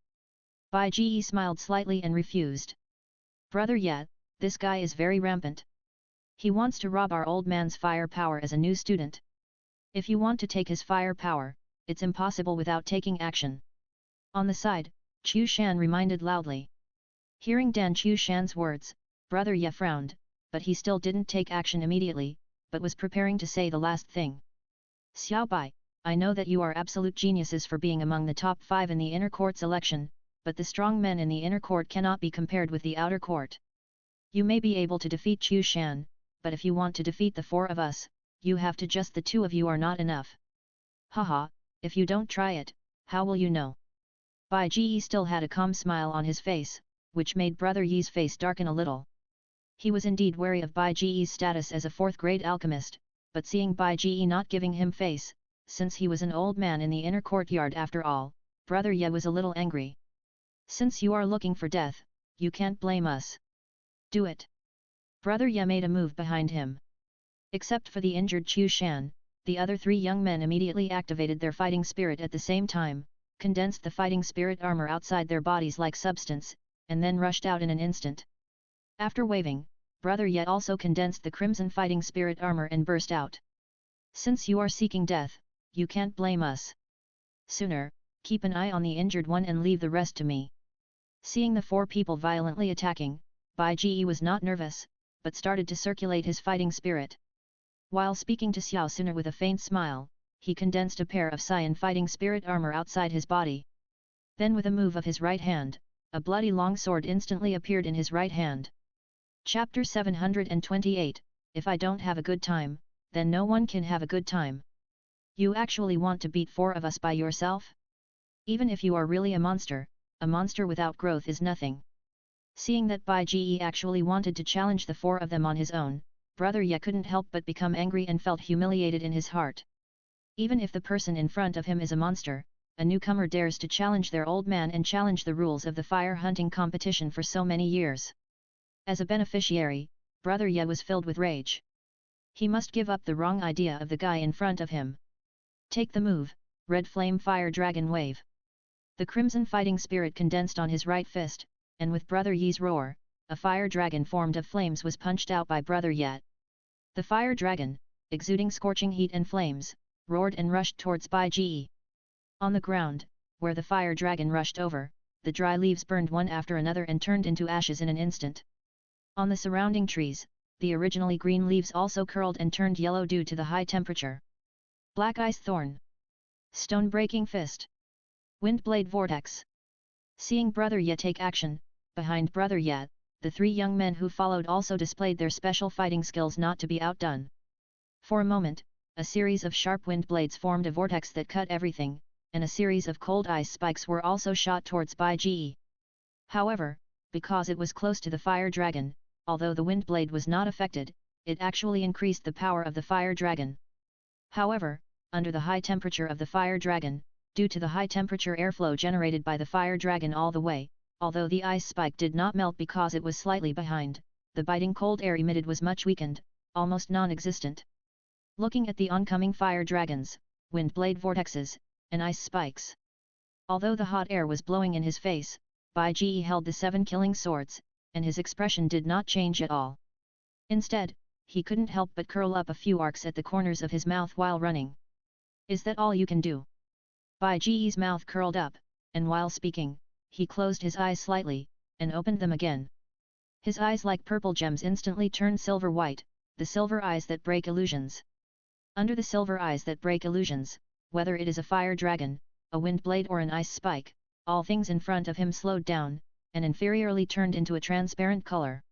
Speaker 1: Bai Ji smiled slightly and refused. Brother Ye, this guy is very rampant. He wants to rob our old man's fire power as a new student. If you want to take his fire power, it's impossible without taking action. On the side, Chu Shan reminded loudly. Hearing Dan Chu Shan's words, Brother Ye frowned, but he still didn't take action immediately, but was preparing to say the last thing. Xiao Bai, I know that you are absolute geniuses for being among the top 5 in the inner court selection, but the strong men in the inner court cannot be compared with the outer court. You may be able to defeat Chu Shan, but if you want to defeat the 4 of us, you have to just the 2 of you are not enough. Haha, if you don't try it, how will you know? Bai Ji still had a calm smile on his face, which made Brother Ye's face darken a little. He was indeed wary of Bai Ji's status as a 4th-grade alchemist, but seeing Bai Ji not giving him face, since he was an old man in the inner courtyard after all, Brother Ye was a little angry. Since you are looking for death, you can't blame us. Do it. Brother Ye made a move behind him. Except for the injured Chu Shan, the other 3 young men immediately activated their fighting spirit at the same time, condensed the fighting spirit armor outside their bodies like substance, and then rushed out in an instant. After waving, Brother Ye also condensed the crimson fighting spirit armor and burst out. Since you are seeking death, you can't blame us. Sooner, keep an eye on the injured one and leave the rest to me. Seeing the 4 people violently attacking, Bai Ji was not nervous, but started to circulate his fighting spirit. While speaking to Xiao Sooner with a faint smile, he condensed a pair of cyan fighting spirit armor outside his body. Then with a move of his right hand, a bloody long sword instantly appeared in his right hand. Chapter 728, If I don't have a good time, then no one can have a good time. You actually want to beat 4 of us by yourself? Even if you are really a monster without growth is nothing. Seeing that Bai Ji actually wanted to challenge the 4 of them on his own, Brother Ye couldn't help but become angry and felt humiliated in his heart. Even if the person in front of him is a monster, a newcomer dares to challenge their old man and challenge the rules of the fire hunting competition for so many years. As a beneficiary, Brother Ye was filled with rage. He must give up the wrong idea of the guy in front of him. Take the move, Red Flame Fire Dragon Wave. The crimson fighting spirit condensed on his right fist, and with Brother Ye's roar, a fire dragon formed of flames was punched out by Brother Ye. The fire dragon, exuding scorching heat and flames, roared and rushed towards Bai Ji. On the ground, where the fire dragon rushed over, the dry leaves burned one after another and turned into ashes in an instant. On the surrounding trees, the originally green leaves also curled and turned yellow due to the high temperature. Black Ice Thorn. Stone Breaking Fist. Wind Blade Vortex. Seeing Brother Ye take action, behind Brother Ye, the 3 young men who followed also displayed their special fighting skills not to be outdone. For a moment, a series of sharp wind blades formed a vortex that cut everything, and a series of cold ice spikes were also shot towards Bai Ji. However, because it was close to the fire dragon, although the wind blade was not affected, it actually increased the power of the fire dragon. However, under the high temperature of the fire dragon, due to the high temperature airflow generated by the fire dragon all the way, although the ice spike did not melt because it was slightly behind, the biting cold air emitted was much weakened, almost non-existent. Looking at the oncoming fire dragons, wind blade vortexes, and ice spikes. Although the hot air was blowing in his face, Bai Ji held the 7 killing swords, and his expression did not change at all. Instead, he couldn't help but curl up a few arcs at the corners of his mouth while running. Is that all you can do? Bai Ji's mouth curled up, and while speaking, he closed his eyes slightly, and opened them again. His eyes like purple gems instantly turned silver white, the silver eyes that break illusions. Under the silver eyes that break illusions, whether it is a fire dragon, a wind blade or an ice spike, all things in front of him slowed down, and inferiorly turned into a transparent color.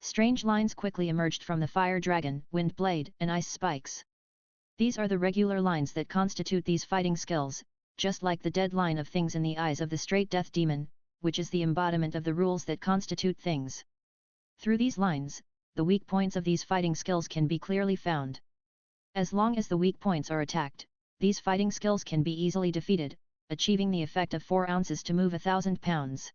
Speaker 1: Strange lines quickly emerged from the fire dragon, wind blade, and ice spikes. These are the regular lines that constitute these fighting skills, just like the dead line of things in the eyes of the straight death demon, which is the embodiment of the rules that constitute things. Through these lines, the weak points of these fighting skills can be clearly found. As long as the weak points are attacked, these fighting skills can be easily defeated, achieving the effect of 4 ounces to move 1,000 pounds.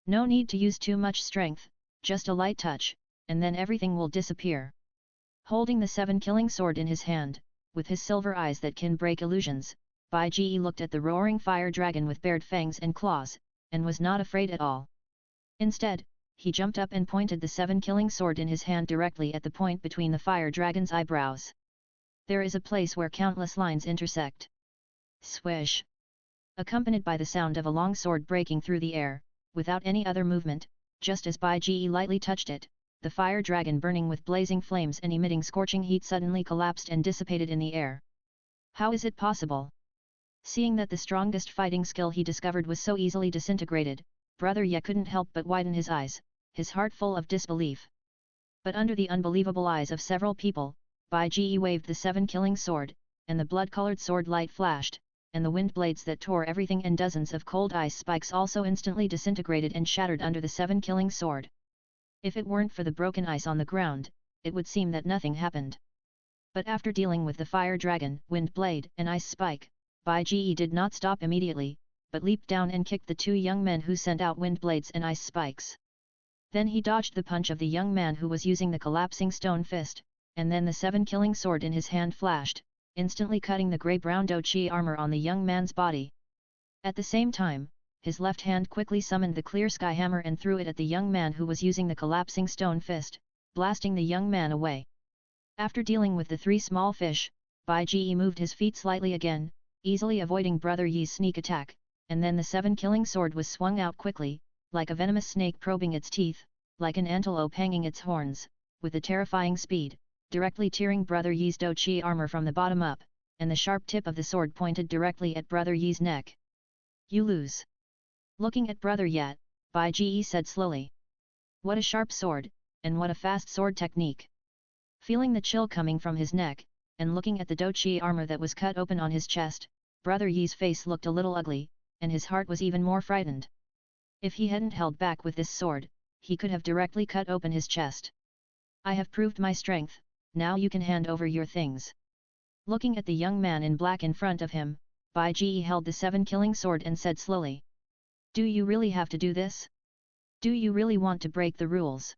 Speaker 1: No need to use too much strength, just a light touch, and then everything will disappear. Holding the 7 killing sword in his hand, with his silver eyes that can break illusions, Bai Ji looked at the roaring fire dragon with bared fangs and claws, and was not afraid at all. Instead, he jumped up and pointed the 7 killing sword in his hand directly at the point between the fire dragon's eyebrows. There is a place where countless lines intersect. Swish! Accompanied by the sound of a long sword breaking through the air, without any other movement, just as Bai Ji lightly touched it, the fire dragon burning with blazing flames and emitting scorching heat suddenly collapsed and dissipated in the air. How is it possible? Seeing that the strongest fighting skill he discovered was so easily disintegrated, Brother Ye couldn't help but widen his eyes, his heart full of disbelief. But under the unbelievable eyes of several people, Bai Ji waved the 7 killing sword, and the blood-colored sword light flashed, and the wind blades that tore everything and dozens of cold ice spikes also instantly disintegrated and shattered under the 7 killing sword. If it weren't for the broken ice on the ground, it would seem that nothing happened. But after dealing with the fire dragon, wind blade, and ice spike, Bai Ji did not stop immediately, but leaped down and kicked the 2 young men who sent out wind blades and ice spikes. Then he dodged the punch of the young man who was using the collapsing stone fist, and then the 7 killing sword in his hand flashed, instantly cutting the grey-brown Douchi armor on the young man's body. At the same time, his left hand quickly summoned the clear sky hammer and threw it at the young man who was using the collapsing stone fist, blasting the young man away. After dealing with the 3 small fish, Bai Ji moved his feet slightly again, easily avoiding Brother Yi's sneak attack, and then the 7 killing sword was swung out quickly, like a venomous snake probing its teeth, like an antelope hanging its horns, with a terrifying speed, directly tearing Brother Yi's Douchi armor from the bottom up, and the sharp tip of the sword pointed directly at Brother Yi's neck. You lose. Looking at Brother Ye, Bai Ji said slowly. What a sharp sword, and what a fast sword technique. Feeling the chill coming from his neck, and looking at the Douchi armor that was cut open on his chest, Brother Yi's face looked a little ugly, and his heart was even more frightened. If he hadn't held back with this sword, he could have directly cut open his chest. I have proved my strength, now you can hand over your things. Looking at the young man in black in front of him, Bai Ji held the 7 killing sword and said slowly. Do you really have to do this? Do you really want to break the rules?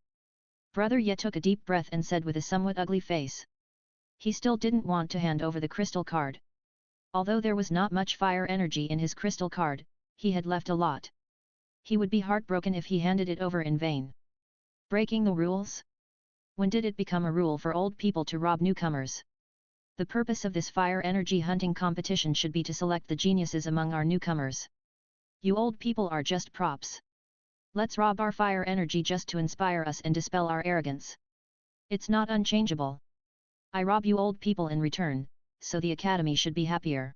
Speaker 1: Brother Ye took a deep breath and said with a somewhat ugly face. He still didn't want to hand over the crystal card. Although there was not much fire energy in his crystal card, he had left a lot. He would be heartbroken if he handed it over in vain. Breaking the rules? When did it become a rule for old people to rob newcomers? The purpose of this fire energy hunting competition should be to select the geniuses among our newcomers. You old people are just props. Let's rob our fire energy just to inspire us and dispel our arrogance. It's not unchangeable. I rob you old people in return, so the academy should be happier.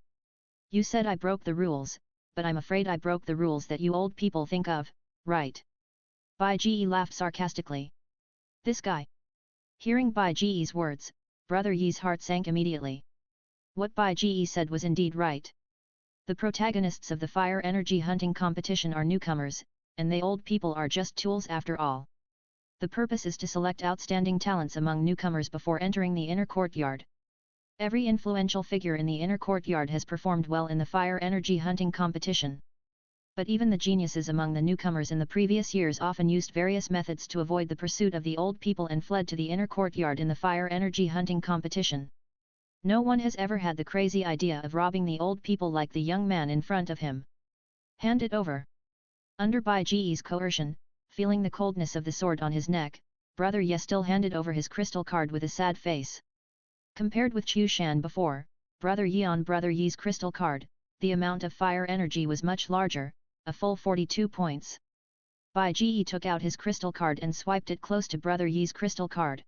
Speaker 1: You said I broke the rules, but I'm afraid I broke the rules that you old people think of, right? Bai Ji laughed sarcastically. This guy. Hearing Bai Ji's words, Brother Yi's heart sank immediately. What Bai Ji said was indeed right. The protagonists of the fire energy hunting competition are newcomers, and they old people are just tools after all. The purpose is to select outstanding talents among newcomers before entering the inner courtyard. Every influential figure in the inner courtyard has performed well in the fire energy hunting competition. But even the geniuses among the newcomers in the previous years often used various methods to avoid the pursuit of the old people and fled to the inner courtyard in the fire energy hunting competition. No one has ever had the crazy idea of robbing the old people like the young man in front of him. Hand it over. Under Bai Ji's coercion, feeling the coldness of the sword on his neck, Brother Ye still handed over his crystal card with a sad face. Compared with Chu Shan before, Brother Ye's crystal card, the amount of fire energy was much larger, a full 42 points. Bai Ji took out his crystal card and swiped it close to Brother Ye's crystal card.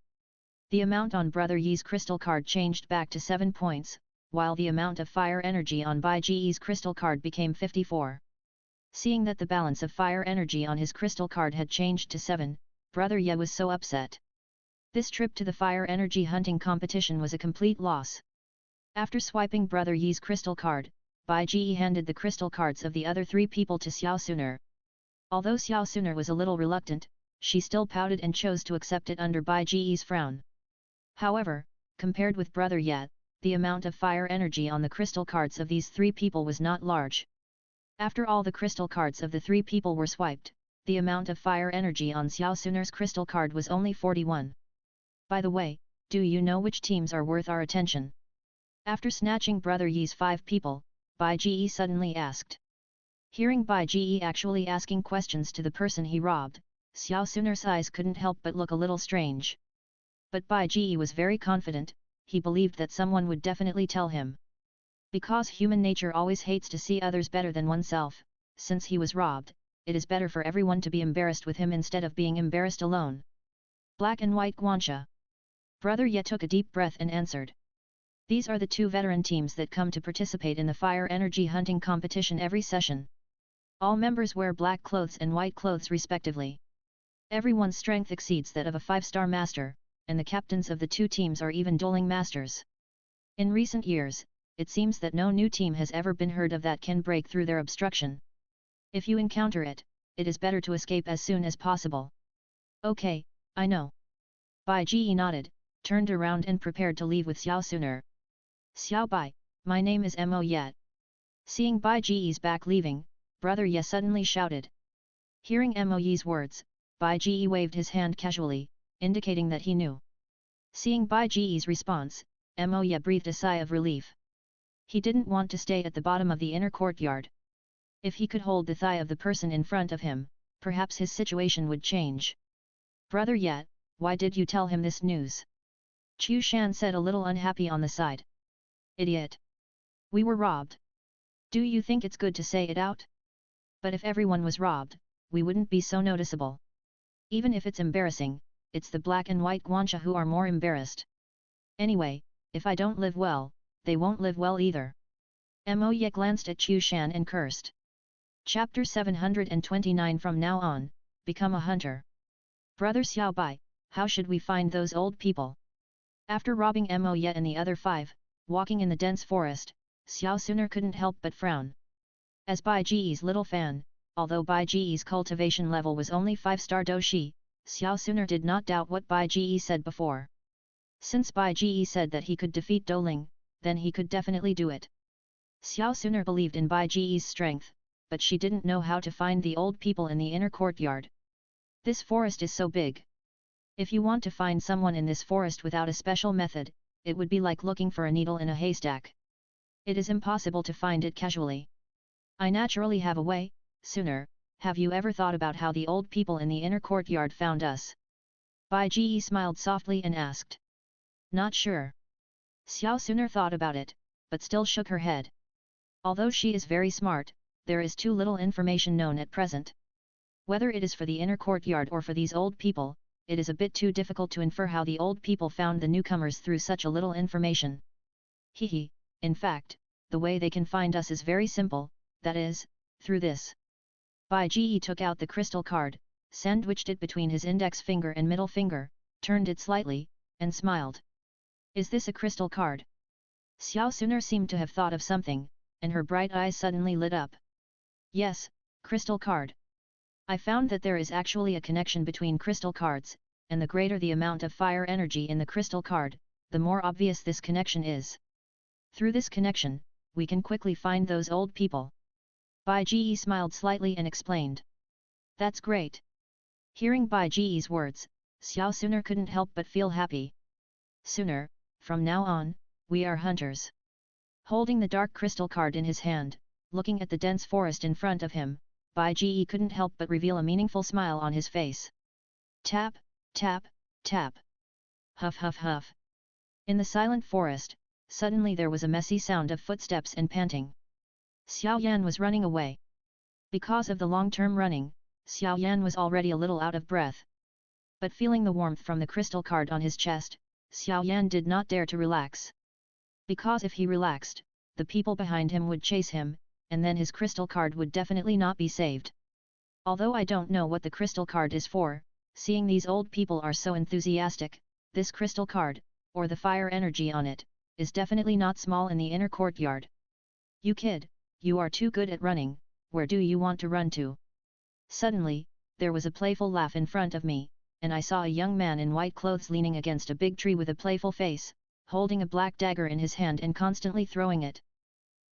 Speaker 1: The amount on Brother Ye's crystal card changed back to 7 points, while the amount of fire energy on Bai Ji's crystal card became 54. Seeing that the balance of fire energy on his crystal card had changed to 7, Brother Ye was so upset. This trip to the fire energy hunting competition was a complete loss. After swiping Brother Ye's crystal card, Bai Ji handed the crystal cards of the other 3 people to Xiao Suner. Although Xiao Suner was a little reluctant, she still pouted and chose to accept it under Bai Ji's frown. However, compared with Brother Ye, the amount of fire energy on the crystal cards of these 3 people was not large. After all the crystal cards of the 3 people were swiped, the amount of fire energy on Xiao Suner's crystal card was only 41. By the way, do you know which teams are worth our attention? After snatching Brother Ye's 5 people, Bai Ji suddenly asked. Hearing Bai Ji actually asking questions to the person he robbed, Xiao Suner's eyes couldn't help but look a little strange. But Bai Ji was very confident, he believed that someone would definitely tell him. Because human nature always hates to see others better than oneself, since he was robbed, it is better for everyone to be embarrassed with him instead of being embarrassed alone. Black and White Guanxia. Brother Ye took a deep breath and answered. These are the 2 veteran teams that come to participate in the fire energy hunting competition every session. All members wear black clothes and white clothes respectively. Everyone's strength exceeds that of a 5-star master, and the captains of the 2 teams are even dueling masters. In recent years, it seems that no new team has ever been heard of that can break through their obstruction. If you encounter it, it is better to escape as soon as possible. Okay, I know. Bai Ji nodded, turned around and prepared to leave with Xiao Suner. Xiao Bai, my name is Mo Ye. Seeing Bai Ji's back leaving, Brother Ye suddenly shouted. Hearing Mo Ye's words, Bai Ji waved his hand casually, indicating that he knew. Seeing Bai Ji's response, Mo Ye breathed a sigh of relief. He didn't want to stay at the bottom of the inner courtyard. If he could hold the thigh of the person in front of him, perhaps his situation would change. Brother Ye, why did you tell him this news? Chu Shan said a little unhappy on the side. Idiot! We were robbed. Do you think it's good to say it out? But if everyone was robbed, we wouldn't be so noticeable. Even if it's embarrassing, it's the Black and White Guanxia who are more embarrassed. Anyway, if I don't live well, they won't live well either. Mo Ye glanced at Chu Shan and cursed. Chapter 729. From now on, become a hunter. Brother Xiao Bai, how should we find those old people? After robbing Mo Ye and the other 5, walking in the dense forest, Xiao Suner couldn't help but frown. As Bai Ji's little fan, although Bai Ji's cultivation level was only 5-star doshi, Xiao Suner did not doubt what Bai Ji said before. Since Bai Ji said that he could defeat Douling, then he could definitely do it. Xiao Suner believed in Bai Ji's strength, but she didn't know how to find the old people in the inner courtyard. This forest is so big. If you want to find someone in this forest without a special method, it would be like looking for a needle in a haystack. It is impossible to find it casually. I naturally have a way. Suner, have you ever thought about how the old people in the inner courtyard found us? Bai Ji smiled softly and asked. Not sure. Xiao Suner thought about it, but still shook her head. Although she is very smart, there is too little information known at present. Whether it is for the inner courtyard or for these old people, it is a bit too difficult to infer how the old people found the newcomers through such a little information. Hehe, in fact, the way they can find us is very simple, that is, through this. Bai Ji took out the crystal card, sandwiched it between his index finger and middle finger, turned it slightly, and smiled. Is this a crystal card? Xiao Suner seemed to have thought of something, and her bright eyes suddenly lit up. Yes, crystal card. I found that there is actually a connection between crystal cards, and the greater the amount of fire energy in the crystal card, the more obvious this connection is. Through this connection, we can quickly find those old people. Bai Ji smiled slightly and explained. That's great. Hearing Bai Ji's words, Xiao Suner couldn't help but feel happy. Suner, from now on, we are hunters. Holding the dark crystal card in his hand, looking at the dense forest in front of him, Bai Ji couldn't help but reveal a meaningful smile on his face. Tap, tap, Tap. Huff huff huff. In the silent forest, suddenly there was a messy sound of footsteps and panting. Xiao Yan was running away. Because of the long-term running, Xiao Yan was already a little out of breath. But feeling the warmth from the crystal card on his chest, Xiao Yan did not dare to relax. Because if he relaxed, the people behind him would chase him, and then his crystal card would definitely not be saved. Although I don't know what the crystal card is for, seeing these old people are so enthusiastic, this crystal card, or the fire energy on it, is definitely not small in the inner courtyard. You kid, you are too good at running, where do you want to run to? Suddenly, there was a playful laugh in front of me, and I saw a young man in white clothes leaning against a big tree with a playful face, holding a black dagger in his hand and constantly throwing it.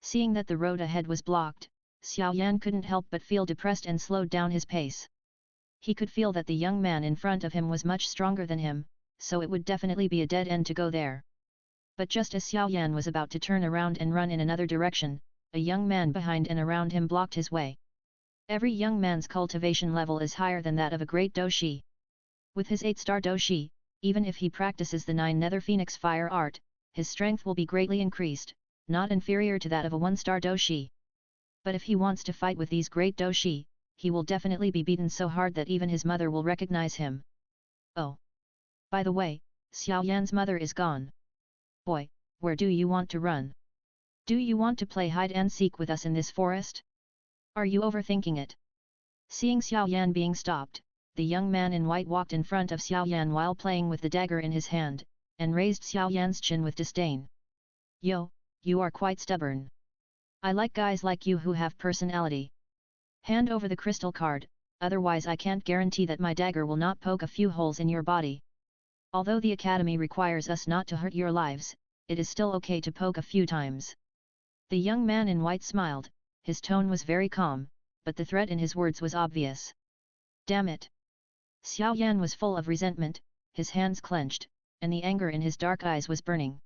Speaker 1: Seeing that the road ahead was blocked, Xiao Yan couldn't help but feel depressed and slowed down his pace. He could feel that the young man in front of him was much stronger than him, so it would definitely be a dead end to go there. But just as Xiao Yan was about to turn around and run in another direction, a young man behind and around him blocked his way. Every young man's cultivation level is higher than that of a great doshi. With his 8-star doshi, even if he practices the 9 Nether Phoenix fire art, his strength will be greatly increased, not inferior to that of a 1-star doshi. But if he wants to fight with these great doshi, he will definitely be beaten so hard that even his mother will recognize him. Oh! By the way, Xiao Yan's mother is gone. Boy, where do you want to run? Do you want to play hide and seek with us in this forest? Are you overthinking it? Seeing Xiao Yan being stopped, the young man in white walked in front of Xiao Yan while playing with the dagger in his hand, and raised Xiao Yan's chin with disdain. Yo, you are quite stubborn. I like guys like you who have personality. Hand over the crystal card, otherwise I can't guarantee that my dagger will not poke a few holes in your body. Although the academy requires us not to hurt your lives, it is still okay to poke a few times. The young man in white smiled, his tone was very calm, but the threat in his words was obvious. Damn it! Xiao Yan was full of resentment, his hands clenched, and the anger in his dark eyes was burning.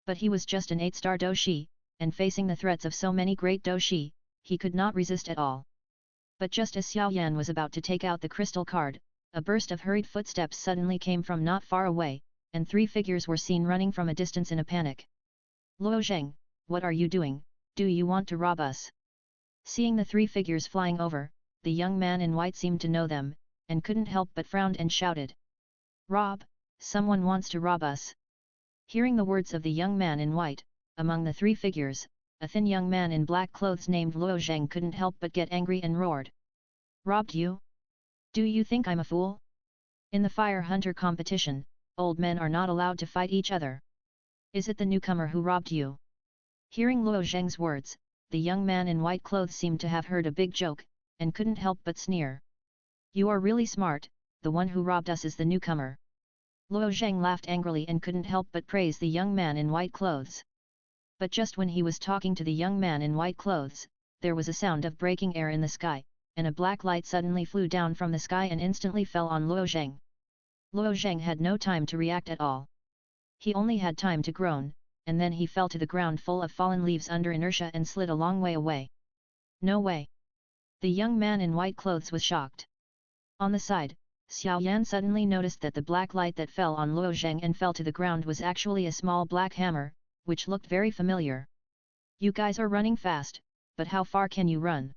Speaker 1: But he was just an 8-star doshi, and facing the threats of so many great doshi, he could not resist at all. But just as Xiao Yan was about to take out the crystal card, a burst of hurried footsteps suddenly came from not far away, and 3 figures were seen running from a distance in a panic. Luo Zheng, what are you doing? Do you want to rob us? Seeing the 3 figures flying over, the young man in white seemed to know them, and couldn't help but frowned and shouted. Rob, someone wants to rob us. Hearing the words of the young man in white, among the 3 figures, a thin young man in black clothes named Luo Zheng couldn't help but get angry and roared. Robbed you? Do you think I'm a fool? In the fire hunter competition, old men are not allowed to fight each other. Is it the newcomer who robbed you? Hearing Luo Zheng's words, the young man in white clothes seemed to have heard a big joke, and couldn't help but sneer. You are really smart, the one who robbed us is the newcomer. Luo Zheng laughed angrily and couldn't help but praise the young man in white clothes. But just when he was talking to the young man in white clothes, there was a sound of breaking air in the sky, and a black light suddenly flew down from the sky and instantly fell on Luo Zheng. Luo Zheng had no time to react at all. He only had time to groan, and then he fell to the ground full of fallen leaves under inertia and slid a long way away. No way! The young man in white clothes was shocked. On the side, Xiao Yan suddenly noticed that the black light that fell on Luo Zheng and fell to the ground was actually a small black hammer, which looked very familiar. You guys are running fast, but how far can you run?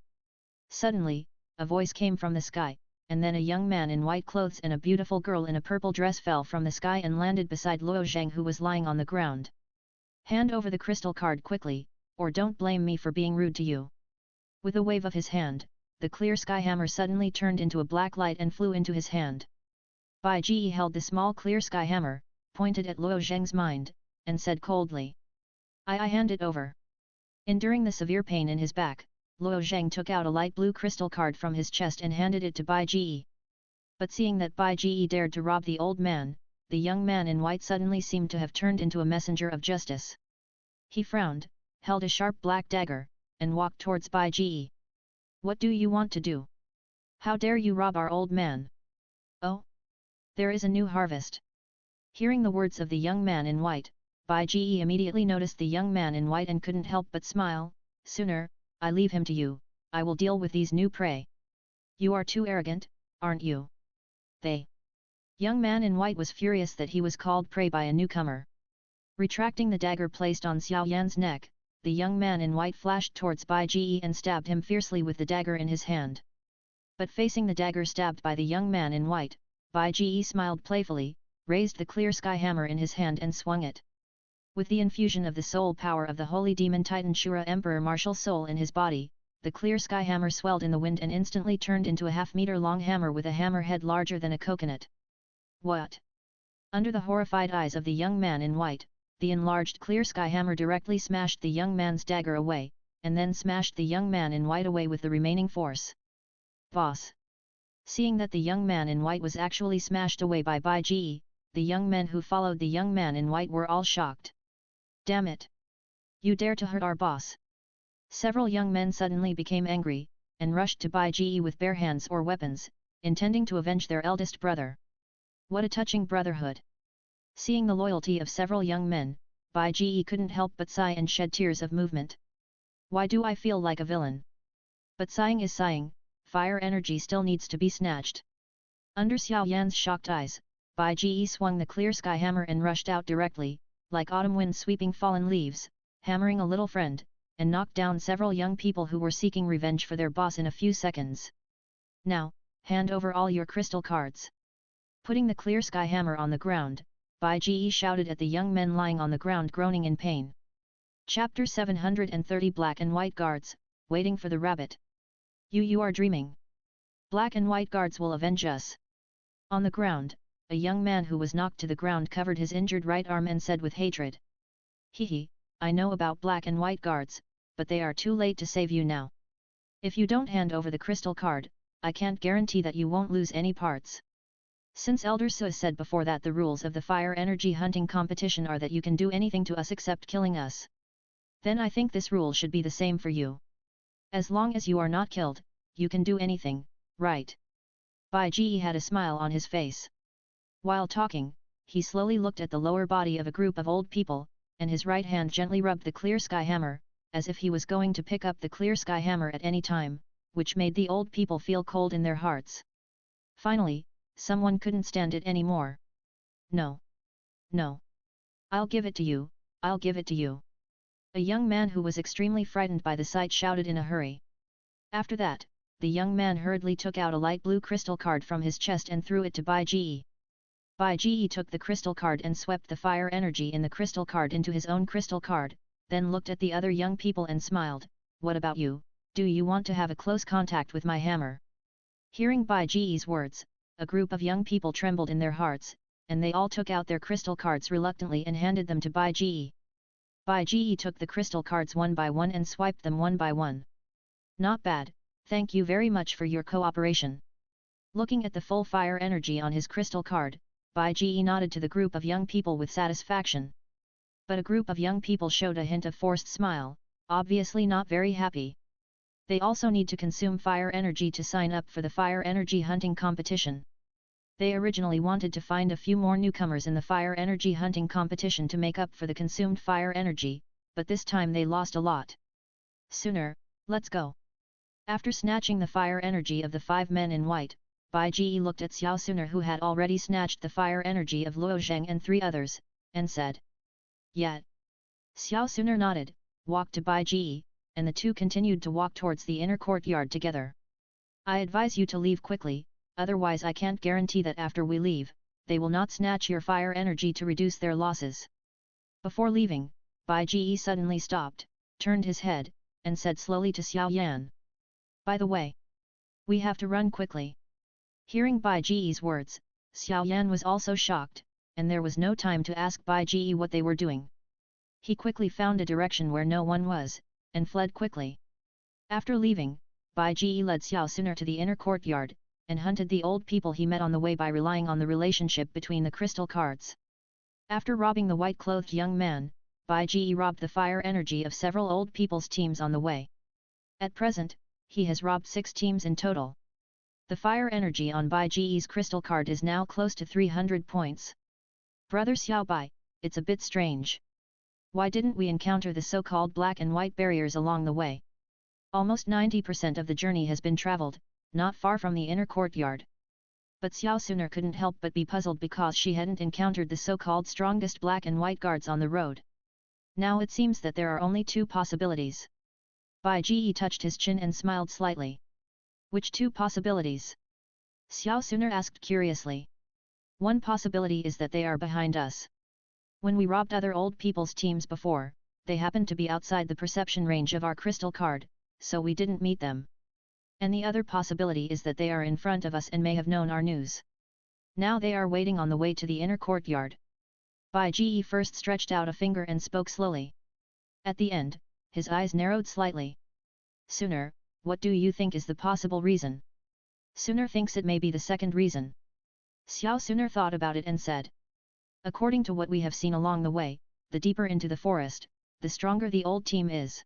Speaker 1: Suddenly, a voice came from the sky, and then a young man in white clothes and a beautiful girl in a purple dress fell from the sky and landed beside Luo Zheng, who was lying on the ground. Hand over the crystal card quickly, or don't blame me for being rude to you. With a wave of his hand, the clear sky hammer suddenly turned into a black light and flew into his hand. Bai Ji held the small clear sky hammer, pointed at Luo Zheng's mind, and said coldly. I hand it over. Enduring the severe pain in his back, Luo Zheng took out a light blue crystal card from his chest and handed it to Bai Ji. But seeing that Bai Ji dared to rob the old man, the young man in white suddenly seemed to have turned into a messenger of justice. He frowned, held a sharp black dagger, and walked towards Bai Ji. What do you want to do? How dare you rob our old man? Oh! There is a new harvest. Hearing the words of the young man in white, Bai Ji immediately noticed the young man in white and couldn't help but smile. Sooner, I leave him to you, I will deal with these new prey. You are too arrogant, aren't you? Young man in white was furious that he was called prey by a newcomer. Retracting the dagger placed on Xiao Yan's neck, the young man in white flashed towards Bai Ji and stabbed him fiercely with the dagger in his hand. But facing the dagger stabbed by the young man in white, Bai Ji smiled playfully, raised the clear sky hammer in his hand and swung it. With the infusion of the soul power of the holy demon Titan Shura Emperor martial soul in his body, the clear sky hammer swelled in the wind and instantly turned into a half-meter long hammer with a hammer head larger than a coconut. What? Under the horrified eyes of the young man in white, the enlarged clear sky hammer directly smashed the young man's dagger away, and then smashed the young man in white away with the remaining force. Boss! Seeing that the young man in white was actually smashed away by Bai Ji, the young men who followed the young man in white were all shocked. Damn it! You dare to hurt our boss! Several young men suddenly became angry, and rushed to Bai Ji with bare hands or weapons, intending to avenge their eldest brother. What a touching brotherhood! Seeing the loyalty of several young men, Bai Ji couldn't help but sigh and shed tears of movement. Why do I feel like a villain? But sighing is sighing, fire energy still needs to be snatched. Under Xiao Yan's shocked eyes, Bai Ji swung the clear sky hammer and rushed out directly, like autumn wind sweeping fallen leaves, hammering a little friend, and knocked down several young people who were seeking revenge for their boss in a few seconds. Now, hand over all your crystal cards. Putting the clear sky hammer on the ground, Bai Ji shouted at the young men lying on the ground groaning in pain. Chapter 730 Black and White Guards, Waiting for the Rabbit. You are dreaming. Black and white guards will avenge us. On the ground, a young man who was knocked to the ground covered his injured right arm and said with hatred. Hehe, I know about black and white guards, but they are too late to save you now. If you don't hand over the crystal card, I can't guarantee that you won't lose any parts. Since Elder Su said before that the rules of the fire energy hunting competition are that you can do anything to us except killing us, then I think this rule should be the same for you. As long as you are not killed, you can do anything, right? Bai Ji had a smile on his face. While talking, he slowly looked at the lower body of a group of old people, and his right hand gently rubbed the clear sky hammer, as if he was going to pick up the clear sky hammer at any time, which made the old people feel cold in their hearts. Finally, someone couldn't stand it anymore. No. No. I'll give it to you, I'll give it to you. A young man who was extremely frightened by the sight shouted in a hurry. After that, the young man hurriedly took out a light blue crystal card from his chest and threw it to Bai Ji. Bai Ji took the crystal card and swept the fire energy in the crystal card into his own crystal card, then looked at the other young people and smiled. What about you, do you want to have a close contact with my hammer? Hearing Bai Ji's words, a group of young people trembled in their hearts, and they all took out their crystal cards reluctantly and handed them to Bai Ji. Bai Ji took the crystal cards one by one and swiped them one by one. Not bad, thank you very much for your cooperation. Looking at the full fire energy on his crystal card, Bai Ji nodded to the group of young people with satisfaction. But a group of young people showed a hint of forced smile, obviously not very happy. They also need to consume fire energy to sign up for the fire energy hunting competition. They originally wanted to find a few more newcomers in the fire energy hunting competition to make up for the consumed fire energy, but this time they lost a lot. Sooner, let's go. After snatching the fire energy of the 5 men in white, Bai Ji looked at Xiao Sooner who had already snatched the fire energy of Luo Zheng and 3 others, and said. Yet. Xiao Sooner nodded, walked to Bai Ji, and the two continued to walk towards the inner courtyard together. I advise you to leave quickly, otherwise I can't guarantee that after we leave, they will not snatch your fire energy to reduce their losses. Before leaving, Bai Ji suddenly stopped, turned his head, and said slowly to Xiao Yan. By the way, we have to run quickly. Hearing Bai Ji's words, Xiao Yan was also shocked, and there was no time to ask Bai Ji what they were doing. He quickly found a direction where no one was, and fled quickly. After leaving, Bai Ji led Xiao Sooner to the inner courtyard, and hunted the old people he met on the way by relying on the relationship between the crystal cards. After robbing the white-clothed young man, Bai Ji robbed the fire energy of several old people's teams on the way. At present, he has robbed 6 teams in total. The fire energy on Bai Ji's crystal card is now close to 300 points. Brother Xiao Bai, it's a bit strange. Why didn't we encounter the so-called black and white barriers along the way? Almost 90% of the journey has been traveled, not far from the inner courtyard. But Xiao Suner couldn't help but be puzzled because she hadn't encountered the so-called strongest black and white guards on the road. Now it seems that there are only two possibilities. Bai Ji touched his chin and smiled slightly. Which two possibilities? Xiao Suner asked curiously. One possibility is that they are behind us. When we robbed other old people's teams before, they happened to be outside the perception range of our crystal card, so we didn't meet them. And the other possibility is that they are in front of us and may have known our news. Now they are waiting on the way to the inner courtyard. Bai Ji first stretched out a finger and spoke slowly. At the end, his eyes narrowed slightly. Suner, what do you think is the possible reason? Suner thinks it may be the second reason. Xiao Suner thought about it and said. According to what we have seen along the way, the deeper into the forest, the stronger the old team is.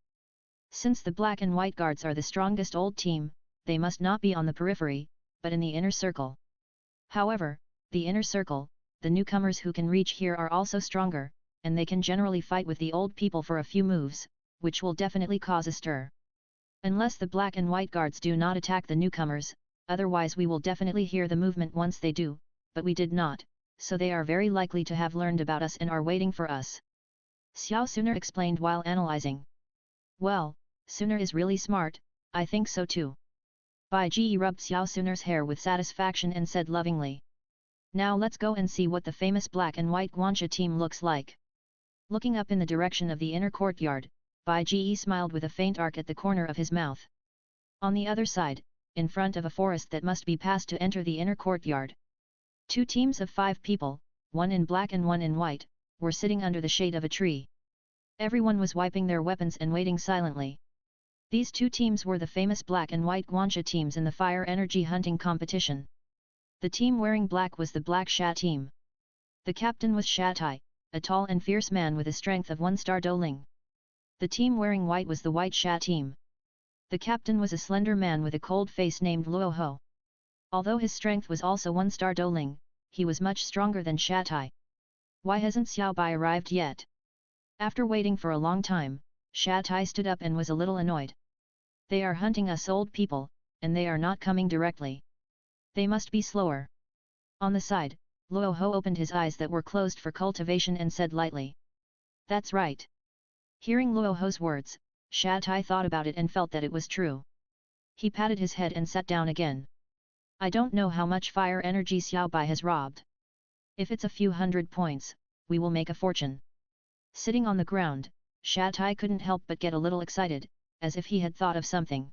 Speaker 1: Since the black and white guards are the strongest old team, they must not be on the periphery, but in the inner circle. However, the inner circle, the newcomers who can reach here are also stronger, and they can generally fight with the old people for a few moves, which will definitely cause a stir. Unless the black and white guards do not attack the newcomers, otherwise we will definitely hear the movement once they do, but we did not, so they are very likely to have learned about us and are waiting for us. Xiao Suner explained while analyzing. Well, Suner is really smart, I think so too. Bai Ji rubbed Xiao Suner's hair with satisfaction and said lovingly. Now let's go and see what the famous black and white Guanxia team looks like. Looking up in the direction of the inner courtyard, Bai Ji smiled with a faint arc at the corner of his mouth. On the other side, in front of a forest that must be passed to enter the inner courtyard. Two teams of 5 people, one in black and one in white, were sitting under the shade of a tree. Everyone was wiping their weapons and waiting silently. These two teams were the famous black and white Guanxia teams in the fire energy hunting competition. The team wearing black was the Black Sha team. The captain was Sha Tai, a tall and fierce man with a strength of 1-star Douling. The team wearing white was the White Sha team. The captain was a slender man with a cold face named Luo Ho. Although his strength was also 1-star Douling, he was much stronger than Sha Tai. Why hasn't Xiao Bai arrived yet? After waiting for a long time, Sha Tai stood up and was a little annoyed. They are hunting us old people, and they are not coming directly. They must be slower. On the side, Luo Ho opened his eyes that were closed for cultivation and said lightly. That's right. Hearing Luo Ho's words, Sha Tai thought about it and felt that it was true. He patted his head and sat down again. I don't know how much fire energy Xiao Bai has robbed. If it's a few hundred points, we will make a fortune. Sitting on the ground, Sha Tai couldn't help but get a little excited, as if he had thought of something.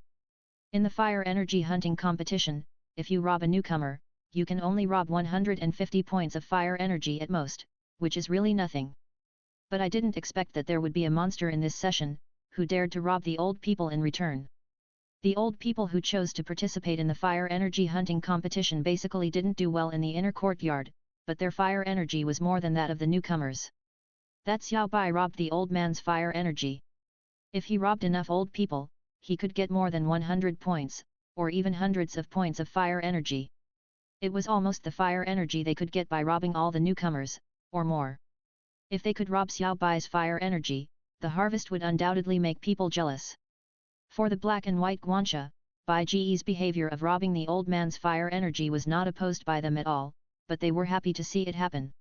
Speaker 1: In the fire energy hunting competition, if you rob a newcomer, you can only rob 150 points of fire energy at most, which is really nothing. But I didn't expect that there would be a monster in this session, who dared to rob the old people in return. The old people who chose to participate in the fire energy hunting competition basically didn't do well in the inner courtyard, but their fire energy was more than that of the newcomers. That Xiao Bai robbed the old man's fire energy. If he robbed enough old people, he could get more than 100 points, or even hundreds of points of fire energy. It was almost the fire energy they could get by robbing all the newcomers, or more. If they could rob Xiao Bai's fire energy, the harvest would undoubtedly make people jealous. For the black and white Guanxia, Bai Ji's behavior of robbing the old man's fire energy was not opposed by them at all, but they were happy to see it happen.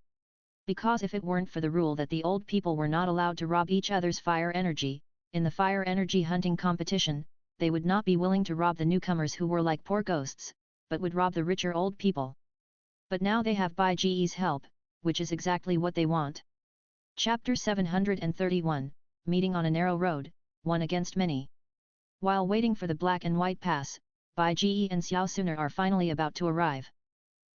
Speaker 1: Because if it weren't for the rule that the old people were not allowed to rob each other's fire energy, in the fire energy hunting competition, they would not be willing to rob the newcomers who were like poor ghosts, but would rob the richer old people. But now they have Bai Ji's help, which is exactly what they want. Chapter 731, Meeting on a Narrow Road, One Against Many. While waiting for the black and white pass, Bai Ji and Xiao Suner are finally about to arrive.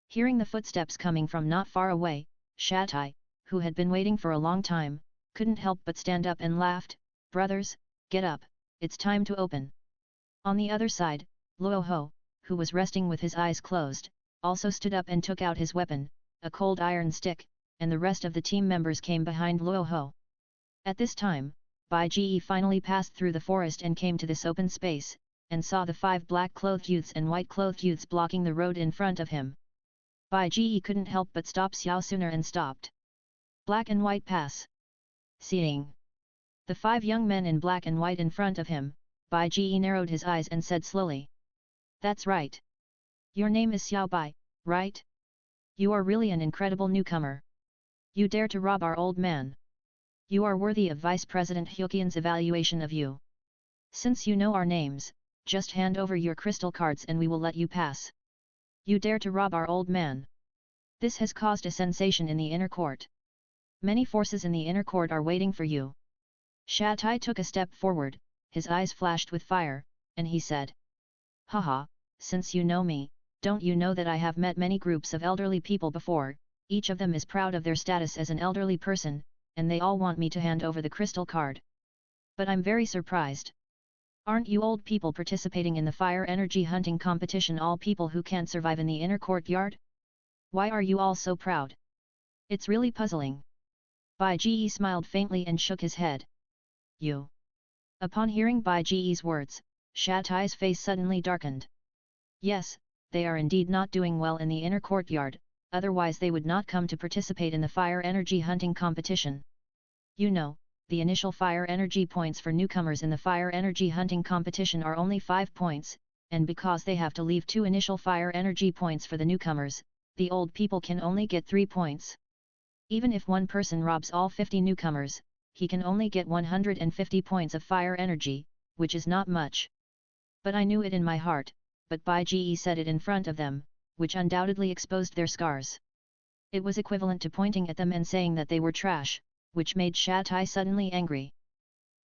Speaker 1: Hearing the footsteps coming from not far away, Sha Tai, who had been waiting for a long time, couldn't help but stand up and laughed. Brothers, get up, it's time to open. On the other side, Luo Ho, who was resting with his eyes closed, also stood up and took out his weapon, a cold iron stick, and the rest of the team members came behind Luo Ho. At this time, Bai Ji finally passed through the forest and came to this open space, and saw the 5 black-clothed youths and white-clothed youths blocking the road in front of him. Bai Ji couldn't help but stop Xiao Suner and stopped. Black and white pass. Seeing the 5 young men in black and white in front of him, Bai Ji narrowed his eyes and said slowly. That's right. Your name is Xiao Bai, right? You are really an incredible newcomer. You dare to rob our old man. You are worthy of Vice President Hyukian's evaluation of you. Since you know our names, just hand over your crystal cards and we will let you pass. You dare to rob our old man. This has caused a sensation in the inner court. Many forces in the inner court are waiting for you. Shatai took a step forward, his eyes flashed with fire, and he said. Haha, since you know me, don't you know that I have met many groups of elderly people before, each of them is proud of their status as an elderly person, and they all want me to hand over the crystal card. But I'm very surprised. Aren't you old people participating in the fire energy hunting competition, all people who can't survive in the inner courtyard? Why are you all so proud? It's really puzzling. Bai Ji smiled faintly and shook his head. You. Upon hearing Bai Ji's words, Shatai's face suddenly darkened. Yes, they are indeed not doing well in the inner courtyard, otherwise they would not come to participate in the fire energy hunting competition. You know, the initial fire energy points for newcomers in the fire energy hunting competition are only 5 points, and because they have to leave 2 initial fire energy points for the newcomers, the old people can only get 3 points. Even if one person robs all 50 newcomers, he can only get 150 points of fire energy, which is not much. But I knew it in my heart, but Bai Ji said it in front of them, which undoubtedly exposed their scars. It was equivalent to pointing at them and saying that they were trash, which made Shatai suddenly angry.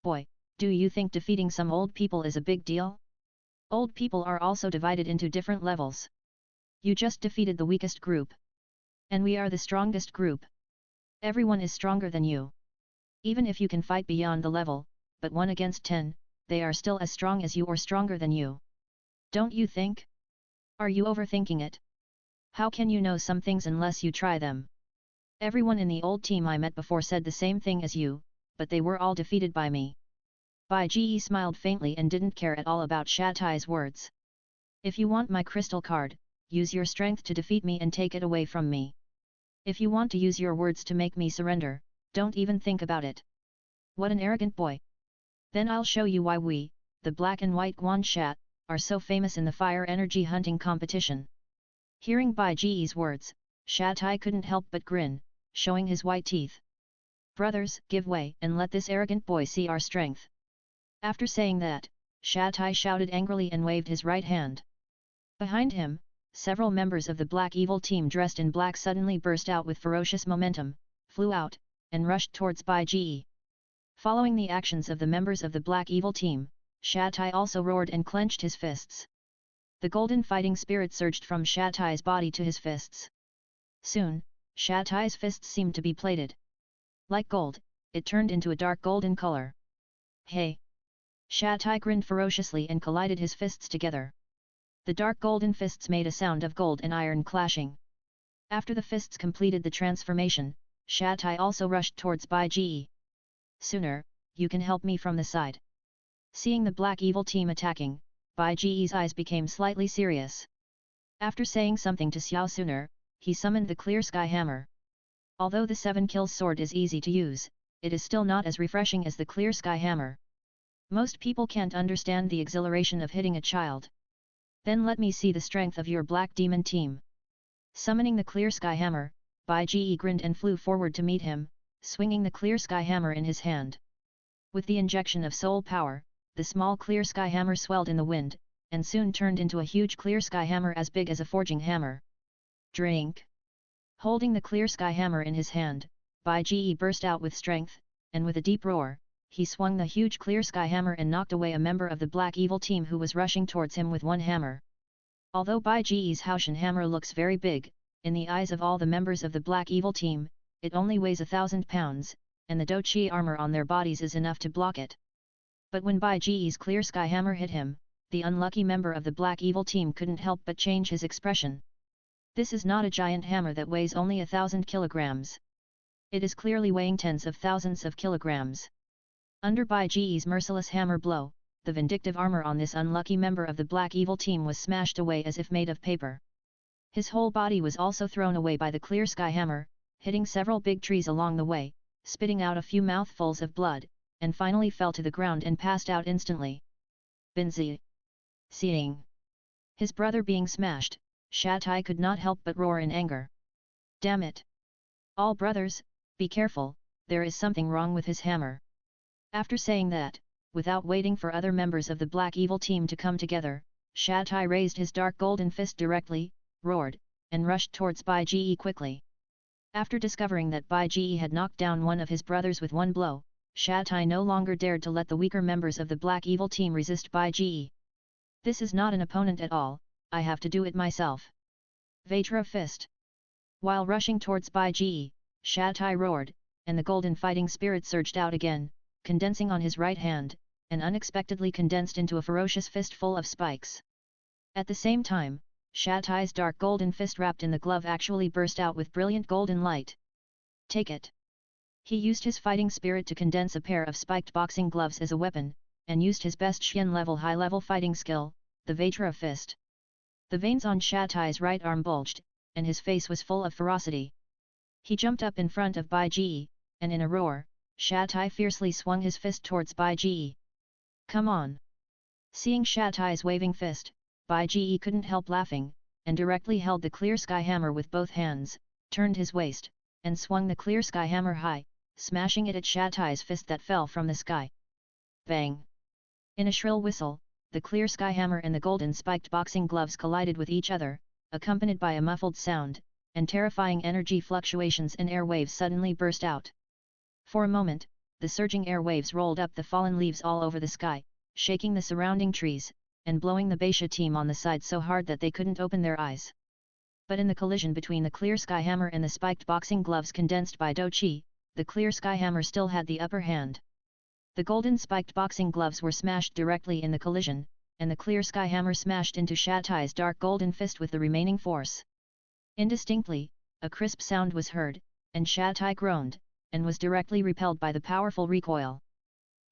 Speaker 1: Boy, do you think defeating some old people is a big deal? Old people are also divided into different levels. You just defeated the weakest group. And we are the strongest group. Everyone is stronger than you. Even if you can fight beyond the level, but 1 against 10, they are still as strong as you or stronger than you. Don't you think? Are you overthinking it? How can you know some things unless you try them? Everyone in the old team I met before said the same thing as you, but they were all defeated by me. Bai Ji smiled faintly and didn't care at all about Shatai's words. If you want my crystal card, use your strength to defeat me and take it away from me. If you want to use your words to make me surrender, don't even think about it. What an arrogant boy. Then I'll show you why we, the black and white Guan Shat, are so famous in the fire energy hunting competition. Hearing Bai Ji's words, Shatai couldn't help but grin, showing his white teeth. Brothers, give way and let this arrogant boy see our strength. After saying that, Shatai shouted angrily and waved his right hand. Behind him, several members of the Black Evil team dressed in black suddenly burst out with ferocious momentum, flew out, and rushed towards Bai Ji. Following the actions of the members of the Black Evil team, Shatai also roared and clenched his fists. The golden fighting spirit surged from Shatai's body to his fists. Soon, Shatai's fists seemed to be plated. Like gold, it turned into a dark golden color. Hey! Shatai grinned ferociously and collided his fists together. The dark golden fists made a sound of gold and iron clashing. After the fists completed the transformation, Shatai also rushed towards Bai Ji. Sooner, you can help me from the side. Seeing the Black Evil team attacking, Bai Ji's eyes became slightly serious. After saying something to Xiao Sooner, he summoned the Clear Sky Hammer. Although the 7 kills sword is easy to use, it is still not as refreshing as the Clear Sky Hammer. Most people can't understand the exhilaration of hitting a child. Then let me see the strength of your Black Demon team. Summoning the Clear Sky Hammer, Bai Ji grinned and flew forward to meet him, swinging the Clear Sky Hammer in his hand. With the injection of soul power, the small Clear Sky Hammer swelled in the wind, and soon turned into a huge Clear Sky Hammer as big as a forging hammer. Drink! Holding the Clear Sky Hammer in his hand, Bai Ji burst out with strength, and with a deep roar, he swung the huge Clear Sky Hammer and knocked away a member of the Black Evil team who was rushing towards him with one hammer. Although Bai Ji's Haoshan hammer looks very big, in the eyes of all the members of the Black Evil team, it only weighs 1,000 pounds, and the Dochi armor on their bodies is enough to block it. But when Bai Ji's Clear Sky Hammer hit him, the unlucky member of the Black Evil team couldn't help but change his expression. This is not a giant hammer that weighs only 1,000 kilograms. It is clearly weighing tens of thousands of kilograms. Under Bai Ji's merciless hammer blow, the vindictive armor on this unlucky member of the Black Evil team was smashed away as if made of paper. His whole body was also thrown away by the Clear Sky Hammer, hitting several big trees along the way, spitting out a few mouthfuls of blood, and finally fell to the ground and passed out instantly. Binzi. Seeing his brother being smashed, Shatai could not help but roar in anger. Damn it! All brothers, be careful, there is something wrong with his hammer. After saying that, without waiting for other members of the Black Evil team to come together, Shatai raised his dark golden fist directly, roared, and rushed towards Bai Ge quickly. After discovering that Bai Ge had knocked down one of his brothers with one blow, Shatai no longer dared to let the weaker members of the Black Evil team resist Bai Ge. This is not an opponent at all, I have to do it myself. Vajra Fist. While rushing towards Bai Ge, Shatai roared, and the golden fighting spirit surged out again, condensing on his right hand, and unexpectedly condensed into a ferocious fist full of spikes. At the same time, Shatai's dark golden fist wrapped in the glove actually burst out with brilliant golden light. Take it! He used his fighting spirit to condense a pair of spiked boxing gloves as a weapon, and used his best Xian level high-level fighting skill, the Vajra Fist. The veins on Shatai's right arm bulged, and his face was full of ferocity. He jumped up in front of Bai Ge, and in a roar, Shatai fiercely swung his fist towards Bai Ge. Come on! Seeing Shatai's waving fist, Bai Ge couldn't help laughing, and directly held the clear sky hammer with both hands, turned his waist, and swung the clear sky hammer high, smashing it at Shatai's fist that fell from the sky. Bang! In a shrill whistle, the clear sky hammer and the golden spiked boxing gloves collided with each other, accompanied by a muffled sound, and terrifying energy fluctuations and air waves suddenly burst out. For a moment, the surging air waves rolled up the fallen leaves all over the sky, shaking the surrounding trees, and blowing the Beisha team on the side so hard that they couldn't open their eyes. But in the collision between the clear sky hammer and the spiked boxing gloves condensed by Do Chi, the clear sky hammer still had the upper hand. The golden spiked boxing gloves were smashed directly in the collision, and the clear sky hammer smashed into Shatai's dark golden fist with the remaining force. Indistinctly, a crisp sound was heard, and Shatai groaned, and was directly repelled by the powerful recoil.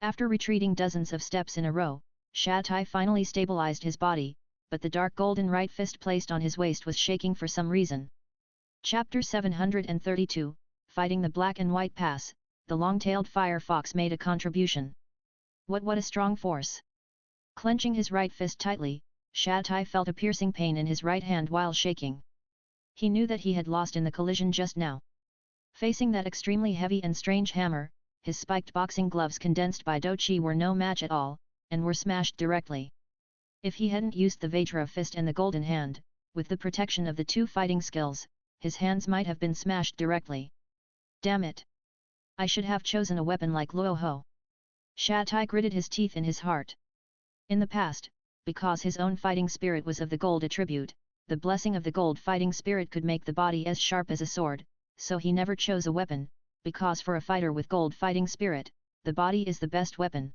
Speaker 1: After retreating dozens of steps in a row, Shatai finally stabilized his body, but the dark golden right fist placed on his waist was shaking for some reason. Chapter 732, Fighting the Black and White Pass, the long-tailed fire fox made a contribution. What a strong force! Clenching his right fist tightly, Shatai felt a piercing pain in his right hand while shaking. He knew that he had lost in the collision just now. Facing that extremely heavy and strange hammer, his spiked boxing gloves condensed by Do Chi were no match at all, and were smashed directly. If he hadn't used the Vajra Fist and the Golden Hand, with the protection of the two fighting skills, his hands might have been smashed directly. Damn it! I should have chosen a weapon like Luo Ho. Shatai gritted his teeth in his heart. In the past, because his own fighting spirit was of the gold attribute, the blessing of the gold fighting spirit could make the body as sharp as a sword, so he never chose a weapon, because for a fighter with gold fighting spirit, the body is the best weapon.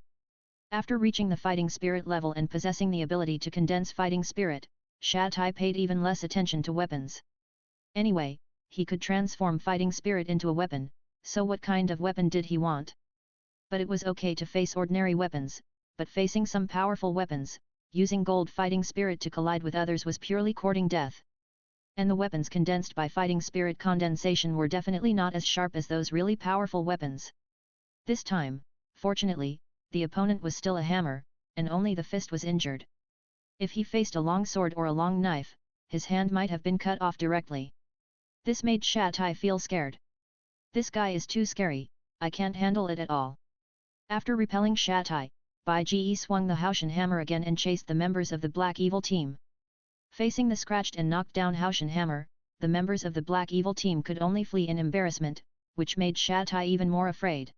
Speaker 1: After reaching the fighting spirit level and possessing the ability to condense fighting spirit, Shatai paid even less attention to weapons. Anyway, he could transform fighting spirit into a weapon, so what kind of weapon did he want? But it was okay to face ordinary weapons, but facing some powerful weapons, using gold fighting spirit to collide with others was purely courting death. And the weapons condensed by fighting spirit condensation were definitely not as sharp as those really powerful weapons. This time, fortunately, the opponent was still a hammer, and only the fist was injured. If he faced a long sword or a long knife, his hand might have been cut off directly. This made Shatai feel scared. This guy is too scary, I can't handle it at all. After repelling Shatai, Bai Ge swung the Haoshan hammer again and chased the members of the Black Evil team. Facing the scratched and knocked down Haoshan hammer, the members of the Black Evil team could only flee in embarrassment, which made Shatai even more afraid.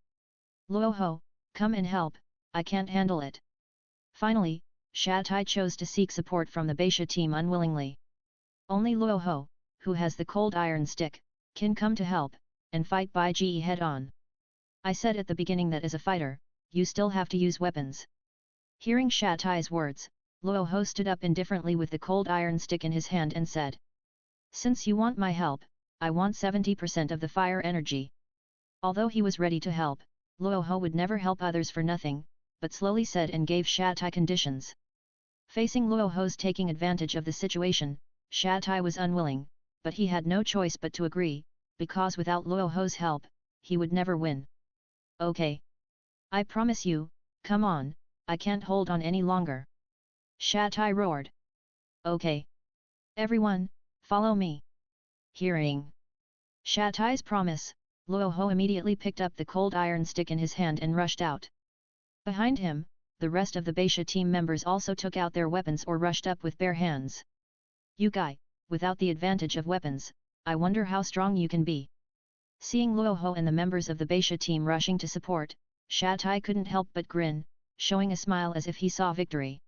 Speaker 1: Luo Ho, come and help, I can't handle it. Finally, Shatai chose to seek support from the Beisha team unwillingly. Only Luo Ho, who has the cold iron stick, can come to help, and fight Bai Ge head-on. I said at the beginning that as a fighter, you still have to use weapons. Hearing Shatai's words, Luo Ho stood up indifferently with the cold iron stick in his hand and said, "Since you want my help, I want 70% of the fire energy." Although he was ready to help, Luo Ho would never help others for nothing, but slowly said and gave Shatai conditions. Facing Luo Ho's taking advantage of the situation, Shatai was unwilling, but he had no choice but to agree, because without Luo Ho's help, he would never win. Okay. I promise you, come on, I can't hold on any longer. Shatai roared. Okay. Everyone, Follow me. Hearing Shatai's promise, Luoho immediately picked up the cold iron stick in his hand and rushed out. Behind him, the rest of the Beisha team members also took out their weapons or rushed up with bare hands. You guy, without the advantage of weapons, I wonder how strong you can be. Seeing Luoho and the members of the Beisha team rushing to support, Shatai couldn't help but grin, showing a smile as if he saw victory.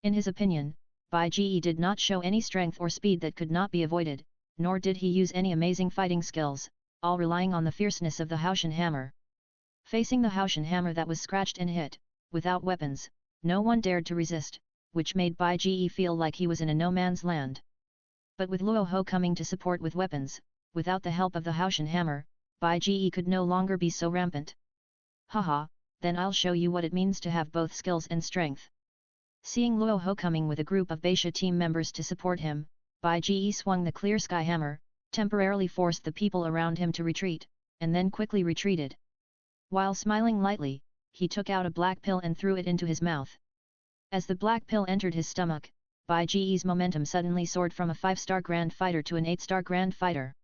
Speaker 1: In his opinion, Bai Ji did not show any strength or speed that could not be avoided, nor did he use any amazing fighting skills, all relying on the fierceness of the Haoshan hammer. Facing the Haoshan hammer that was scratched and hit, without weapons, no one dared to resist, which made Bai Ji feel like he was in a no-man's land. But with Luoho coming to support with weapons, without the help of the Haoshan hammer, Bai Ji could no longer be so rampant. Haha, then I'll show you what it means to have both skills and strength. Seeing Luoho coming with a group of Beisha team members to support him, Bai Ji swung the clear sky hammer, temporarily forced the people around him to retreat, and then quickly retreated. While smiling lightly, he took out a black pill and threw it into his mouth. As the black pill entered his stomach, Bai Ji's momentum suddenly soared from a 5-star Grand Fighter to an 8-star Grand Fighter.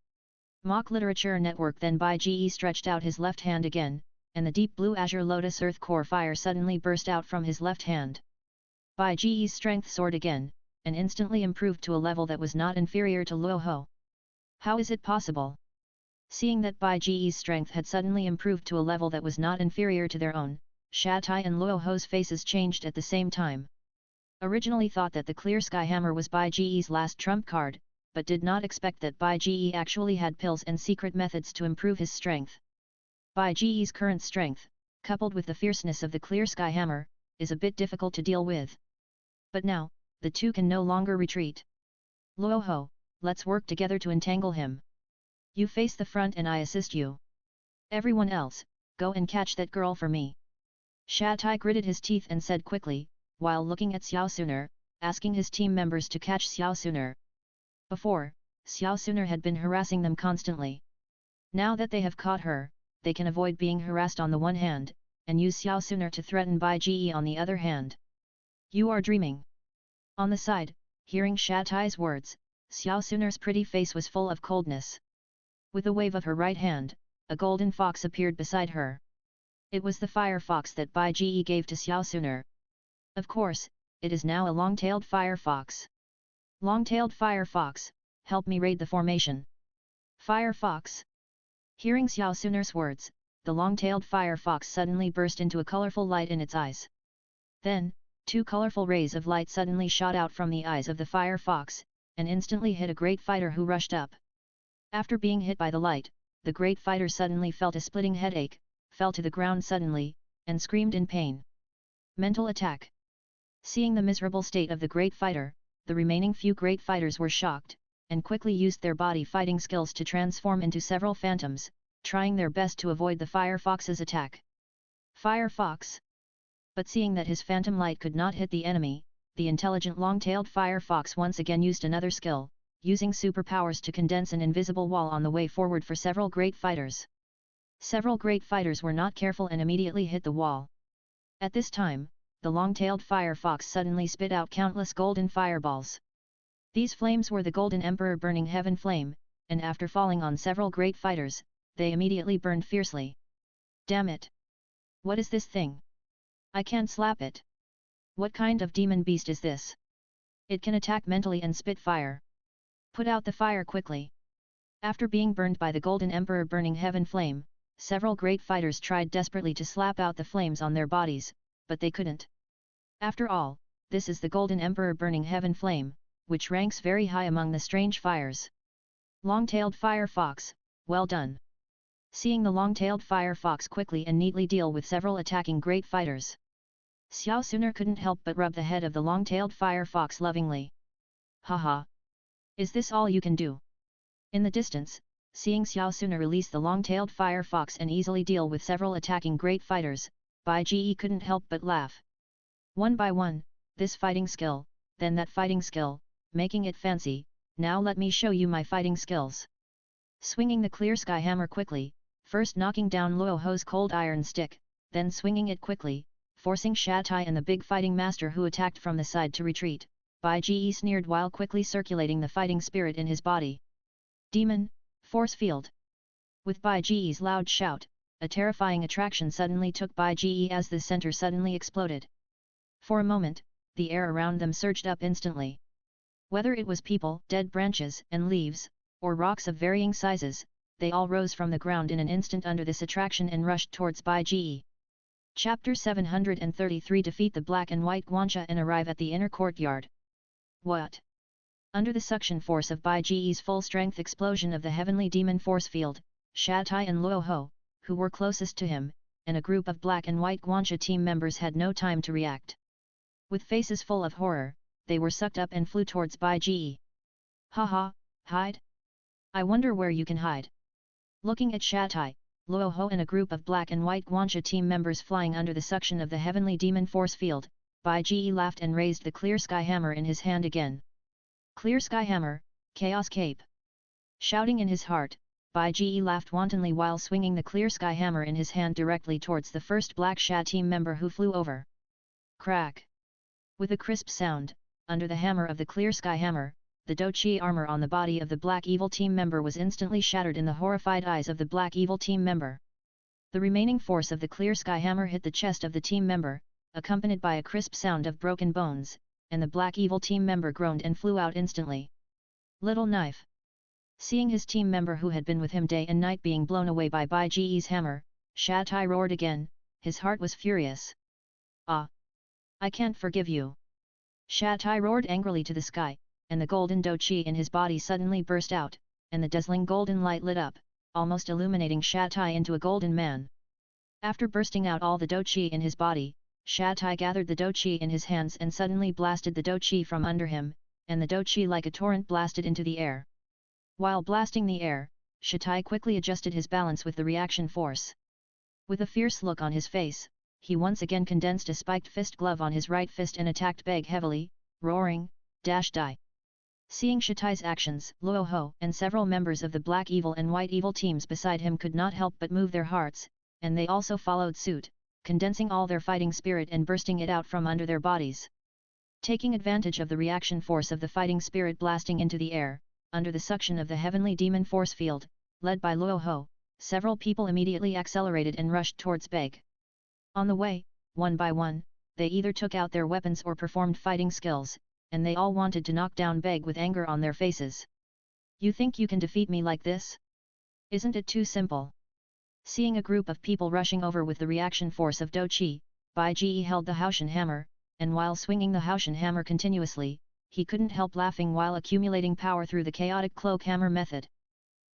Speaker 1: Mock Literature Network. Then Bai Ji stretched out his left hand again, and the deep blue azure lotus earth core fire suddenly burst out from his left hand. Bai Ji's strength soared again, and instantly improved to a level that was not inferior to Luoho. How is it possible? Seeing that Bai Ji's strength had suddenly improved to a level that was not inferior to their own, Shatai and Luoho's faces changed at the same time. Originally thought that the clear sky hammer was Bai Ji's last trump card, but did not expect that Bai Ji actually had pills and secret methods to improve his strength. Bai Ji's current strength, coupled with the fierceness of the clear sky hammer, is a bit difficult to deal with. But now, the two can no longer retreat. Luoho, let's work together to entangle him. You face the front and I assist you. Everyone else, go and catch that girl for me. Shatai gritted his teeth and said quickly, while looking at Xiao Suner, asking his team members to catch Xiao Suner. Before, Xiao Suner had been harassing them constantly. Now that they have caught her, they can avoid being harassed on the one hand, and use Xiao Suner to threaten Bai Ji on the other hand. You are dreaming. On the side, hearing Shatai's words, Xiao Suner's pretty face was full of coldness. With a wave of her right hand, a golden fox appeared beside her. It was the fire fox that Bai Ji gave to Xiao Suner. Of course, it is now a long-tailed fire fox. Long-tailed fire fox, help me raid the formation. Fire fox. Hearing Xiao Suner's words, the long-tailed fire fox suddenly burst into a colorful light in its eyes. Then, 2 colorful rays of light suddenly shot out from the eyes of the fire fox, and instantly hit a great fighter who rushed up. After being hit by the light, the great fighter suddenly felt a splitting headache, fell to the ground suddenly, and screamed in pain. Mental attack. Seeing the miserable state of the great fighter, the remaining few great fighters were shocked, and quickly used their body fighting skills to transform into several phantoms, trying their best to avoid the fire fox's attack. Fire fox. But seeing that his phantom light could not hit the enemy, the intelligent long-tailed fire fox once again used another skill, using superpowers to condense an invisible wall on the way forward for several great fighters. Several great fighters were not careful and immediately hit the wall. At this time, the long-tailed fire fox suddenly spit out countless golden fireballs. These flames were the Golden Emperor Burning Heaven Flame, and after falling on several great fighters, they immediately burned fiercely. Damn it! What is this thing? I can't slap it. What kind of demon beast is this? It can attack mentally and spit fire. Put out the fire quickly. After being burned by the Golden Emperor Burning Heaven Flame, several great fighters tried desperately to slap out the flames on their bodies, but they couldn't. After all, this is the Golden Emperor Burning Heaven Flame, which ranks very high among the strange fires. Long-tailed fire fox, well done. Seeing the long-tailed fire fox quickly and neatly deal with several attacking great fighters, Xiao Suner couldn't help but rub the head of the long-tailed fire fox lovingly. Haha! Is this all you can do? In the distance, seeing Xiao Suner release the long-tailed fire fox and easily deal with several attacking great fighters, Bai Ji couldn't help but laugh. One by one, this fighting skill, then that fighting skill, making it fancy, now let me show you my fighting skills. Swinging the clear sky hammer quickly, first knocking down Luoho's cold iron stick, then swinging it quickly, forcing Shatai and the big fighting master who attacked from the side to retreat, Bai Ji sneered while quickly circulating the fighting spirit in his body. Demon, force field. With Bai Ji's loud shout, a terrifying attraction suddenly took Bai Ji as the center suddenly exploded. For a moment, the air around them surged up instantly. Whether it was people, dead branches and leaves, or rocks of varying sizes, they all rose from the ground in an instant under this attraction and rushed towards Bai Ji. Chapter 733 Defeat the Black and White Guanxia and arrive at the inner courtyard. What? Under the suction force of Bai Ji's full-strength explosion of the heavenly demon force field, Shatai and Luo Ho, who were closest to him, and a group of Black and White Guanxia team members had no time to react. With faces full of horror, they were sucked up and flew towards Bai Ji. Ha, hide? I wonder where you can hide. Looking at Shatai, Luo Ho and a group of Black and White Guanxia team members flying under the suction of the heavenly demon force field, Bai Ji laughed and raised the clear sky hammer in his hand again. Clear sky hammer, chaos cape. Shouting in his heart, Bai Ji laughed wantonly while swinging the clear sky hammer in his hand directly towards the first Black Sha team member who flew over. Crack! With a crisp sound, under the hammer of the clear sky hammer, the Douqi armor on the body of the Black Evil team member was instantly shattered in the horrified eyes of the Black Evil team member. The remaining force of the clear sky hammer hit the chest of the team member, accompanied by a crisp sound of broken bones, and the Black Evil team member groaned and flew out instantly. Little knife. Seeing his team member who had been with him day and night being blown away by Bai Ji's hammer, Shatai roared again, his heart was furious. Ah! I can't forgive you. Shatai roared angrily to the sky, and the golden Douqi in his body suddenly burst out, and the dazzling golden light lit up, almost illuminating Shatai into a golden man. After bursting out all the Douqi in his body, Shatai gathered the Douqi in his hands and suddenly blasted the Douqi from under him, and the Douqi like a torrent blasted into the air. While blasting the air, Shatai quickly adjusted his balance with the reaction force. With a fierce look on his face, he once again condensed a spiked fist glove on his right fist and attacked Beg heavily, roaring, die. Seeing Shatai's actions, Luo Ho and several members of the Black Evil and White Evil teams beside him could not help but move their hearts, and they also followed suit, condensing all their fighting spirit and bursting it out from under their bodies. Taking advantage of the reaction force of the fighting spirit blasting into the air, under the suction of the heavenly demon force field, led by Luo Ho, several people immediately accelerated and rushed towards Beg. On the way, one by one, they either took out their weapons or performed fighting skills, and they all wanted to knock down Beg with anger on their faces. You think you can defeat me like this? Isn't it too simple? Seeing a group of people rushing over with the reaction force of Douqi, Bai Ji held the Haoshan hammer, and while swinging the Haoshan hammer continuously, he couldn't help laughing while accumulating power through the chaotic cloak hammer method.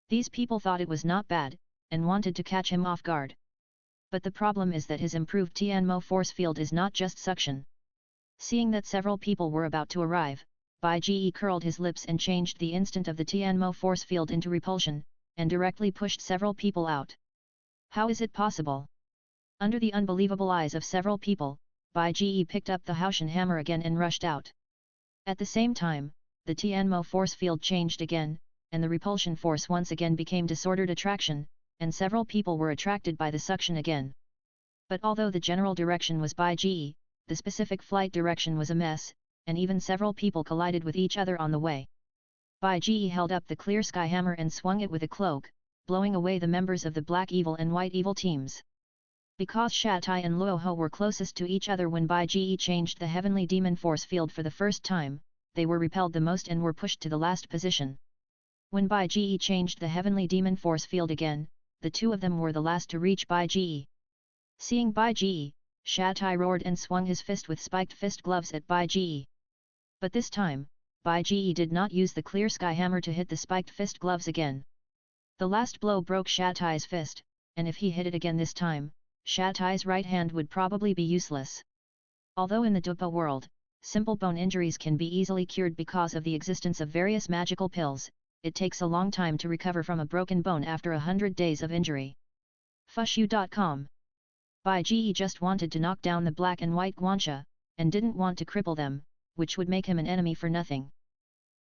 Speaker 1: These people thought it was not bad, and wanted to catch him off guard. But the problem is that his improved Tianmo force field is not just suction. Seeing that several people were about to arrive, Bai Ji curled his lips and changed the instant of the Tianmo force field into repulsion, and directly pushed several people out. How is it possible? Under the unbelievable eyes of several people, Bai Ji picked up the Haoshan hammer again and rushed out. At the same time, the Tianmo force field changed again, and the repulsion force once again became disordered attraction, and several people were attracted by the suction again. But although the general direction was Bai Ji, the specific flight direction was a mess, and even several people collided with each other on the way. Bai Ji held up the clear sky hammer and swung it with a cloak, blowing away the members of the Black Evil and White Evil teams. Because Shatai and Luo Ho were closest to each other when Bai Ji changed the heavenly demon force field for the first time, they were repelled the most and were pushed to the last position. When Bai Ji changed the heavenly demon force field again, the two of them were the last to reach Bai Ji. Seeing Bai Ji, Shatai roared and swung his fist with spiked fist gloves at Bai Ji. But this time, Bai Ji did not use the clear sky hammer to hit the spiked fist gloves again. The last blow broke Shatai's fist, and if he hit it again this time, Shatai's right hand would probably be useless. Although in the Douluo world, simple bone injuries can be easily cured because of the existence of various magical pills, it takes a long time to recover from a broken bone after 100 days of injury. Fushu.com. Bai Ji just wanted to knock down the Black and White Guanxia, and didn't want to cripple them, which would make him an enemy for nothing.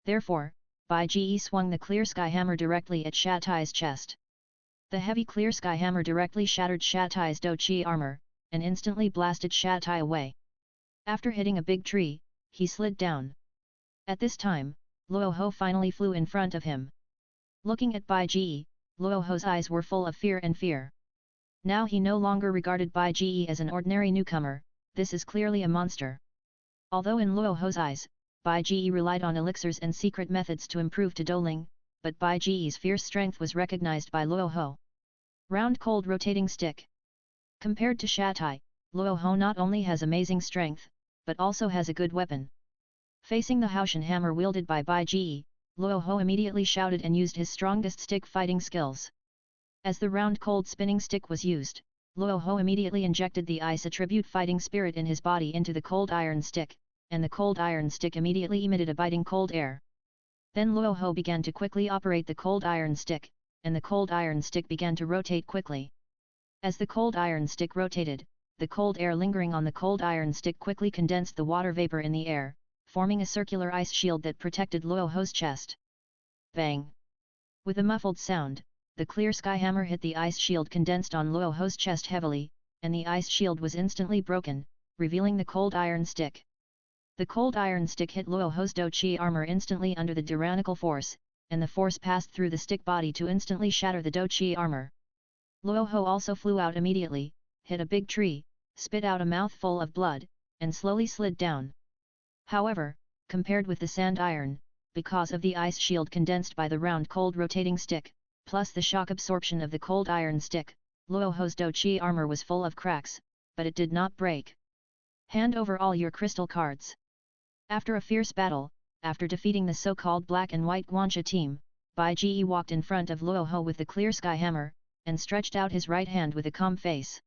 Speaker 1: Therefore, Bai Ji swung the clear sky hammer directly at Shatai's chest. The heavy clear sky hammer directly shattered Shatai's Douqi armor, and instantly blasted Shatai away. After hitting a big tree, he slid down. At this time, Luo Ho finally flew in front of him. Looking at Bai Ji, Luo Ho's eyes were full of fear and fear. Now he no longer regarded Bai Ji as an ordinary newcomer, this is clearly a monster. Although in Luo Ho's eyes, Bai Ji relied on elixirs and secret methods to improve to Douling, but Bai Ji's fierce strength was recognized by Luo Ho. Round cold rotating stick. Compared to Shatai, Luo Ho not only has amazing strength, but also has a good weapon. Facing the Haoshan hammer wielded by Bai Ji, Luo Ho immediately shouted and used his strongest stick fighting skills. As the round cold spinning stick was used, Luo Ho immediately injected the ice attribute fighting spirit in his body into the cold iron stick, and the cold iron stick immediately emitted a biting cold air. Then Luo Ho began to quickly operate the cold iron stick, and the cold iron stick began to rotate quickly. As the cold iron stick rotated, the cold air lingering on the cold iron stick quickly condensed the water vapor in the air, forming a circular ice shield that protected Luo Ho's chest. Bang! With a muffled sound, the clear sky hammer hit the ice shield condensed on Luo Ho's chest heavily, and the ice shield was instantly broken, revealing the cold iron stick. The cold iron stick hit Luo Ho's Do Chi armor instantly under the tyrannical force, and the force passed through the stick body to instantly shatter the Do Chi armor. Luo Ho also flew out immediately, hit a big tree, spit out a mouthful of blood, and slowly slid down. However, compared with the sand iron, because of the ice shield condensed by the round cold rotating stick, plus the shock absorption of the cold iron stick, Luo Ho's Do Chi armor was full of cracks, but it did not break. Hand over all your crystal cards. After a fierce battle, after defeating the so-called black and white Guanxia team, Bai Ji walked in front of Luo Ho with the clear sky hammer, and stretched out his right hand with a calm face.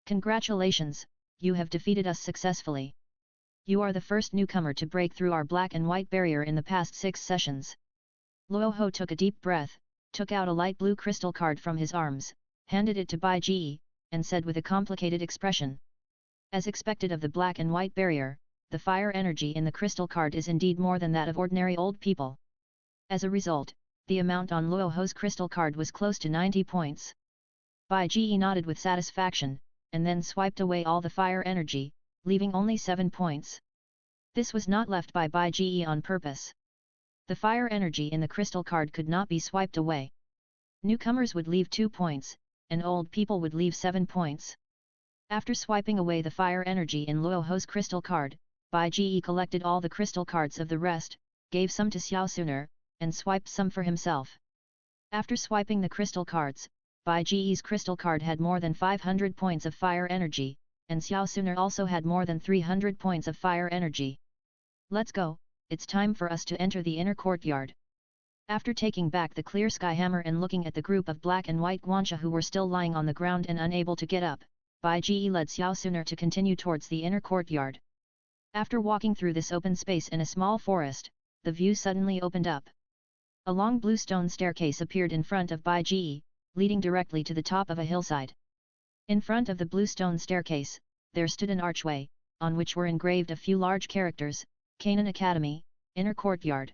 Speaker 1: Congratulations, you have defeated us successfully. You are the first newcomer to break through our black and white barrier in the past 6 sessions. Luo Ho took a deep breath, took out a light blue crystal card from his arms, handed it to Bai Ji, and said with a complicated expression. As expected of the black and white barrier, the fire energy in the crystal card is indeed more than that of ordinary old people. As a result, the amount on Luo Ho's crystal card was close to 90 points. Bai Ji nodded with satisfaction, and then swiped away all the fire energy, leaving only 7 points. This was not left by Bai Ji on purpose. The fire energy in the crystal card could not be swiped away. Newcomers would leave 2 points, and old people would leave 7 points. After swiping away the fire energy in Luo Ho's crystal card, Bai Ji collected all the crystal cards of the rest, gave some to Xiao Suner, and swiped some for himself. After swiping the crystal cards, Bai Ji's crystal card had more than 500 points of fire energy, and Xiao Suner also had more than 300 points of fire energy. Let's go, it's time for us to enter the inner courtyard. After taking back the clear sky hammer and looking at the group of black and white Guanxia who were still lying on the ground and unable to get up, Bai Ji led Xiao Suner to continue towards the inner courtyard. After walking through this open space in a small forest, the view suddenly opened up. A long blue stone staircase appeared in front of Bai Ji, leading directly to the top of a hillside. In front of the blue stone staircase, there stood an archway, on which were engraved a few large characters, Canaan Academy, Inner Courtyard.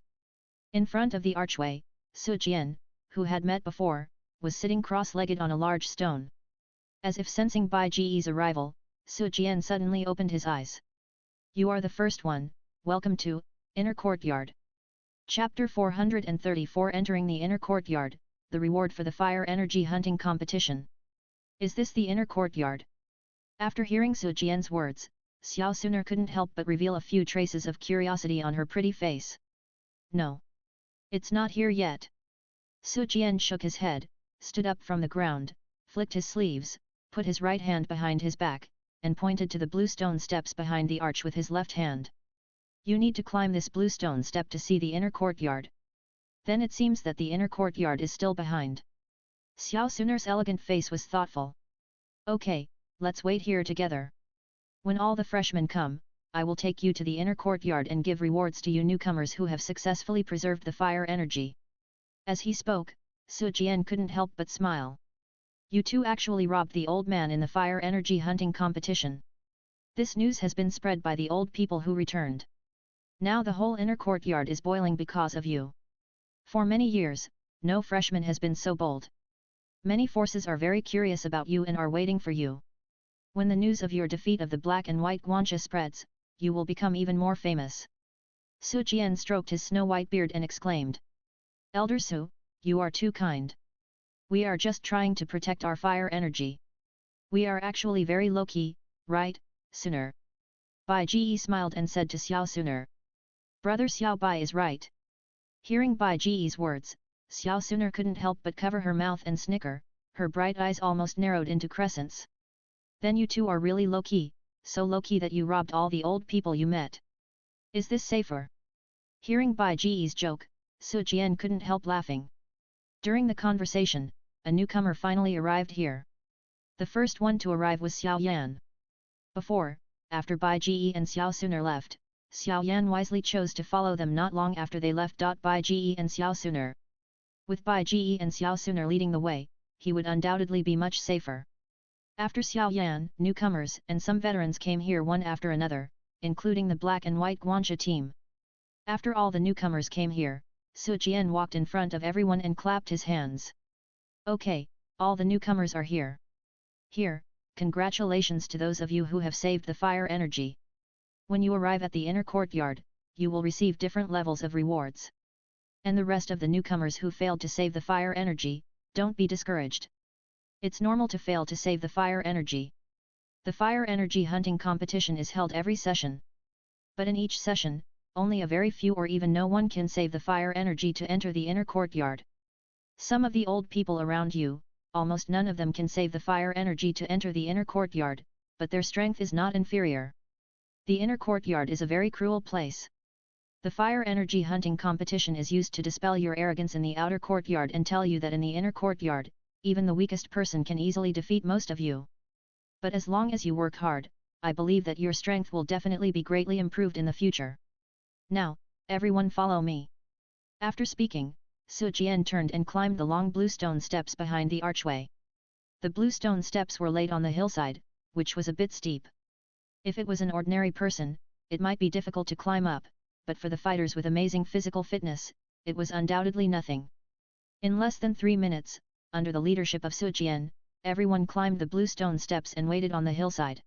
Speaker 1: In front of the archway, Su Jian, who had met before, was sitting cross-legged on a large stone. As if sensing Bai Ji's arrival, Su Jian suddenly opened his eyes. You are the first one, welcome to Inner Courtyard. Chapter 434 Entering the Inner Courtyard, the reward for the fire energy hunting competition. Is this the inner courtyard? After hearing Su Jian's words, Xiao Suner couldn't help but reveal a few traces of curiosity on her pretty face. No. It's not here yet. Su Jian shook his head, stood up from the ground, flicked his sleeves, put his right hand behind his back, and pointed to the blue stone steps behind the arch with his left hand. You need to climb this blue stone step to see the inner courtyard. Then it seems that the inner courtyard is still behind. Xiao Suner's elegant face was thoughtful. Okay, let's wait here together. When all the freshmen come, I will take you to the inner courtyard and give rewards to you newcomers who have successfully preserved the fire energy. As he spoke, Su Jian couldn't help but smile. You two actually robbed the old man in the fire energy hunting competition. This news has been spread by the old people who returned. Now the whole inner courtyard is boiling because of you. For many years, no freshman has been so bold. Many forces are very curious about you and are waiting for you. When the news of your defeat of the black and white Guanxia spreads, you will become even more famous. Su Jian stroked his snow-white beard and exclaimed. Elder Su, you are too kind. We are just trying to protect our fire energy. We are actually very low-key, right, Suner? Bai Ji smiled and said to Xiao Suner. Brother Xiao Bai is right. Hearing Bai Ji's words, Xiao Suner couldn't help but cover her mouth and snicker, her bright eyes almost narrowed into crescents. Then you two are really low-key, so low-key that you robbed all the old people you met. Is this safer? Hearing Bai Ji's joke, Su Jian couldn't help laughing. During the conversation, a newcomer finally arrived here. The first one to arrive was Xiao Yan. After Bai Ji and Xiao Suner left, Xiao Yan wisely chose to follow them not long after they left. Bai Ji and Xiao Suner. With Bai Ji and Xiao Suner leading the way, he would undoubtedly be much safer. After Xiao Yan, newcomers and some veterans came here one after another, including the black and white Guanxia team. After all the newcomers came here, Su Jian walked in front of everyone and clapped his hands. Okay, all the newcomers are here. Here, congratulations to those of you who have saved the fire energy. When you arrive at the inner courtyard, you will receive different levels of rewards. And the rest of the newcomers who failed to save the fire energy, don't be discouraged. It's normal to fail to save the fire energy. The fire energy hunting competition is held every session. But in each session, only a very few or even no one can save the fire energy to enter the inner courtyard. Some of the old people around you, almost none of them can save the fire energy to enter the inner courtyard, but their strength is not inferior. The inner courtyard is a very cruel place. The fire energy hunting competition is used to dispel your arrogance in the outer courtyard and tell you that in the inner courtyard, even the weakest person can easily defeat most of you. But as long as you work hard, I believe that your strength will definitely be greatly improved in the future. Now, everyone follow me. After speaking, Su Jian turned and climbed the long blue stone steps behind the archway. The blue stone steps were laid on the hillside, which was a bit steep. If it was an ordinary person, it might be difficult to climb up, but for the fighters with amazing physical fitness, it was undoubtedly nothing. In less than 3 minutes, under the leadership of Su Jian, everyone climbed the blue stone steps and waited on the hillside.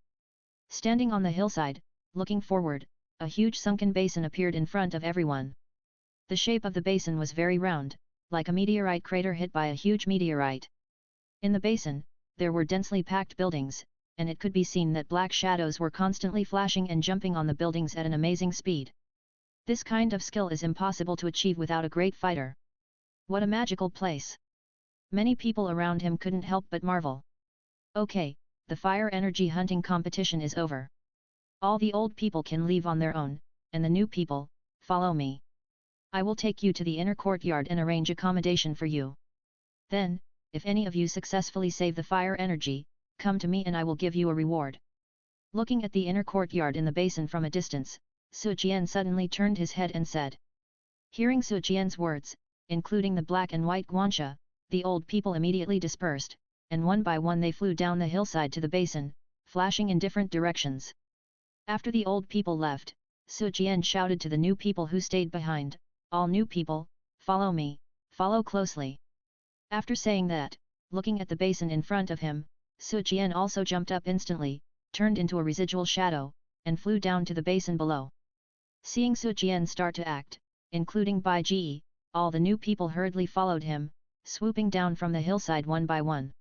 Speaker 1: Standing on the hillside, looking forward, a huge sunken basin appeared in front of everyone. The shape of the basin was very round, like a meteorite crater hit by a huge meteorite. In the basin, there were densely packed buildings, and it could be seen that black shadows were constantly flashing and jumping on the buildings at an amazing speed. This kind of skill is impossible to achieve without a great fighter. What a magical place! Many people around him couldn't help but marvel. Okay, the fire energy hunting competition is over. All the old people can leave on their own, and the new people, follow me. I will take you to the inner courtyard and arrange accommodation for you. Then, if any of you successfully save the fire energy, come to me and I will give you a reward. Looking at the inner courtyard in the basin from a distance, Su Jian suddenly turned his head and said. Hearing Su Jian's words, including the black and white Guanxia, the old people immediately dispersed, and one by one they flew down the hillside to the basin, flashing in different directions. After the old people left, Su Jian shouted to the new people who stayed behind, all new people, follow me, follow closely. After saying that, looking at the basin in front of him, Su Jian also jumped up instantly, turned into a residual shadow, and flew down to the basin below. Seeing Su Jian start to act, including Bai Ji, all the new people hurriedly followed him, swooping down from the hillside one by one.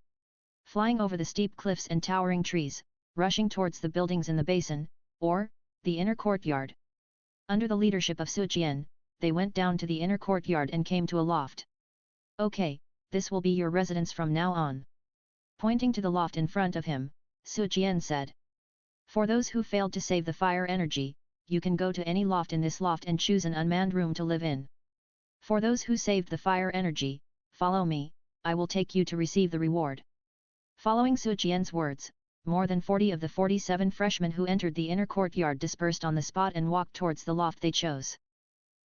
Speaker 1: Flying over the steep cliffs and towering trees, rushing towards the buildings in the basin, or the inner courtyard. Under the leadership of Su Jian, they went down to the inner courtyard and came to a loft. Okay, this will be your residence from now on. Pointing to the loft in front of him, Su Jian said. For those who failed to save the fire energy, you can go to any loft in this loft and choose an unmanned room to live in. For those who saved the fire energy, follow me, I will take you to receive the reward. Following Su Jian's words, more than 40 of the 47 freshmen who entered the inner courtyard dispersed on the spot and walked towards the loft they chose.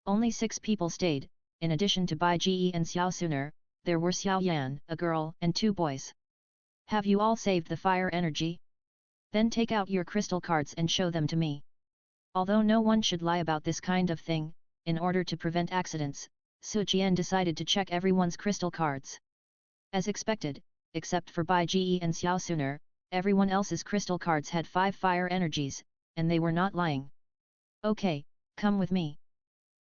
Speaker 1: Only 6 people stayed. In addition to Bai Ji and Xiao Suner, there were Xiao Yan, a girl, and 2 boys. Have you all saved the fire energy? Then take out your crystal cards and show them to me. Although no one should lie about this kind of thing, in order to prevent accidents, Su Jian decided to check everyone's crystal cards. As expected, except for Bai Ji and Xiao Suner, everyone else's crystal cards had 5 fire energies, and they were not lying. Okay, come with me.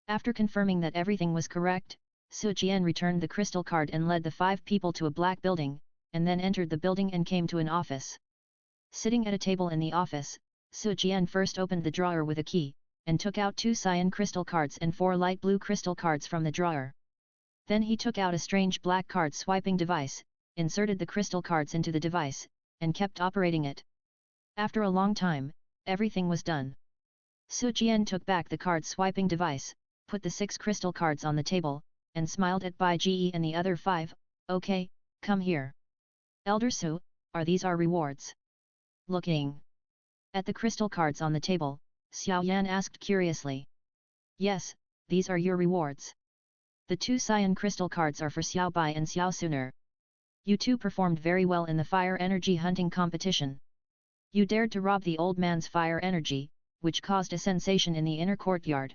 Speaker 1: After confirming that everything was correct, Su Jian returned the crystal card and led the 5 people to a black building, and then entered the building and came to an office. Sitting at a table in the office, Su Jian first opened the drawer with a key, and took out 2 cyan crystal cards and 4 light blue crystal cards from the drawer. Then he took out a strange black card swiping device, inserted the crystal cards into the device, and kept operating it. After a long time, everything was done. Su Jian took back the card swiping device, put the 6 crystal cards on the table, and smiled at Bai Ji and the other 5, "Okay, come here. Elder Su, are these our rewards?" Looking at the crystal cards on the table, Xiao Yan asked curiously. "Yes, these are your rewards. The 2 cyan crystal cards are for Xiao Bai and Xiao Suner. You 2 performed very well in the fire energy hunting competition. You dared to rob the old man's fire energy, which caused a sensation in the inner courtyard.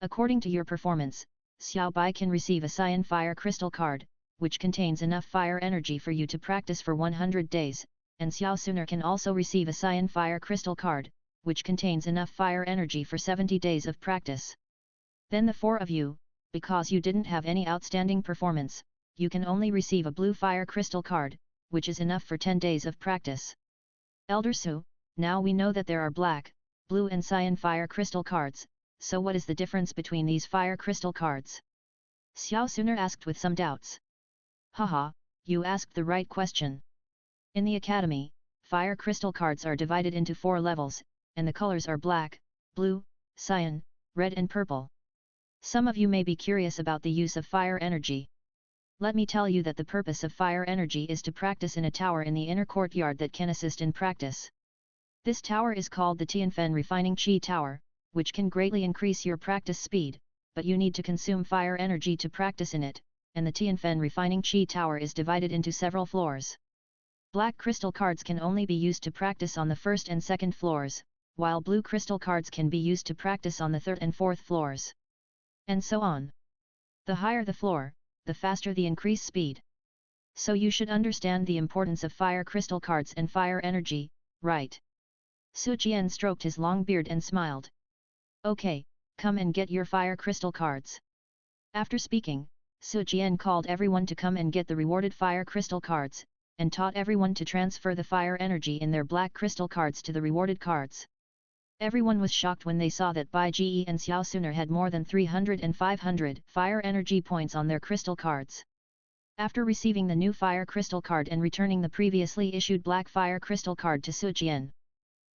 Speaker 1: According to your performance, Xiao Bai can receive a cyan fire crystal card, which contains enough fire energy for you to practice for 100 days, and Xiao Suner can also receive a cyan fire crystal card, which contains enough fire energy for 70 days of practice. Then the 4 of you, because you didn't have any outstanding performance, you can only receive a blue fire crystal card, which is enough for 10 days of practice. Elder Su, now we know that there are black, blue and cyan fire crystal cards, so what is the difference between these fire crystal cards?" Xiao Suner asked with some doubts. "Haha, you asked the right question. In the academy, fire crystal cards are divided into 4 levels, and the colors are black, blue, cyan, red and purple. Some of you may be curious about the use of fire energy. Let me tell you that the purpose of fire energy is to practice in a tower in the inner courtyard that can assist in practice. This tower is called the Tianfen Refining Qi Tower, which can greatly increase your practice speed, but you need to consume fire energy to practice in it, and the Tianfen Refining Qi Tower is divided into several floors. Black crystal cards can only be used to practice on the 1st and 2nd floors, while blue crystal cards can be used to practice on the 3rd and 4th floors. And so on. The higher the floor, the faster the increase speed. So you should understand the importance of fire crystal cards and fire energy, right?" Su Jian stroked his long beard and smiled. "Okay, come and get your fire crystal cards." After speaking, Su Jian called everyone to come and get the rewarded fire crystal cards, and taught everyone to transfer the fire energy in their black crystal cards to the rewarded cards. Everyone was shocked when they saw that Bai Ji and Xiao Suner had more than 300 and 500 fire energy points on their crystal cards. After receiving the new fire crystal card and returning the previously issued black fire crystal card to Su Jian,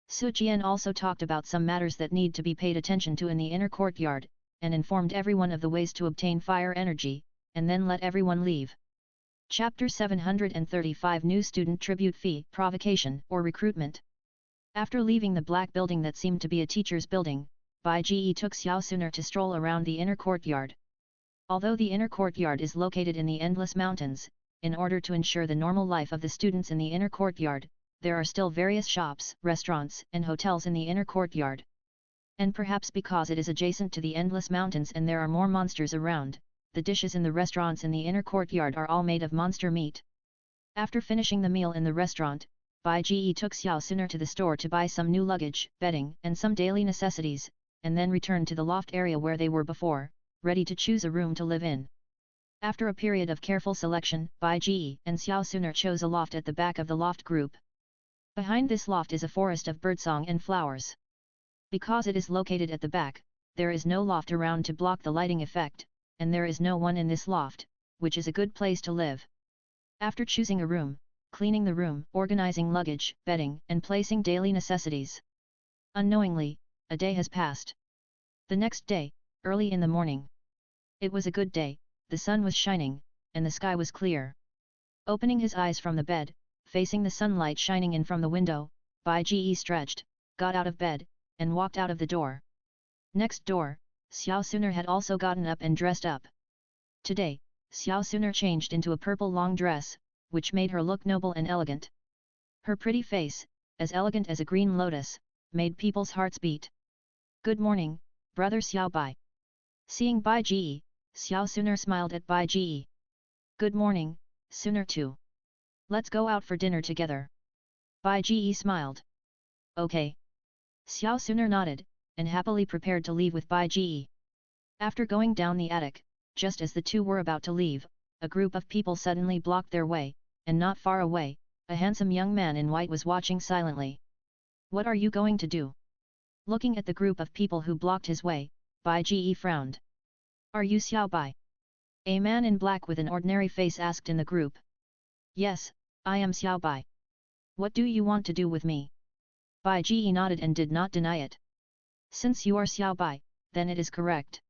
Speaker 1: Su Jian also talked about some matters that need to be paid attention to in the inner courtyard, and informed everyone of the ways to obtain fire energy, and then let everyone leave. Chapter 735 New Student Tribute Fee, Provocation or Recruitment. After leaving the black building that seemed to be a teacher's building, Bai Ji took Xiao Suner to stroll around the inner courtyard. Although the inner courtyard is located in the Endless Mountains, in order to ensure the normal life of the students in the inner courtyard, there are still various shops, restaurants, and hotels in the inner courtyard. And perhaps because it is adjacent to the Endless Mountains and there are more monsters around, the dishes in the restaurants in the inner courtyard are all made of monster meat. After finishing the meal in the restaurant, Bai Ji took Xiao Suner to the store to buy some new luggage, bedding, and some daily necessities, and then returned to the loft area where they were before, ready to choose a room to live in. After a period of careful selection, Bai Ji and Xiao Suner chose a loft at the back of the loft group. Behind this loft is a forest of birdsong and flowers. Because it is located at the back, there is no loft around to block the lighting effect, and there is no one in this loft, which is a good place to live. After choosing a room, cleaning the room, organizing luggage, bedding, and placing daily necessities, unknowingly, a day has passed. The next day, early in the morning. It was a good day, the sun was shining, and the sky was clear. Opening his eyes from the bed, facing the sunlight shining in from the window, Bai Ji stretched, got out of bed, and walked out of the door. Next door, Xiao Suner had also gotten up and dressed up. Today, Xiao Suner changed into a purple long dress, which made her look noble and elegant. Her pretty face, as elegant as a green lotus, made people's hearts beat. "Good morning, brother Xiao Bai." Seeing Bai Ji, Xiao Suner smiled at Bai Ji. "Good morning, Suner too. Let's go out for dinner together." Bai Ji smiled. "Okay." Xiao Suner nodded, and happily prepared to leave with Bai Ji. After going down the attic, just as the two were about to leave, a group of people suddenly blocked their way, and not far away, a handsome young man in white was watching silently. What are you going to do? Looking at the group of people who blocked his way, Bai Ji frowned. Are you Xiao Bai? A man in black with an ordinary face asked in the group. Yes, I am Xiao Bai. What do you want to do with me? Bai Ji nodded and did not deny it. Since you are Xiao Bai, then it is correct.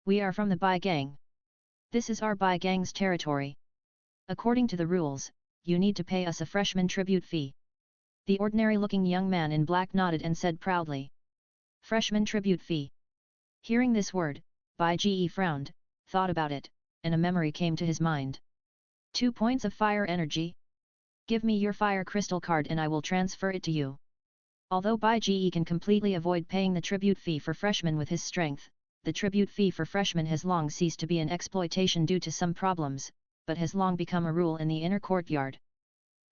Speaker 1: We are from the Bai gang. This is our Bai gang's territory. According to the rules, you need to pay us a freshman tribute fee. The ordinary-looking young man in black nodded and said proudly. Freshman tribute fee. Hearing this word, Bai Ji frowned, thought about it, and a memory came to his mind. 2 points of fire energy. Give me your fire crystal card and I will transfer it to you. Although Bai Ji can completely avoid paying the tribute fee for freshmen with his strength, the tribute fee for freshmen has long ceased to be an exploitation due to some problems, but has long become a rule in the inner courtyard.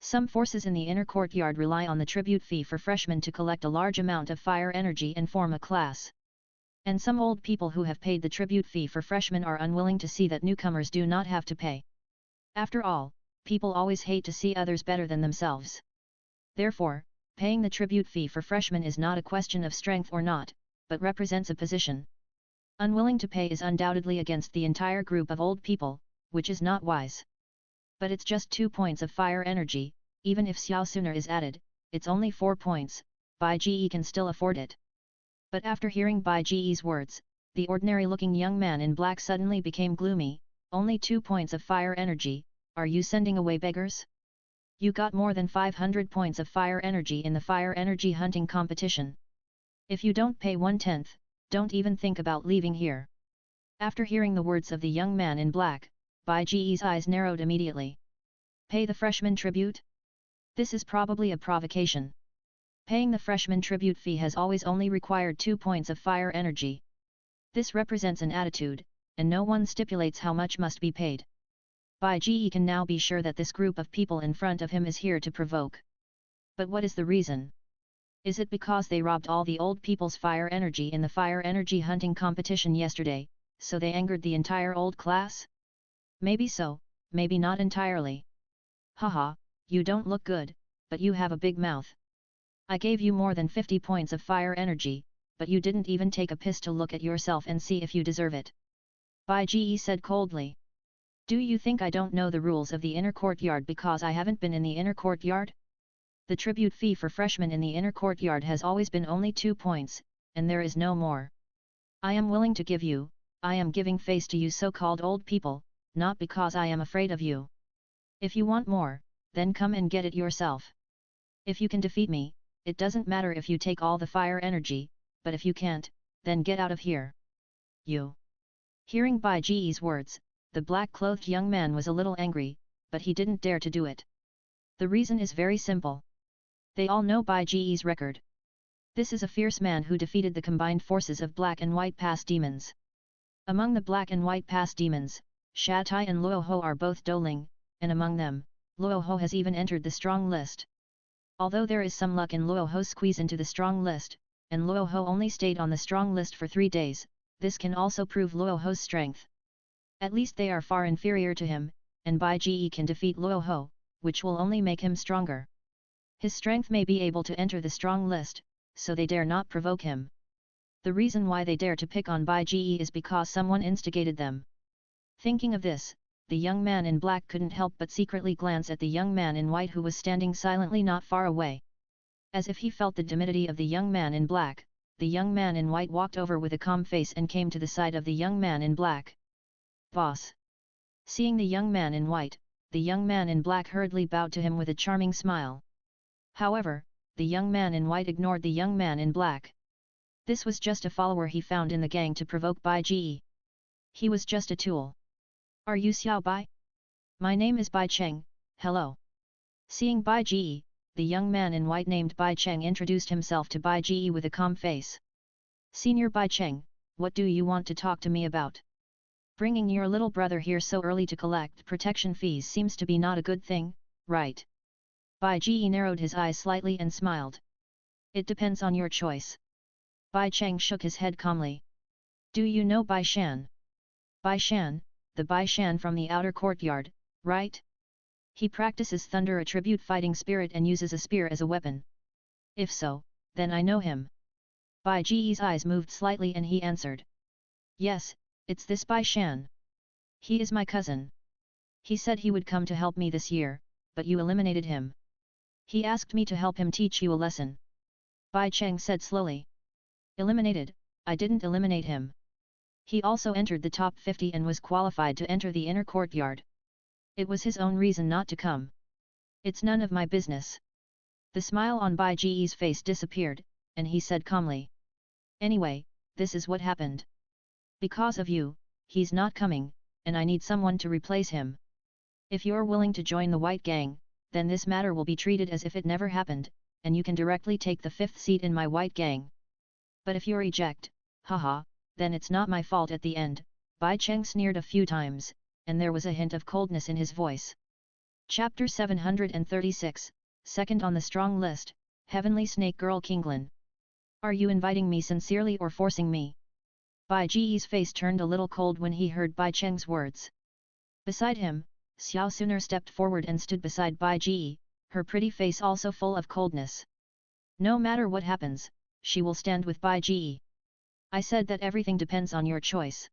Speaker 1: Some forces in the inner courtyard rely on the tribute fee for freshmen to collect a large amount of fire energy and form a class. And some old people who have paid the tribute fee for freshmen are unwilling to see that newcomers do not have to pay. After all, people always hate to see others better than themselves. Therefore, paying the tribute fee for freshmen is not a question of strength or not, but represents a position. Unwilling to pay is undoubtedly against the entire group of old people, which is not wise. But it's just 2 points of fire energy, even if Xiao Suner is added, it's only 4 points, Bai Ji can still afford it. But after hearing Bai Ji's words, the ordinary-looking young man in black suddenly became gloomy. Only 2 points of fire energy, are you sending away beggars? You got more than 500 points of fire energy in the fire energy hunting competition. If you don't pay 1/10, don't even think about leaving here. After hearing the words of the young man in black, Bai Ji's eyes narrowed immediately. Pay the freshman tribute? This is probably a provocation. Paying the freshman tribute fee has always only required 2 points of fire energy. This represents an attitude, and no one stipulates how much must be paid. Bai Ji can now be sure that this group of people in front of him is here to provoke. But what is the reason? Is it because they robbed all the old people's fire energy in the fire energy hunting competition yesterday, so they angered the entire old class? Maybe so, maybe not entirely. Haha, you don't look good, but you have a big mouth. I gave you more than 50 points of fire energy, but you didn't even take a piss to look at yourself and see if you deserve it. Bai Ji said coldly. Do you think I don't know the rules of the inner courtyard because I haven't been in the inner courtyard? The tribute fee for freshmen in the inner courtyard has always been only 2 points, and there is no more. I am willing to give you, I am giving face to you so-called old people, not because I am afraid of you. If you want more, then come and get it yourself. If you can defeat me, it doesn't matter if you take all the fire energy, but if you can't, then get out of here. You. Hearing Bai Ji's words, the black-clothed young man was a little angry, but he didn't dare to do it. The reason is very simple. They all know Bai Ji's record. This is a fierce man who defeated the combined forces of Black and White Pass demons. Among the Black and White Pass demons, Shatai and Luo Ho are both Douling, and among them, Luo Ho has even entered the strong list. Although there is some luck in Luo Ho's squeeze into the strong list, and Luo Ho only stayed on the strong list for 3 days, this can also prove Luo Ho's strength. At least they are far inferior to him, and Bai Ji can defeat Luo Ho, which will only make him stronger. His strength may be able to enter the strong list, so they dare not provoke him. The reason why they dare to pick on Bai Ji is because someone instigated them. Thinking of this, the young man in black couldn't help but secretly glance at the young man in white who was standing silently not far away. As if he felt the timidity of the young man in black, the young man in white walked over with a calm face and came to the side of the young man in black. Boss. Seeing the young man in white, the young man in black hurriedly bowed to him with a charming smile. However, the young man in white ignored the young man in black. This was just a follower he found in the gang to provoke Bai Ji. He was just a tool. Are you Xiao Bai? My name is Bai Cheng, hello. Seeing Bai Ji, the young man in white named Bai Cheng introduced himself to Bai Ji with a calm face. Senior Bai Cheng, what do you want to talk to me about? Bringing your little brother here so early to collect protection fees seems to be not a good thing, right? Bai Ji narrowed his eyes slightly and smiled. It depends on your choice. Bai Cheng shook his head calmly. Do you know Bai Shan? Bai Shan, the Bai Shan from the outer courtyard, right? He practices thunder attribute fighting spirit and uses a spear as a weapon. If so, then I know him. Bai Ji's eyes moved slightly and he answered. Yes, it's this Bai Shan. He is my cousin. He said he would come to help me this year, but you eliminated him. He asked me to help him teach you a lesson. Bai Cheng said slowly. Eliminated? I didn't eliminate him. He also entered the top 50 and was qualified to enter the inner courtyard. It was his own reason not to come. It's none of my business. The smile on Bai Ji's face disappeared, and he said calmly. Anyway, this is what happened. Because of you, he's not coming, and I need someone to replace him. If you're willing to join the White Gang, then this matter will be treated as if it never happened, and you can directly take the 5th seat in my White Gang. But if you reject, haha, then it's not my fault at the end. Bai Cheng sneered a few times, and there was a hint of coldness in his voice. Chapter 736, second on the strong list, Heavenly Snake Girl Kinglin. Are you inviting me sincerely or forcing me? Bai Ji's face turned a little cold when he heard Bai Cheng's words. Beside him, Xiao Suner stepped forward and stood beside Bai Ji, her pretty face also full of coldness. No matter what happens, she will stand with Bai Ji. I said that everything depends on your choice.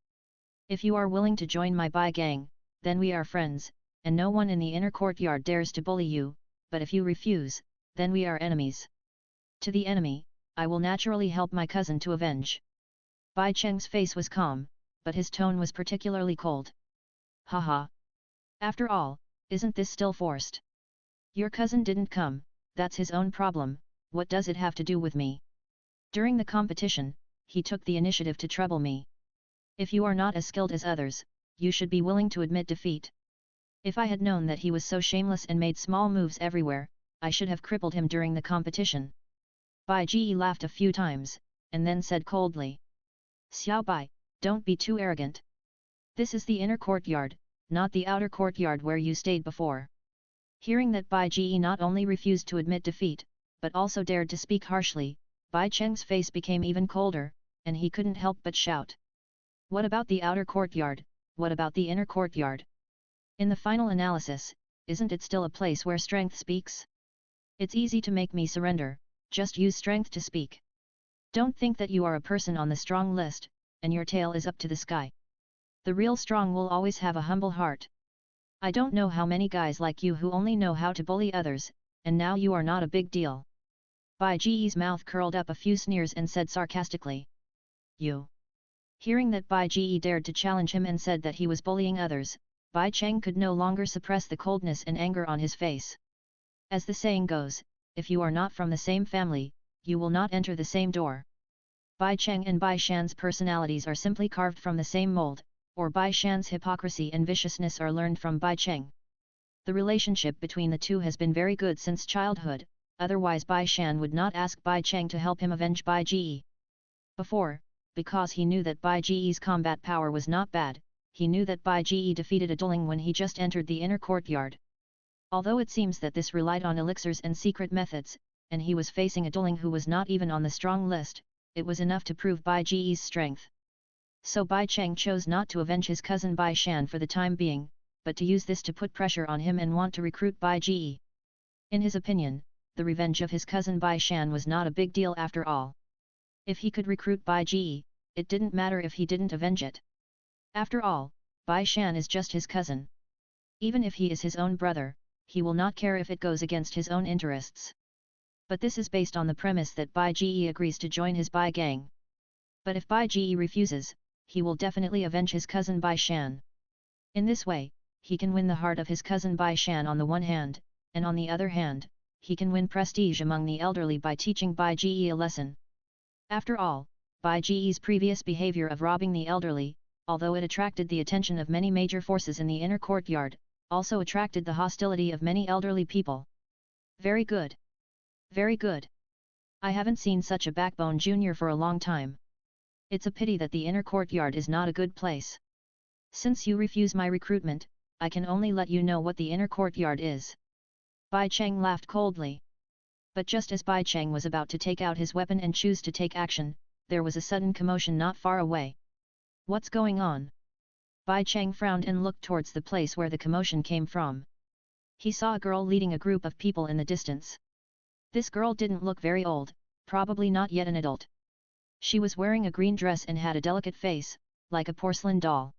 Speaker 1: If you are willing to join my Bai Gang, then we are friends, and no one in the inner courtyard dares to bully you, but if you refuse, then we are enemies. To the enemy, I will naturally help my cousin to avenge. Bai Cheng's face was calm, but his tone was particularly cold. Haha. After all, isn't this still forced? Your cousin didn't come, that's his own problem, what does it have to do with me? During the competition, he took the initiative to trouble me. If you are not as skilled as others, you should be willing to admit defeat. If I had known that he was so shameless and made small moves everywhere, I should have crippled him during the competition. Bai Ji laughed a few times, and then said coldly. Xiao Bai, don't be too arrogant. This is the inner courtyard, not the outer courtyard where you stayed before. Hearing that Bai Ji not only refused to admit defeat, but also dared to speak harshly, Bai Cheng's face became even colder, and he couldn't help but shout. What about the outer courtyard, what about the inner courtyard? In the final analysis, isn't it still a place where strength speaks? It's easy to make me surrender, just use strength to speak. Don't think that you are a person on the strong list, and your tail is up to the sky. The real strong will always have a humble heart. I don't know how many guys like you who only know how to bully others, and now you are not a big deal. Bai Ji's mouth curled up a few sneers and said sarcastically. You. Hearing that Bai Ji dared to challenge him and said that he was bullying others, Bai Cheng could no longer suppress the coldness and anger on his face. As the saying goes, if you are not from the same family, you will not enter the same door. Bai Cheng and Bai Shan's personalities are simply carved from the same mold, or Bai Shan's hypocrisy and viciousness are learned from Bai Cheng. The relationship between the two has been very good since childhood, otherwise Bai Shan would not ask Bai Cheng to help him avenge Bai Ji. Before, because he knew that Bai Ji's combat power was not bad, he knew that Bai Ji defeated a dueling when he just entered the inner courtyard. Although it seems that this relied on elixirs and secret methods, and he was facing a dueling who was not even on the strong list, it was enough to prove Bai Ji's strength. So Bai Cheng chose not to avenge his cousin Bai Shan for the time being, but to use this to put pressure on him and want to recruit Bai Ji. In his opinion, the revenge of his cousin Bai Shan was not a big deal after all. If he could recruit Bai Ji, it didn't matter if he didn't avenge it. After all, Bai Shan is just his cousin. Even if he is his own brother, he will not care if it goes against his own interests. But this is based on the premise that Bai Ji agrees to join his Bai Gang. But if Bai Ji refuses, he will definitely avenge his cousin Bai Shan. In this way, he can win the heart of his cousin Bai Shan on the one hand, and on the other hand, he can win prestige among the elderly by teaching Bai Ji a lesson. After all, Bai Ji's previous behavior of robbing the elderly, although it attracted the attention of many major forces in the inner courtyard, also attracted the hostility of many elderly people. Very good. Very good. I haven't seen such a backbone junior for a long time. It's a pity that the inner courtyard is not a good place. Since you refuse my recruitment, I can only let you know what the inner courtyard is. Bai Cheng laughed coldly. But just as Bai Cheng was about to take out his weapon and choose to take action, there was a sudden commotion not far away. What's going on? Bai Cheng frowned and looked towards the place where the commotion came from. He saw a girl leading a group of people in the distance. This girl didn't look very old, probably not yet an adult. She was wearing a green dress and had a delicate face, like a porcelain doll.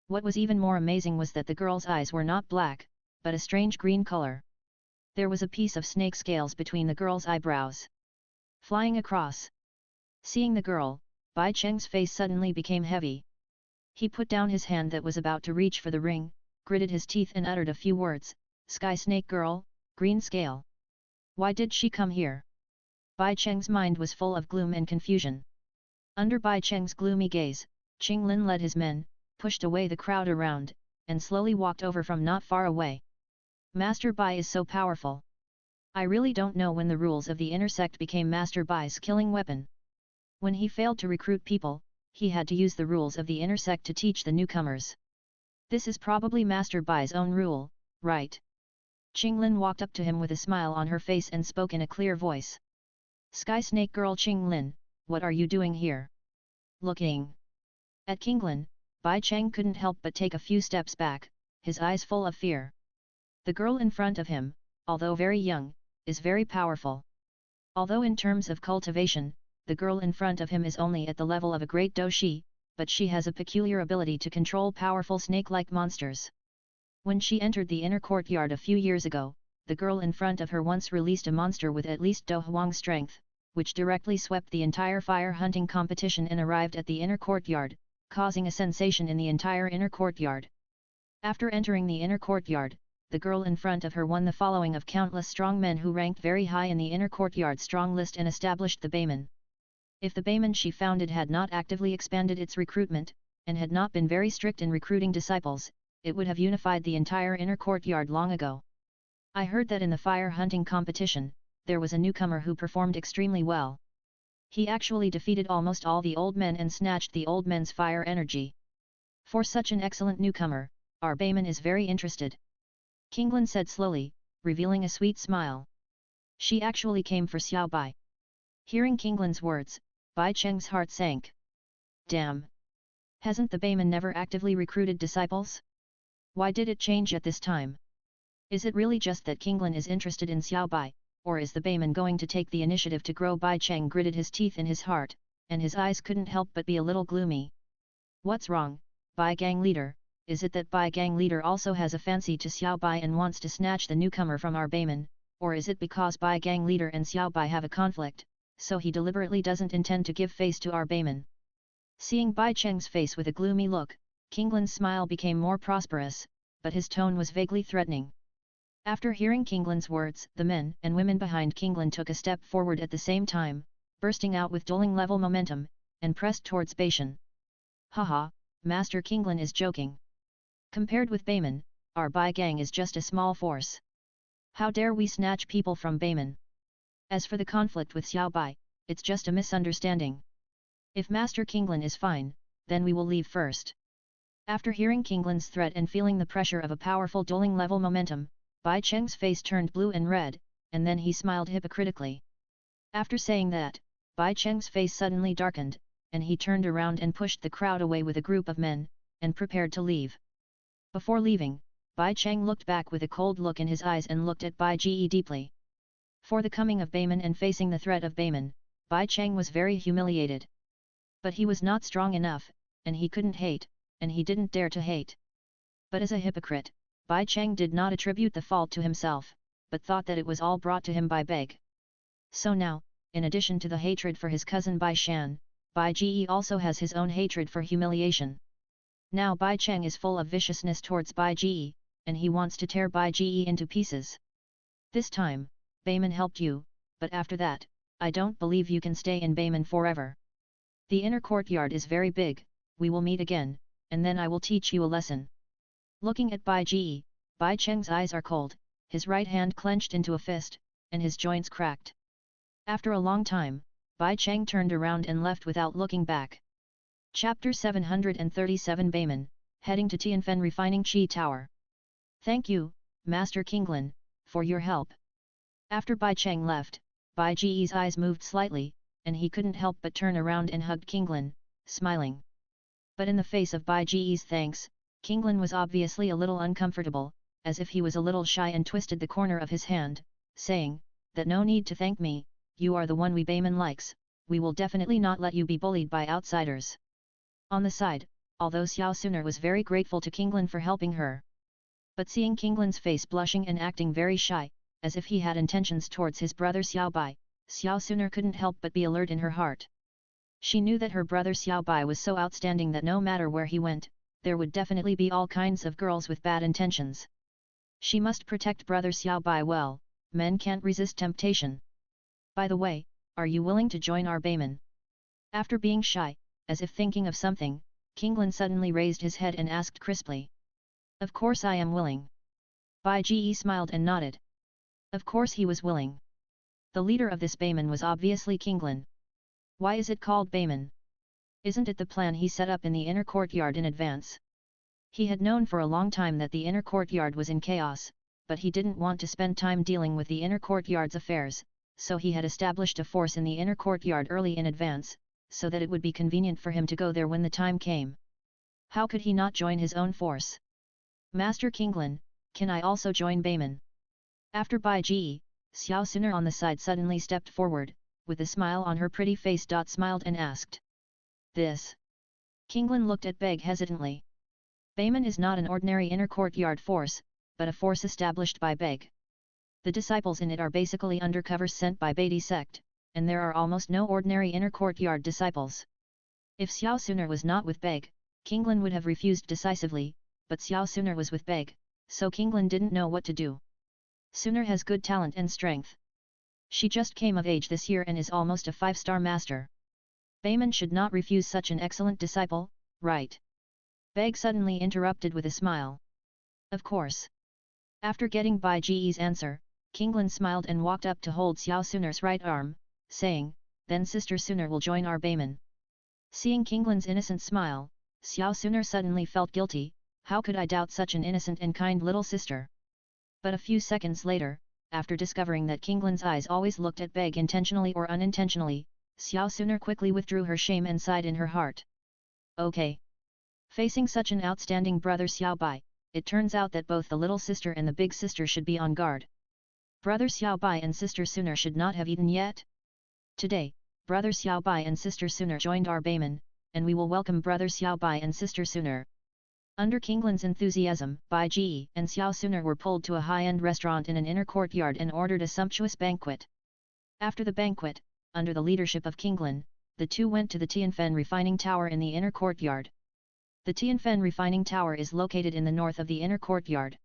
Speaker 1: What was even more amazing was that the girl's eyes were not black, but a strange green color. There was a piece of snake scales between the girl's eyebrows. Flying across. Seeing the girl, Bai Cheng's face suddenly became heavy. He put down his hand that was about to reach for the ring, gritted his teeth and uttered a few words, "Sky Snake Girl, Green Scale. Why did she come here?" Bai Cheng's mind was full of gloom and confusion. Under Bai Cheng's gloomy gaze, Qing Lin led his men, pushed away the crowd around, and slowly walked over from not far away. Master Bai is so powerful. I really don't know when the rules of the inner sect became Master Bai's killing weapon. When he failed to recruit people, he had to use the rules of the inner sect to teach the newcomers. This is probably Master Bai's own rule, right? Qing Lin walked up to him with a smile on her face and spoke in a clear voice. Sky Snake Girl Qing Lin, what are you doing here? Looking at King Lin, Bai Cheng couldn't help but take a few steps back, his eyes full of fear. The girl in front of him, although very young, is very powerful. Although in terms of cultivation, the girl in front of him is only at the level of a great doshi, but she has a peculiar ability to control powerful snake-like monsters. When she entered the inner courtyard a few years ago, the girl in front of her once released a monster with at least Do Huang strength, which directly swept the entire fire hunting competition and arrived at the inner courtyard, causing a sensation in the entire inner courtyard. After entering the inner courtyard, the girl in front of her won the following of countless strong men who ranked very high in the inner courtyard strong list and established the Bayman. If the Bayman she founded had not actively expanded its recruitment, and had not been very strict in recruiting disciples, it would have unified the entire inner courtyard long ago. I heard that in the fire hunting competition, there was a newcomer who performed extremely well. He actually defeated almost all the old men and snatched the old men's fire energy. For such an excellent newcomer, our Bayman is very interested. King Lin said slowly, revealing a sweet smile. She actually came for Xiao Bai. Hearing King Lin's words, Bai Cheng's heart sank. Damn! Hasn't the Bayman never actively recruited disciples? Why did it change at this time? Is it really just that King Lin is interested in Xiao Bai, or is the Bayman going to take the initiative to grow? Bai Cheng gritted his teeth in his heart, and his eyes couldn't help but be a little gloomy. What's wrong, Bai Gang leader? Is it that Bai Gang leader also has a fancy to Xiao Bai and wants to snatch the newcomer from our Bayman, or is it because Bai Gang leader and Xiao Bai have a conflict, so he deliberately doesn't intend to give face to our Bayman? Seeing Bai Cheng's face with a gloomy look, King Lin's smile became more prosperous, but his tone was vaguely threatening. After hearing King Lin's words, the men and women behind King Lin took a step forward at the same time, bursting out with dueling level momentum, and pressed towards Baishan. Haha, Master King Lin is joking. Compared with Bayman, our Bai Gang is just a small force. How dare we snatch people from Bayman? As for the conflict with Xiao Bai, it's just a misunderstanding. If Master King Lin is fine, then we will leave first. After hearing King Lin's threat and feeling the pressure of a powerful dueling level momentum, Bai Cheng's face turned blue and red, and then he smiled hypocritically. After saying that, Bai Cheng's face suddenly darkened, and he turned around and pushed the crowd away with a group of men, and prepared to leave. Before leaving, Bai Cheng looked back with a cold look in his eyes and looked at Bai Ge deeply. For the coming of Bayman and facing the threat of Bayman, Bai Cheng was very humiliated. But he was not strong enough, and he couldn't hate, and he didn't dare to hate. But as a hypocrite, Bai Cheng did not attribute the fault to himself, but thought that it was all brought to him by Beg. So now, in addition to the hatred for his cousin Bai Shan, Bai Ge also has his own hatred for humiliation. Now Bai Cheng is full of viciousness towards Bai Ge, and he wants to tear Bai Ge into pieces. This time, Bayman helped you, but after that, I don't believe you can stay in Bayman forever. The inner courtyard is very big, we will meet again, and then I will teach you a lesson. Looking at Bai Ge, Bai Cheng's eyes are cold, his right hand clenched into a fist, and his joints cracked. After a long time, Bai Cheng turned around and left without looking back. Chapter 737 Bayman, heading to Tianfen Refining Qi Tower. Thank you, Master King Lin, for your help. After Bai Cheng left, Bai Ge's eyes moved slightly, and he couldn't help but turn around and hugged King Lin, smiling. But in the face of Bai Ji's thanks, Kinglin was obviously a little uncomfortable, as if he was a little shy, and twisted the corner of his hand, saying, "That no need to thank me, you are the one we Bayman likes, we will definitely not let you be bullied by outsiders." On the side, although Xiao Suner was very grateful to Kinglin for helping her. But seeing Kinglin's face blushing and acting very shy, as if he had intentions towards his brother Xiao Bai, Xiao Suner couldn't help but be alert in her heart. She knew that her brother Xiao Bai was so outstanding that no matter where he went, there would definitely be all kinds of girls with bad intentions. She must protect brother Xiao Bai well, men can't resist temptation. "By the way, are you willing to join our Bayman?" After being shy, as if thinking of something, Kinglin suddenly raised his head and asked crisply. "Of course I am willing." Bai Ji smiled and nodded. Of course he was willing. The leader of this Bayman was obviously Kinglin. Why is it called Bayman? Isn't it the plan he set up in the inner courtyard in advance? He had known for a long time that the inner courtyard was in chaos, but he didn't want to spend time dealing with the inner courtyard's affairs, so he had established a force in the inner courtyard early in advance, so that it would be convenient for him to go there when the time came. How could he not join his own force? "Master Kinglin, can I also join Bayman?" After Bai Ji, Xiao Suner on the side suddenly stepped forward, with a smile on her pretty face. Smiled and asked. "This?" Kinglin looked at Beg hesitantly. Bayman is not an ordinary inner courtyard force, but a force established by Beg. The disciples in it are basically undercovers sent by Beatty sect, and there are almost no ordinary inner courtyard disciples. If Xiao Suner was not with Beg, Kinglin would have refused decisively, but Xiao Suner was with Beg, so Kinglin didn't know what to do. Suner has good talent and strength. She just came of age this year and is almost a 5-star master. Bayman should not refuse such an excellent disciple, right? Beg suddenly interrupted with a smile. Of course. After getting Bai Ji's answer, Kinglin smiled and walked up to hold Xiao Suner's right arm, saying, "Then Sister Suner will join our Bayman." Seeing Kinglin's innocent smile, Xiao Suner suddenly felt guilty. How could I doubt such an innocent and kind little sister? But a few seconds later, after discovering that Kinglin's eyes always looked at Beg intentionally or unintentionally, Xiao Suner quickly withdrew her shame and sighed in her heart. Okay. Facing such an outstanding brother Xiao Bai, it turns out that both the little sister and the big sister should be on guard. Brother Xiao Bai and sister Suner should not have eaten yet. Today, brother Xiao Bai and sister Suner joined our Bayman, and we will welcome brother Xiao Bai and sister Suner. Under Kinglin's enthusiasm, Bai Ji and Xiao Suner were pulled to a high-end restaurant in an inner courtyard and ordered a sumptuous banquet. After the banquet, under the leadership of Kinglin, the two went to the Tianfen refining tower in the inner courtyard. The Tianfen refining tower is located in the north of the inner courtyard.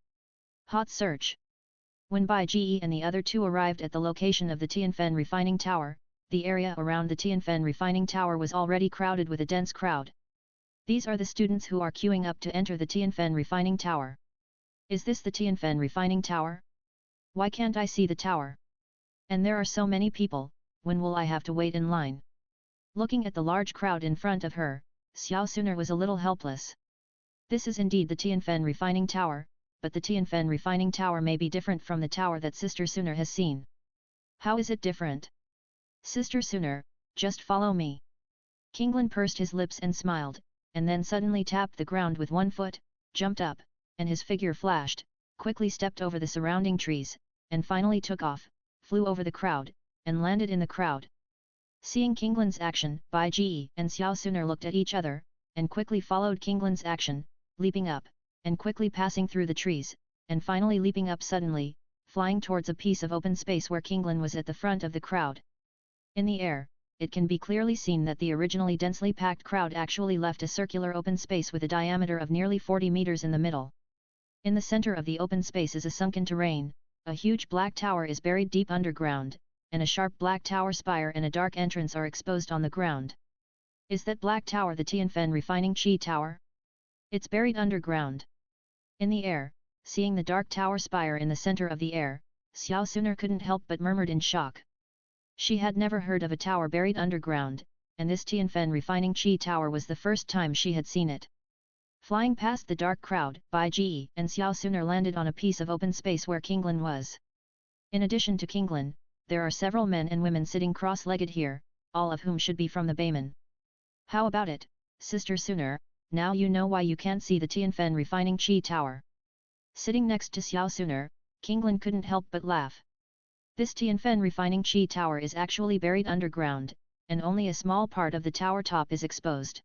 Speaker 1: Hot search. When Bai Ji and the other two arrived at the location of the Tianfen refining tower, the area around the Tianfen refining tower was already crowded with a dense crowd. These are the students who are queuing up to enter the Tianfen refining tower. Is this the Tianfen refining tower? Why can't I see the tower? And there are so many people, when will I have to wait in line? Looking at the large crowd in front of her, Xiao Suner was a little helpless. This is indeed the Tianfen refining tower, but the Tianfen refining tower may be different from the tower that Sister Suner has seen. How is it different? Sister Suner, just follow me. Kinglin pursed his lips and smiled, and then suddenly tapped the ground with one foot, jumped up, and his figure flashed, quickly stepped over the surrounding trees, and finally took off, flew over the crowd, and landed in the crowd. Seeing Kinglin's action, Bai Ji and Xiao Suner looked at each other, and quickly followed Kinglin's action, leaping up, and quickly passing through the trees, and finally leaping up suddenly, flying towards a piece of open space where Kinglin was at the front of the crowd. In the air, it can be clearly seen that the originally densely packed crowd actually left a circular open space with a diameter of nearly 40 meters in the middle. In the center of the open space is a sunken terrain, a huge black tower is buried deep underground, and a sharp black tower spire and a dark entrance are exposed on the ground. Is that black tower the Tianfen refining Qi tower? It's buried underground. In the air, seeing the dark tower spire in the center of the air, Xiao Suner couldn't help but murmured in shock. She had never heard of a tower buried underground, and this Tianfen refining Qi tower was the first time she had seen it. Flying past the dark crowd, Bai Ji and Xiao Suner landed on a piece of open space where Kinglin was. In addition to Kinglin, there are several men and women sitting cross-legged here, all of whom should be from the Bayman. How about it, Sister Suner, now you know why you can't see the Tianfen refining qi tower. Sitting next to Xiao Suner, Kinglin couldn't help but laugh. This Tianfen refining qi tower is actually buried underground, and only a small part of the tower top is exposed.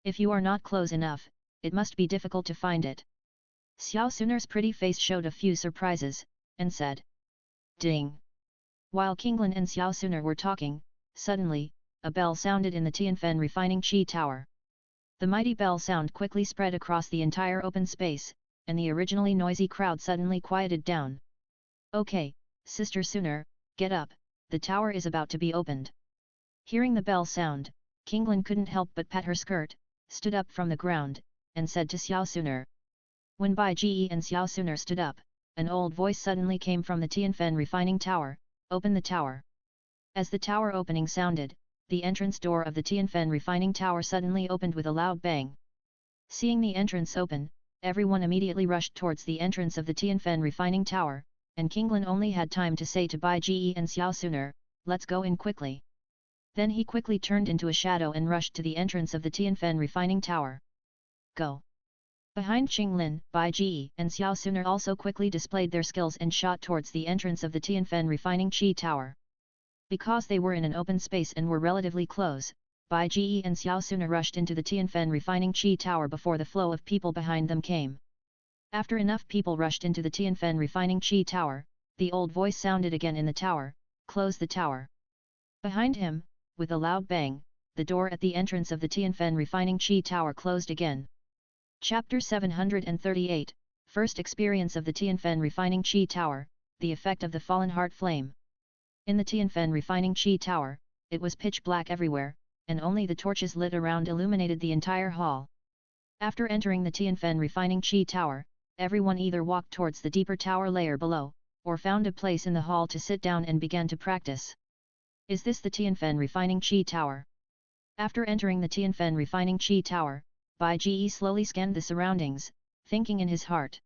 Speaker 1: If you are not close enough, it must be difficult to find it. Xiao Suner's pretty face showed a few surprises, and said, "Ding!" While Kinglin and Xiao Suner were talking, suddenly, a bell sounded in the Tianfen refining qi tower. The mighty bell sound quickly spread across the entire open space, and the originally noisy crowd suddenly quieted down. "Okay, Sister Suner, get up, the tower is about to be opened." Hearing the bell sound, Kinglin couldn't help but pat her skirt, stood up from the ground, and said to Xiao Suner. When Bai Ji and Xiao Suner stood up, an old voice suddenly came from the Tianfen refining tower, "Open the tower." As the tower opening sounded, the entrance door of the Tianfen refining tower suddenly opened with a loud bang. Seeing the entrance open, everyone immediately rushed towards the entrance of the Tianfen refining tower, and Kinglin only had time to say to Bai Ji and Xiao Suner, "Let's go in quickly." Then he quickly turned into a shadow and rushed to the entrance of the Tianfen refining tower. Go! Behind Qinglin, Bai Ji and Xiao Suner also quickly displayed their skills and shot towards the entrance of the Tianfen refining qi tower. Because they were in an open space and were relatively close, Bai Ji and Xiao Suner rushed into the Tianfen refining qi tower before the flow of people behind them came. After enough people rushed into the Tianfen refining qi tower, the old voice sounded again in the tower, "Close the tower." Behind him, with a loud bang, the door at the entrance of the Tianfen refining qi tower closed again. Chapter 738, First Experience of the Tianfen refining qi tower, the effect of the fallen heart flame. In the Tianfen refining qi tower, it was pitch black everywhere, and only the torches lit around illuminated the entire hall. After entering the Tianfen refining qi tower, everyone either walked towards the deeper tower layer below, or found a place in the hall to sit down and began to practice. Is this the Tianfen refining qi tower? After entering the Tianfen refining qi tower, Bai Ji slowly scanned the surroundings, thinking in his heart.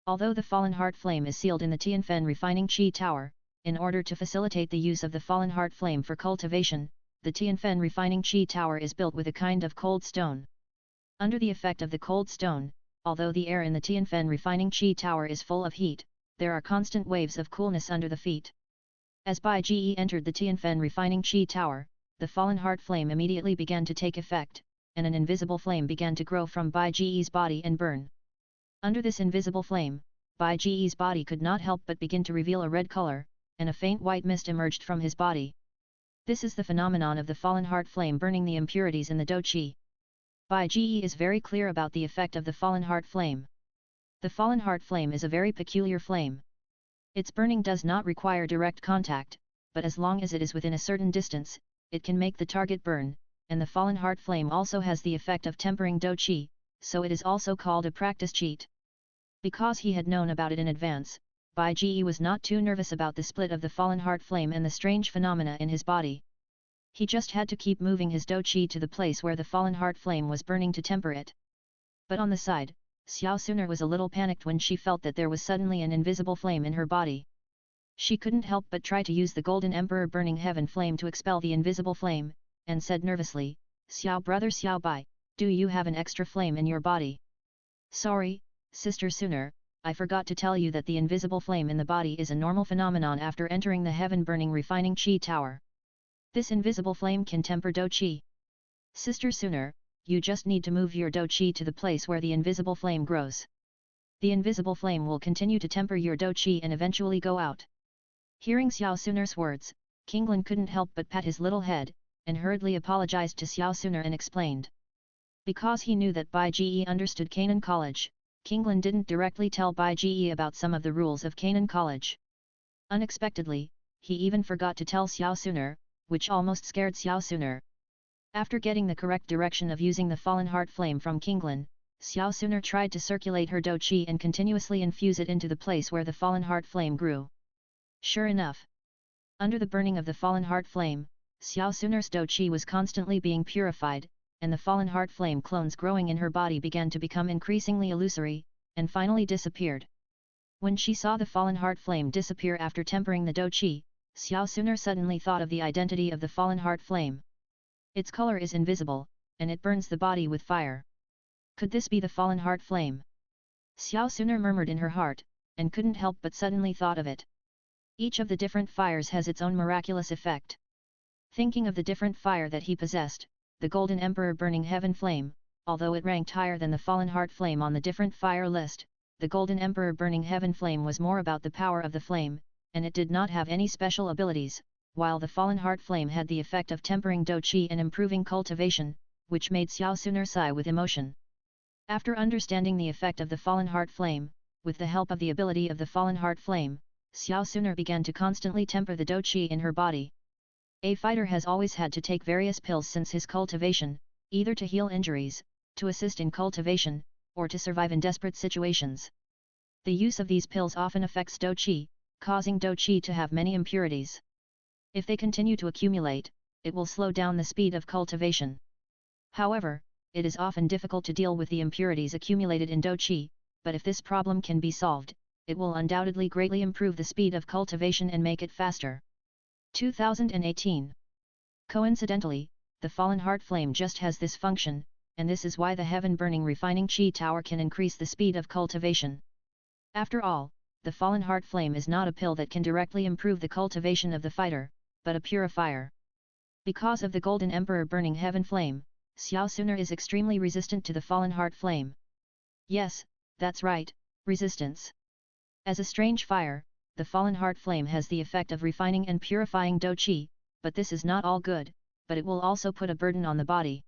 Speaker 1: Although the fallen heart flame is sealed in the Tianfen refining qi tower, in order to facilitate the use of the fallen heart flame for cultivation, the Tianfen refining qi tower is built with a kind of cold stone. Under the effect of the cold stone, although the air in the Tianfen refining qi tower is full of heat, there are constant waves of coolness under the feet. As Bai Ji entered the Tianfen refining qi tower, the fallen heart flame immediately began to take effect, and an invisible flame began to grow from Bai Ji's body and burn. Under this invisible flame, Bai Ji's body could not help but begin to reveal a red color, and a faint white mist emerged from his body. This is the phenomenon of the fallen heart flame burning the impurities in the Do Qi. Bai Ji is very clear about the effect of the fallen heart flame. The fallen heart flame is a very peculiar flame. Its burning does not require direct contact, but as long as it is within a certain distance, it can make the target burn, and the fallen heart flame also has the effect of tempering Do Qi, so it is also called a practice cheat. Because he had known about it in advance, Bai Ji was not too nervous about the split of the fallen heart flame and the strange phenomena in his body. He just had to keep moving his Do Qi to the place where the fallen heart flame was burning to temper it. But on the side, Xiao Suner was a little panicked when she felt that there was suddenly an invisible flame in her body. She couldn't help but try to use the Golden Emperor Burning Heaven flame to expel the invisible flame, and said nervously, "Xiao brother Xiao Bai, do you have an extra flame in your body?" "Sorry, Sister Suner, I forgot to tell you that the invisible flame in the body is a normal phenomenon after entering the heaven burning refining qi tower. This invisible flame can temper Do Qi. Sister Suner, you just need to move your Do Qi to the place where the invisible flame grows. The invisible flame will continue to temper your Do Qi and eventually go out." Hearing Xiao Suner's words, Kinglin couldn't help but pat his little head, and hurriedly apologized to Xiao Suner and explained. Because he knew that Bai Ji understood Canaan College, Kinglin didn't directly tell Bai Ji about some of the rules of Canaan College. Unexpectedly, he even forgot to tell Xiao Suner, which almost scared Xiao Suner. After getting the correct direction of using the fallen heart flame from Kinglin, Xiao Suner tried to circulate her Do Qi and continuously infuse it into the place where the fallen heart flame grew. Sure enough, under the burning of the fallen heart flame, Xiao Suner's Do Qi was constantly being purified, and the fallen heart flame clones growing in her body began to become increasingly illusory, and finally disappeared. When she saw the fallen heart flame disappear after tempering the Do Qi, Xiao Suner suddenly thought of the identity of the fallen heart flame. Its color is invisible, and it burns the body with fire. Could this be the fallen heart flame? Xiao Suner murmured in her heart, and couldn't help but suddenly thought of it. Each of the different fires has its own miraculous effect. Thinking of the different fire that he possessed, the Golden Emperor Burning Heaven Flame, although it ranked higher than the Fallen Heart Flame on the different fire list, the Golden Emperor Burning Heaven Flame was more about the power of the flame, and it did not have any special abilities, while the Fallen Heart Flame had the effect of tempering dou qi and improving cultivation, which made Xiao Suner sigh with emotion. After understanding the effect of the Fallen Heart Flame, with the help of the ability of the Fallen Heart Flame, Xiao Suner began to constantly temper the dou qi in her body. A fighter has always had to take various pills since his cultivation, either to heal injuries, to assist in cultivation, or to survive in desperate situations. The use of these pills often affects dou qi, causing dou qi to have many impurities. If they continue to accumulate, it will slow down the speed of cultivation. However, it is often difficult to deal with the impurities accumulated in dou qi, but if this problem can be solved, it will undoubtedly greatly improve the speed of cultivation and make it faster. 2018. Coincidentally, the Fallen Heart Flame just has this function, and this is why the heaven-burning refining Qi Tower can increase the speed of cultivation. After all, the Fallen Heart Flame is not a pill that can directly improve the cultivation of the fighter, but a purifier. Because of the Golden Emperor Burning Heaven Flame, Xiao Suner is extremely resistant to the Fallen Heart Flame. Yes, that's right, resistance. As a strange fire, the Fallen Heart Flame has the effect of refining and purifying dou qi, but this is not all good, but it will also put a burden on the body.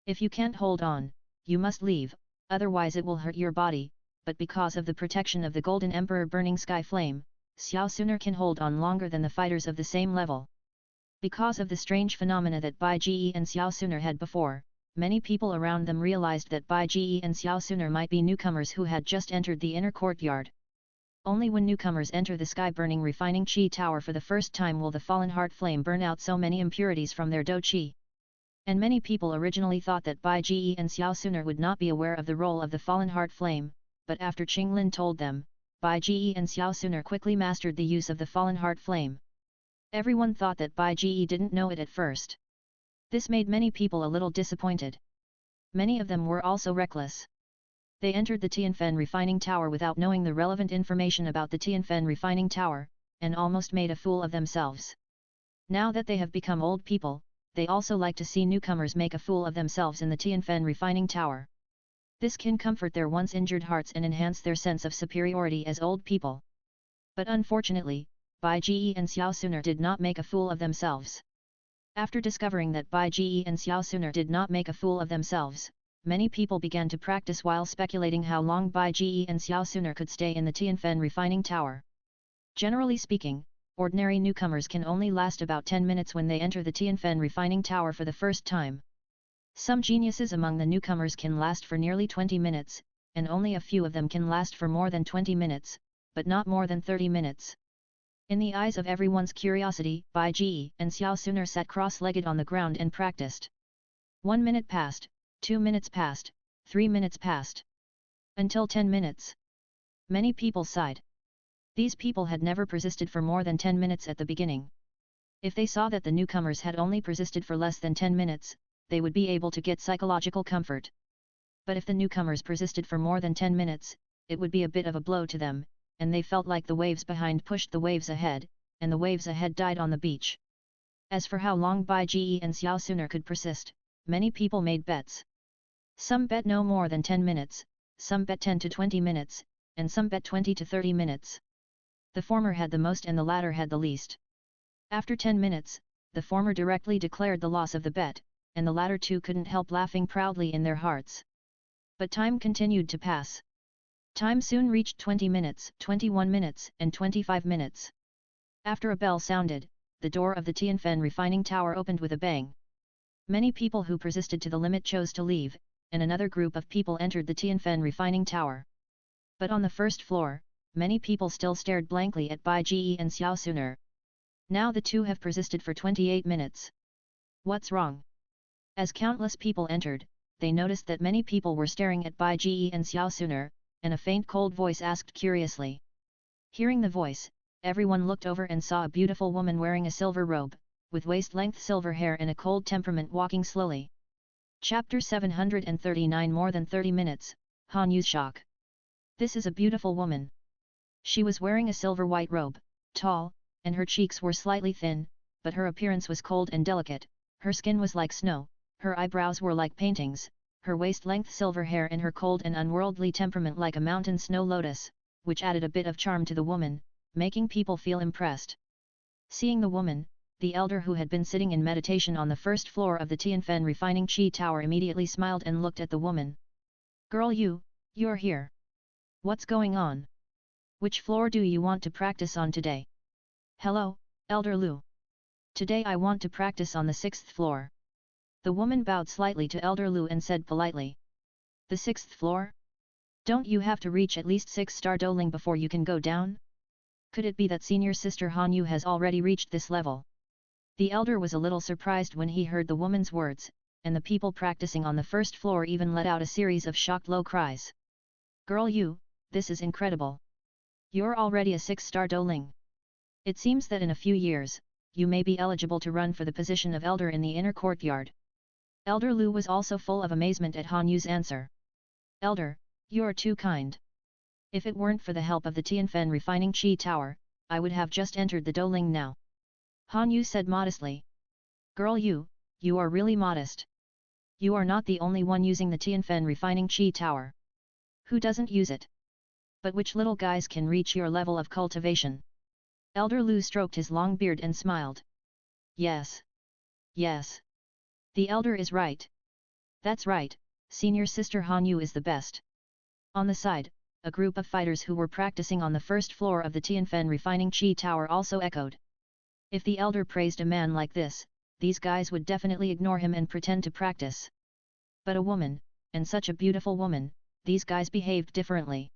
Speaker 1: If you can't hold on, you must leave, otherwise it will hurt your body, but because of the protection of the Golden Emperor Burning Sky Flame, Xiao Suner can hold on longer than the fighters of the same level. Because of the strange phenomena that Bai Ji and Xiao Suner had before, many people around them realized that Bai Ji and Xiao Suner might be newcomers who had just entered the inner courtyard. Only when newcomers enter the sky-burning refining Qi Tower for the first time will the Fallen Heart Flame burn out so many impurities from their dou qi. And many people originally thought that Bai Ji and Xiao Suner would not be aware of the role of the Fallen Heart Flame, but after Qinglin told them, Bai Ji and Xiao Suner quickly mastered the use of the Fallen Heart Flame. Everyone thought that Bai Ji didn't know it at first. This made many people a little disappointed. Many of them were also reckless. They entered the Tianfen refining tower without knowing the relevant information about the Tianfen refining tower, and almost made a fool of themselves. Now that they have become old people, they also like to see newcomers make a fool of themselves in the Tianfen refining tower. This can comfort their once injured hearts and enhance their sense of superiority as old people. But unfortunately, Bai Ji and Xiao Suner did not make a fool of themselves. After discovering that Bai Ji and Xiao Suner did not make a fool of themselves, many people began to practice while speculating how long Bai Ji and Xiao Suner could stay in the Tianfen refining tower. Generally speaking, ordinary newcomers can only last about 10 minutes when they enter the Tianfen refining tower for the first time. Some geniuses among the newcomers can last for nearly 20 minutes, and only a few of them can last for more than 20 minutes, but not more than 30 minutes. In the eyes of everyone's curiosity, Bai Ji and Xiao Suner sat cross-legged on the ground and practiced. 1 minute passed, 2 minutes passed, 3 minutes passed. Until 10 minutes. Many people sighed. These people had never persisted for more than 10 minutes at the beginning. If they saw that the newcomers had only persisted for less than 10 minutes, they would be able to get psychological comfort. But if the newcomers persisted for more than 10 minutes, it would be a bit of a blow to them, and they felt like the waves behind pushed the waves ahead, and the waves ahead died on the beach. As for how long Bai Ji and Xiao Suner could persist, many people made bets. Some bet no more than 10 minutes, some bet 10 to 20 minutes, and some bet 20 to 30 minutes. The former had the most and the latter had the least. After 10 minutes, the former directly declared the loss of the bet, and the latter too couldn't help laughing proudly in their hearts. But time continued to pass. Time soon reached 20 minutes, 21 minutes, and 25 minutes. After a bell sounded, the door of the Tianfen refining tower opened with a bang. Many people who persisted to the limit chose to leave, and another group of people entered the Tianfen refining tower. But on the first floor, many people still stared blankly at Bai Ji and Xiao Suner. Now the two have persisted for 28 minutes. What's wrong? As countless people entered, they noticed that many people were staring at Bai Ji and Xiao Suner, and a faint cold voice asked curiously. Hearing the voice, everyone looked over and saw a beautiful woman wearing a silver robe, with waist-length silver hair and a cold temperament walking slowly. Chapter 739 More than 30 minutes, Han Yu's shock. This is a beautiful woman. She was wearing a silver-white robe, tall, and her cheeks were slightly thin, but her appearance was cold and delicate, her skin was like snow, her eyebrows were like paintings, her waist-length silver hair and her cold and unworldly temperament like a mountain snow lotus, which added a bit of charm to the woman, making people feel impressed. Seeing the woman, the elder who had been sitting in meditation on the first floor of the Tianfen refining chi tower immediately smiled and looked at the woman. Girl, you're here. What's going on? Which floor do you want to practice on today? Hello, Elder Lu. Today I want to practice on the 6th floor. The woman bowed slightly to Elder Lu and said politely. The 6th floor? Don't you have to reach at least 6-star Douling before you can go down? Could it be that senior sister Han Yu has already reached this level? The elder was a little surprised when he heard the woman's words, and the people practicing on the first floor even let out a series of shocked low cries. Girl, this is incredible. You're already a 6-star Douling. It seems that in a few years, you may be eligible to run for the position of elder in the inner courtyard. Elder Lu was also full of amazement at Han Yu's answer. Elder, you're too kind. If it weren't for the help of the Tianfen refining chi tower, I would have just entered the Douling now. Han Yu said modestly. Girl, you are really modest. You are not the only one using the Tianfen refining chi tower. Who doesn't use it? But which little guys can reach your level of cultivation? Elder Lu stroked his long beard and smiled. Yes. Yes. The elder is right. That's right, senior sister Han Yu is the best. On the side, a group of fighters who were practicing on the first floor of the Tianfen refining chi tower also echoed. If the elder praised a man like this, these guys would definitely ignore him and pretend to practice. But a woman, and such a beautiful woman, these guys behaved differently.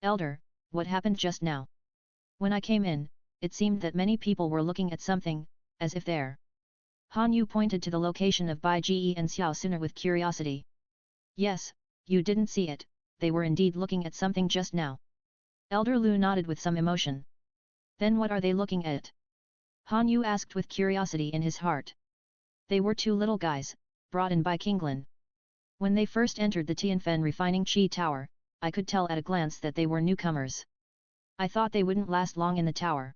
Speaker 1: Elder, what happened just now? When I came in, it seemed that many people were looking at something, as if there. Han Yu pointed to the location of Bai Ji and Xiao Suna with curiosity. Yes, you didn't see it, they were indeed looking at something just now. Elder Lu nodded with some emotion. Then what are they looking at? Han Yu asked with curiosity in his heart. They were two little guys, brought in by Kinglin. When they first entered the Tianfen refining chi tower, I could tell at a glance that they were newcomers. I thought they wouldn't last long in the tower.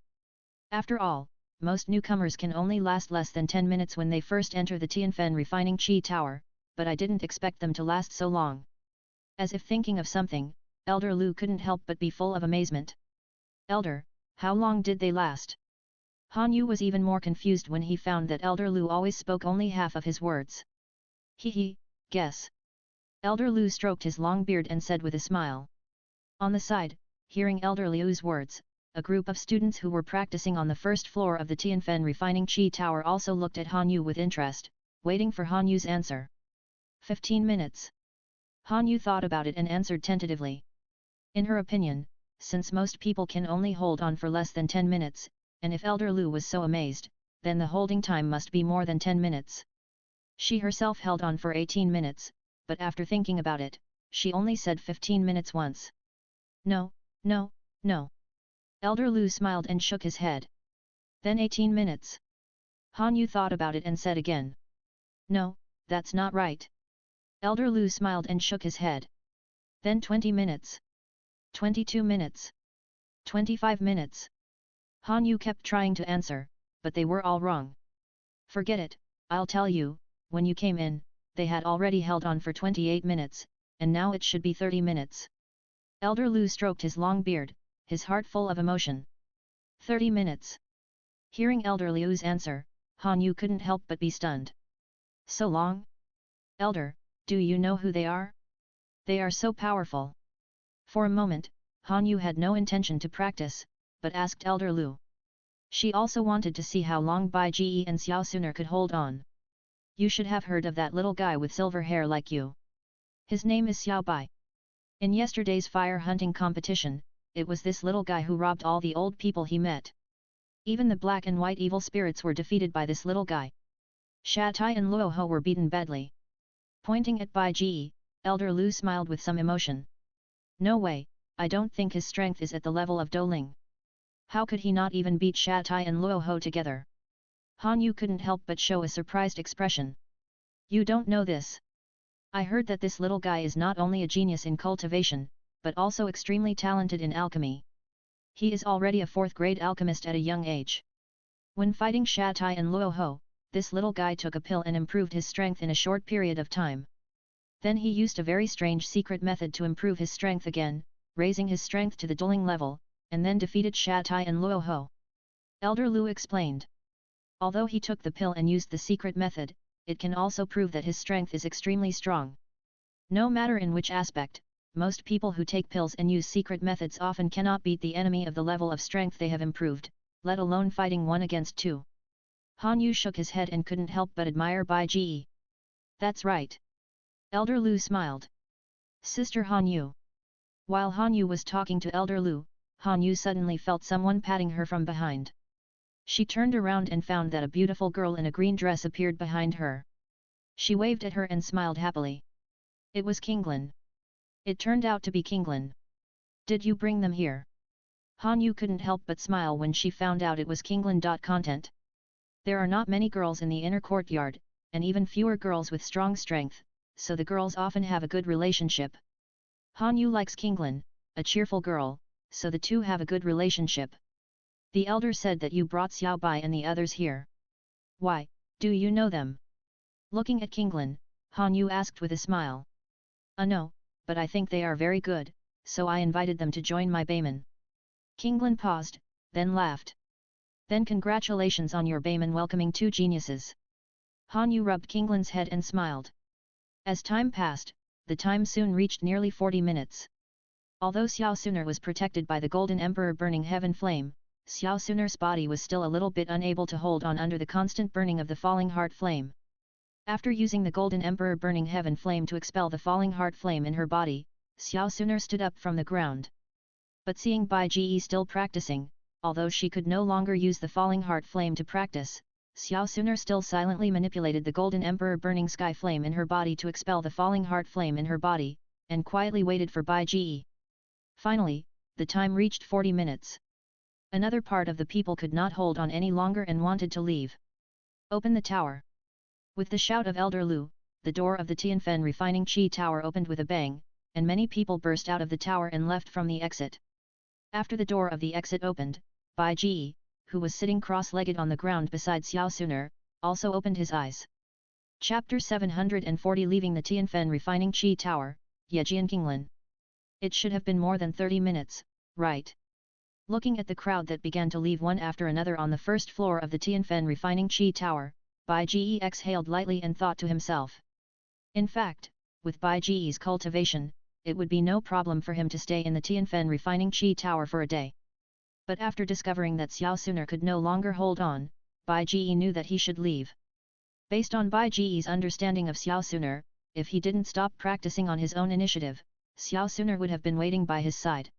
Speaker 1: After all, most newcomers can only last less than 10 minutes when they first enter the Tianfen refining chi tower, but I didn't expect them to last so long. As if thinking of something, Elder Lu couldn't help but be full of amazement. Elder, how long did they last? Han Yu was even more confused when he found that Elder Lu always spoke only half of his words. Guess. Elder Lu stroked his long beard and said with a smile. On the side, hearing Elder Liu's words, a group of students who were practicing on the first floor of the Tianfen refining chi tower also looked at Han Yu with interest, waiting for Han Yu's answer. 15 minutes. Han Yu thought about it and answered tentatively. In her opinion, since most people can only hold on for less than 10 minutes, and if Elder Lu was so amazed, then the holding time must be more than 10 minutes. She herself held on for 18 minutes, but after thinking about it, she only said 15 minutes once. No. Elder Lu smiled and shook his head. Then 18 minutes. Han Yu thought about it and said again. No, that's not right. Elder Lu smiled and shook his head. Then 20 minutes. 22 minutes. 25 minutes. Han Yu kept trying to answer, but they were all wrong. Forget it, I'll tell you, when you came in, they had already held on for 28 minutes, and now it should be 30 minutes. Elder Lu stroked his long beard, his heart full of emotion. 30 minutes. Hearing Elder Liu's answer, Han Yu couldn't help but be stunned. So long? Elder, do you know who they are? They are so powerful. For a moment, Han Yu had no intention to practice, but asked Elder Lu. She also wanted to see how long Bai Ji and Xiao Suna could hold on. You should have heard of that little guy with silver hair like you. His name is Xiao Bai. In yesterday's fire hunting competition, it was this little guy who robbed all the old people he met. Even the black and white evil spirits were defeated by this little guy. Shatai and Luo Ho were beaten badly. Pointing at Bai Ji, Elder Lu smiled with some emotion. No way, I don't think his strength is at the level of Douling. How could he not even beat Shatai and Luo Ho together? Han Yu couldn't help but show a surprised expression. You don't know this. I heard that this little guy is not only a genius in cultivation, but also extremely talented in alchemy. He is already a 4th grade alchemist at a young age. When fighting Shatai and Luoho, this little guy took a pill and improved his strength in a short period of time. Then he used a very strange secret method to improve his strength again, raising his strength to the dueling level, and then defeated Shatai and Luoho. Elder Lu explained. Although he took the pill and used the secret method, it can also prove that his strength is extremely strong. No matter in which aspect, most people who take pills and use secret methods often cannot beat the enemy of the level of strength they have improved, let alone fighting 1 against 2. Han Yu shook his head and couldn't help but admire Bai Ji. That's right. Elder Lu smiled. Sister Han Yu. While Han Yu was talking to Elder Lu, Han Yu suddenly felt someone patting her from behind. She turned around and found that a beautiful girl in a green dress appeared behind her. She waved at her and smiled happily. It was Kinglin. It turned out to be Kinglin. Did you bring them here? Han Yu couldn't help but smile when she found out it was Kinglin. Content. There are not many girls in the inner courtyard, and even fewer girls with strong strength, so the girls often have a good relationship. Han Yu likes Kinglin, a cheerful girl, so the two have a good relationship. The elder said that you brought Xiao Bai and the others here. Why, do you know them? Looking at Kinglin, Han Yu asked with a smile. No, but I think they are very good, so I invited them to join my Bayman. Kinglin paused, then laughed. Then congratulations on your Bayman welcoming 2 geniuses. Han Yu rubbed Kinglin's head and smiled. As time passed, the time soon reached nearly 40 minutes. Although Xiao Suner was protected by the Golden Emperor burning heaven flame, Xiao Suner's body was still a little bit unable to hold on under the constant burning of the falling heart flame. After using the Golden Emperor burning heaven flame to expel the falling heart flame in her body, Xiao Suner stood up from the ground. But seeing Bai Ji still practicing, although she could no longer use the falling heart flame to practice, Xiao Suner still silently manipulated the Golden Emperor burning sky flame in her body to expel the falling heart flame in her body, and quietly waited for Bai Ji. Finally, the time reached 40 minutes. Another part of the people could not hold on any longer and wanted to leave. Open the tower. With the shout of Elder Lu, the door of the Tianfen refining Qi tower opened with a bang, and many people burst out of the tower and left from the exit. After the door of the exit opened, Bai Ji, who was sitting cross-legged on the ground beside Xiao Suner, also opened his eyes. Chapter 740 Leaving the Tianfen refining Qi tower, Yejian Kinglin. It should have been more than 30 minutes, right? Looking at the crowd that began to leave one after another on the first floor of the Tianfen refining Qi tower, Bai Ji exhaled lightly and thought to himself. In fact, with Bai Ji's cultivation, it would be no problem for him to stay in the Tianfen refining Qi tower for a day. But after discovering that Xiao Suner could no longer hold on, Bai Ji knew that he should leave. Based on Bai Ji's understanding of Xiao Suner, if he didn't stop practicing on his own initiative, Xiao Suner would have been waiting by his side.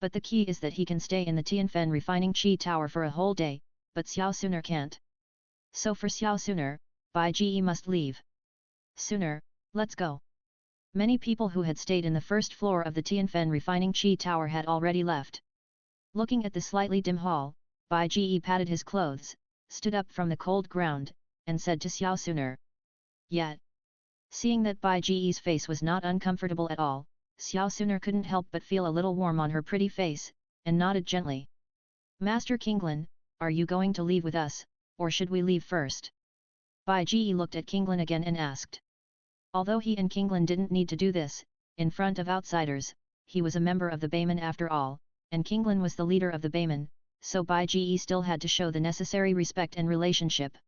Speaker 1: But the key is that he can stay in the Tianfen refining Qi tower for a whole day, but Xiao Suner can't. So for Xiao Suner, Bai Ji must leave. Suner, let's go. Many people who had stayed in the first floor of the Tianfen refining Qi tower had already left. Looking at the slightly dim hall, Bai Ji patted his clothes, stood up from the cold ground, and said to Xiao Suner. Yet. Seeing that Bai Ji's face was not uncomfortable at all, Xiao Suner couldn't help but feel a little warm on her pretty face, and nodded gently. Master Kinglin, are you going to leave with us, or should we leave first? Bai Ji looked at Kinglin again and asked. Although he and Kinglin didn't need to do this, in front of outsiders, he was a member of the Bayman after all, and Kinglin was the leader of the Bayman, so Bai Ji still had to show the necessary respect and relationship.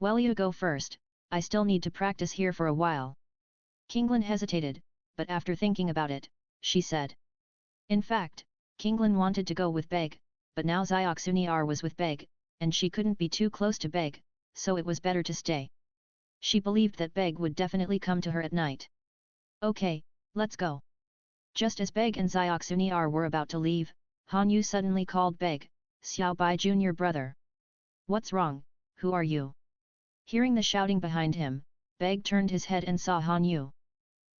Speaker 1: Well, you go first, I still need to practice here for a while. Kinglin hesitated, but after thinking about it, she said. In fact, Kinglin wanted to go with Beg, but now Xioxuniar was with Beg, and she couldn't be too close to Beg, so it was better to stay. She believed that Beg would definitely come to her at night. Okay, let's go. Just as Beg and Xioxuniar were about to leave, Han Yu suddenly called Beg, Xiao Bai junior brother. What's wrong, who are you? Hearing the shouting behind him, Beg turned his head and saw Han Yu.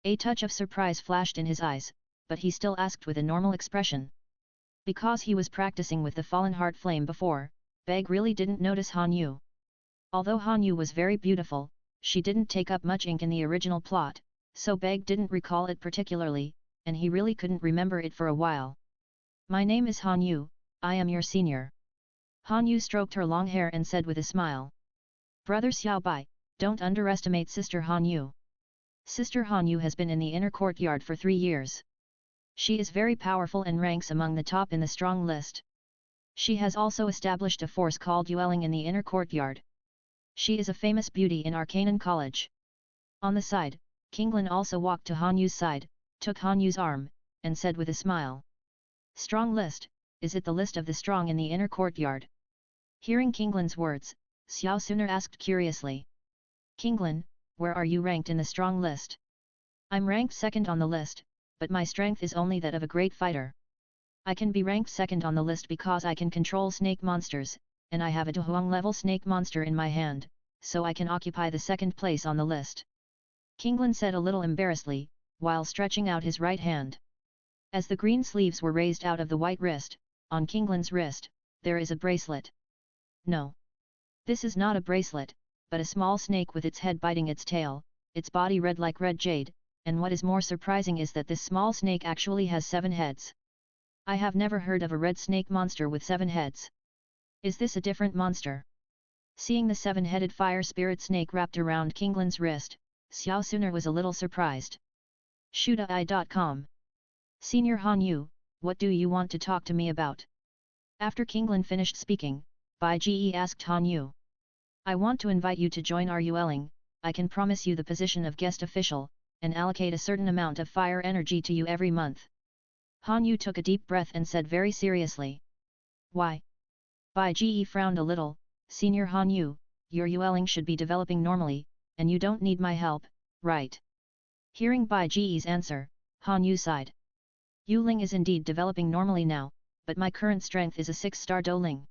Speaker 1: A touch of surprise flashed in his eyes, but he still asked with a normal expression. Because he was practicing with the fallen heart flame before, Beg really didn't notice Han Yu. Although Han Yu was very beautiful, she didn't take up much ink in the original plot, so Beg didn't recall it particularly, and he really couldn't remember it for a while. My name is Han Yu, I am your senior. Han Yu stroked her long hair and said with a smile. Brother Xiao Bai, don't underestimate Sister Han Yu. Sister Han Yu has been in the inner courtyard for 3 years. She is very powerful and ranks among the top in the strong list. She has also established a force called Yueling in the inner courtyard. She is a famous beauty in Arcanan College. On the side, Kinglin also walked to Han Yu's side, took Han Yu's arm, and said with a smile. Strong list, is it the list of the strong in the inner courtyard? Hearing Kinglin's words, Xiao Suner asked curiously. Kinglin, where are you ranked in the strong list? I'm ranked second on the list, but my strength is only that of a great fighter. I can be ranked second on the list because I can control snake monsters, and I have a Duhuang level snake monster in my hand, so I can occupy the second place on the list. Kinglin said a little embarrassedly, while stretching out his right hand. As the green sleeves were raised out of the white wrist, on Kinglin's wrist, there is a bracelet. No. This is not a bracelet, but a small snake with its head biting its tail, its body red like red jade, and what is more surprising is that this small snake actually has 7 heads. I have never heard of a red snake monster with 7 heads. Is this a different monster? Seeing the 7-headed fire spirit snake wrapped around Kinglin's wrist, Xiao Suner was a little surprised. Shootai.com. Senior Han Yu, what do you want to talk to me about? After Kinglin finished speaking, Bai Ji asked Han Yu. I want to invite you to join our Yueling. I can promise you the position of guest official, and allocate a certain amount of fire energy to you every month. Han Yu took a deep breath and said very seriously. Why? Bai Ji frowned a little. Senior Han Yu, your Yueling should be developing normally, and you don't need my help, right? Hearing Bai Ji's answer, Han Yu sighed. Yuling is indeed developing normally now, but my current strength is a 6-star Douling.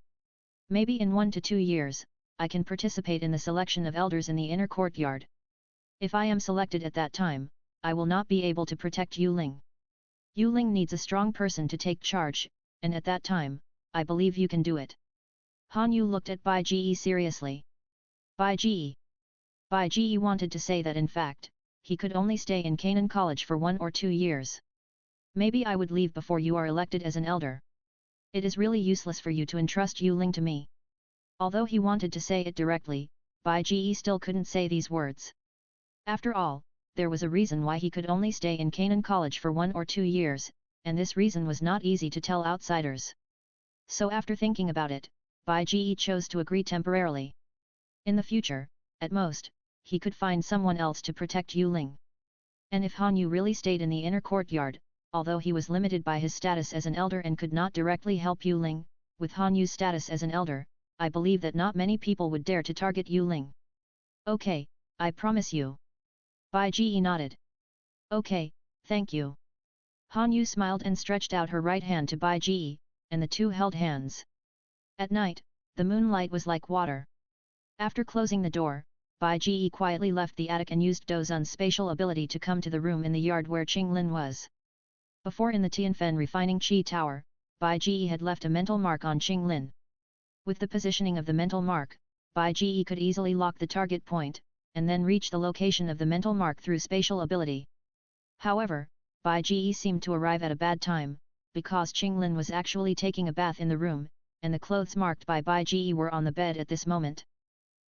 Speaker 1: Maybe in 1 to 2 years, I can participate in the selection of elders in the inner courtyard. If I am selected at that time, I will not be able to protect Yuling. Yuling needs a strong person to take charge, and at that time, I believe you can do it. Han Yu looked at Bai Ji seriously. Bai Ji wanted to say that in fact, he could only stay in Canaan College for 1 or 2 years. Maybe I would leave before you are elected as an elder. It is really useless for you to entrust Yuling to me. Although he wanted to say it directly, Bai Ji still couldn't say these words. After all, there was a reason why he could only stay in Canaan College for 1 or 2 years, and this reason was not easy to tell outsiders. So after thinking about it, Bai Ji chose to agree temporarily. In the future, at most, he could find someone else to protect Yuling. And if Han Yu really stayed in the inner courtyard, although he was limited by his status as an elder and could not directly help Yuling, with Han Yu's status as an elder, I believe that not many people would dare to target Yuling. Okay, I promise you. Bai Ji nodded. Okay, thank you. Han Yu smiled and stretched out her right hand to Bai Ji, and the two held hands. At night, the moonlight was like water. After closing the door, Bai Ji quietly left the attic and used Dozun's spatial ability to come to the room in the yard where Qinglin was. Before in the Tianfen refining Qi Tower, Bai Ji had left a mental mark on Qinglin. With the positioning of the mental mark, Bai Ji could easily lock the target point, and then reach the location of the mental mark through spatial ability. However, Bai Ji seemed to arrive at a bad time, because Qinglin was actually taking a bath in the room, and the clothes marked by Bai Ji were on the bed at this moment.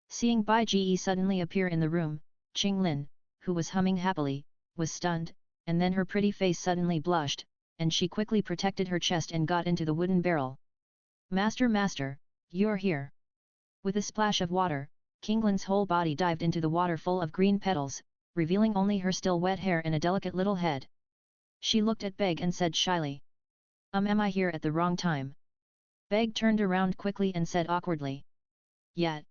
Speaker 1: Seeing Bai Ji suddenly appear in the room, Qinglin, who was humming happily, was stunned, and then her pretty face suddenly blushed, and she quickly protected her chest and got into the wooden barrel. Master, you're here. With a splash of water, Qinglin's whole body dived into the water full of green petals, revealing only her still wet hair and a delicate little head. She looked at Beg and said shyly. Am I here at the wrong time? Beg turned around quickly and said awkwardly. Yet.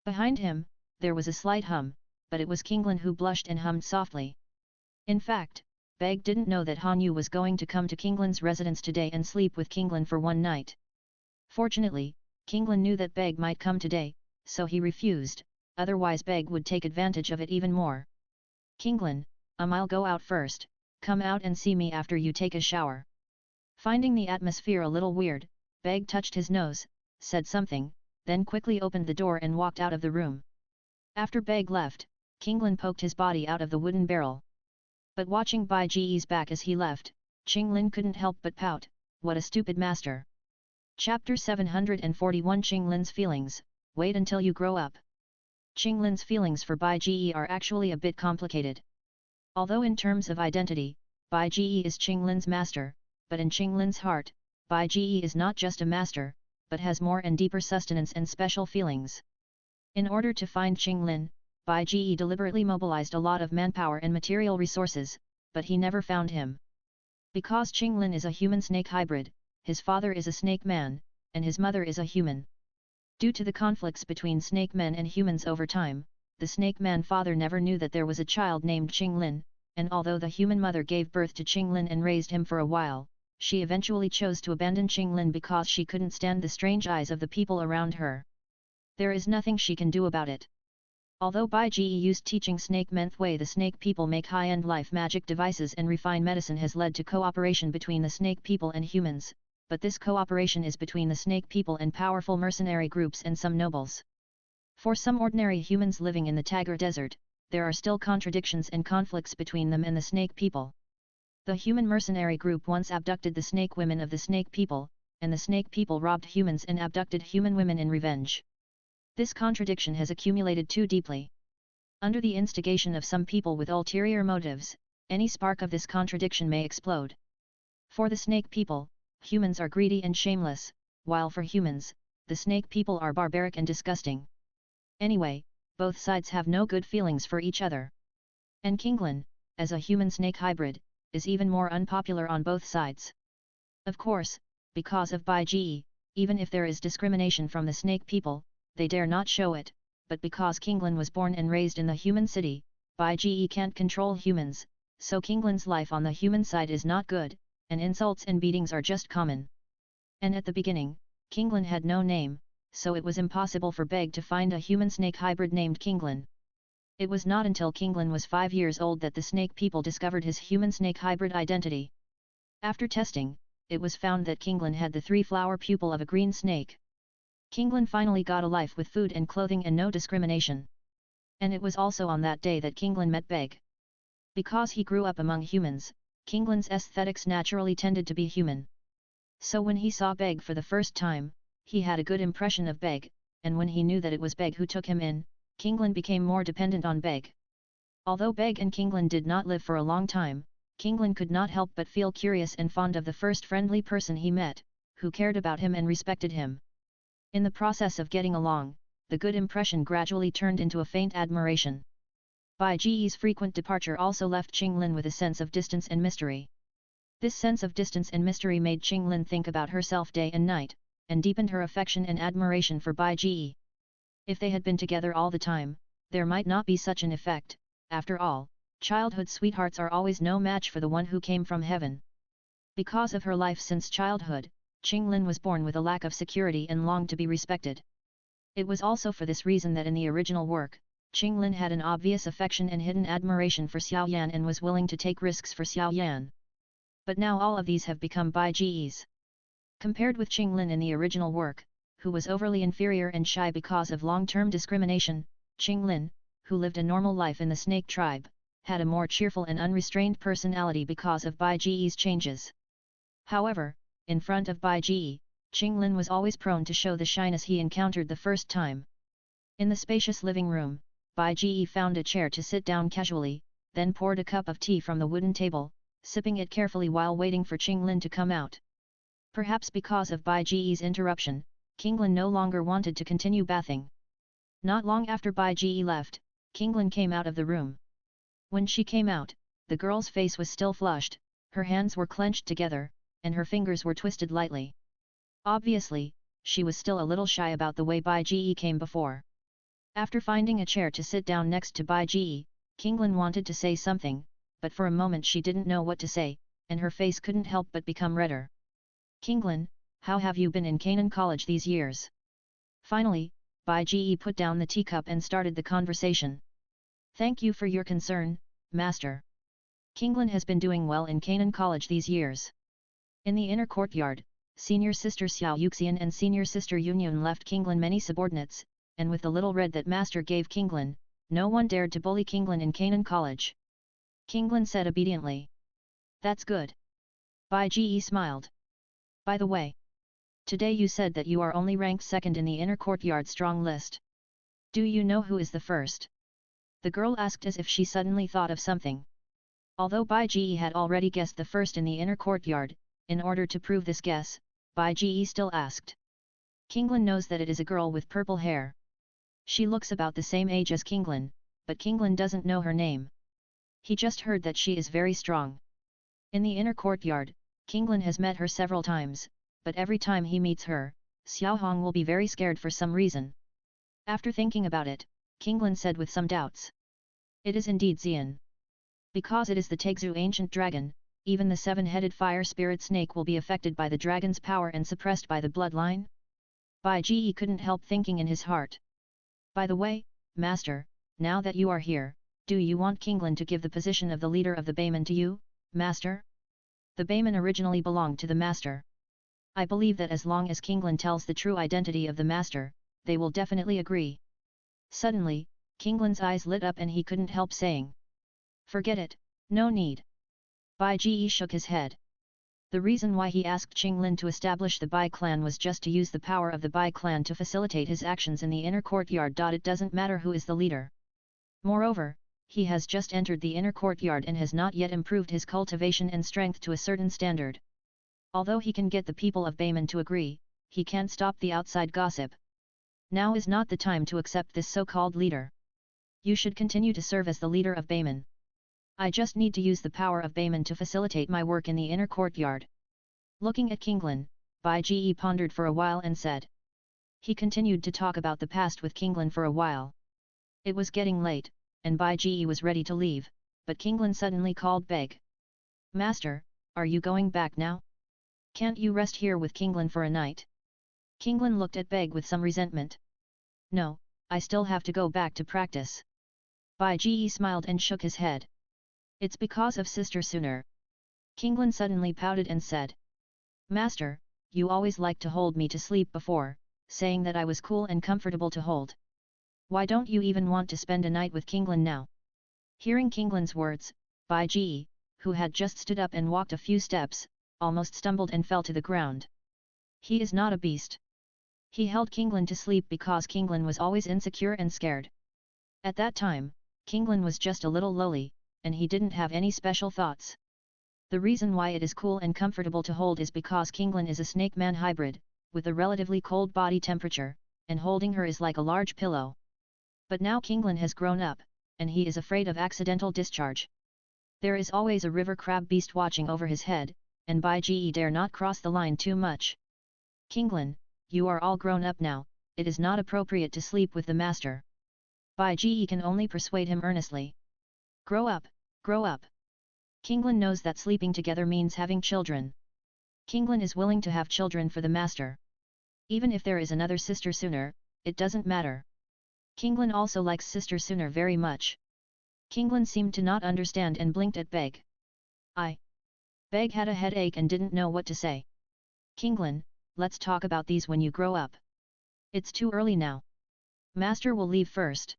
Speaker 1: Behind him, there was a slight hum, but it was Qinglin who blushed and hummed softly. In fact, Beg didn't know that Han Yu was going to come to Qinglin's residence today and sleep with Qinglin for 1 night. Fortunately, Qinglin knew that Beg might come today, so he refused, otherwise Beg would take advantage of it even more. Qinglin, I'll go out first, come out and see me after you take a shower. Finding the atmosphere a little weird, Beg touched his nose, said something, then quickly opened the door and walked out of the room. After Beg left, Qinglin poked his body out of the wooden barrel. But watching Bai Ji's back as he left, Qinglin couldn't help but pout, what a stupid master. Chapter 741 Qinglin's feelings, wait until you grow up. Qinglin's feelings for Bai Ji are actually a bit complicated. Although in terms of identity, Bai Ji is Qinglin's master, but in Qinglin's heart, Bai Ji is not just a master, but has more and deeper sustenance and special feelings. In order to find Qinglin, Bai Ji deliberately mobilized a lot of manpower and material resources, but he never found him. Because Qinglin is a human-snake hybrid, his father is a snake man, and his mother is a human. Due to the conflicts between snake men and humans over time, the snake man father never knew that there was a child named Qinglin, and although the human mother gave birth to Qinglin and raised him for a while, she eventually chose to abandon Qinglin because she couldn't stand the strange eyes of the people around her. There is nothing she can do about it. Although Bai Ji used teaching snake men the way the snake people make high-end life magic devices and refine medicine has led to cooperation between the snake people and humans, but this cooperation is between the snake people and powerful mercenary groups and some nobles. For some ordinary humans living in the Tagar Desert, there are still contradictions and conflicts between them and the snake people. The human mercenary group once abducted the snake women of the snake people, and the snake people robbed humans and abducted human women in revenge. This contradiction has accumulated too deeply. Under the instigation of some people with ulterior motives, any spark of this contradiction may explode. For the snake people, humans are greedy and shameless, while for humans, the snake people are barbaric and disgusting. Anyway, both sides have no good feelings for each other. And Qinglin, as a human-snake hybrid, is even more unpopular on both sides. Of course, because of Bai Ji, even if there is discrimination from the snake people, they dare not show it, but because Qinglin was born and raised in the human city, Bai Ji can't control humans, so Qinglin's life on the human side is not good, and insults and beatings are just common. And at the beginning, Qinglin had no name, so it was impossible for Beg to find a human-snake hybrid named Qinglin. It was not until Qinglin was 5 years old that the snake people discovered his human-snake hybrid identity. After testing, it was found that Qinglin had the 3-flower pupil of a green snake. Qinglin finally got a life with food and clothing and no discrimination. And it was also on that day that Qinglin met Beg. Because he grew up among humans, Qinglin's aesthetics naturally tended to be human. So when he saw Beg for the first time, he had a good impression of Beg, and when he knew that it was Beg who took him in, Qinglin became more dependent on Beg. Although Beg and Qinglin did not live for a long time, Qinglin could not help but feel curious and fond of the first friendly person he met, who cared about him and respected him. In the process of getting along, the good impression gradually turned into a faint admiration. Bai Ji's frequent departure also left Qinglin with a sense of distance and mystery. This sense of distance and mystery made Qinglin think about herself day and night, and deepened her affection and admiration for Bai Ji. If they had been together all the time, there might not be such an effect. After all, childhood sweethearts are always no match for the one who came from heaven. Because of her life since childhood, Qinglin was born with a lack of security and longed to be respected. It was also for this reason that in the original work, Qinglin had an obvious affection and hidden admiration for Xiao Yan and was willing to take risks for Xiao Yan. But now all of these have become Bai Ji's. Compared with Qinglin in the original work, who was overly inferior and shy because of long-term discrimination, Qinglin, who lived a normal life in the snake tribe, had a more cheerful and unrestrained personality because of Bai Ji's changes. However, in front of Bai Ji, Qinglin was always prone to show the shyness he encountered the first time. In the spacious living room, Bai Ji found a chair to sit down casually, then poured a cup of tea from the wooden table, sipping it carefully while waiting for Qinglin to come out. Perhaps because of Bai Ji's interruption, Qinglin no longer wanted to continue bathing. Not long after Bai Ji left, Qinglin came out of the room. When she came out, the girl's face was still flushed, her hands were clenched together, and her fingers were twisted lightly. Obviously, she was still a little shy about the way Bai Ji came before. After finding a chair to sit down next to Bai Ji, Qinglin wanted to say something, but for a moment she didn't know what to say, and her face couldn't help but become redder. Qinglin, how have you been in Canaan College these years? Finally, Bai Ji put down the teacup and started the conversation. Thank you for your concern, Master. Qinglin has been doing well in Canaan College these years. In the inner courtyard, Senior Sister Xiao Yuxian and Senior Sister Yunyun left Qinglin many subordinates, and with the little red that Master gave Qinglin, no one dared to bully Qinglin in Canaan College. Kinglin said obediently. That's good. Bai Ji smiled. By the way, today you said that you are only ranked second in the inner courtyard strong list. Do you know who is the first? The girl asked as if she suddenly thought of something. Although Bai Ji had already guessed the first in the inner courtyard, in order to prove this guess, Bai Ji still asked. Kinglin knows that it is a girl with purple hair. She looks about the same age as Kinglin, but Kinglin doesn't know her name. He just heard that she is very strong. In the inner courtyard, Kinglin has met her several times, but every time he meets her, Xiaohong will be very scared for some reason. After thinking about it, Kinglin said with some doubts. It is indeed Xian. Because it is the Tegzu ancient dragon, even the seven-headed fire spirit snake will be affected by the dragon's power and suppressed by the bloodline? Bai Ji couldn't help thinking in his heart. By the way, Master, now that you are here, do you want Kinglin to give the position of the leader of the Bayman to you, Master? The Bayman originally belonged to the Master. I believe that as long as Kinglin tells the true identity of the Master, they will definitely agree. Suddenly, Kinglin's eyes lit up and he couldn't help saying. Forget it, no need. Bai Ji shook his head. The reason why he asked Qinglin to establish the Bai clan was just to use the power of the Bai clan to facilitate his actions in the inner courtyard. It doesn't matter who is the leader. Moreover, he has just entered the inner courtyard and has not yet improved his cultivation and strength to a certain standard. Although he can get the people of Bayman to agree, he can't stop the outside gossip. Now is not the time to accept this so-called leader. You should continue to serve as the leader of Bayman. I just need to use the power of Bayman to facilitate my work in the inner courtyard. Looking at Kinglin, Bai Ji pondered for a while and said. He continued to talk about the past with Kinglin for a while. It was getting late, and Bai Ji was ready to leave, but Kinglin suddenly called Beg. Master, are you going back now? Can't you rest here with Kinglin for a night? Kinglin looked at Beg with some resentment. No, I still have to go back to practice. Bai Ji smiled and shook his head. It's because of Sister Sooner. Kinglin suddenly pouted and said. Master, you always liked to hold me to sleep before, saying that I was cool and comfortable to hold. Why don't you even want to spend a night with Kinglin now? Hearing Kinglin's words, Bai Ji, who had just stood up and walked a few steps, almost stumbled and fell to the ground. He is not a beast. He held Kinglin to sleep because Kinglin was always insecure and scared. At that time, Kinglin was just a little lowly, and he didn't have any special thoughts. The reason why it is cool and comfortable to hold is because Kinglin is a snake-man hybrid, with a relatively cold body temperature, and holding her is like a large pillow. But now Kinglin has grown up, and he is afraid of accidental discharge. There is always a river crab beast watching over his head, and Bai Ji dare not cross the line too much. Kinglin, you are all grown up now, it is not appropriate to sleep with the master. Bai Ji can only persuade him earnestly. Grow up, grow up. Kinglin knows that sleeping together means having children. Kinglin is willing to have children for the master. Even if there is another sister sooner, it doesn't matter. Kinglin also likes Sister Sooner very much. Kinglin seemed to not understand and blinked at Beg. Beg had a headache and didn't know what to say. Kinglin, let's talk about these when you grow up. It's too early now. Master will leave first.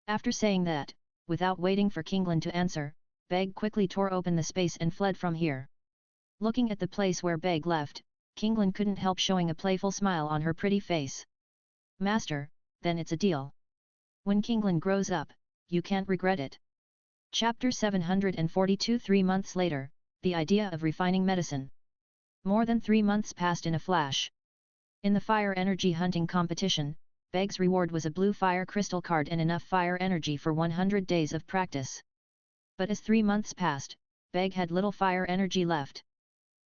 Speaker 1: After saying that, without waiting for Kinglin to answer, Beg quickly tore open the space and fled from here. Looking at the place where Beg left, Kinglin couldn't help showing a playful smile on her pretty face. Master, then it's a deal. When Kinglin grows up, you can't regret it. Chapter 742. 3 months later, the idea of refining medicine. More than 3 months passed in a flash. In the fire energy hunting competition, Beg's reward was a blue fire crystal card and enough fire energy for 100 days of practice. But as 3 months passed, Beg had little fire energy left.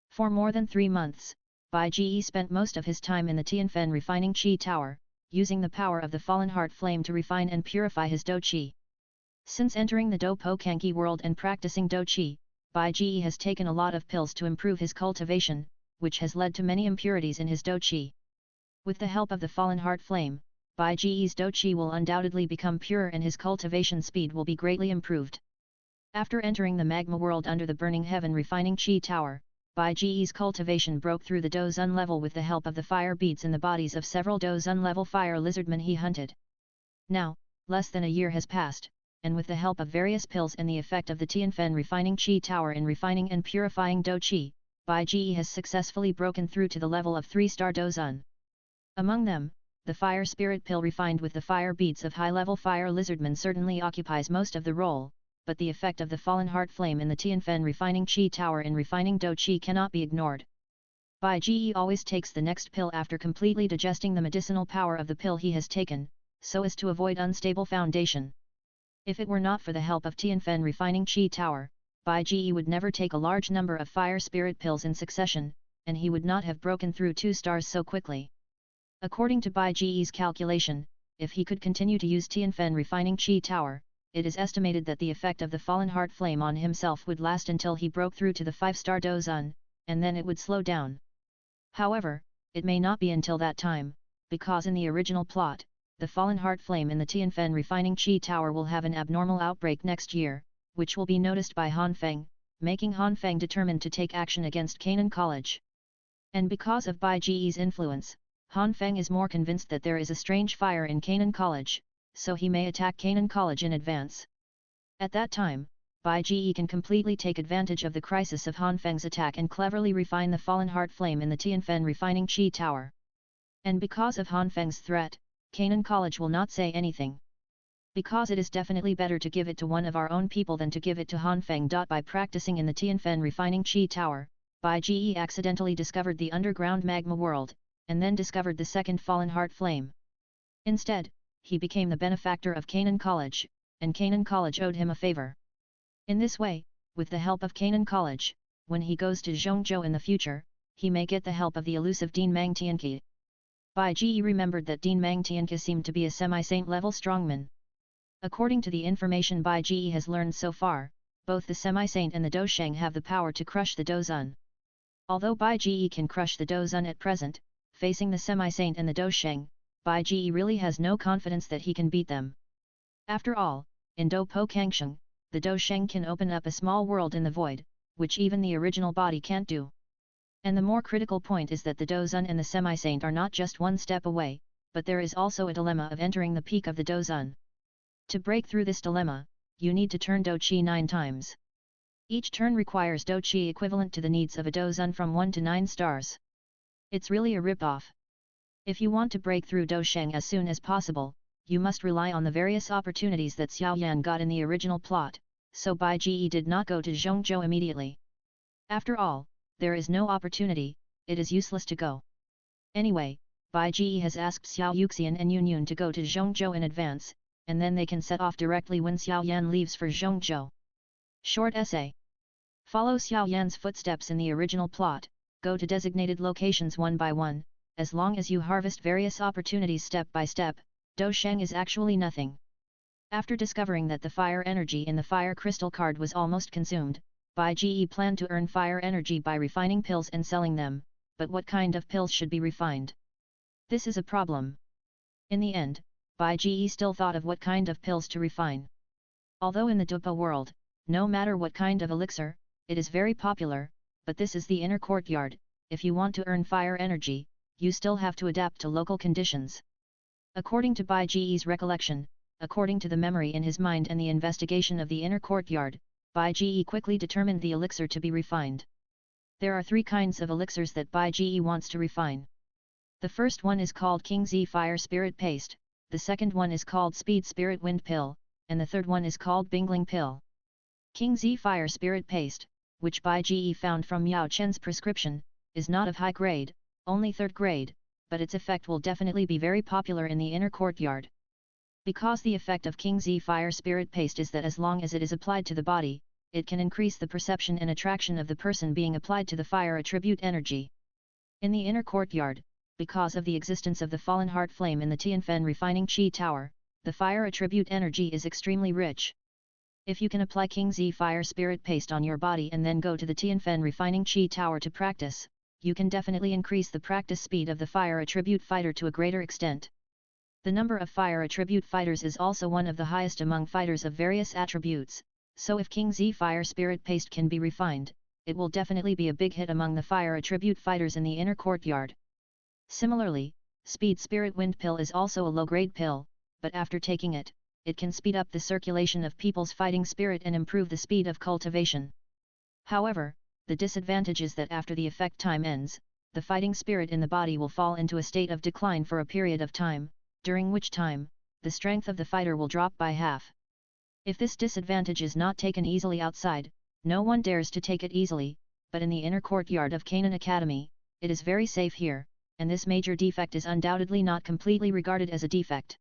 Speaker 1: For more than 3 months, Bai Ji spent most of his time in the Tianfen refining Qi Tower, using the power of the Fallen Heart Flame to refine and purify his Do Qi. Since entering the Do Po Kanki world and practicing Do Qi, Bai Ji has taken a lot of pills to improve his cultivation, which has led to many impurities in his Do Qi. With the help of the Fallen Heart Flame, Bai Ji's Do Qi will undoubtedly become pure and his cultivation speed will be greatly improved. After entering the magma world under the Burning Heaven refining Qi Tower, Bai Ji's cultivation broke through the Dozun level with the help of the fire beads in the bodies of several Dozun level fire lizardmen he hunted. Now, less than a year has passed, and with the help of various pills and the effect of the Tianfen refining Qi Tower in refining and purifying Do Qi, Bai Ji has successfully broken through to the level of 3-star Dozun. Among them, the fire spirit pill refined with the fire beads of high-level fire lizardman certainly occupies most of the role, but the effect of the fallen heart flame in the Tianfen refining Qi Tower in refining Do Qi cannot be ignored. Bai Ji always takes the next pill after completely digesting the medicinal power of the pill he has taken, so as to avoid unstable foundation. If it were not for the help of Tianfen refining Qi Tower, Bai Ji would never take a large number of fire spirit pills in succession, and he would not have broken through 2 stars so quickly. According to Bai Ji's calculation, if he could continue to use Tianfen refining Qi Tower, it is estimated that the effect of the fallen heart flame on himself would last until he broke through to the 5-star Dozun, and then it would slow down. However, it may not be until that time, because in the original plot, the fallen heart flame in the Tianfen refining Qi Tower will have an abnormal outbreak next year, which will be noticed by Han Feng, making Han Feng determined to take action against Canaan College. And because of Bai Ji's influence, Han Feng is more convinced that there is a strange fire in Canaan College, so he may attack Canaan College in advance. At that time, Bai Ji can completely take advantage of the crisis of Han Feng's attack and cleverly refine the fallen heart flame in the Tianfen refining Qi Tower. And because of Han Feng's threat, Canaan College will not say anything. Because it is definitely better to give it to one of our own people than to give it to Han Feng. By practicing in the Tianfen refining Qi Tower, Bai Ji accidentally discovered the underground magma world, and then discovered the second fallen heart flame. Instead, he became the benefactor of Canaan College, and Canaan College owed him a favor. In this way, with the help of Canaan College, when he goes to Zhongzhou in the future, he may get the help of the elusive Dean Mang Tianqi. Bai Ji remembered that Dean Mang Tianqi seemed to be a semi-saint level strongman. According to the information Bai Ji has learned so far, both the semi-saint and the Dosheng have the power to crush the Dozun. Although Bai Ji can crush the Dozun at present, facing the semi-saint and the Dosheng, Bai Ji really has no confidence that he can beat them. After all, in Do Po Kangsheng, the Dosheng can open up a small world in the void, which even the original body can't do. And the more critical point is that the Dozun and the semi-saint are not just one step away, but there is also a dilemma of entering the peak of the Dozun. To break through this dilemma, you need to turn Do Qi 9 times. Each turn requires Do Qi equivalent to the needs of a Dozun from 1 to 9 stars. It's really a rip-off. If you want to break through Dosheng as soon as possible, you must rely on the various opportunities that Xiao Yan got in the original plot, so Bai Ji did not go to Zhongzhou immediately. After all, there is no opportunity, it is useless to go. Anyway, Bai Ji has asked Xiao Yuxian and Yun Yun to go to Zhongzhou in advance, and then they can set off directly when Xiao Yan leaves for Zhongzhou. Short essay. Follow Xiao Yan's footsteps in the original plot, go to designated locations one by one, as long as you harvest various opportunities step by step, Dosheng is actually nothing. After discovering that the fire energy in the fire crystal card was almost consumed, Bai Ji planned to earn fire energy by refining pills and selling them, but what kind of pills should be refined? This is a problem. In the end, Bai Ji still thought of what kind of pills to refine. Although in the Dupa world, no matter what kind of elixir, it is very popular, but this is the inner courtyard, if you want to earn fire energy, you still have to adapt to local conditions. According to Bai Ji's recollection, according to the memory in his mind and the investigation of the inner courtyard, Bai Ji quickly determined the elixir to be refined. There are 3 kinds of elixirs that Bai Ji wants to refine. The first one is called King Z Fire Spirit Paste, the second one is called Speed Spirit Wind Pill, and the third one is called Bingling Pill. King Z Fire Spirit Paste, which Bai Ji found from Miao Chen's prescription, is not of high grade, only 3rd grade, but its effect will definitely be very popular in the inner courtyard. Because the effect of King Z Fire Spirit Paste is that as long as it is applied to the body, it can increase the perception and attraction of the person being applied to the fire attribute energy. In the inner courtyard, because of the existence of the fallen heart flame in the Tianfen refining Qi Tower, the fire attribute energy is extremely rich. If you can apply King Z Fire Spirit Paste on your body and then go to the Tianfen refining Qi Tower to practice, you can definitely increase the practice speed of the fire attribute fighter to a greater extent. The number of fire attribute fighters is also one of the highest among fighters of various attributes, so if King Z Fire Spirit Paste can be refined, it will definitely be a big hit among the fire attribute fighters in the inner courtyard. Similarly, Speed Spirit Wind Pill is also a low-grade pill, but after taking it, it can speed up the circulation of people's fighting spirit and improve the speed of cultivation. However, the disadvantage is that after the effect time ends, the fighting spirit in the body will fall into a state of decline for a period of time, during which time, the strength of the fighter will drop by half. If this disadvantage is not taken easily outside, no one dares to take it easily, but in the inner courtyard of Canaan Academy, it is very safe here, and this major defect is undoubtedly not completely regarded as a defect.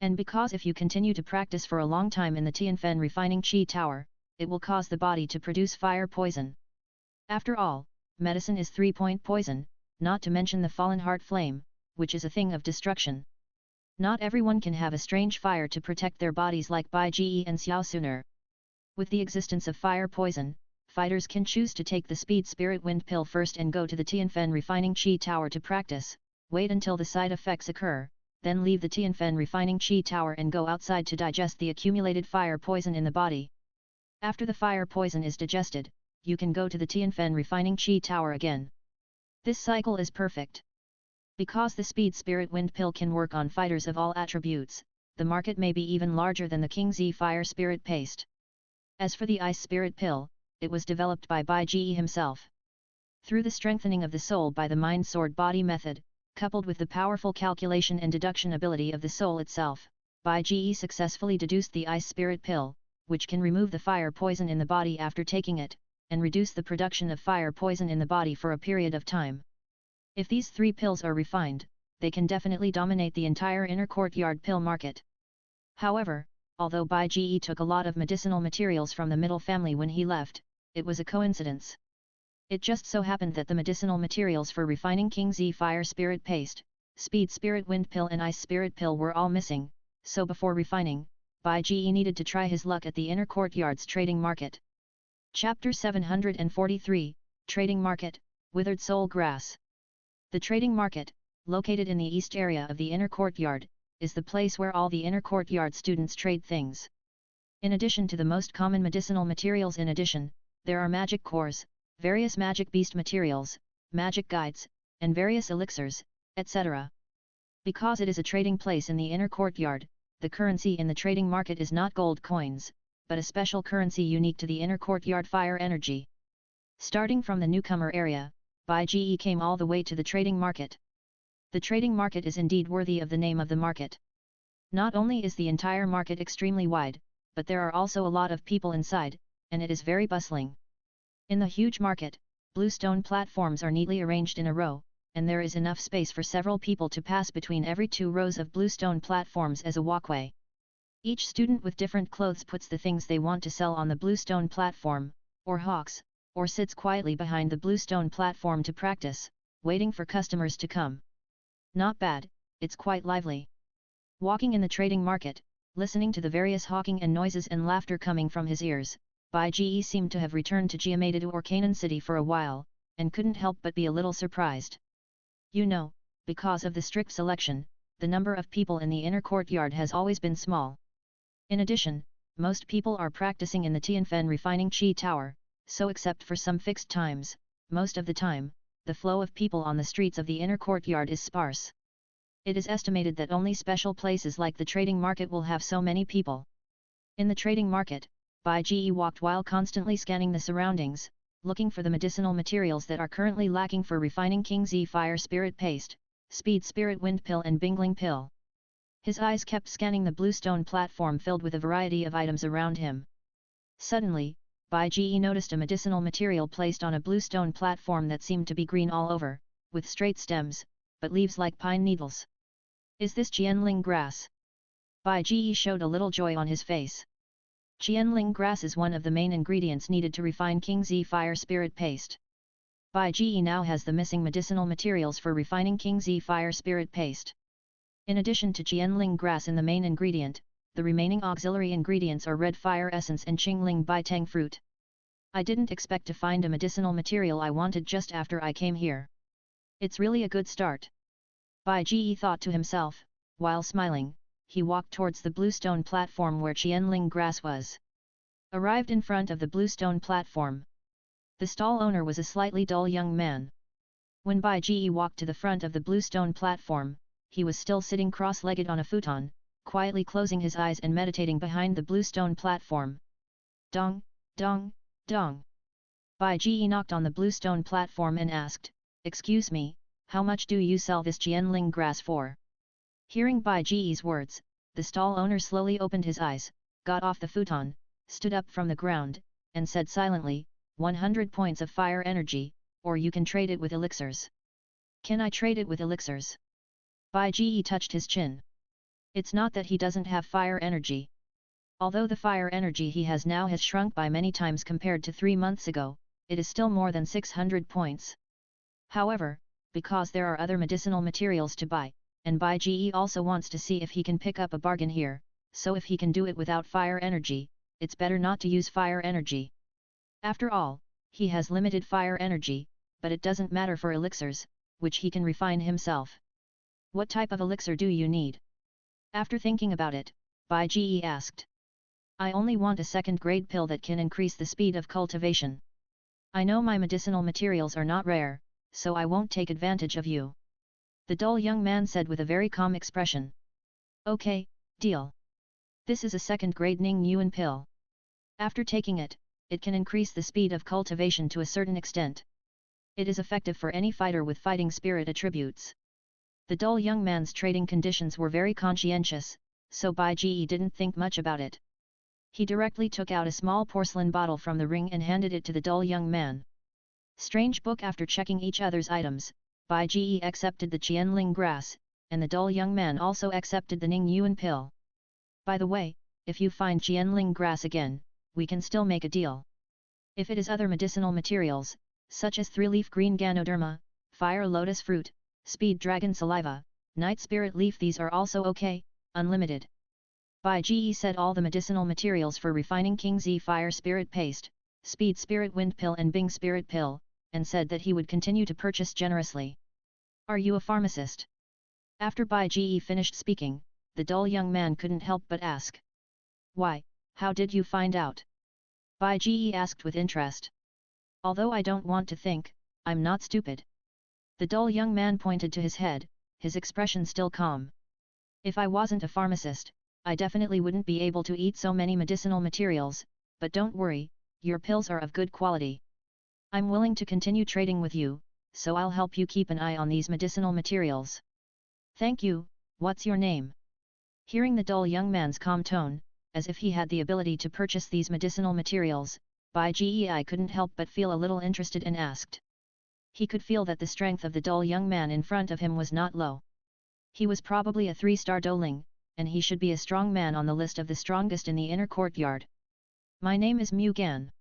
Speaker 1: And because if you continue to practice for a long time in the Tianfen refining Qi Tower, it will cause the body to produce fire poison. After all, medicine is 3-point poison, not to mention the fallen heart flame, which is a thing of destruction. Not everyone can have a strange fire to protect their bodies like Bai Ji and Xiao Suner. With the existence of fire poison, fighters can choose to take the speed spirit wind pill first and go to the Tianfen refining Qi Tower to practice, wait until the side effects occur, then leave the Tianfen refining Qi Tower and go outside to digest the accumulated fire poison in the body. After the fire poison is digested, you can go to the Tianfen refining Qi Tower again. This cycle is perfect. Because the speed spirit wind pill can work on fighters of all attributes, the market may be even larger than the King Z fire spirit paste. As for the ice spirit pill, it was developed by Bai Ji himself. Through the strengthening of the soul by the mind sword body method, coupled with the powerful calculation and deduction ability of the soul itself, Bai Ji successfully deduced the ice spirit pill, which can remove the fire poison in the body after taking it, and reduce the production of fire poison in the body for a period of time. If these 3 pills are refined, they can definitely dominate the entire inner courtyard pill market. However, although Bai Ji took a lot of medicinal materials from the middle family when he left, it was a coincidence. It just so happened that the medicinal materials for refining King Z fire spirit paste, speed spirit wind pill and ice spirit pill were all missing, so before refining, Bai Ji needed to try his luck at the inner courtyard's trading market. Chapter 743, Trading Market, Withered Soul Grass. The trading market, located in the east area of the inner courtyard, is the place where all the inner courtyard students trade things. In addition to the most common medicinal materials, there are magic cores, various magic beast materials, magic guides, and various elixirs, etc. Because it is a trading place in the inner courtyard, the currency in the trading market is not gold coins, but a special currency unique to the inner courtyard fire energy. Starting from the newcomer area, Bai Ji came all the way to the trading market. The trading market is indeed worthy of the name of the market. Not only is the entire market extremely wide, but there are also a lot of people inside, and it is very bustling. In the huge market, blue stone platforms are neatly arranged in a row, and there is enough space for several people to pass between every 2 rows of blue stone platforms as a walkway. Each student with different clothes puts the things they want to sell on the blue stone platform, or hawks, or sits quietly behind the blue stone platform to practice, waiting for customers to come. Not bad, it's quite lively. Walking in the trading market, listening to the various hawking and noises and laughter coming from his ears, Bai Ji seemed to have returned to Jiameidadu or Canaan City for a while, and couldn't help but be a little surprised. You know, because of the strict selection, the number of people in the inner courtyard has always been small. In addition, most people are practicing in the Tianfen refining Qi Tower, so except for some fixed times, most of the time, the flow of people on the streets of the inner courtyard is sparse. It is estimated that only special places like the trading market will have so many people. In the trading market, Bai Ji walked while constantly scanning the surroundings, looking for the medicinal materials that are currently lacking for refining King Z fire spirit paste, speed spirit wind pill and bingling pill. His eyes kept scanning the blue stone platform filled with a variety of items around him. Suddenly, Bai Ji noticed a medicinal material placed on a blue stone platform that seemed to be green all over, with straight stems, but leaves like pine needles. Is this Jianling grass? Bai Ji showed a little joy on his face. Jianling grass is one of the main ingredients needed to refine King Z fire spirit paste. Bai Ji now has the missing medicinal materials for refining King Z fire spirit paste. In addition to Jianling grass in the main ingredient, the remaining auxiliary ingredients are red fire essence and Qingling Baitang fruit. I didn't expect to find a medicinal material I wanted just after I came here. It's really a good start. Bai Ji thought to himself, while smiling, he walked towards the blue stone platform where Qianling grass was. Arrived in front of the blue stone platform. The stall owner was a slightly dull young man. When Bai Ji walked to the front of the blue stone platform, he was still sitting cross-legged on a futon, quietly closing his eyes and meditating behind the blue stone platform. Dong, dong, dong. Bai Ji knocked on the blue stone platform and asked, "Excuse me, how much do you sell this Jianling grass for?" Hearing Bai Ji's words, the stall owner slowly opened his eyes, got off the futon, stood up from the ground, and said silently, 100 points of fire energy, or you can trade it with elixirs. Can I trade it with elixirs? Bai Ji touched his chin. It's not that he doesn't have fire energy. Although the fire energy he has now has shrunk by many times compared to 3 months ago, it is still more than 600 points. However, because there are other medicinal materials to buy, and Bai Ji also wants to see if he can pick up a bargain here, so if he can do it without fire energy, it's better not to use fire energy. After all, he has limited fire energy, but it doesn't matter for elixirs, which he can refine himself. What type of elixir do you need? After thinking about it, Bai Ji asked. I only want a second-grade pill that can increase the speed of cultivation. I know my medicinal materials are not rare, so I won't take advantage of you. The dull young man said with a very calm expression. Okay, deal. This is a second-grade Ning Yuan pill. After taking it, it can increase the speed of cultivation to a certain extent. It is effective for any fighter with fighting spirit attributes. The dull young man's trading conditions were very conscientious, so Bai Ji didn't think much about it. He directly took out a small porcelain bottle from the ring and handed it to the dull young man. Strange book. After checking each other's items, Bai Ji accepted the Qianling grass, and the dull young man also accepted the Ning Yuan pill. By the way, if you find Qianling grass again, we can still make a deal. If it is other medicinal materials, such as 3-leaf green Ganoderma, fire lotus fruit, speed dragon saliva, night spirit leaf, these are also okay, unlimited. Bai Ji said all the medicinal materials for refining King Z fire spirit paste, speed spirit wind pill and Bing spirit pill, and said that he would continue to purchase generously. Are you a pharmacist? After Bai Ji finished speaking, the dull young man couldn't help but ask. Why, how did you find out? Bai Ji asked with interest. Although I don't want to think, I'm not stupid. The dull young man pointed to his head, his expression still calm. If I wasn't a pharmacist, I definitely wouldn't be able to eat so many medicinal materials, but don't worry, your pills are of good quality. I'm willing to continue trading with you, so I'll help you keep an eye on these medicinal materials. Thank you. What's your name? Hearing the dull young man's calm tone, as if he had the ability to purchase these medicinal materials, Bai Ji couldn't help but feel a little interested and asked. He could feel that the strength of the dull young man in front of him was not low. He was probably a 3-star Douling, and he should be a strong man on the list of the strongest in the inner courtyard. My name is Mu Gan.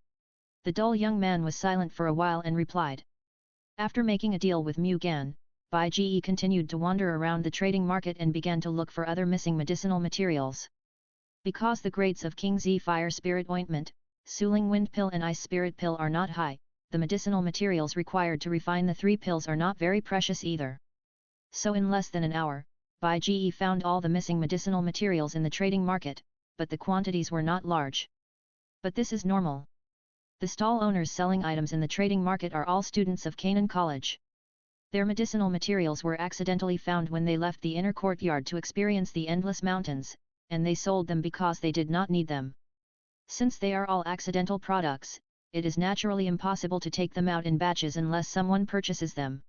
Speaker 1: The dull young man was silent for a while and replied. After making a deal with Mu Gan, Bai Ji continued to wander around the trading market and began to look for other missing medicinal materials. Because the grades of King Z Fire Spirit Ointment, Suling Wind Pill and Ice Spirit Pill are not high, the medicinal materials required to refine the 3 pills are not very precious either. So in less than an hour, Bai Ji found all the missing medicinal materials in the trading market, but the quantities were not large. But this is normal. The stall owners selling items in the trading market are all students of Canaan College. Their medicinal materials were accidentally found when they left the inner courtyard to experience the endless mountains, and they sold them because they did not need them. Since they are all accidental products, it is naturally impossible to take them out in batches unless someone purchases them.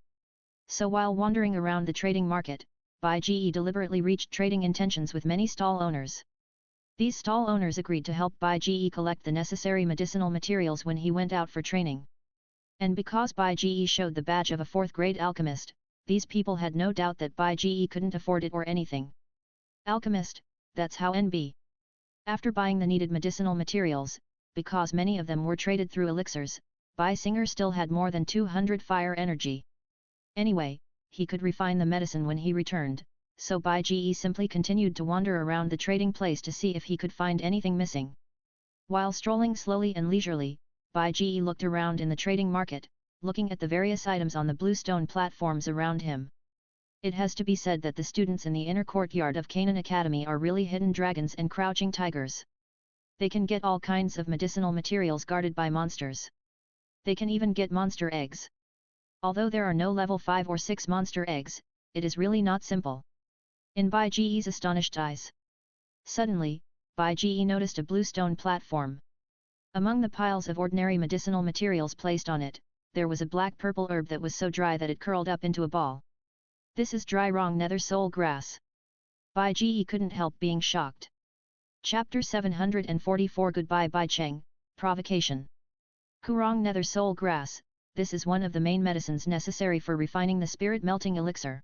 Speaker 1: So while wandering around the trading market, Bai Ji deliberately reached trading intentions with many stall owners. These stall owners agreed to help Bai Ji collect the necessary medicinal materials when he went out for training. And because Bai Ji showed the badge of a 4th-grade alchemist, these people had no doubt that Bai Ji couldn't afford it or anything. Alchemist, that's how NB. After buying the needed medicinal materials, because many of them were traded through elixirs, Bai Singer still had more than 200 fire energy. Anyway, he could refine the medicine when he returned, so Bai Ji simply continued to wander around the trading place to see if he could find anything missing. While strolling slowly and leisurely, Bai Ji looked around in the trading market, looking at the various items on the blue stone platforms around him. It has to be said that the students in the inner courtyard of Canaan Academy are really hidden dragons and crouching tigers. They can get all kinds of medicinal materials guarded by monsters. They can even get monster eggs. Although there are no level 5 or 6 monster eggs, it is really not simple. In Bai Ji's astonished eyes, Suddenly, Bai Ji noticed a blue stone platform. Among the piles of ordinary medicinal materials placed on it, there was a black-purple herb that was so dry that it curled up into a ball. This is dry wrong nether soul grass. Bai Ji couldn't help being shocked. Chapter 744 Goodbye Bai Cheng, Provocation. Kurong nether soul grass, this is one of the main medicines necessary for refining the spirit melting elixir.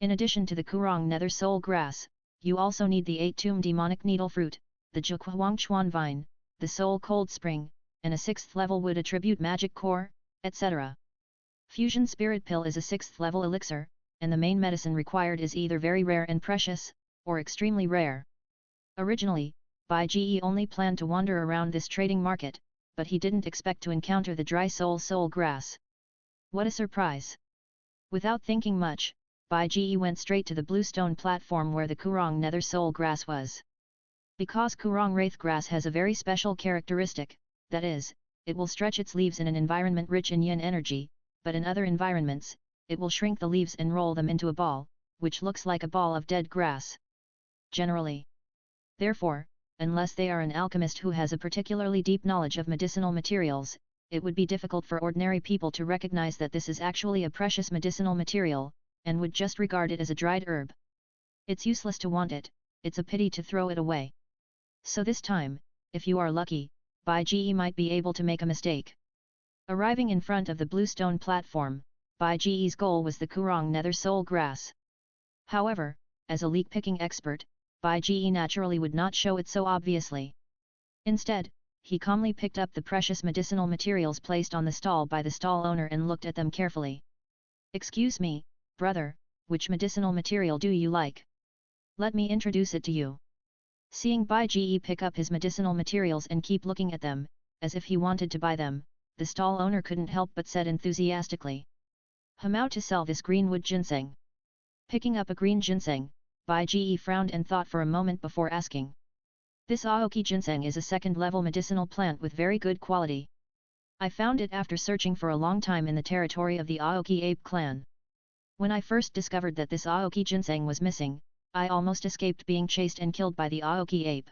Speaker 1: In addition to the Kurong nether soul grass, you also need the 8-tomb demonic needle fruit, the Jihuang Chuan vine, the soul cold spring, and a 6th level wood attribute magic core, etc. Fusion spirit pill is a 6th level elixir, and the main medicine required is either very rare and precious, or extremely rare. Originally, Bai Ji only planned to wander around this trading market, but he didn't expect to encounter the dry soul grass. What a surprise! Without thinking much, Bai Ji went straight to the blue stone platform where the Kurong nether soul grass was. Because Kurong wraith grass has a very special characteristic, that is, it will stretch its leaves in an environment rich in yin energy, but in other environments, it will shrink the leaves and roll them into a ball, which looks like a ball of dead grass. Generally. Therefore, unless they are an alchemist who has a particularly deep knowledge of medicinal materials, it would be difficult for ordinary people to recognize that this is actually a precious medicinal material, and would just regard it as a dried herb. It's useless to want it, it's a pity to throw it away. So this time, if you are lucky, Bai Ji might be able to make a mistake. Arriving in front of the blue stone platform, Bai Ji's goal was the Kurong nether soul grass. However, as a leek-picking expert, Bai Ji naturally would not show it so obviously. Instead, he calmly picked up the precious medicinal materials placed on the stall by the stall owner and looked at them carefully. "Excuse me, brother, which medicinal material do you like? Let me introduce it to you." Seeing Bai Ji pick up his medicinal materials and keep looking at them, as if he wanted to buy them, the stall owner couldn't help but said enthusiastically. "How to sell this greenwood ginseng?" Picking up a green ginseng, Bai Ji frowned and thought for a moment before asking. "This Aoki ginseng is a 2nd-level medicinal plant with very good quality. I found it after searching for a long time in the territory of the Aoki ape clan. When I first discovered that this Aoki ginseng was missing, I almost escaped being chased and killed by the Aoki ape.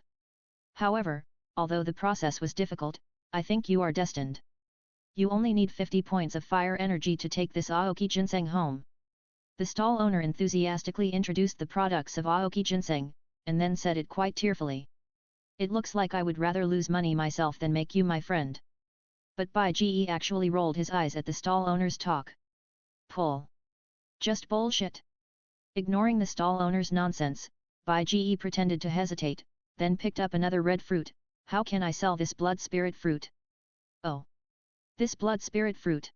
Speaker 1: However, although the process was difficult, I think you are destined. You only need 50 points of fire energy to take this Aoki ginseng home." The stall owner enthusiastically introduced the products of Aoki ginseng, and then said it quite tearfully. "It looks like I would rather lose money myself than make you my friend." But Bai Ji actually rolled his eyes at the stall owner's talk. Pull. Just bullshit. Ignoring the stall owner's nonsense, Bai Ji pretended to hesitate, then picked up another red fruit. "How can I sell this blood spirit fruit?" "Oh. This blood spirit fruit.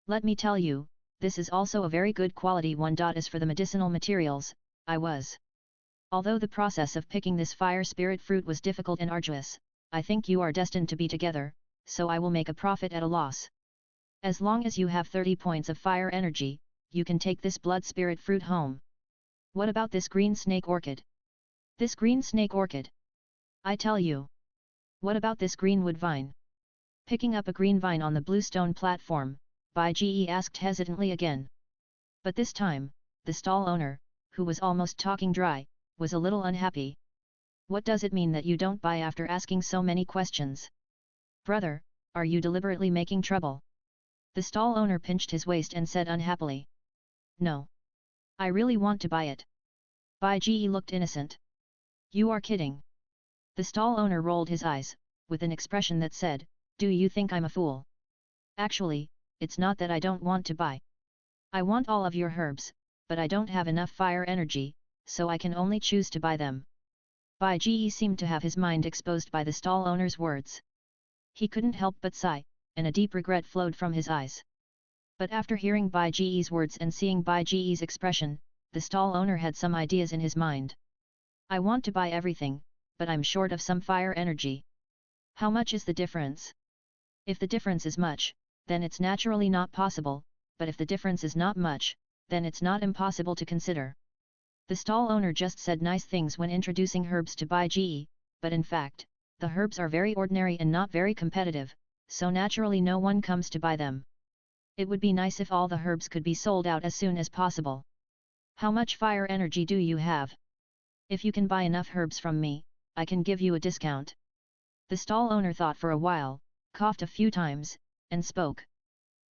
Speaker 1: Let me tell you, this is also a very good quality one. As for the medicinal materials, although the process of picking this fire spirit fruit was difficult and arduous, I think you are destined to be together, so I will make a profit at a loss. As long as you have 30 points of fire energy, you can take this blood spirit fruit home. What about this green snake orchid? This green snake orchid? I tell you. What about this green wood vine?" Picking up a green vine on the blue stone platform, Bai Ji asked hesitantly again. But this time, the stall owner, who was almost talking dry, was a little unhappy. "What does it mean that you don't buy after asking so many questions? Brother, are you deliberately making trouble?" The stall owner pinched his waist and said unhappily. "No. I really want to buy it." Bai Ji looked innocent. "You are kidding." The stall owner rolled his eyes, with an expression that said, "Do you think I'm a fool? Actually, it's not that I don't want to buy. I want all of your herbs, but I don't have enough fire energy, so I can only choose to buy them." Bai Ji seemed to have his mind exposed by the stall owner's words. He couldn't help but sigh, and a deep regret flowed from his eyes. But after hearing Bai Ji's words and seeing Bai Ji's expression, the stall owner had some ideas in his mind. "I want to buy everything, but I'm short of some fire energy. How much is the difference? If the difference is much, then it's naturally not possible, but if the difference is not much, then it's not impossible to consider." The stall owner just said nice things when introducing herbs to Bai Ji, but in fact, the herbs are very ordinary and not very competitive, so naturally no one comes to buy them. It would be nice if all the herbs could be sold out as soon as possible. "How much fire energy do you have?" If you can buy enough herbs from me, I can give you a discount. The stall owner thought for a while, coughed a few times, and spoke.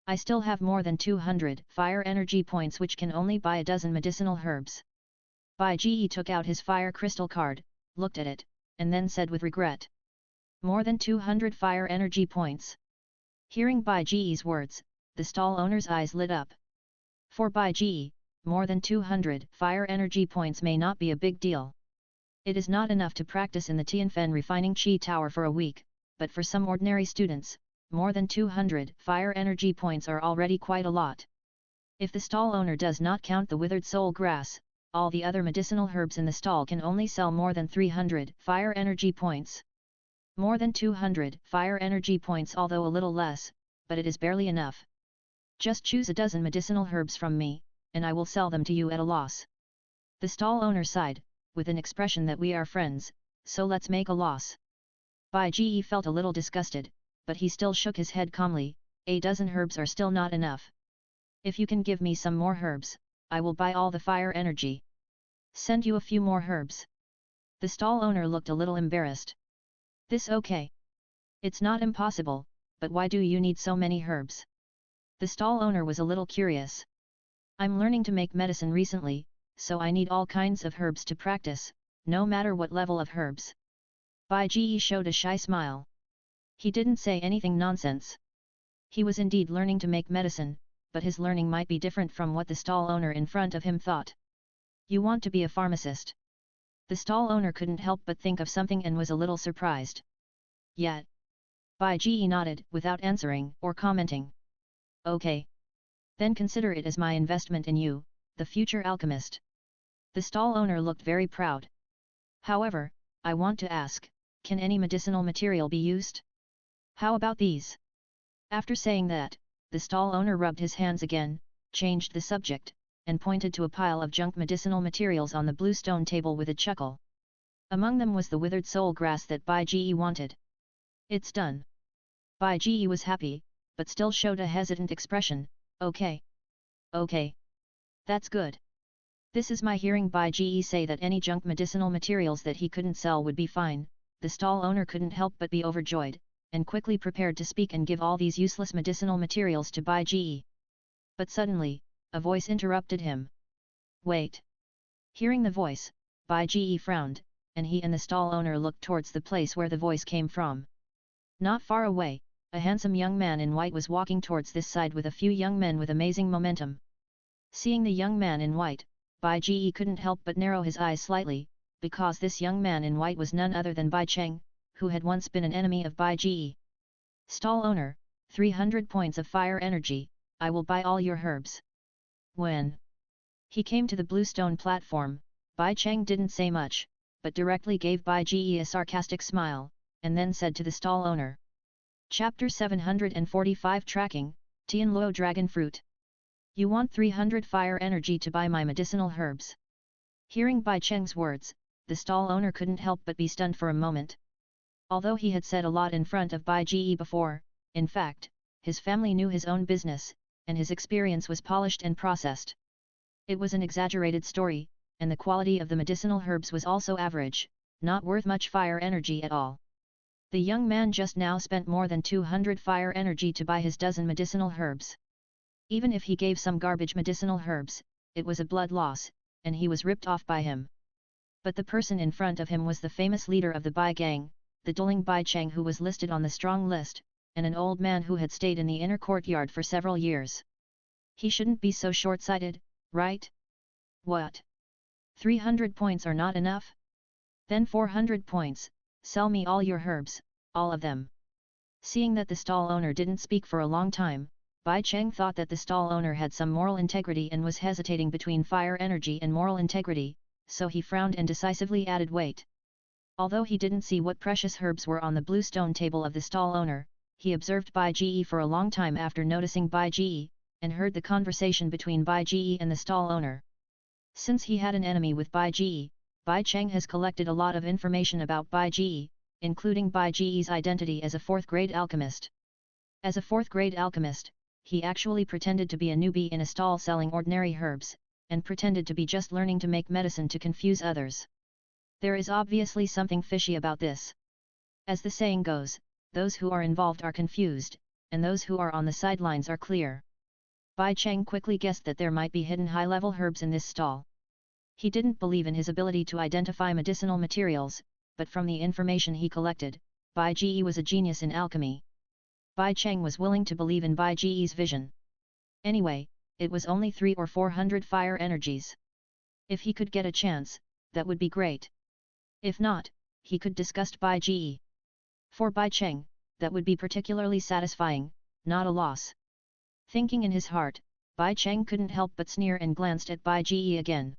Speaker 1: I still have more than 200 fire energy points which can only buy a dozen medicinal herbs. Bai Ji took out his fire crystal card, looked at it, and then said with regret. More than 200 fire energy points. Hearing Bai Ji's words, the stall owner's eyes lit up. For Bai Ji, more than 200 fire energy points may not be a big deal. It is not enough to practice in the Tianfen refining Qi Tower for a week, but for some ordinary students, more than 200 fire energy points are already quite a lot. If the stall owner does not count the withered soul grass, all the other medicinal herbs in the stall can only sell more than 300 fire energy points. More than 200 fire energy points, although a little less, but it is barely enough. Just choose a dozen medicinal herbs from me, and I will sell them to you at a loss. The stall owner sighed, with an expression that we are friends, so let's make a loss. Bai Ji felt a little disgusted, but he still shook his head calmly. A dozen herbs are still not enough. If you can give me some more herbs, I will buy all the fire energy. Send you a few more herbs. The stall owner looked a little embarrassed. This okay? It's not impossible, but why do you need so many herbs? The stall owner was a little curious. I'm learning to make medicine recently, so I need all kinds of herbs to practice, no matter what level of herbs. Bai Ji showed a shy smile. He didn't say anything nonsense. He was indeed learning to make medicine, but his learning might be different from what the stall owner in front of him thought. You want to be a pharmacist? The stall owner couldn't help but think of something and was a little surprised. Yet. Bai Ji nodded without answering or commenting. Okay. Then consider it as my investment in you, the future alchemist. The stall owner looked very proud. However, I want to ask, can any medicinal material be used? How about these? After saying that, the stall owner rubbed his hands again, changed the subject, and pointed to a pile of junk medicinal materials on the blue stone table with a chuckle. Among them was the withered soul grass that Bai Ji wanted. It's done. Bai Ji was happy, but still showed a hesitant expression. Okay. Okay. That's good. This is my hearing Bai Ji say that any junk medicinal materials that he couldn't sell would be fine. The stall owner couldn't help but be overjoyed, and quickly prepared to speak and give all these useless medicinal materials to Bai Ji. But suddenly, a voice interrupted him. Wait. Hearing the voice, Bai Ji frowned, and he and the stall owner looked towards the place where the voice came from. Not far away, a handsome young man in white was walking towards this side with a few young men with amazing momentum. Seeing the young man in white, Bai Ji couldn't help but narrow his eyes slightly, because this young man in white was none other than Bai Cheng, who had once been an enemy of Bai Ji. Stall owner, 300 points of fire energy, I will buy all your herbs. When he came to the blue stone platform, Bai Cheng didn't say much, but directly gave Bai Ji a sarcastic smile, and then said to the stall owner. Chapter 745 Tracking, Tianluo Dragon Fruit. You want 300 fire energy to buy my medicinal herbs. Hearing Bai Cheng's words, the stall owner couldn't help but be stunned for a moment. Although he had said a lot in front of Bai Ji before, in fact, his family knew his own business, and his experience was polished and processed. It was an exaggerated story, and the quality of the medicinal herbs was also average, not worth much fire energy at all. The young man just now spent more than 200 fire energy to buy his dozen medicinal herbs. Even if he gave some garbage medicinal herbs, it was a blood loss, and he was ripped off by him. But the person in front of him was the famous leader of the Bai gang, the dueling Bai Cheng, who was listed on the strong list, and an old man who had stayed in the inner courtyard for several years. He shouldn't be so short-sighted, right? What? 300 points are not enough? Then 400 points, sell me all your herbs, all of them. Seeing that the stall owner didn't speak for a long time, Bai Cheng thought that the stall owner had some moral integrity and was hesitating between fire energy and moral integrity, so he frowned and decisively added wait. Although he didn't see what precious herbs were on the blue stone table of the stall owner, he observed Bai Ji for a long time after noticing Bai Ji, and heard the conversation between Bai Ji and the stall owner. Since he had an enemy with Bai Ji, Bai Cheng has collected a lot of information about Bai Ji, including Bai Ji's identity as a fourth-grade alchemist. As a fourth-grade alchemist, he actually pretended to be a newbie in a stall selling ordinary herbs, and pretended to be just learning to make medicine to confuse others. There is obviously something fishy about this. As the saying goes, those who are involved are confused, and those who are on the sidelines are clear. Bai Cheng quickly guessed that there might be hidden high-level herbs in this stall. He didn't believe in his ability to identify medicinal materials, but from the information he collected, Bai Ji was a genius in alchemy. Bai Cheng was willing to believe in Bai Ji's vision. Anyway, it was only 300 or 400 fire energies. If he could get a chance, that would be great. If not, he could discuss Bai Ji. For Bai Cheng, that would be particularly satisfying, not a loss. Thinking in his heart, Bai Cheng couldn't help but sneer and glanced at Bai Ji again.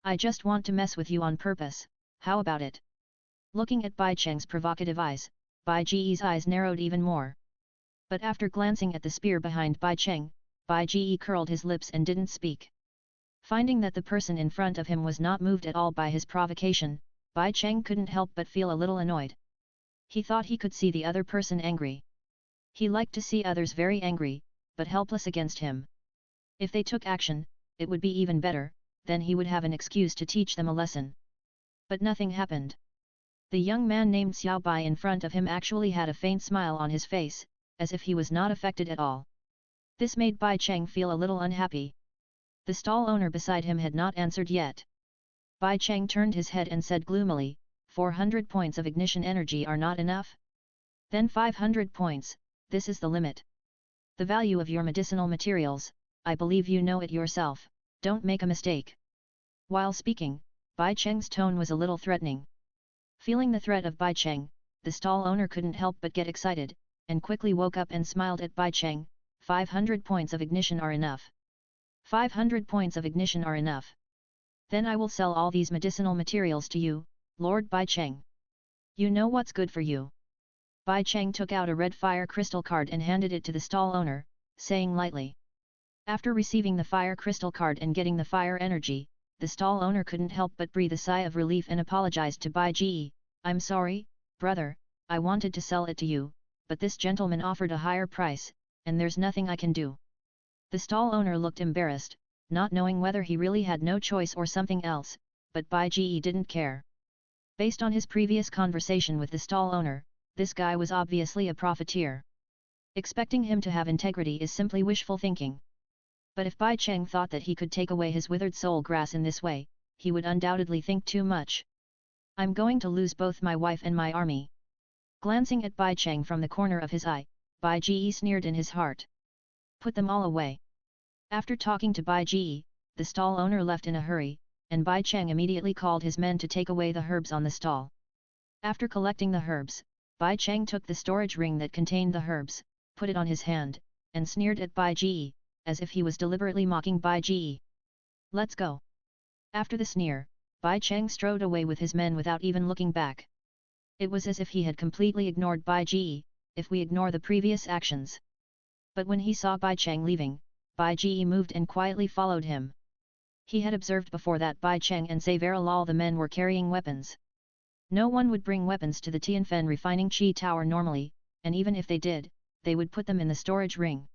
Speaker 1: I just want to mess with you on purpose, how about it? Looking at Bai Cheng's provocative eyes, Bai Ji's eyes narrowed even more. But after glancing at the spear behind Bai Cheng, Bai Ji curled his lips and didn't speak. Finding that the person in front of him was not moved at all by his provocation, Bai Cheng couldn't help but feel a little annoyed. He thought he could see the other person angry. He liked to see others very angry, but helpless against him. If they took action, it would be even better, then he would have an excuse to teach them a lesson. But nothing happened. The young man named Xiao Bai in front of him actually had a faint smile on his face, as if he was not affected at all. This made Bai Cheng feel a little unhappy. The stall owner beside him had not answered yet. Bai Cheng turned his head and said gloomily, 400 points of ignition energy are not enough? Then 500 points, this is the limit. The value of your medicinal materials, I believe you know it yourself, don't make a mistake. While speaking, Bai Cheng's tone was a little threatening. Feeling the threat of Bai Cheng, the stall owner couldn't help but get excited, and quickly woke up and smiled at Bai Cheng, 500 points of ignition are enough. 500 points of ignition are enough. Then I will sell all these medicinal materials to you, Lord Bai Cheng. You know what's good for you. Bai Cheng took out a red fire crystal card and handed it to the stall owner, saying lightly. After receiving the fire crystal card and getting the fire energy, the stall owner couldn't help but breathe a sigh of relief and apologized to Bai Ji. I'm sorry, brother, I wanted to sell it to you, but this gentleman offered a higher price, and there's nothing I can do. The stall owner looked embarrassed, not knowing whether he really had no choice or something else, but Bai Ji didn't care. Based on his previous conversation with the stall owner, this guy was obviously a profiteer. Expecting him to have integrity is simply wishful thinking. But if Bai Cheng thought that he could take away his withered soul grass in this way, he would undoubtedly think too much. I'm going to lose both my wife and my army. Glancing at Bai Cheng from the corner of his eye, Bai Ji sneered in his heart. Put them all away. After talking to Bai Ji, the stall owner left in a hurry, and Bai Cheng immediately called his men to take away the herbs on the stall. After collecting the herbs, Bai Cheng took the storage ring that contained the herbs, put it on his hand, and sneered at Bai Ji, as if he was deliberately mocking Bai Ji. Let's go. After the sneer, Bai Cheng strode away with his men without even looking back. It was as if he had completely ignored Bai Ji, if we ignore the previous actions. But when he saw Bai Cheng leaving, Bai Ji moved and quietly followed him. He had observed before that Bai Cheng and Saverilal the men were carrying weapons. No one would bring weapons to the Tianfen refining Qi Tower normally, and even if they did, they would put them in the storage ring.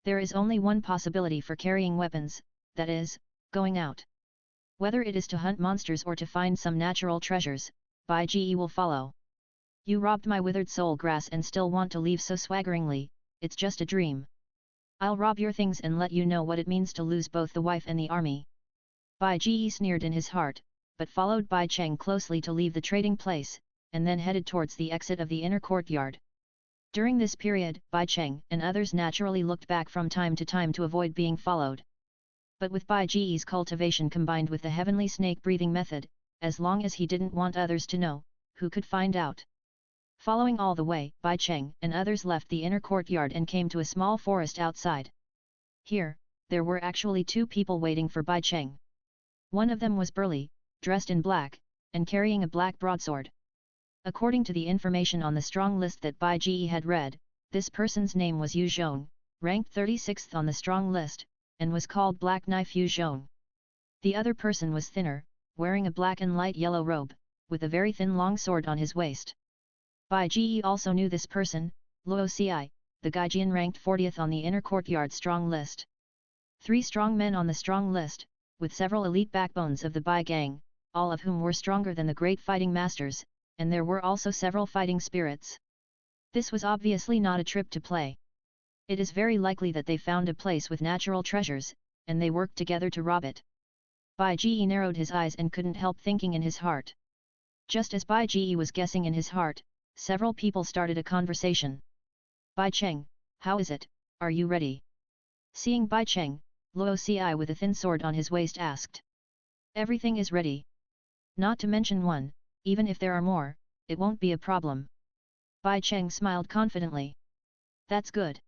Speaker 1: There is only one possibility for carrying weapons, that is, going out. Whether it is to hunt monsters or to find some natural treasures, Bai Ji will follow. You robbed my withered soul grass and still want to leave so swaggeringly, it's just a dream. I'll rob your things and let you know what it means to lose both the wife and the army. Bai Ji sneered in his heart, but followed Bai Cheng closely to leave the trading place, and then headed towards the exit of the inner courtyard. During this period, Bai Cheng and others naturally looked back from time to time to avoid being followed. But with Bai Ji's cultivation combined with the heavenly snake-breathing method, as long as he didn't want others to know, who could find out? Following all the way, Bai Cheng and others left the inner courtyard and came to a small forest outside. Here, there were actually two people waiting for Bai Cheng. One of them was burly, dressed in black, and carrying a black broadsword. According to the information on the strong list that Bai Ji had read, this person's name was Yu Zhong, ranked 36th on the strong list, and was called Black Knife Yu Zhong. The other person was thinner, wearing a black and light yellow robe, with a very thin long sword on his waist. Bai Ji also knew this person, Luo Ci, the Gaijin ranked 40th on the inner courtyard strong list. 3 strong men on the strong list, with several elite backbones of the Bai gang, all of whom were stronger than the great fighting masters, and there were also several fighting spirits. This was obviously not a trip to play. It is very likely that they found a place with natural treasures, and they worked together to rob it. Bai Ji narrowed his eyes and couldn't help thinking in his heart. Just as Bai Ji was guessing in his heart, several people started a conversation. Bai Cheng, how is it, are you ready? Seeing Bai Cheng, Luo Ci with a thin sword on his waist asked. Everything is ready. Not to mention one, even if there are more, it won't be a problem. Bai Cheng smiled confidently. That's good.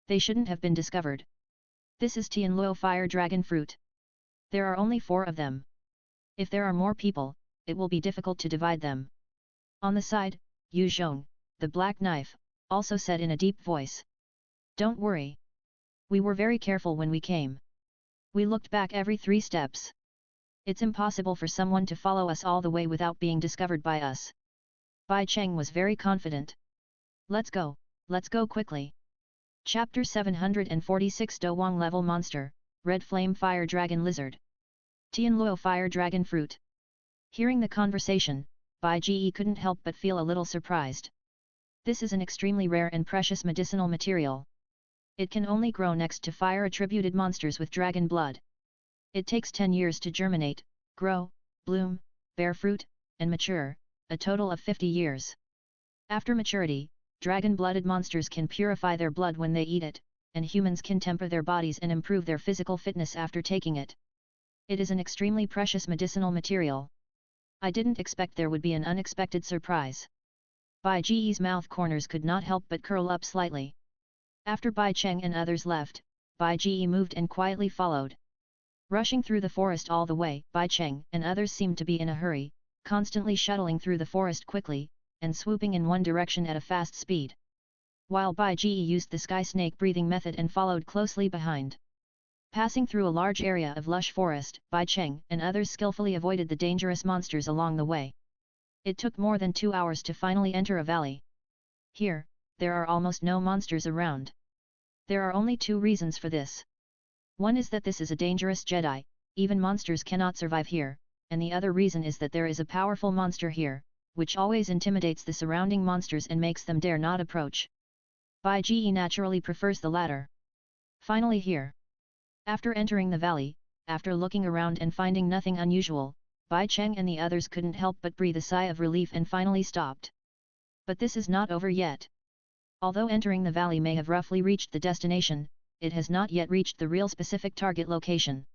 Speaker 1: They shouldn't have been discovered. This is Tianluo fire dragon fruit. There are only 4 of them. If there are more people, it will be difficult to divide them. On the side, Yu Zhong, the black knife, also said in a deep voice. Don't worry. We were very careful when we came. We looked back every 3 steps. It's impossible for someone to follow us all the way without being discovered by us. Bai Cheng was very confident. Let's go quickly. Chapter 746 Douwang Level Monster, Red Flame Fire Dragon Lizard. Tianluo Fire Dragon Fruit. Hearing the conversation, Bai Ji couldn't help but feel a little surprised. This is an extremely rare and precious medicinal material. It can only grow next to fire-attributed monsters with dragon blood. It takes 10 years to germinate, grow, bloom, bear fruit, and mature, a total of 50 years. After maturity, dragon-blooded monsters can purify their blood when they eat it, and humans can temper their bodies and improve their physical fitness after taking it. It is an extremely precious medicinal material. I didn't expect there would be an unexpected surprise. Bai Ji's mouth corners could not help but curl up slightly. After Bai Cheng and others left, Bai Ji moved and quietly followed. Rushing through the forest all the way, Bai Cheng and others seemed to be in a hurry, constantly shuttling through the forest quickly, and swooping in one direction at a fast speed. While Bai Ji used the sky snake breathing method and followed closely behind. Passing through a large area of lush forest, Bai Cheng and others skillfully avoided the dangerous monsters along the way. It took more than 2 hours to finally enter a valley. Here, there are almost no monsters around. There are only 2 reasons for this. One is that this is a dangerous Jedi, even monsters cannot survive here, and the other reason is that there is a powerful monster here, which always intimidates the surrounding monsters and makes them dare not approach. Bai Ji naturally prefers the latter. Finally here. After entering the valley, after looking around and finding nothing unusual, Bai Cheng and the others couldn't help but breathe a sigh of relief and finally stopped. But this is not over yet. Although entering the valley may have roughly reached the destination, it has not yet reached the real specific target location.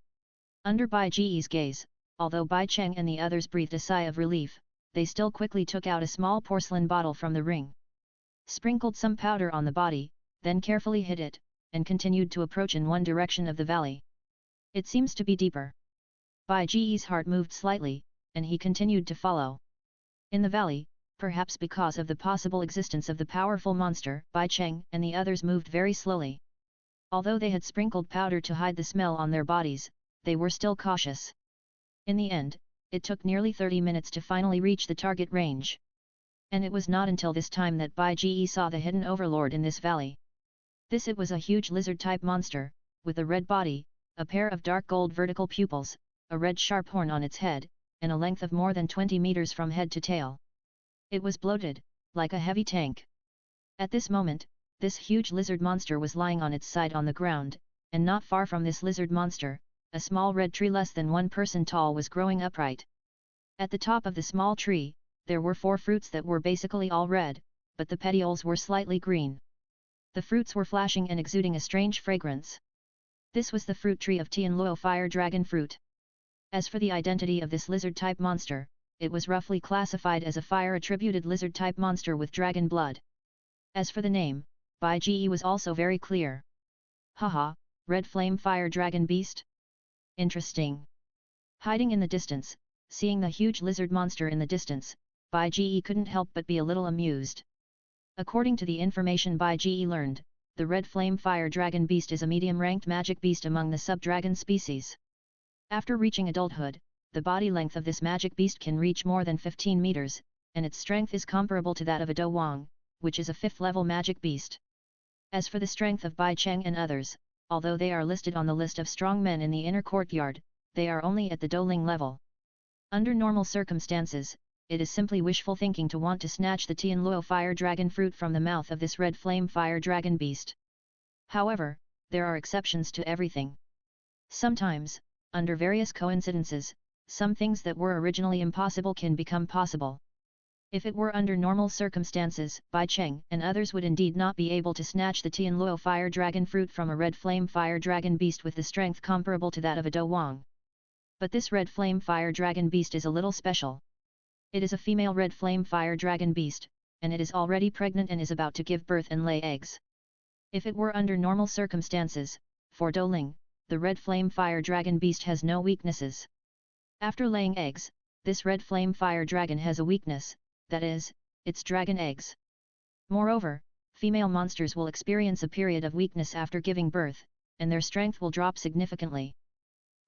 Speaker 1: Under Bai Ji's gaze, although Bai Cheng and the others breathed a sigh of relief, they still quickly took out a small porcelain bottle from the ring. Sprinkled some powder on the body, then carefully hid it, and continued to approach in one direction of the valley. It seems to be deeper. Bai Ji's heart moved slightly, and he continued to follow. In the valley, perhaps because of the possible existence of the powerful monster, Bai Cheng and the others moved very slowly. Although they had sprinkled powder to hide the smell on their bodies, they were still cautious. In the end, it took nearly 30 minutes to finally reach the target range. And it was not until this time that Bai Ji saw the hidden overlord in this valley. It was a huge lizard-type monster, with a red body, a pair of dark gold vertical pupils, a red sharp horn on its head, and a length of more than 20 meters from head to tail. It was bloated, like a heavy tank. At this moment, this huge lizard monster was lying on its side on the ground, and not far from this lizard monster, a small red tree less than 1 person tall was growing upright. At the top of the small tree, there were 4 fruits that were basically all red, but the petioles were slightly green. The fruits were flashing and exuding a strange fragrance. This was the fruit tree of Tianluo Fire Dragon Fruit. As for the identity of this lizard-type monster, it was roughly classified as a fire-attributed lizard-type monster with dragon blood. As for the name, Bai Ji was also very clear. Haha, Red Flame Fire Dragon Beast? Interesting. Hiding in the distance, seeing the huge lizard monster in the distance, Bai Ji couldn't help but be a little amused. According to the information Bai Ji learned, the Red Flame Fire Dragon Beast is a medium-ranked magic beast among the sub-dragon species. After reaching adulthood, the body length of this magic beast can reach more than 15 meters, and its strength is comparable to that of a Douwang, which is a 5th-level magic beast. As for the strength of Bai Cheng and others, although they are listed on the list of strong men in the inner courtyard, they are only at the Douling level. Under normal circumstances, it is simply wishful thinking to want to snatch the Douluo fire dragon fruit from the mouth of this red flame fire dragon beast. However, there are exceptions to everything. Sometimes, under various coincidences, some things that were originally impossible can become possible. If it were under normal circumstances, Bai Cheng and others would indeed not be able to snatch the Douluo fire dragon fruit from a red flame fire dragon beast with the strength comparable to that of a Do Wang. But this red flame fire dragon beast is a little special. It is a female red flame fire dragon beast, and it is already pregnant and is about to give birth and lay eggs. If it were under normal circumstances, for Do Ling, the red flame fire dragon beast has no weaknesses. After laying eggs, this red flame fire dragon has a weakness, that is, its dragon eggs. Moreover, female monsters will experience a period of weakness after giving birth, and their strength will drop significantly.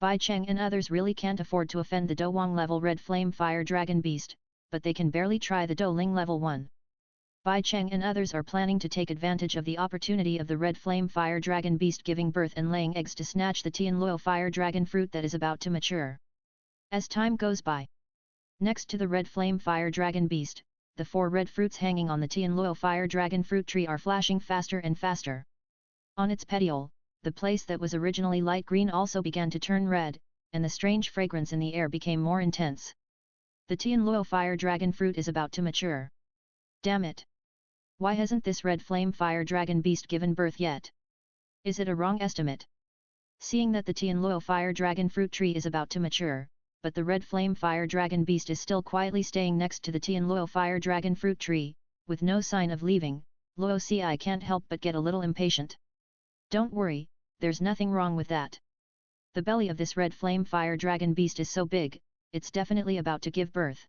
Speaker 1: Bai Cheng and others really can't afford to offend the Do Wang level red flame fire dragon beast, but they can barely try the Do Ling level 1. Bai Cheng and others are planning to take advantage of the opportunity of the red flame fire dragon beast giving birth and laying eggs to snatch the Douluo fire dragon fruit that is about to mature. As time goes by, next to the red flame fire dragon beast, the 4 red fruits hanging on the Douluo fire dragon fruit tree are flashing faster and faster. On its petiole, the place that was originally light green also began to turn red, and the strange fragrance in the air became more intense. The Douluo fire dragon fruit is about to mature. Damn it! Why hasn't this red flame fire dragon beast given birth yet? Is it a wrong estimate? Seeing that the Douluo fire dragon fruit tree is about to mature, but the red flame fire dragon beast is still quietly staying next to the Douluo fire dragon fruit tree, with no sign of leaving, Luo Ci can't help but get a little impatient. Don't worry, there's nothing wrong with that. The belly of this red flame fire dragon beast is so big, it's definitely about to give birth.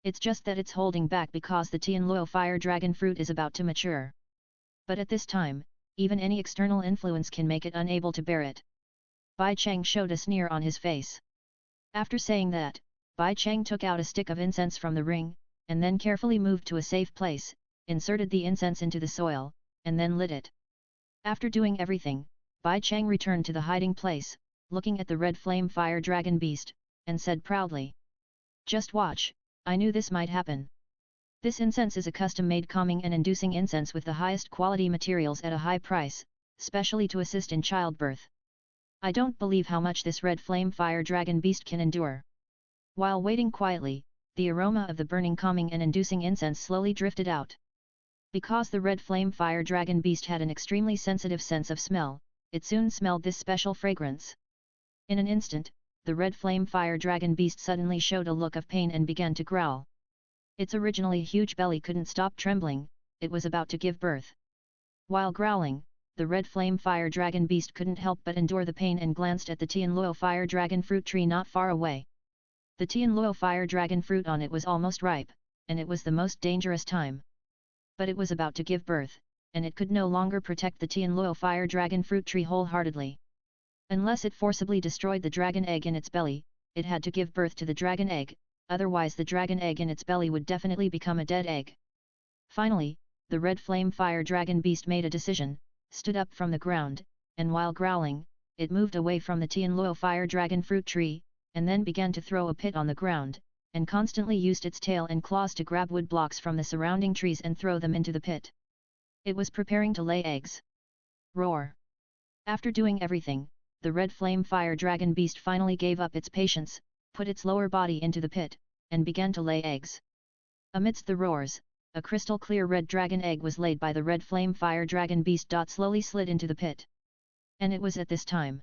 Speaker 1: It's just that it's holding back because the Douluo fire dragon fruit is about to mature. But at this time, even any external influence can make it unable to bear it. Bai Cheng showed a sneer on his face. After saying that, Bai Cheng took out a stick of incense from the ring, and then carefully moved to a safe place, inserted the incense into the soil, and then lit it. After doing everything, Bai Cheng returned to the hiding place, looking at the red flame fire dragon beast, and said proudly, "Just watch, I knew this might happen. This incense is a custom-made calming and inducing incense with the highest quality materials at a high price, specially to assist in childbirth. I don't believe how much this red flame fire dragon beast can endure." While waiting quietly, the aroma of the burning calming and inducing incense slowly drifted out. Because the red flame fire dragon beast had an extremely sensitive sense of smell, it soon smelled this special fragrance. In an instant, the red flame fire dragon beast suddenly showed a look of pain and began to growl. Its originally huge belly couldn't stop trembling, it was about to give birth. While growling, the red flame fire dragon beast couldn't help but endure the pain and glanced at the Douluo fire dragon fruit tree not far away. The Douluo fire dragon fruit on it was almost ripe, and it was the most dangerous time. But it was about to give birth, and it could no longer protect the Douluo fire dragon fruit tree wholeheartedly. Unless it forcibly destroyed the dragon egg in its belly, it had to give birth to the dragon egg, otherwise the dragon egg in its belly would definitely become a dead egg. Finally, the red flame fire dragon beast made a decision, stood up from the ground, and while growling, it moved away from the Douluo fire dragon fruit tree, and then began to throw a pit on the ground, and constantly used its tail and claws to grab wood blocks from the surrounding trees and throw them into the pit. It was preparing to lay eggs. Roar! After doing everything, the red flame fire dragon beast finally gave up its patience, put its lower body into the pit, and began to lay eggs. Amidst the roars, a crystal clear red dragon egg was laid by the red flame fire dragon beast. Slowly slid into the pit. And it was at this time.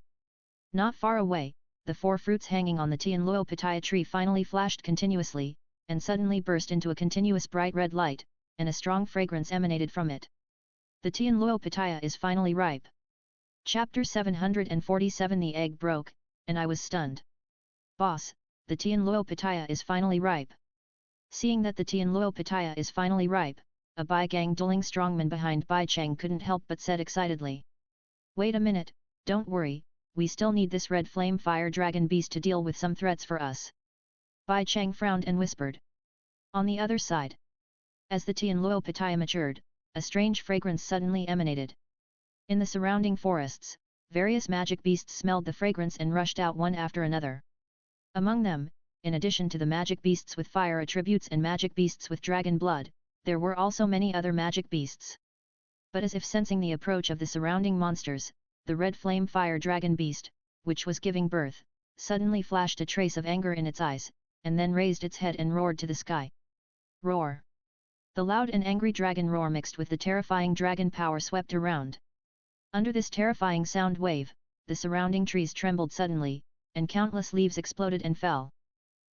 Speaker 1: Not far away, the 4 fruits hanging on the Douluo pitaya tree finally flashed continuously, and suddenly burst into a continuous bright red light, and a strong fragrance emanated from it. The Douluo pitaya is finally ripe. Chapter 747. The egg broke, and I was stunned. Boss, the Douluo pitaya is finally ripe. Seeing that the Douluo pitaya is finally ripe, a Baigang Duling strongman behind Bai Cheng couldn't help but said excitedly. Wait a minute, don't worry, we still need this red flame fire dragon beast to deal with some threats for us. Bai Cheng frowned and whispered. On the other side. As the Douluo pitaya matured, a strange fragrance suddenly emanated. In the surrounding forests, various magic beasts smelled the fragrance and rushed out one after another. Among them, in addition to the magic beasts with fire attributes and magic beasts with dragon blood, there were also many other magic beasts. But as if sensing the approach of the surrounding monsters, the red flame fire dragon beast, which was giving birth, suddenly flashed a trace of anger in its eyes, and then raised its head and roared to the sky. Roar! The loud and angry dragon roar mixed with the terrifying dragon power swept around. Under this terrifying sound wave, the surrounding trees trembled suddenly, and countless leaves exploded and fell.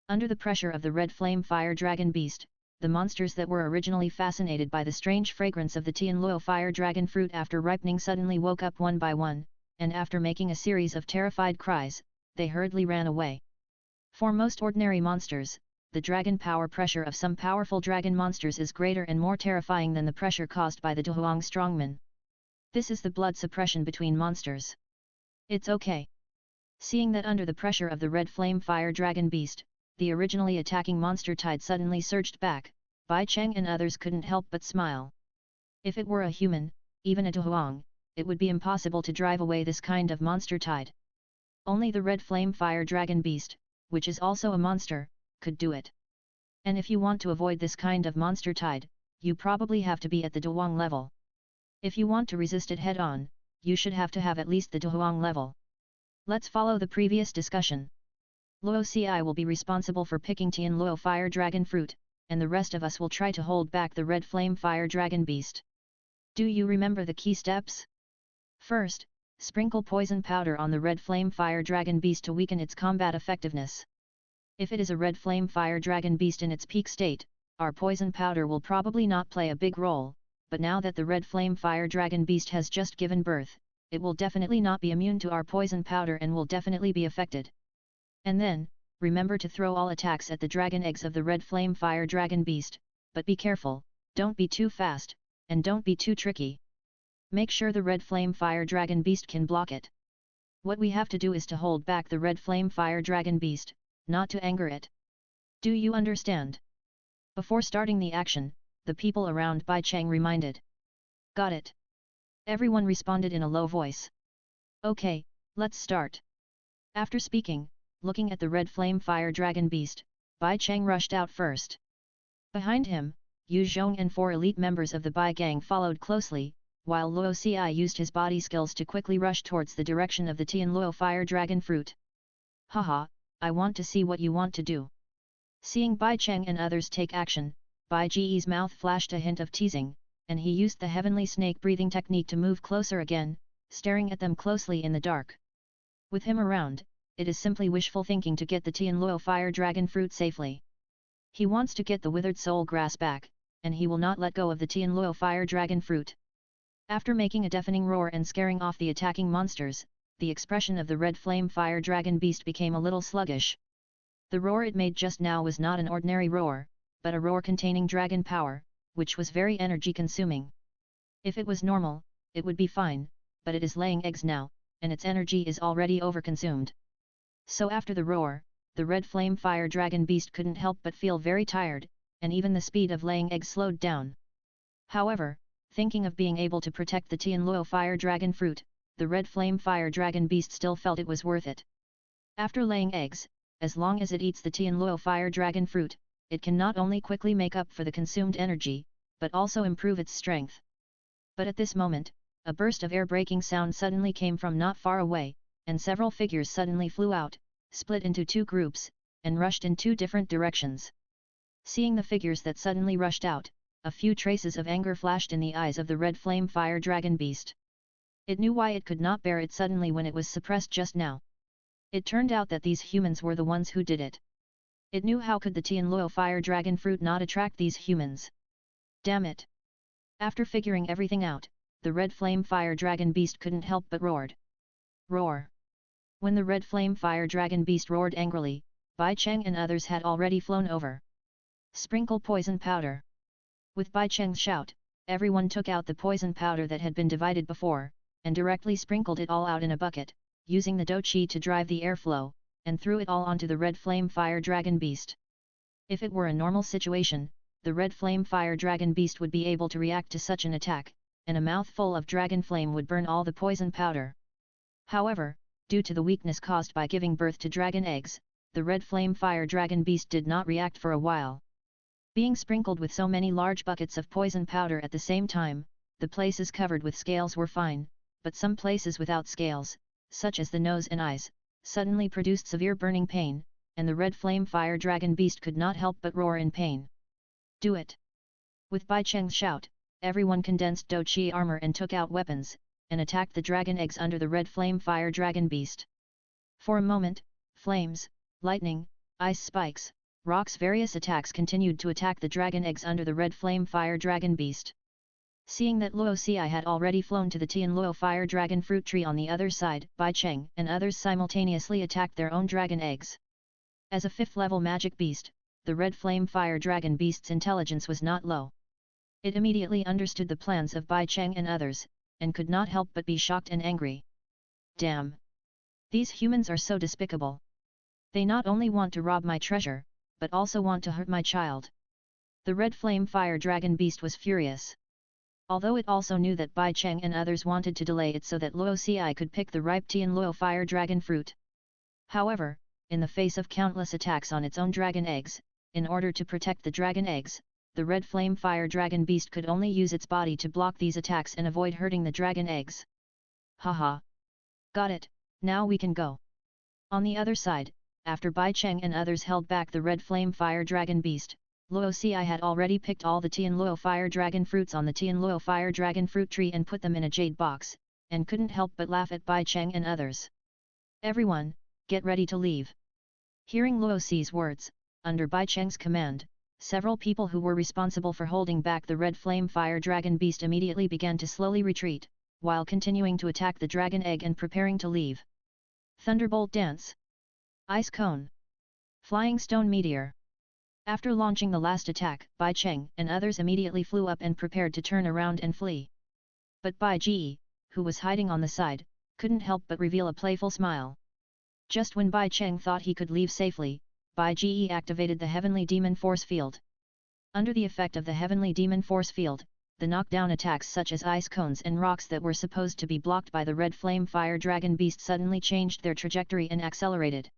Speaker 1: Under the pressure of the red flame fire dragon beast, the monsters that were originally fascinated by the strange fragrance of the Douluo fire dragon fruit after ripening suddenly woke up one by one, and after making a series of terrified cries, they hurriedly ran away. For most ordinary monsters, the dragon power pressure of some powerful dragon monsters is greater and more terrifying than the pressure caused by the Douluo strongmen. This is the blood suppression between monsters. It's okay. Seeing that under the pressure of the red flame fire dragon beast, the originally attacking monster tide suddenly surged back, Bai Cheng and others couldn't help but smile. If it were a human, even a Douluo, it would be impossible to drive away this kind of monster tide. Only the red flame fire dragon beast, which is also a monster, could do it. And if you want to avoid this kind of monster tide, you probably have to be at the Douluo level. If you want to resist it head-on, you should have to have at least the Douluo level. Let's follow the previous discussion. Luo Ci will be responsible for picking Douluo fire dragon fruit, and the rest of us will try to hold back the red flame fire dragon beast. Do you remember the key steps? First, sprinkle poison powder on the red flame fire dragon beast to weaken its combat effectiveness. If it is a red flame fire dragon beast in its peak state, our poison powder will probably not play a big role, but now that the red flame fire dragon beast has just given birth, it will definitely not be immune to our poison powder and will definitely be affected. And then, remember to throw all attacks at the dragon eggs of the red flame fire dragon beast, but be careful, don't be too fast, and don't be too tricky. Make sure the red flame fire dragon beast can block it. What we have to do is to hold back the red flame fire dragon beast, not to anger it. Do you understand? Before starting the action, the people around Bai Cheng reminded. Got it. Everyone responded in a low voice. Okay, let's start. After speaking, looking at the red flame fire dragon beast, Bai Cheng rushed out first. Behind him, Yu Zhong and 4 elite members of the Bai gang followed closely, while Luo Ci used his body skills to quickly rush towards the direction of the Douluo fire dragon fruit. Haha, I want to see what you want to do. Seeing Bai Cheng and others take action, Bai Ji's mouth flashed a hint of teasing, and he used the heavenly snake breathing technique to move closer again, staring at them closely in the dark. With him around, it is simply wishful thinking to get the Douluo fire dragon fruit safely. He wants to get the withered soul grass back, and he will not let go of the Douluo fire dragon fruit. After making a deafening roar and scaring off the attacking monsters, the expression of the red flame fire dragon beast became a little sluggish. The roar it made just now was not an ordinary roar, but a roar containing dragon power, which was very energy consuming. If it was normal, it would be fine, but it is laying eggs now, and its energy is already overconsumed. So after the roar, the red flame fire dragon beast couldn't help but feel very tired, and even the speed of laying eggs slowed down. However, thinking of being able to protect the Douluo fire dragon fruit, the red flame fire dragon beast still felt it was worth it. After laying eggs, as long as it eats the Douluo fire dragon fruit, it can not only quickly make up for the consumed energy, but also improve its strength. But at this moment, a burst of air-breaking sound suddenly came from not far away, and several figures suddenly flew out, split into 2 groups, and rushed in 2 different directions. Seeing the figures that suddenly rushed out, a few traces of anger flashed in the eyes of the red flame fire dragon beast. It knew why it could not bear it suddenly when it was suppressed just now. It turned out that these humans were the ones who did it. It knew how could the Douluo fire dragon fruit not attract these humans. Damn it! After figuring everything out, the red flame fire dragon beast couldn't help but roared. Roar! When the red flame fire dragon beast roared angrily, Bai Cheng and others had already flown over. Sprinkle poison powder. With Bai Cheng's shout, everyone took out the poison powder that had been divided before, and directly sprinkled it all out in a bucket, using the douqi to drive the airflow, and threw it all onto the red flame fire dragon beast. If it were a normal situation, the red flame fire dragon beast would be able to react to such an attack, and a mouthful of dragon flame would burn all the poison powder. However, due to the weakness caused by giving birth to dragon eggs, the red flame fire dragon beast did not react for a while. Being sprinkled with so many large buckets of poison powder at the same time, the places covered with scales were fine, but some places without scales, such as the nose and eyes, suddenly produced severe burning pain, and the red flame fire dragon beast could not help but roar in pain. Do it! With Bai Cheng's shout, everyone condensed Do Chi armor and took out weapons, and attacked the dragon eggs under the red flame fire dragon beast. For a moment, flames, lightning, ice spikes, rocks, various attacks continued to attack the dragon eggs under the red flame fire dragon beast. Seeing that Luo Xi had already flown to the Tianluo fire dragon fruit tree on the other side, Bai Cheng and others simultaneously attacked their own dragon eggs. As a 5th level magic beast, the red flame fire dragon beast's intelligence was not low. It immediately understood the plans of Bai Cheng and others, and could not help but be shocked and angry. Damn! These humans are so despicable. They not only want to rob my treasure, but also want to hurt my child. The red flame fire dragon beast was furious. Although it also knew that Bai Cheng and others wanted to delay it so that Luo Xi could pick the ripe Tianluo fire dragon fruit. However, in the face of countless attacks on its own dragon eggs, in order to protect the dragon eggs, the red flame fire dragon beast could only use its body to block these attacks and avoid hurting the dragon eggs. Haha! Got it, now we can go. On the other side, after Bai Cheng and others held back the red flame fire dragon beast, Luo Xi had already picked all the Tianluo fire dragon fruits on the Tianluo fire dragon fruit tree and put them in a jade box, and couldn't help but laugh at Bai Cheng and others. Everyone, get ready to leave. Hearing Luo Xi's words, under Bai Cheng's command, several people who were responsible for holding back the red flame fire dragon beast immediately began to slowly retreat, while continuing to attack the dragon egg and preparing to leave. Thunderbolt Dance. Ice Cone. Flying Stone Meteor. After launching the last attack, Bai Cheng and others immediately flew up and prepared to turn around and flee. But Bai Ji, who was hiding on the side, couldn't help but reveal a playful smile. Just when Bai Cheng thought he could leave safely, Bai Ji activated the Heavenly Demon Force Field. Under the effect of the Heavenly Demon Force Field, the knockdown attacks such as ice cones and rocks that were supposed to be blocked by the red flame fire dragon beast suddenly changed their trajectory and accelerated.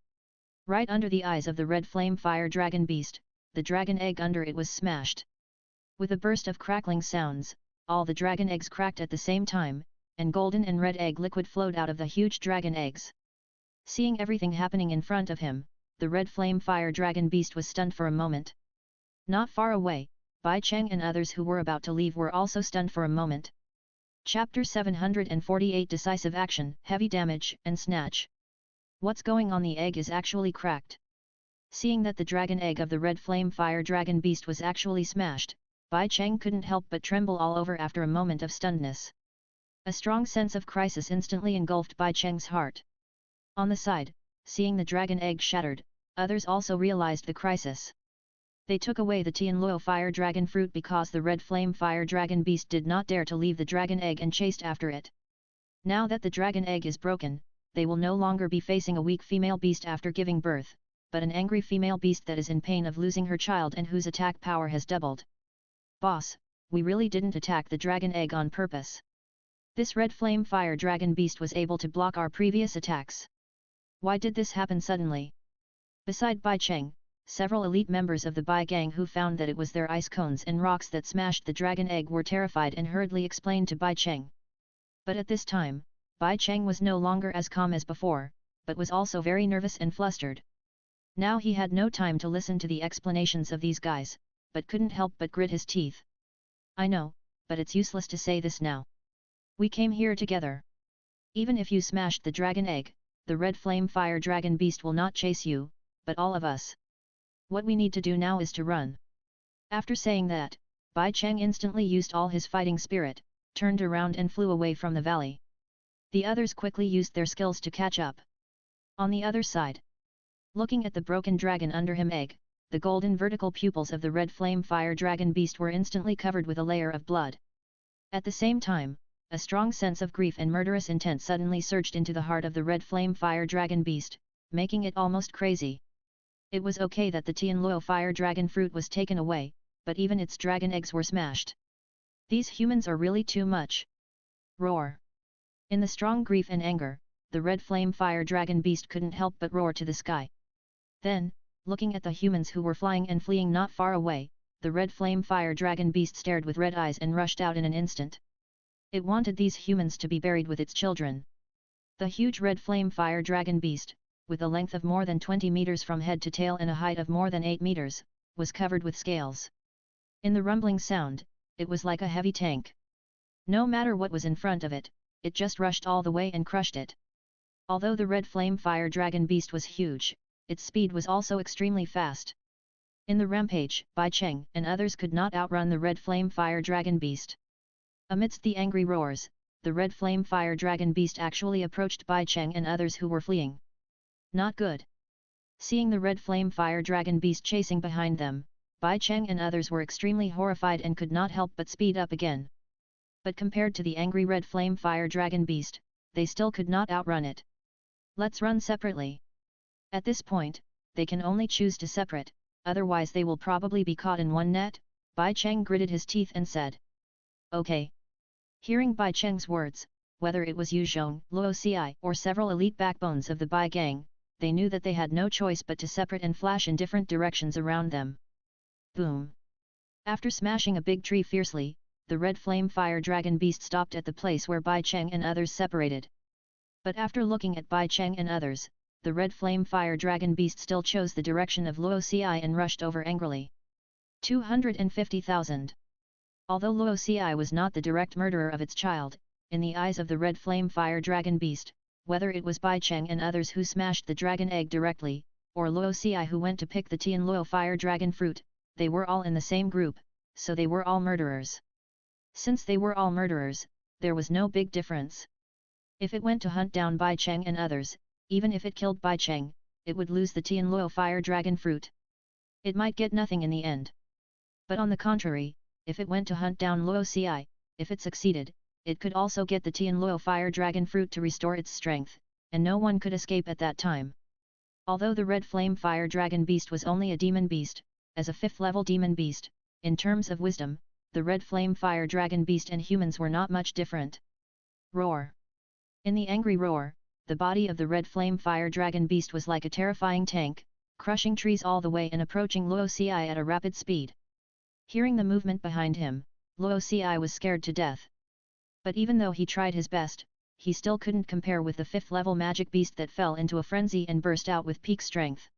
Speaker 1: Right under the eyes of the red flame fire dragon beast, the dragon egg under it was smashed. With a burst of crackling sounds, all the dragon eggs cracked at the same time, and golden and red egg liquid flowed out of the huge dragon eggs. Seeing everything happening in front of him, the red flame fire dragon beast was stunned for a moment. Not far away, Bai Cheng and others who were about to leave were also stunned for a moment. Chapter 748 Decisive Action, Heavy Damage and Snatch. What's going on? The egg is actually cracked. Seeing that the dragon egg of the red flame fire dragon beast was actually smashed, Bai Cheng couldn't help but tremble all over after a moment of stunnedness. A strong sense of crisis instantly engulfed Bai Cheng's heart. On the side, seeing the dragon egg shattered, others also realized the crisis. They took away the Tianluo fire dragon fruit because the red flame fire dragon beast did not dare to leave the dragon egg and chased after it. Now that the dragon egg is broken, they will no longer be facing a weak female beast after giving birth, but an angry female beast that is in pain of losing her child and whose attack power has doubled. Boss, we really didn't attack the dragon egg on purpose. This red flame fire dragon beast was able to block our previous attacks. Why did this happen suddenly? Beside Bai Cheng, several elite members of the Bai gang who found that it was their ice cones and rocks that smashed the dragon egg were terrified and hurriedly explained to Bai Cheng. But at this time, Bai Cheng was no longer as calm as before, but was also very nervous and flustered. Now he had no time to listen to the explanations of these guys, but couldn't help but grit his teeth. I know, but it's useless to say this now. We came here together. Even if you smashed the dragon egg, the red flame fire dragon beast will not chase you, but all of us. What we need to do now is to run. After saying that, Bai Cheng instantly used all his fighting spirit, turned around and flew away from the valley. The others quickly used their skills to catch up. On the other side, looking at the broken dragon under him egg, the golden vertical pupils of the red flame fire dragon beast were instantly covered with a layer of blood. At the same time, a strong sense of grief and murderous intent suddenly surged into the heart of the red flame fire dragon beast, making it almost crazy. It was okay that the Tianluo fire dragon fruit was taken away, but even its dragon eggs were smashed. These humans are really too much. Roar! In the strong grief and anger, the red flame fire dragon beast couldn't help but roar to the sky. Then, looking at the humans who were flying and fleeing not far away, the red flame fire dragon beast stared with red eyes and rushed out in an instant. It wanted these humans to be buried with its children. The huge red flame fire dragon beast, with a length of more than 20 meters from head to tail and a height of more than 8 meters, was covered with scales. In the rumbling sound, it was like a heavy tank. No matter what was in front of it, it just rushed all the way and crushed it. Although the red flame fire dragon beast was huge, its speed was also extremely fast. In the rampage, Bai Cheng and others could not outrun the red flame fire dragon beast. Amidst the angry roars, the red flame fire dragon beast actually approached Bai Cheng and others who were fleeing. Not good. Seeing the red flame fire dragon beast chasing behind them, Bai Cheng and others were extremely horrified and could not help but speed up again. But compared to the angry red flame fire dragon beast, they still could not outrun it. Let's run separately. At this point, they can only choose to separate, otherwise they will probably be caught in one net. Bai Cheng gritted his teeth and said. Okay. Hearing Bai Cheng's words, whether it was Yu Zhong, Luo Xi, or several elite backbones of the Bai gang, they knew that they had no choice but to separate and flash in different directions around them. Boom! After smashing a big tree fiercely, the red flame fire dragon beast stopped at the place where Bai Cheng and others separated. But after looking at Bai Cheng and others, the red flame fire dragon beast still chose the direction of Luo Xi and rushed over angrily. 250,000. Although Luo Xi was not the direct murderer of its child, in the eyes of the red flame fire dragon beast, whether it was Bai Cheng and others who smashed the dragon egg directly, or Luo Xi who went to pick the Tianluo fire dragon fruit, they were all in the same group, so they were all murderers. Since they were all murderers, there was no big difference. If it went to hunt down Bai Cheng and others, even if it killed Bai Cheng, it would lose the Tianluo fire dragon fruit. It might get nothing in the end. But on the contrary, if it went to hunt down Luo Xi, if it succeeded, it could also get the Tianluo fire dragon fruit to restore its strength, and no one could escape at that time. Although the red flame fire dragon beast was only a demon beast, as a 5th level demon beast, in terms of wisdom, the red flame fire dragon beast and humans were not much different. Roar! In the angry roar, the body of the red flame fire dragon beast was like a terrifying tank, crushing trees all the way and approaching Luo Xi at a rapid speed. Hearing the movement behind him, Luo Xi was scared to death. But even though he tried his best, he still couldn't compare with the 5th level magic beast that fell into a frenzy and burst out with peak strength.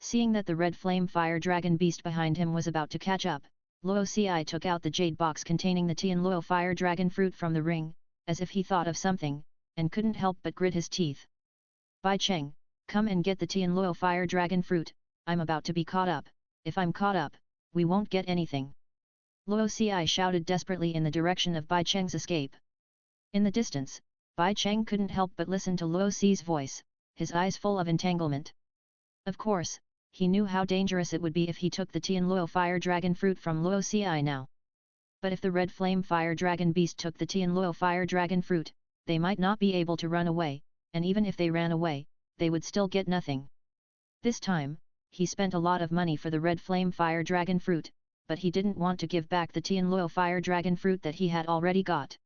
Speaker 1: Seeing that the red flame fire dragon beast behind him was about to catch up, Luo Xi took out the jade box containing the Tianluo fire dragon fruit from the ring, as if he thought of something, and couldn't help but grit his teeth. Bai Cheng, come and get the Tianluo fire dragon fruit, I'm about to be caught up. If I'm caught up, we won't get anything. Luo Xi shouted desperately in the direction of Bai Cheng's escape. In the distance, Bai Cheng couldn't help but listen to Luo Xi's voice, his eyes full of entanglement. Of course, he knew how dangerous it would be if he took the Tianluo fire dragon fruit from Luo Xi now. But if the red flame fire dragon beast took the Tianluo fire dragon fruit, they might not be able to run away, and even if they ran away, they would still get nothing. This time, he spent a lot of money for the red flame fire dragon fruit, but he didn't want to give back the Tianluo fire dragon fruit that he had already got.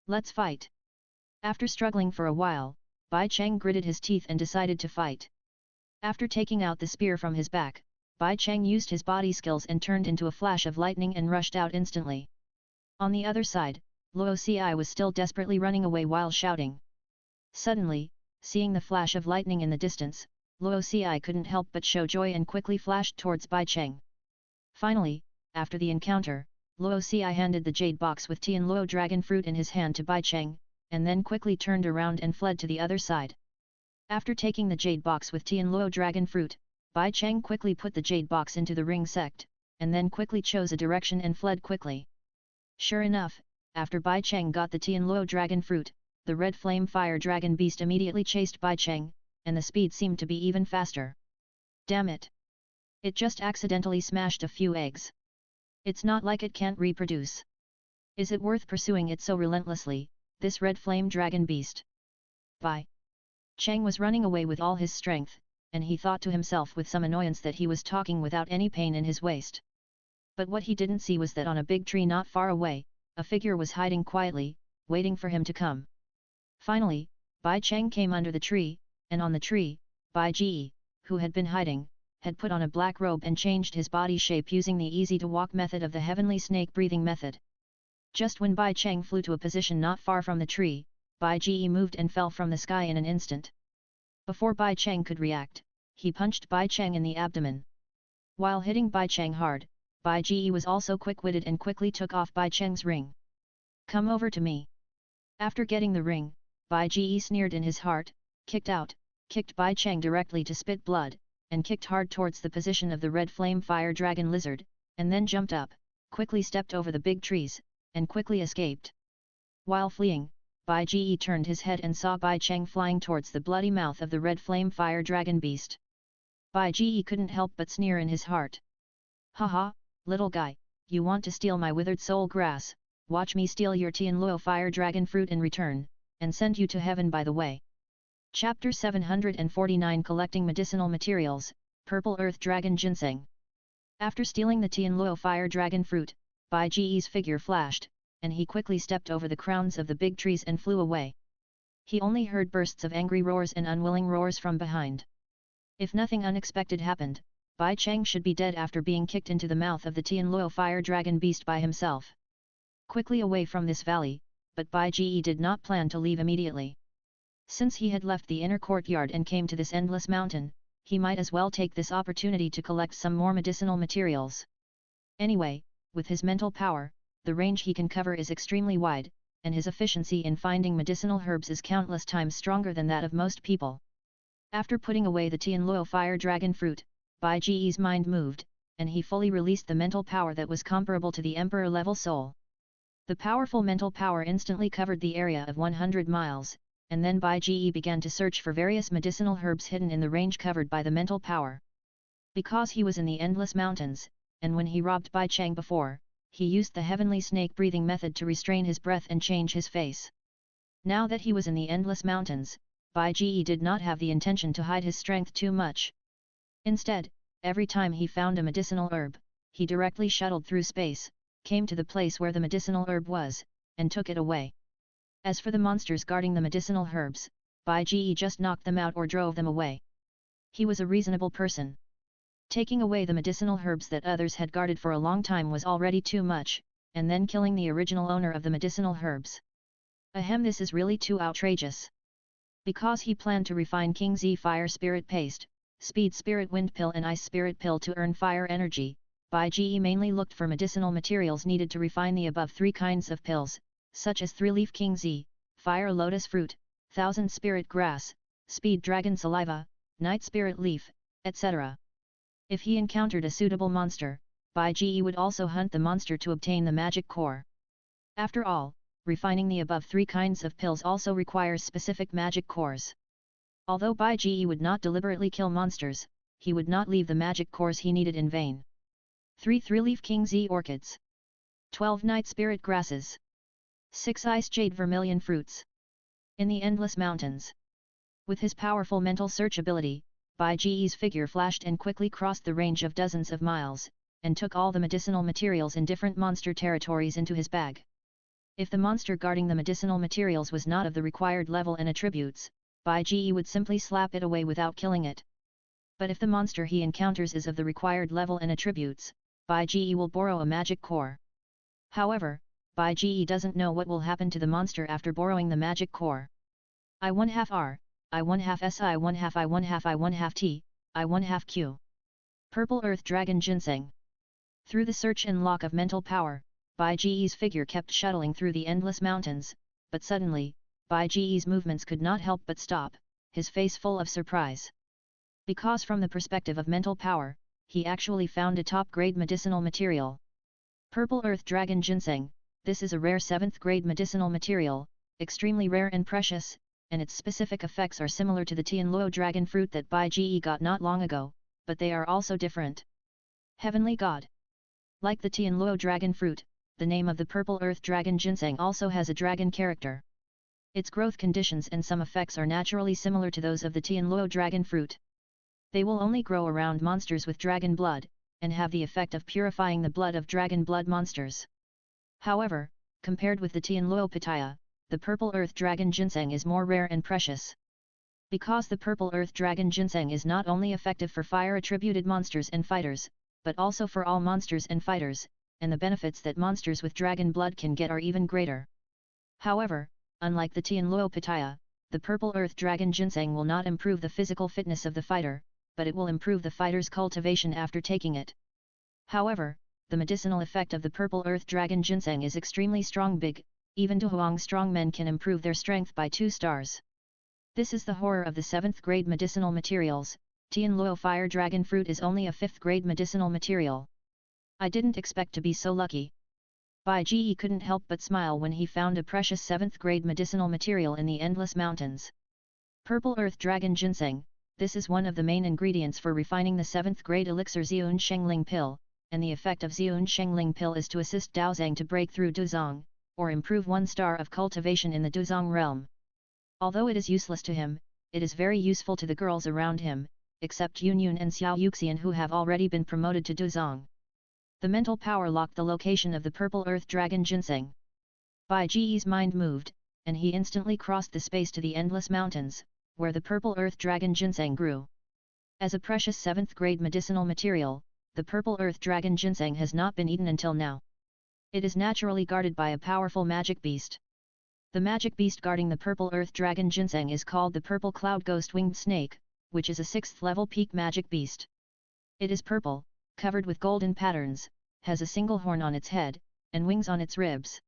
Speaker 1: Let's fight! After struggling for a while, Bai Cheng gritted his teeth and decided to fight. After taking out the spear from his back, Bai Cheng used his body skills and turned into a flash of lightning and rushed out instantly. On the other side, Luo Xi was still desperately running away while shouting. Suddenly, seeing the flash of lightning in the distance, Luo Xi couldn't help but show joy and quickly flashed towards Bai Cheng. Finally, after the encounter, Luo Xi handed the jade box with Tianluo dragon fruit in his hand to Bai Cheng, and then quickly turned around and fled to the other side. After taking the jade box with Tianluo dragon fruit, Bai Cheng quickly put the jade box into the ring sect, and then quickly chose a direction and fled quickly. Sure enough, after Bai Cheng got the Tianluo dragon fruit, the red flame fire dragon beast immediately chased Bai Cheng, and the speed seemed to be even faster. Damn it! It just accidentally smashed a few eggs. It's not like it can't reproduce. Is it worth pursuing it so relentlessly, this red flame dragon beast? Bai Cheng was running away with all his strength, and he thought to himself with some annoyance that he was talking without any pain in his waist. But what he didn't see was that on a big tree not far away, a figure was hiding quietly, waiting for him to come. Finally, Bai Cheng came under the tree, and on the tree, Bai Ji, who had been hiding, had put on a black robe and changed his body shape using the easy-to-walk method of the heavenly snake-breathing method. Just when Bai Cheng flew to a position not far from the tree, Bai Ji moved and fell from the sky in an instant. Before Bai Cheng could react, he punched Bai Cheng in the abdomen. While hitting Bai Cheng hard, Bai Ji was also quick-witted and quickly took off Bai Cheng's ring. "Come over to me." After getting the ring, Bai Ji sneered in his heart, kicked Bai Cheng directly to spit blood, and kicked hard towards the position of the red flame fire dragon lizard, and then jumped up, quickly stepped over the big trees, and quickly escaped. While fleeing, Bai Ji turned his head and saw Bai Cheng flying towards the bloody mouth of the red flame fire dragon beast. Bai Ji couldn't help but sneer in his heart. "Haha, little guy, you want to steal my withered soul grass, watch me steal your Douluo fire dragon fruit in return, and send you to heaven by the way." Chapter 749 Collecting Medicinal Materials, Purple Earth Dragon Ginseng. After stealing the Douluo fire dragon fruit, Bai Ji's figure flashed, and he quickly stepped over the crowns of the big trees and flew away. He only heard bursts of angry roars and unwilling roars from behind. If nothing unexpected happened, Bai Cheng should be dead after being kicked into the mouth of the Douluo fire dragon beast by himself. Quickly away from this valley, but Bai Ji did not plan to leave immediately. Since he had left the inner courtyard and came to this endless mountain, he might as well take this opportunity to collect some more medicinal materials. Anyway, with his mental power, the range he can cover is extremely wide, and his efficiency in finding medicinal herbs is countless times stronger than that of most people. After putting away the Douluo fire dragon fruit, Bai Ji's mind moved, and he fully released the mental power that was comparable to the emperor-level soul. The powerful mental power instantly covered the area of 100 miles, and then Bai Ji began to search for various medicinal herbs hidden in the range covered by the mental power. Because he was in the endless mountains, and when he robbed Bai Cheng before, he used the heavenly snake-breathing method to restrain his breath and change his face. Now that he was in the endless mountains, Bai Ji did not have the intention to hide his strength too much. Instead, every time he found a medicinal herb, he directly shuttled through space, came to the place where the medicinal herb was, and took it away. As for the monsters guarding the medicinal herbs, Bai Ji just knocked them out or drove them away. He was a reasonable person. Taking away the medicinal herbs that others had guarded for a long time was already too much, and then killing the original owner of the medicinal herbs. Ahem, this is really too outrageous. Because he planned to refine King Z Fire Spirit Paste, Speed Spirit Wind Pill and Ice Spirit Pill to earn fire energy, Bai Ji mainly looked for medicinal materials needed to refine the above three kinds of pills, such as 3-leaf King Z, Fire Lotus Fruit, 1000 Spirit Grass, Speed Dragon Saliva, Night Spirit Leaf, etc. If he encountered a suitable monster, Bai Ji would also hunt the monster to obtain the magic core. After all, refining the above three kinds of pills also requires specific magic cores. Although Bai Ji would not deliberately kill monsters, he would not leave the magic cores he needed in vain. 3 3-leaf King Z Orchids. 12 Night Spirit Grasses. 6 Ice Jade Vermilion Fruits. In the Endless Mountains. With his powerful mental search ability, Bai Ji's figure flashed and quickly crossed the range of dozens of miles, and took all the medicinal materials in different monster territories into his bag. If the monster guarding the medicinal materials was not of the required level and attributes, Bai Ji would simply slap it away without killing it. But if the monster he encounters is of the required level and attributes, Bai Ji will borrow a magic core. However, Bai Ji doesn't know what will happen to the monster after borrowing the magic core. I 1/2 R, I 1/2 S, I 1/2 I 1/2 I 1/2 T, I 1/2 Q. Purple Earth Dragon Ginseng. Through the search and lock of mental power, Bai Ji's figure kept shuttling through the endless mountains, but suddenly, Bai Ji's movements could not help but stop, his face full of surprise. Because from the perspective of mental power, he actually found a top-grade medicinal material. Purple Earth Dragon Ginseng, this is a rare 7th grade medicinal material, extremely rare and precious, and its specific effects are similar to the Douluo dragon fruit that Bai Ji got not long ago, but they are also different. Heavenly God. Like the Douluo dragon fruit, the name of the Purple Earth Dragon Ginseng also has a dragon character. Its growth conditions and some effects are naturally similar to those of the Douluo dragon fruit. They will only grow around monsters with dragon blood, and have the effect of purifying the blood of dragon blood monsters. However, compared with the Douluo pitaya, the Purple Earth Dragon Ginseng is more rare and precious. Because the purple earth dragon ginseng is not only effective for fire-attributed monsters and fighters, but also for all monsters and fighters, and the benefits that monsters with dragon blood can get are even greater. However, unlike the Douluo pitaya, the purple earth dragon ginseng will not improve the physical fitness of the fighter, but it will improve the fighter's cultivation after taking it. However, the medicinal effect of the purple earth dragon ginseng is extremely strong. Even Douluo strong men can improve their strength by 2 stars. This is the horror of the 7th grade medicinal materials. Douluo fire dragon fruit is only a 5th grade medicinal material. I didn't expect to be so lucky. Bai Ji couldn't help but smile when he found a precious 7th grade medicinal material in the endless mountains. Purple earth dragon ginseng, this is one of the main ingredients for refining the 7th grade elixir Ziyun Shengling pill, and the effect of Ziyun Shengling pill is to assist Daozang to break through Duzong, or improve 1 star of cultivation in the Duzong realm. Although it is useless to him, it is very useful to the girls around him, except Yunyun and Xiao Yuxian who have already been promoted to Duzong. The mental power locked the location of the purple earth dragon ginseng. Bai Ji's mind moved, and he instantly crossed the space to the endless mountains, where the purple earth dragon ginseng grew. As a precious 7th grade medicinal material, the purple earth dragon ginseng has not been eaten until now. It is naturally guarded by a powerful magic beast. The magic beast guarding the purple earth dragon ginseng is called the purple cloud ghost winged snake, which is a 6th level peak magic beast. It is purple, covered with golden patterns, has a single horn on its head, and wings on its ribs.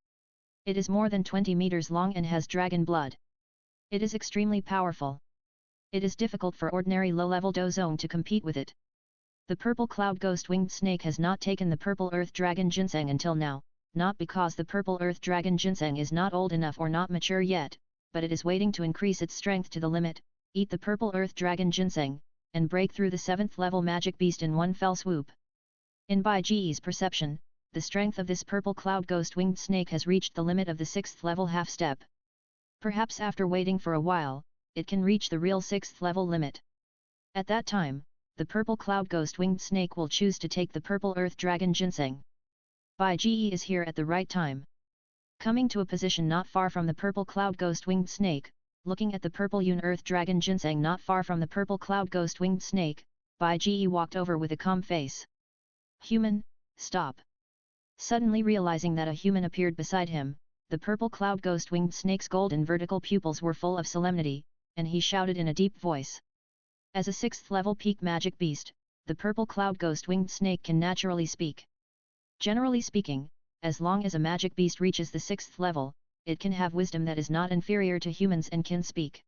Speaker 1: It is more than 20 meters long and has dragon blood. It is extremely powerful. It is difficult for ordinary low-level Dozong to compete with it. The purple cloud ghost winged snake has not taken the purple earth dragon ginseng until now, not because the purple earth dragon ginseng is not old enough or not mature yet, but it is waiting to increase its strength to the limit, eat the purple earth dragon ginseng, and break through the 7th level magic beast in one fell swoop. In Bai Ji's perception, the strength of this purple cloud ghost winged snake has reached the limit of the 6th level half step. Perhaps after waiting for a while, it can reach the real 6th level limit. At that time, the purple cloud ghost winged snake will choose to take the purple earth dragon ginseng. Bai Ji is here at the right time. Coming to a position not far from the purple cloud ghost winged snake, looking at the purple Yun earth dragon ginseng not far from the purple cloud ghost winged snake, Bai Ji walked over with a calm face. Human, stop. Suddenly realizing that a human appeared beside him, the purple cloud ghost winged snake's golden vertical pupils were full of solemnity, and he shouted in a deep voice. As a 6th level peak magic beast, the purple cloud ghost winged snake can naturally speak. Generally speaking, as long as a magic beast reaches the 6th level, it can have wisdom that is not inferior to humans and can speak.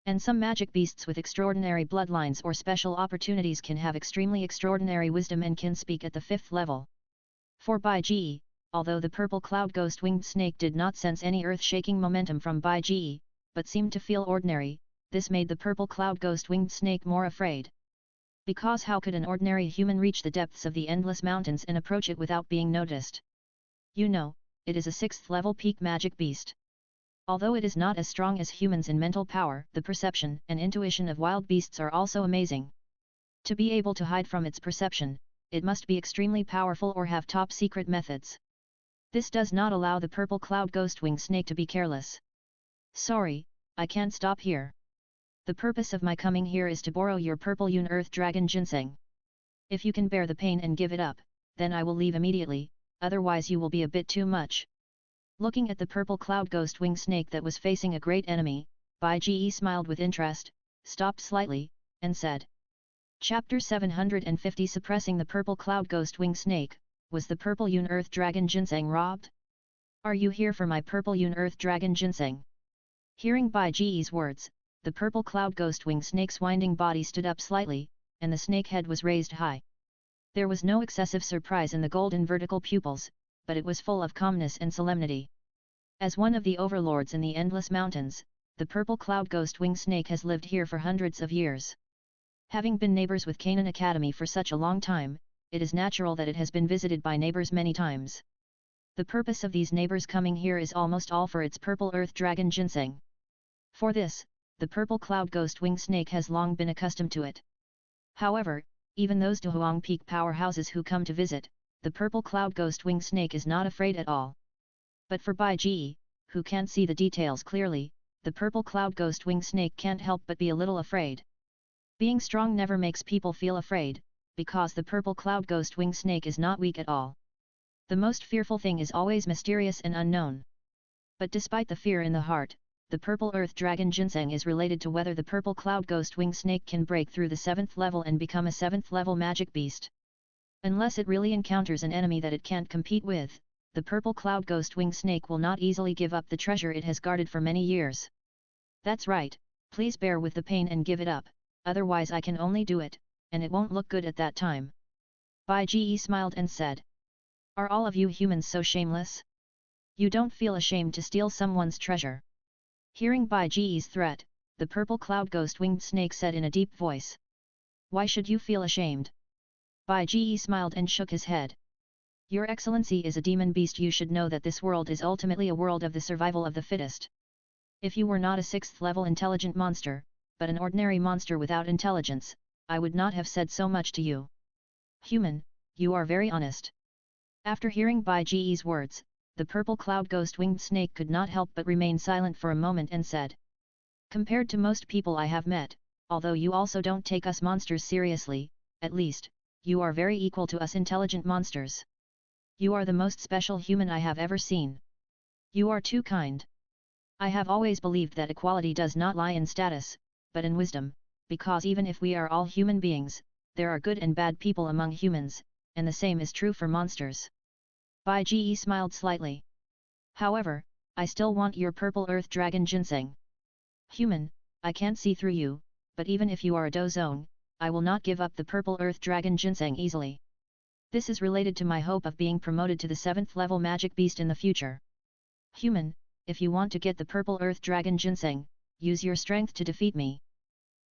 Speaker 1: And some magic beasts with extraordinary bloodlines or special opportunities can have extremely extraordinary wisdom and can speak at the 5th level. For Bai Ji, although the purple cloud ghost winged snake did not sense any earth-shaking momentum from Bai Ji, but seemed to feel ordinary, this made the purple cloud ghost winged snake more afraid. Because how could an ordinary human reach the depths of the endless mountains and approach it without being noticed? You know, it is a 6th level peak magic beast. Although it is not as strong as humans in mental power, the perception and intuition of wild beasts are also amazing. To be able to hide from its perception, it must be extremely powerful or have top secret methods. This does not allow the purple cloud ghost wing snake to be careless. Sorry, I can't stop here. The purpose of my coming here is to borrow your purple Yun earth dragon ginseng. If you can bear the pain and give it up, then I will leave immediately, otherwise you will be a bit too much. Looking at the purple cloud ghost wing snake that was facing a great enemy, Bai Ji smiled with interest, stopped slightly, and said. Chapter 750 Suppressing the purple cloud ghost wing snake, was the purple Yun earth dragon ginseng robbed? Are you here for my purple Yun earth dragon ginseng? Hearing Bai Ji's words, the purple cloud ghost wing snake's winding body stood up slightly, and the snake head was raised high. There was no excessive surprise in the golden vertical pupils, but it was full of calmness and solemnity. As one of the overlords in the endless mountains, the purple cloud ghost wing snake has lived here for hundreds of years. Having been neighbors with Canaan Academy for such a long time, it is natural that it has been visited by neighbors many times. The purpose of these neighbors coming here is almost all for its purple earth dragon ginseng. For this, the purple cloud ghost wing snake has long been accustomed to it. However, even those Douluo peak powerhouses who come to visit, the purple cloud ghost wing snake is not afraid at all. But for Bai Ji, who can't see the details clearly, the purple cloud ghost winged snake can't help but be a little afraid. Being strong never makes people feel afraid, because the purple cloud ghost winged snake is not weak at all. The most fearful thing is always mysterious and unknown. But despite the fear in the heart, the purple earth dragon ginseng is related to whether the purple cloud ghost winged snake can break through the 7th level and become a 7th level magic beast. Unless it really encounters an enemy that it can't compete with, the purple cloud ghost winged snake will not easily give up the treasure it has guarded for many years. That's right, please bear with the pain and give it up, otherwise I can only do it, and it won't look good at that time. Bai Ge smiled and said. Are all of you humans so shameless? You don't feel ashamed to steal someone's treasure? Hearing Bai Ge's threat, the purple cloud ghost winged snake said in a deep voice. Why should you feel ashamed? Bai Ge smiled and shook his head. Your Excellency is a demon beast. You should know that this world is ultimately a world of the survival of the fittest. If you were not a 6th level intelligent monster, but an ordinary monster without intelligence, I would not have said so much to you. Human, you are very honest. After hearing Bai Ge's words, the purple cloud ghost winged snake could not help but remain silent for a moment and said. Compared to most people I have met, although you also don't take us monsters seriously, at least, you are very equal to us intelligent monsters. You are the most special human I have ever seen. You are too kind. I have always believed that equality does not lie in status, but in wisdom, because even if we are all human beings, there are good and bad people among humans, and the same is true for monsters. Bai Ge smiled slightly. However, I still want your purple earth dragon ginseng. Human, I can't see through you, but even if you are a dozong, I will not give up the purple earth dragon ginseng easily. This is related to my hope of being promoted to the 7th level magic beast in the future. Human, if you want to get the purple earth dragon ginseng, use your strength to defeat me.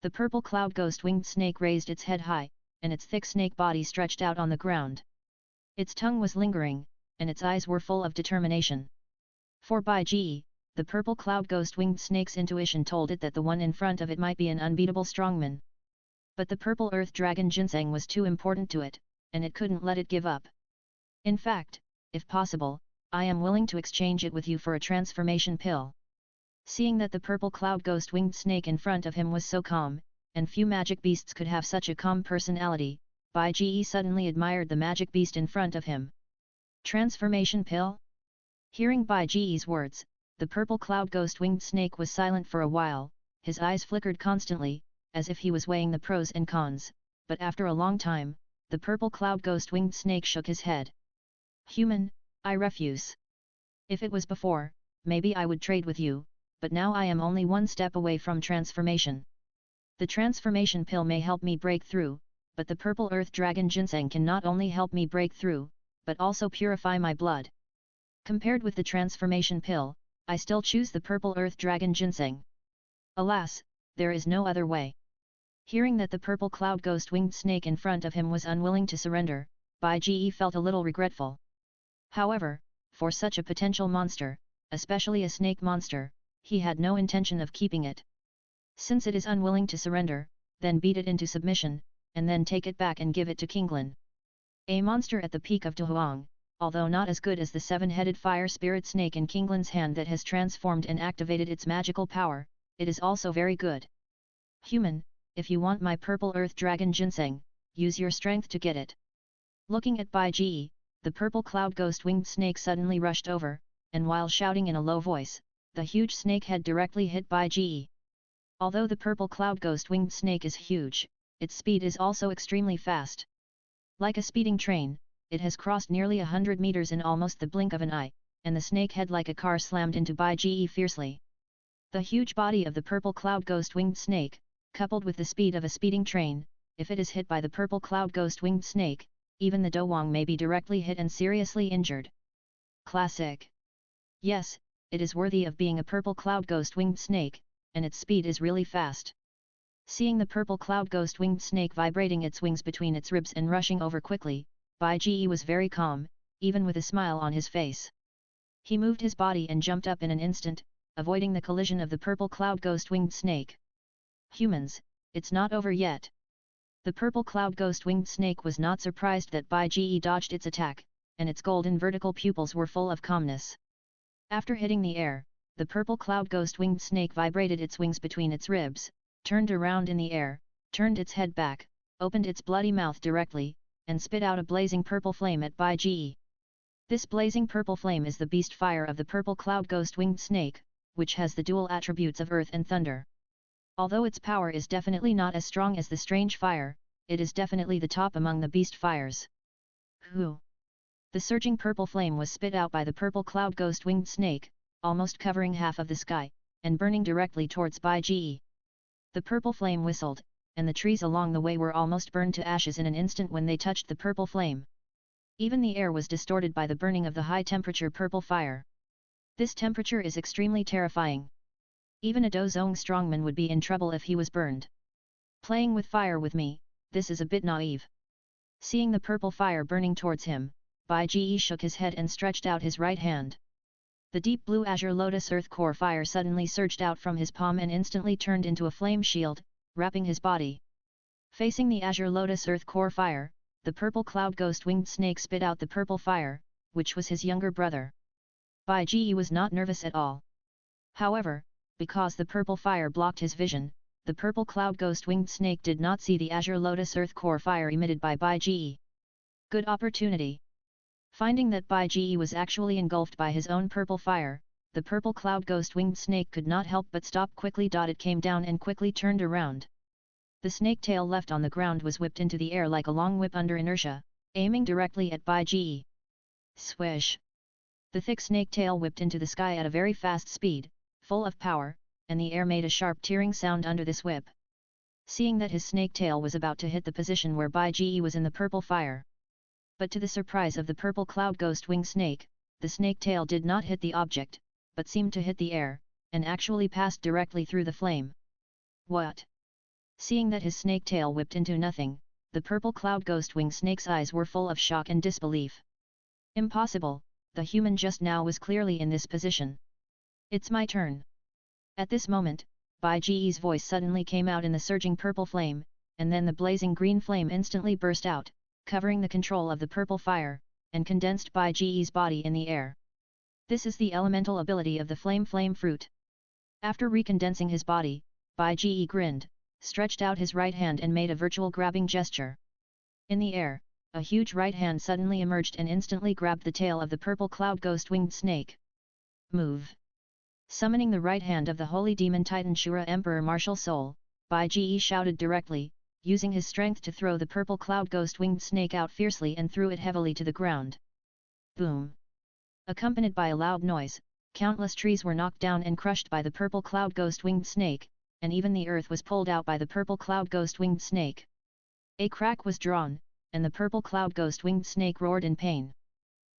Speaker 1: The purple cloud ghost winged snake raised its head high, and its thick snake body stretched out on the ground. Its tongue was lingering, and its eyes were full of determination. For Bai Ge, the purple cloud ghost winged snake's intuition told it that the one in front of it might be an unbeatable strongman. But the purple earth dragon ginseng was too important to it, and it couldn't let it give up. In fact, if possible, I am willing to exchange it with you for a transformation pill. Seeing that the purple cloud ghost winged snake in front of him was so calm, and few magic beasts could have such a calm personality, Bai Ge suddenly admired the magic beast in front of him. Transformation pill? Hearing Bai Ge's words, the purple cloud ghost winged snake was silent for a while, his eyes flickered constantly, as if he was weighing the pros and cons, but after a long time, the purple cloud ghost winged snake shook his head. Human, I refuse. If it was before, maybe I would trade with you, but now I am only one step away from transformation. The transformation pill may help me break through, but the purple earth dragon ginseng can not only help me break through, but also purify my blood. Compared with the transformation pill, I still choose the purple earth dragon ginseng. Alas, there is no other way. Hearing that the purple cloud ghost winged snake in front of him was unwilling to surrender, Bai Ge felt a little regretful. However, for such a potential monster, especially a snake monster, he had no intention of keeping it. Since it is unwilling to surrender, then beat it into submission, and then take it back and give it to Kinglin. A monster at the peak of Douluo, although not as good as the 7-headed fire spirit snake in Kinglin's hand that has transformed and activated its magical power, it is also very good. Human, if you want my purple earth dragon ginseng, use your strength to get it. Looking at Bai Ge, the purple cloud ghost winged snake suddenly rushed over, and while shouting in a low voice, the huge snake head directly hit Bai Ge. Although the purple cloud ghost winged snake is huge, its speed is also extremely fast. Like a speeding train, it has crossed nearly 100 meters in almost the blink of an eye, and the snake head like a car slammed into Bai Ge fiercely. The huge body of the purple cloud ghost winged snake, coupled with the speed of a speeding train, if it is hit by the purple cloud ghost winged snake, even the Douluo may be directly hit and seriously injured. Classic. Yes, it is worthy of being a purple cloud ghost winged snake, and its speed is really fast. Seeing the purple cloud ghost winged snake vibrating its wings between its ribs and rushing over quickly, Bai Ge was very calm, even with a smile on his face. He moved his body and jumped up in an instant, avoiding the collision of the purple cloud ghost winged snake. Humans, it's not over yet. The purple cloud ghost winged snake was not surprised that Bai Ge dodged its attack, and its golden vertical pupils were full of calmness. After hitting the air, the purple cloud ghost winged snake vibrated its wings between its ribs, turned around in the air, turned its head back, opened its bloody mouth directly, and spit out a blazing purple flame at Bai Ji. This blazing purple flame is the beast fire of the purple cloud ghost winged snake, which has the dual attributes of earth and thunder. Although its power is definitely not as strong as the strange fire, it is definitely the top among the beast fires. Hoo! The surging purple flame was spit out by the purple cloud ghost winged snake, almost covering half of the sky, and burning directly towards Bai Ji. The purple flame whistled, and the trees along the way were almost burned to ashes in an instant when they touched the purple flame. Even the air was distorted by the burning of the high-temperature purple fire. This temperature is extremely terrifying. Even a Dozong strongman would be in trouble if he was burned. Playing with fire with me, this is a bit naive. Seeing the purple fire burning towards him, Bai Ji shook his head and stretched out his right hand. The deep blue azure lotus earth core fire suddenly surged out from his palm and instantly turned into a flame shield, wrapping his body. Facing the azure lotus earth core fire, the purple cloud ghost winged snake spit out the purple fire, which was his younger brother. Bai Ji was not nervous at all. However, because the purple fire blocked his vision, the purple cloud ghost winged snake did not see the azure lotus earth core fire emitted by Bai Ji. Good opportunity. Finding that Bai Ji was actually engulfed by his own purple fire, the purple cloud ghost winged snake could not help but stop quickly. It came down and quickly turned around. The snake tail left on the ground was whipped into the air like a long whip under inertia, aiming directly at Bai Ji. Swish! The thick snake tail whipped into the sky at a very fast speed, full of power, and the air made a sharp tearing sound under this whip. Seeing that his snake tail was about to hit the position where Bai Ji was in the purple fire. But to the surprise of the purple cloud ghost winged snake, the snake tail did not hit the object, but seemed to hit the air, and actually passed directly through the flame. What? Seeing that his snake tail whipped into nothing, the purple cloud ghost winged snake's eyes were full of shock and disbelief. Impossible, the human just now was clearly in this position. It's my turn. At this moment, Bai Ji's voice suddenly came out in the surging purple flame, and then the blazing green flame instantly burst out, covering the control of the purple fire, and condensed Bai Ji's body in the air. This is the elemental ability of the flame fruit. After recondensing his body, Bai Ji grinned, stretched out his right hand and made a virtual grabbing gesture. In the air, a huge right hand suddenly emerged and instantly grabbed the tail of the purple cloud ghost winged snake. Move! Summoning the right hand of the holy demon titan Shura Emperor Martial Soul, Bai Ji shouted directly, using his strength to throw the purple cloud ghost winged snake out fiercely and threw it heavily to the ground. Boom! Accompanied by a loud noise, countless trees were knocked down and crushed by the purple cloud ghost winged snake, and even the earth was pulled out by the purple cloud ghost winged snake. A crack was drawn, and the purple cloud ghost winged snake roared in pain.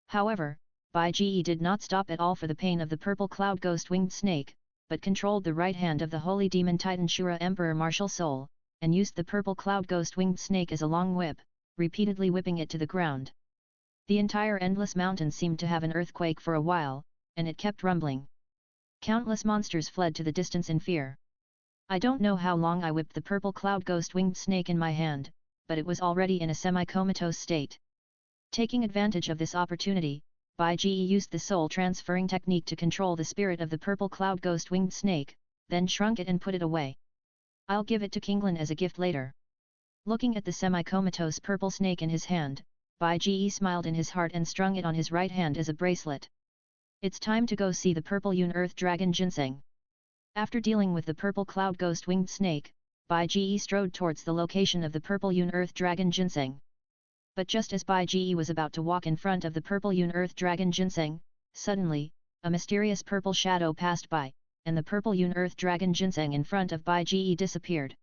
Speaker 1: However, Bai Ji did not stop at all for the pain of the purple cloud ghost winged snake, but controlled the right hand of the holy demon titan Shura Emperor Martial Soul, and used the purple cloud ghost winged snake as a long whip, repeatedly whipping it to the ground. The entire endless mountain seemed to have an earthquake for a while, and it kept rumbling. Countless monsters fled to the distance in fear. I don't know how long I whipped the purple cloud ghost winged snake in my hand, but it was already in a semi-comatose state. Taking advantage of this opportunity, Bai Ji used the soul transferring technique to control the spirit of the purple cloud ghost winged snake, then shrunk it and put it away. I'll give it to Kinglin as a gift later. Looking at the semi-comatose purple snake in his hand, Bai Ji smiled in his heart and strung it on his right hand as a bracelet. It's time to go see the purple Yun Earth Dragon Ginseng. After dealing with the purple cloud ghost winged snake, Bai Ji strode towards the location of the purple Yun Earth Dragon Ginseng. But just as Bai Ji was about to walk in front of the purple Yun Earth Dragon Ginseng, suddenly, a mysterious purple shadow passed by, and the purple Yun Earth Dragon Ginseng in front of Bai Ji disappeared.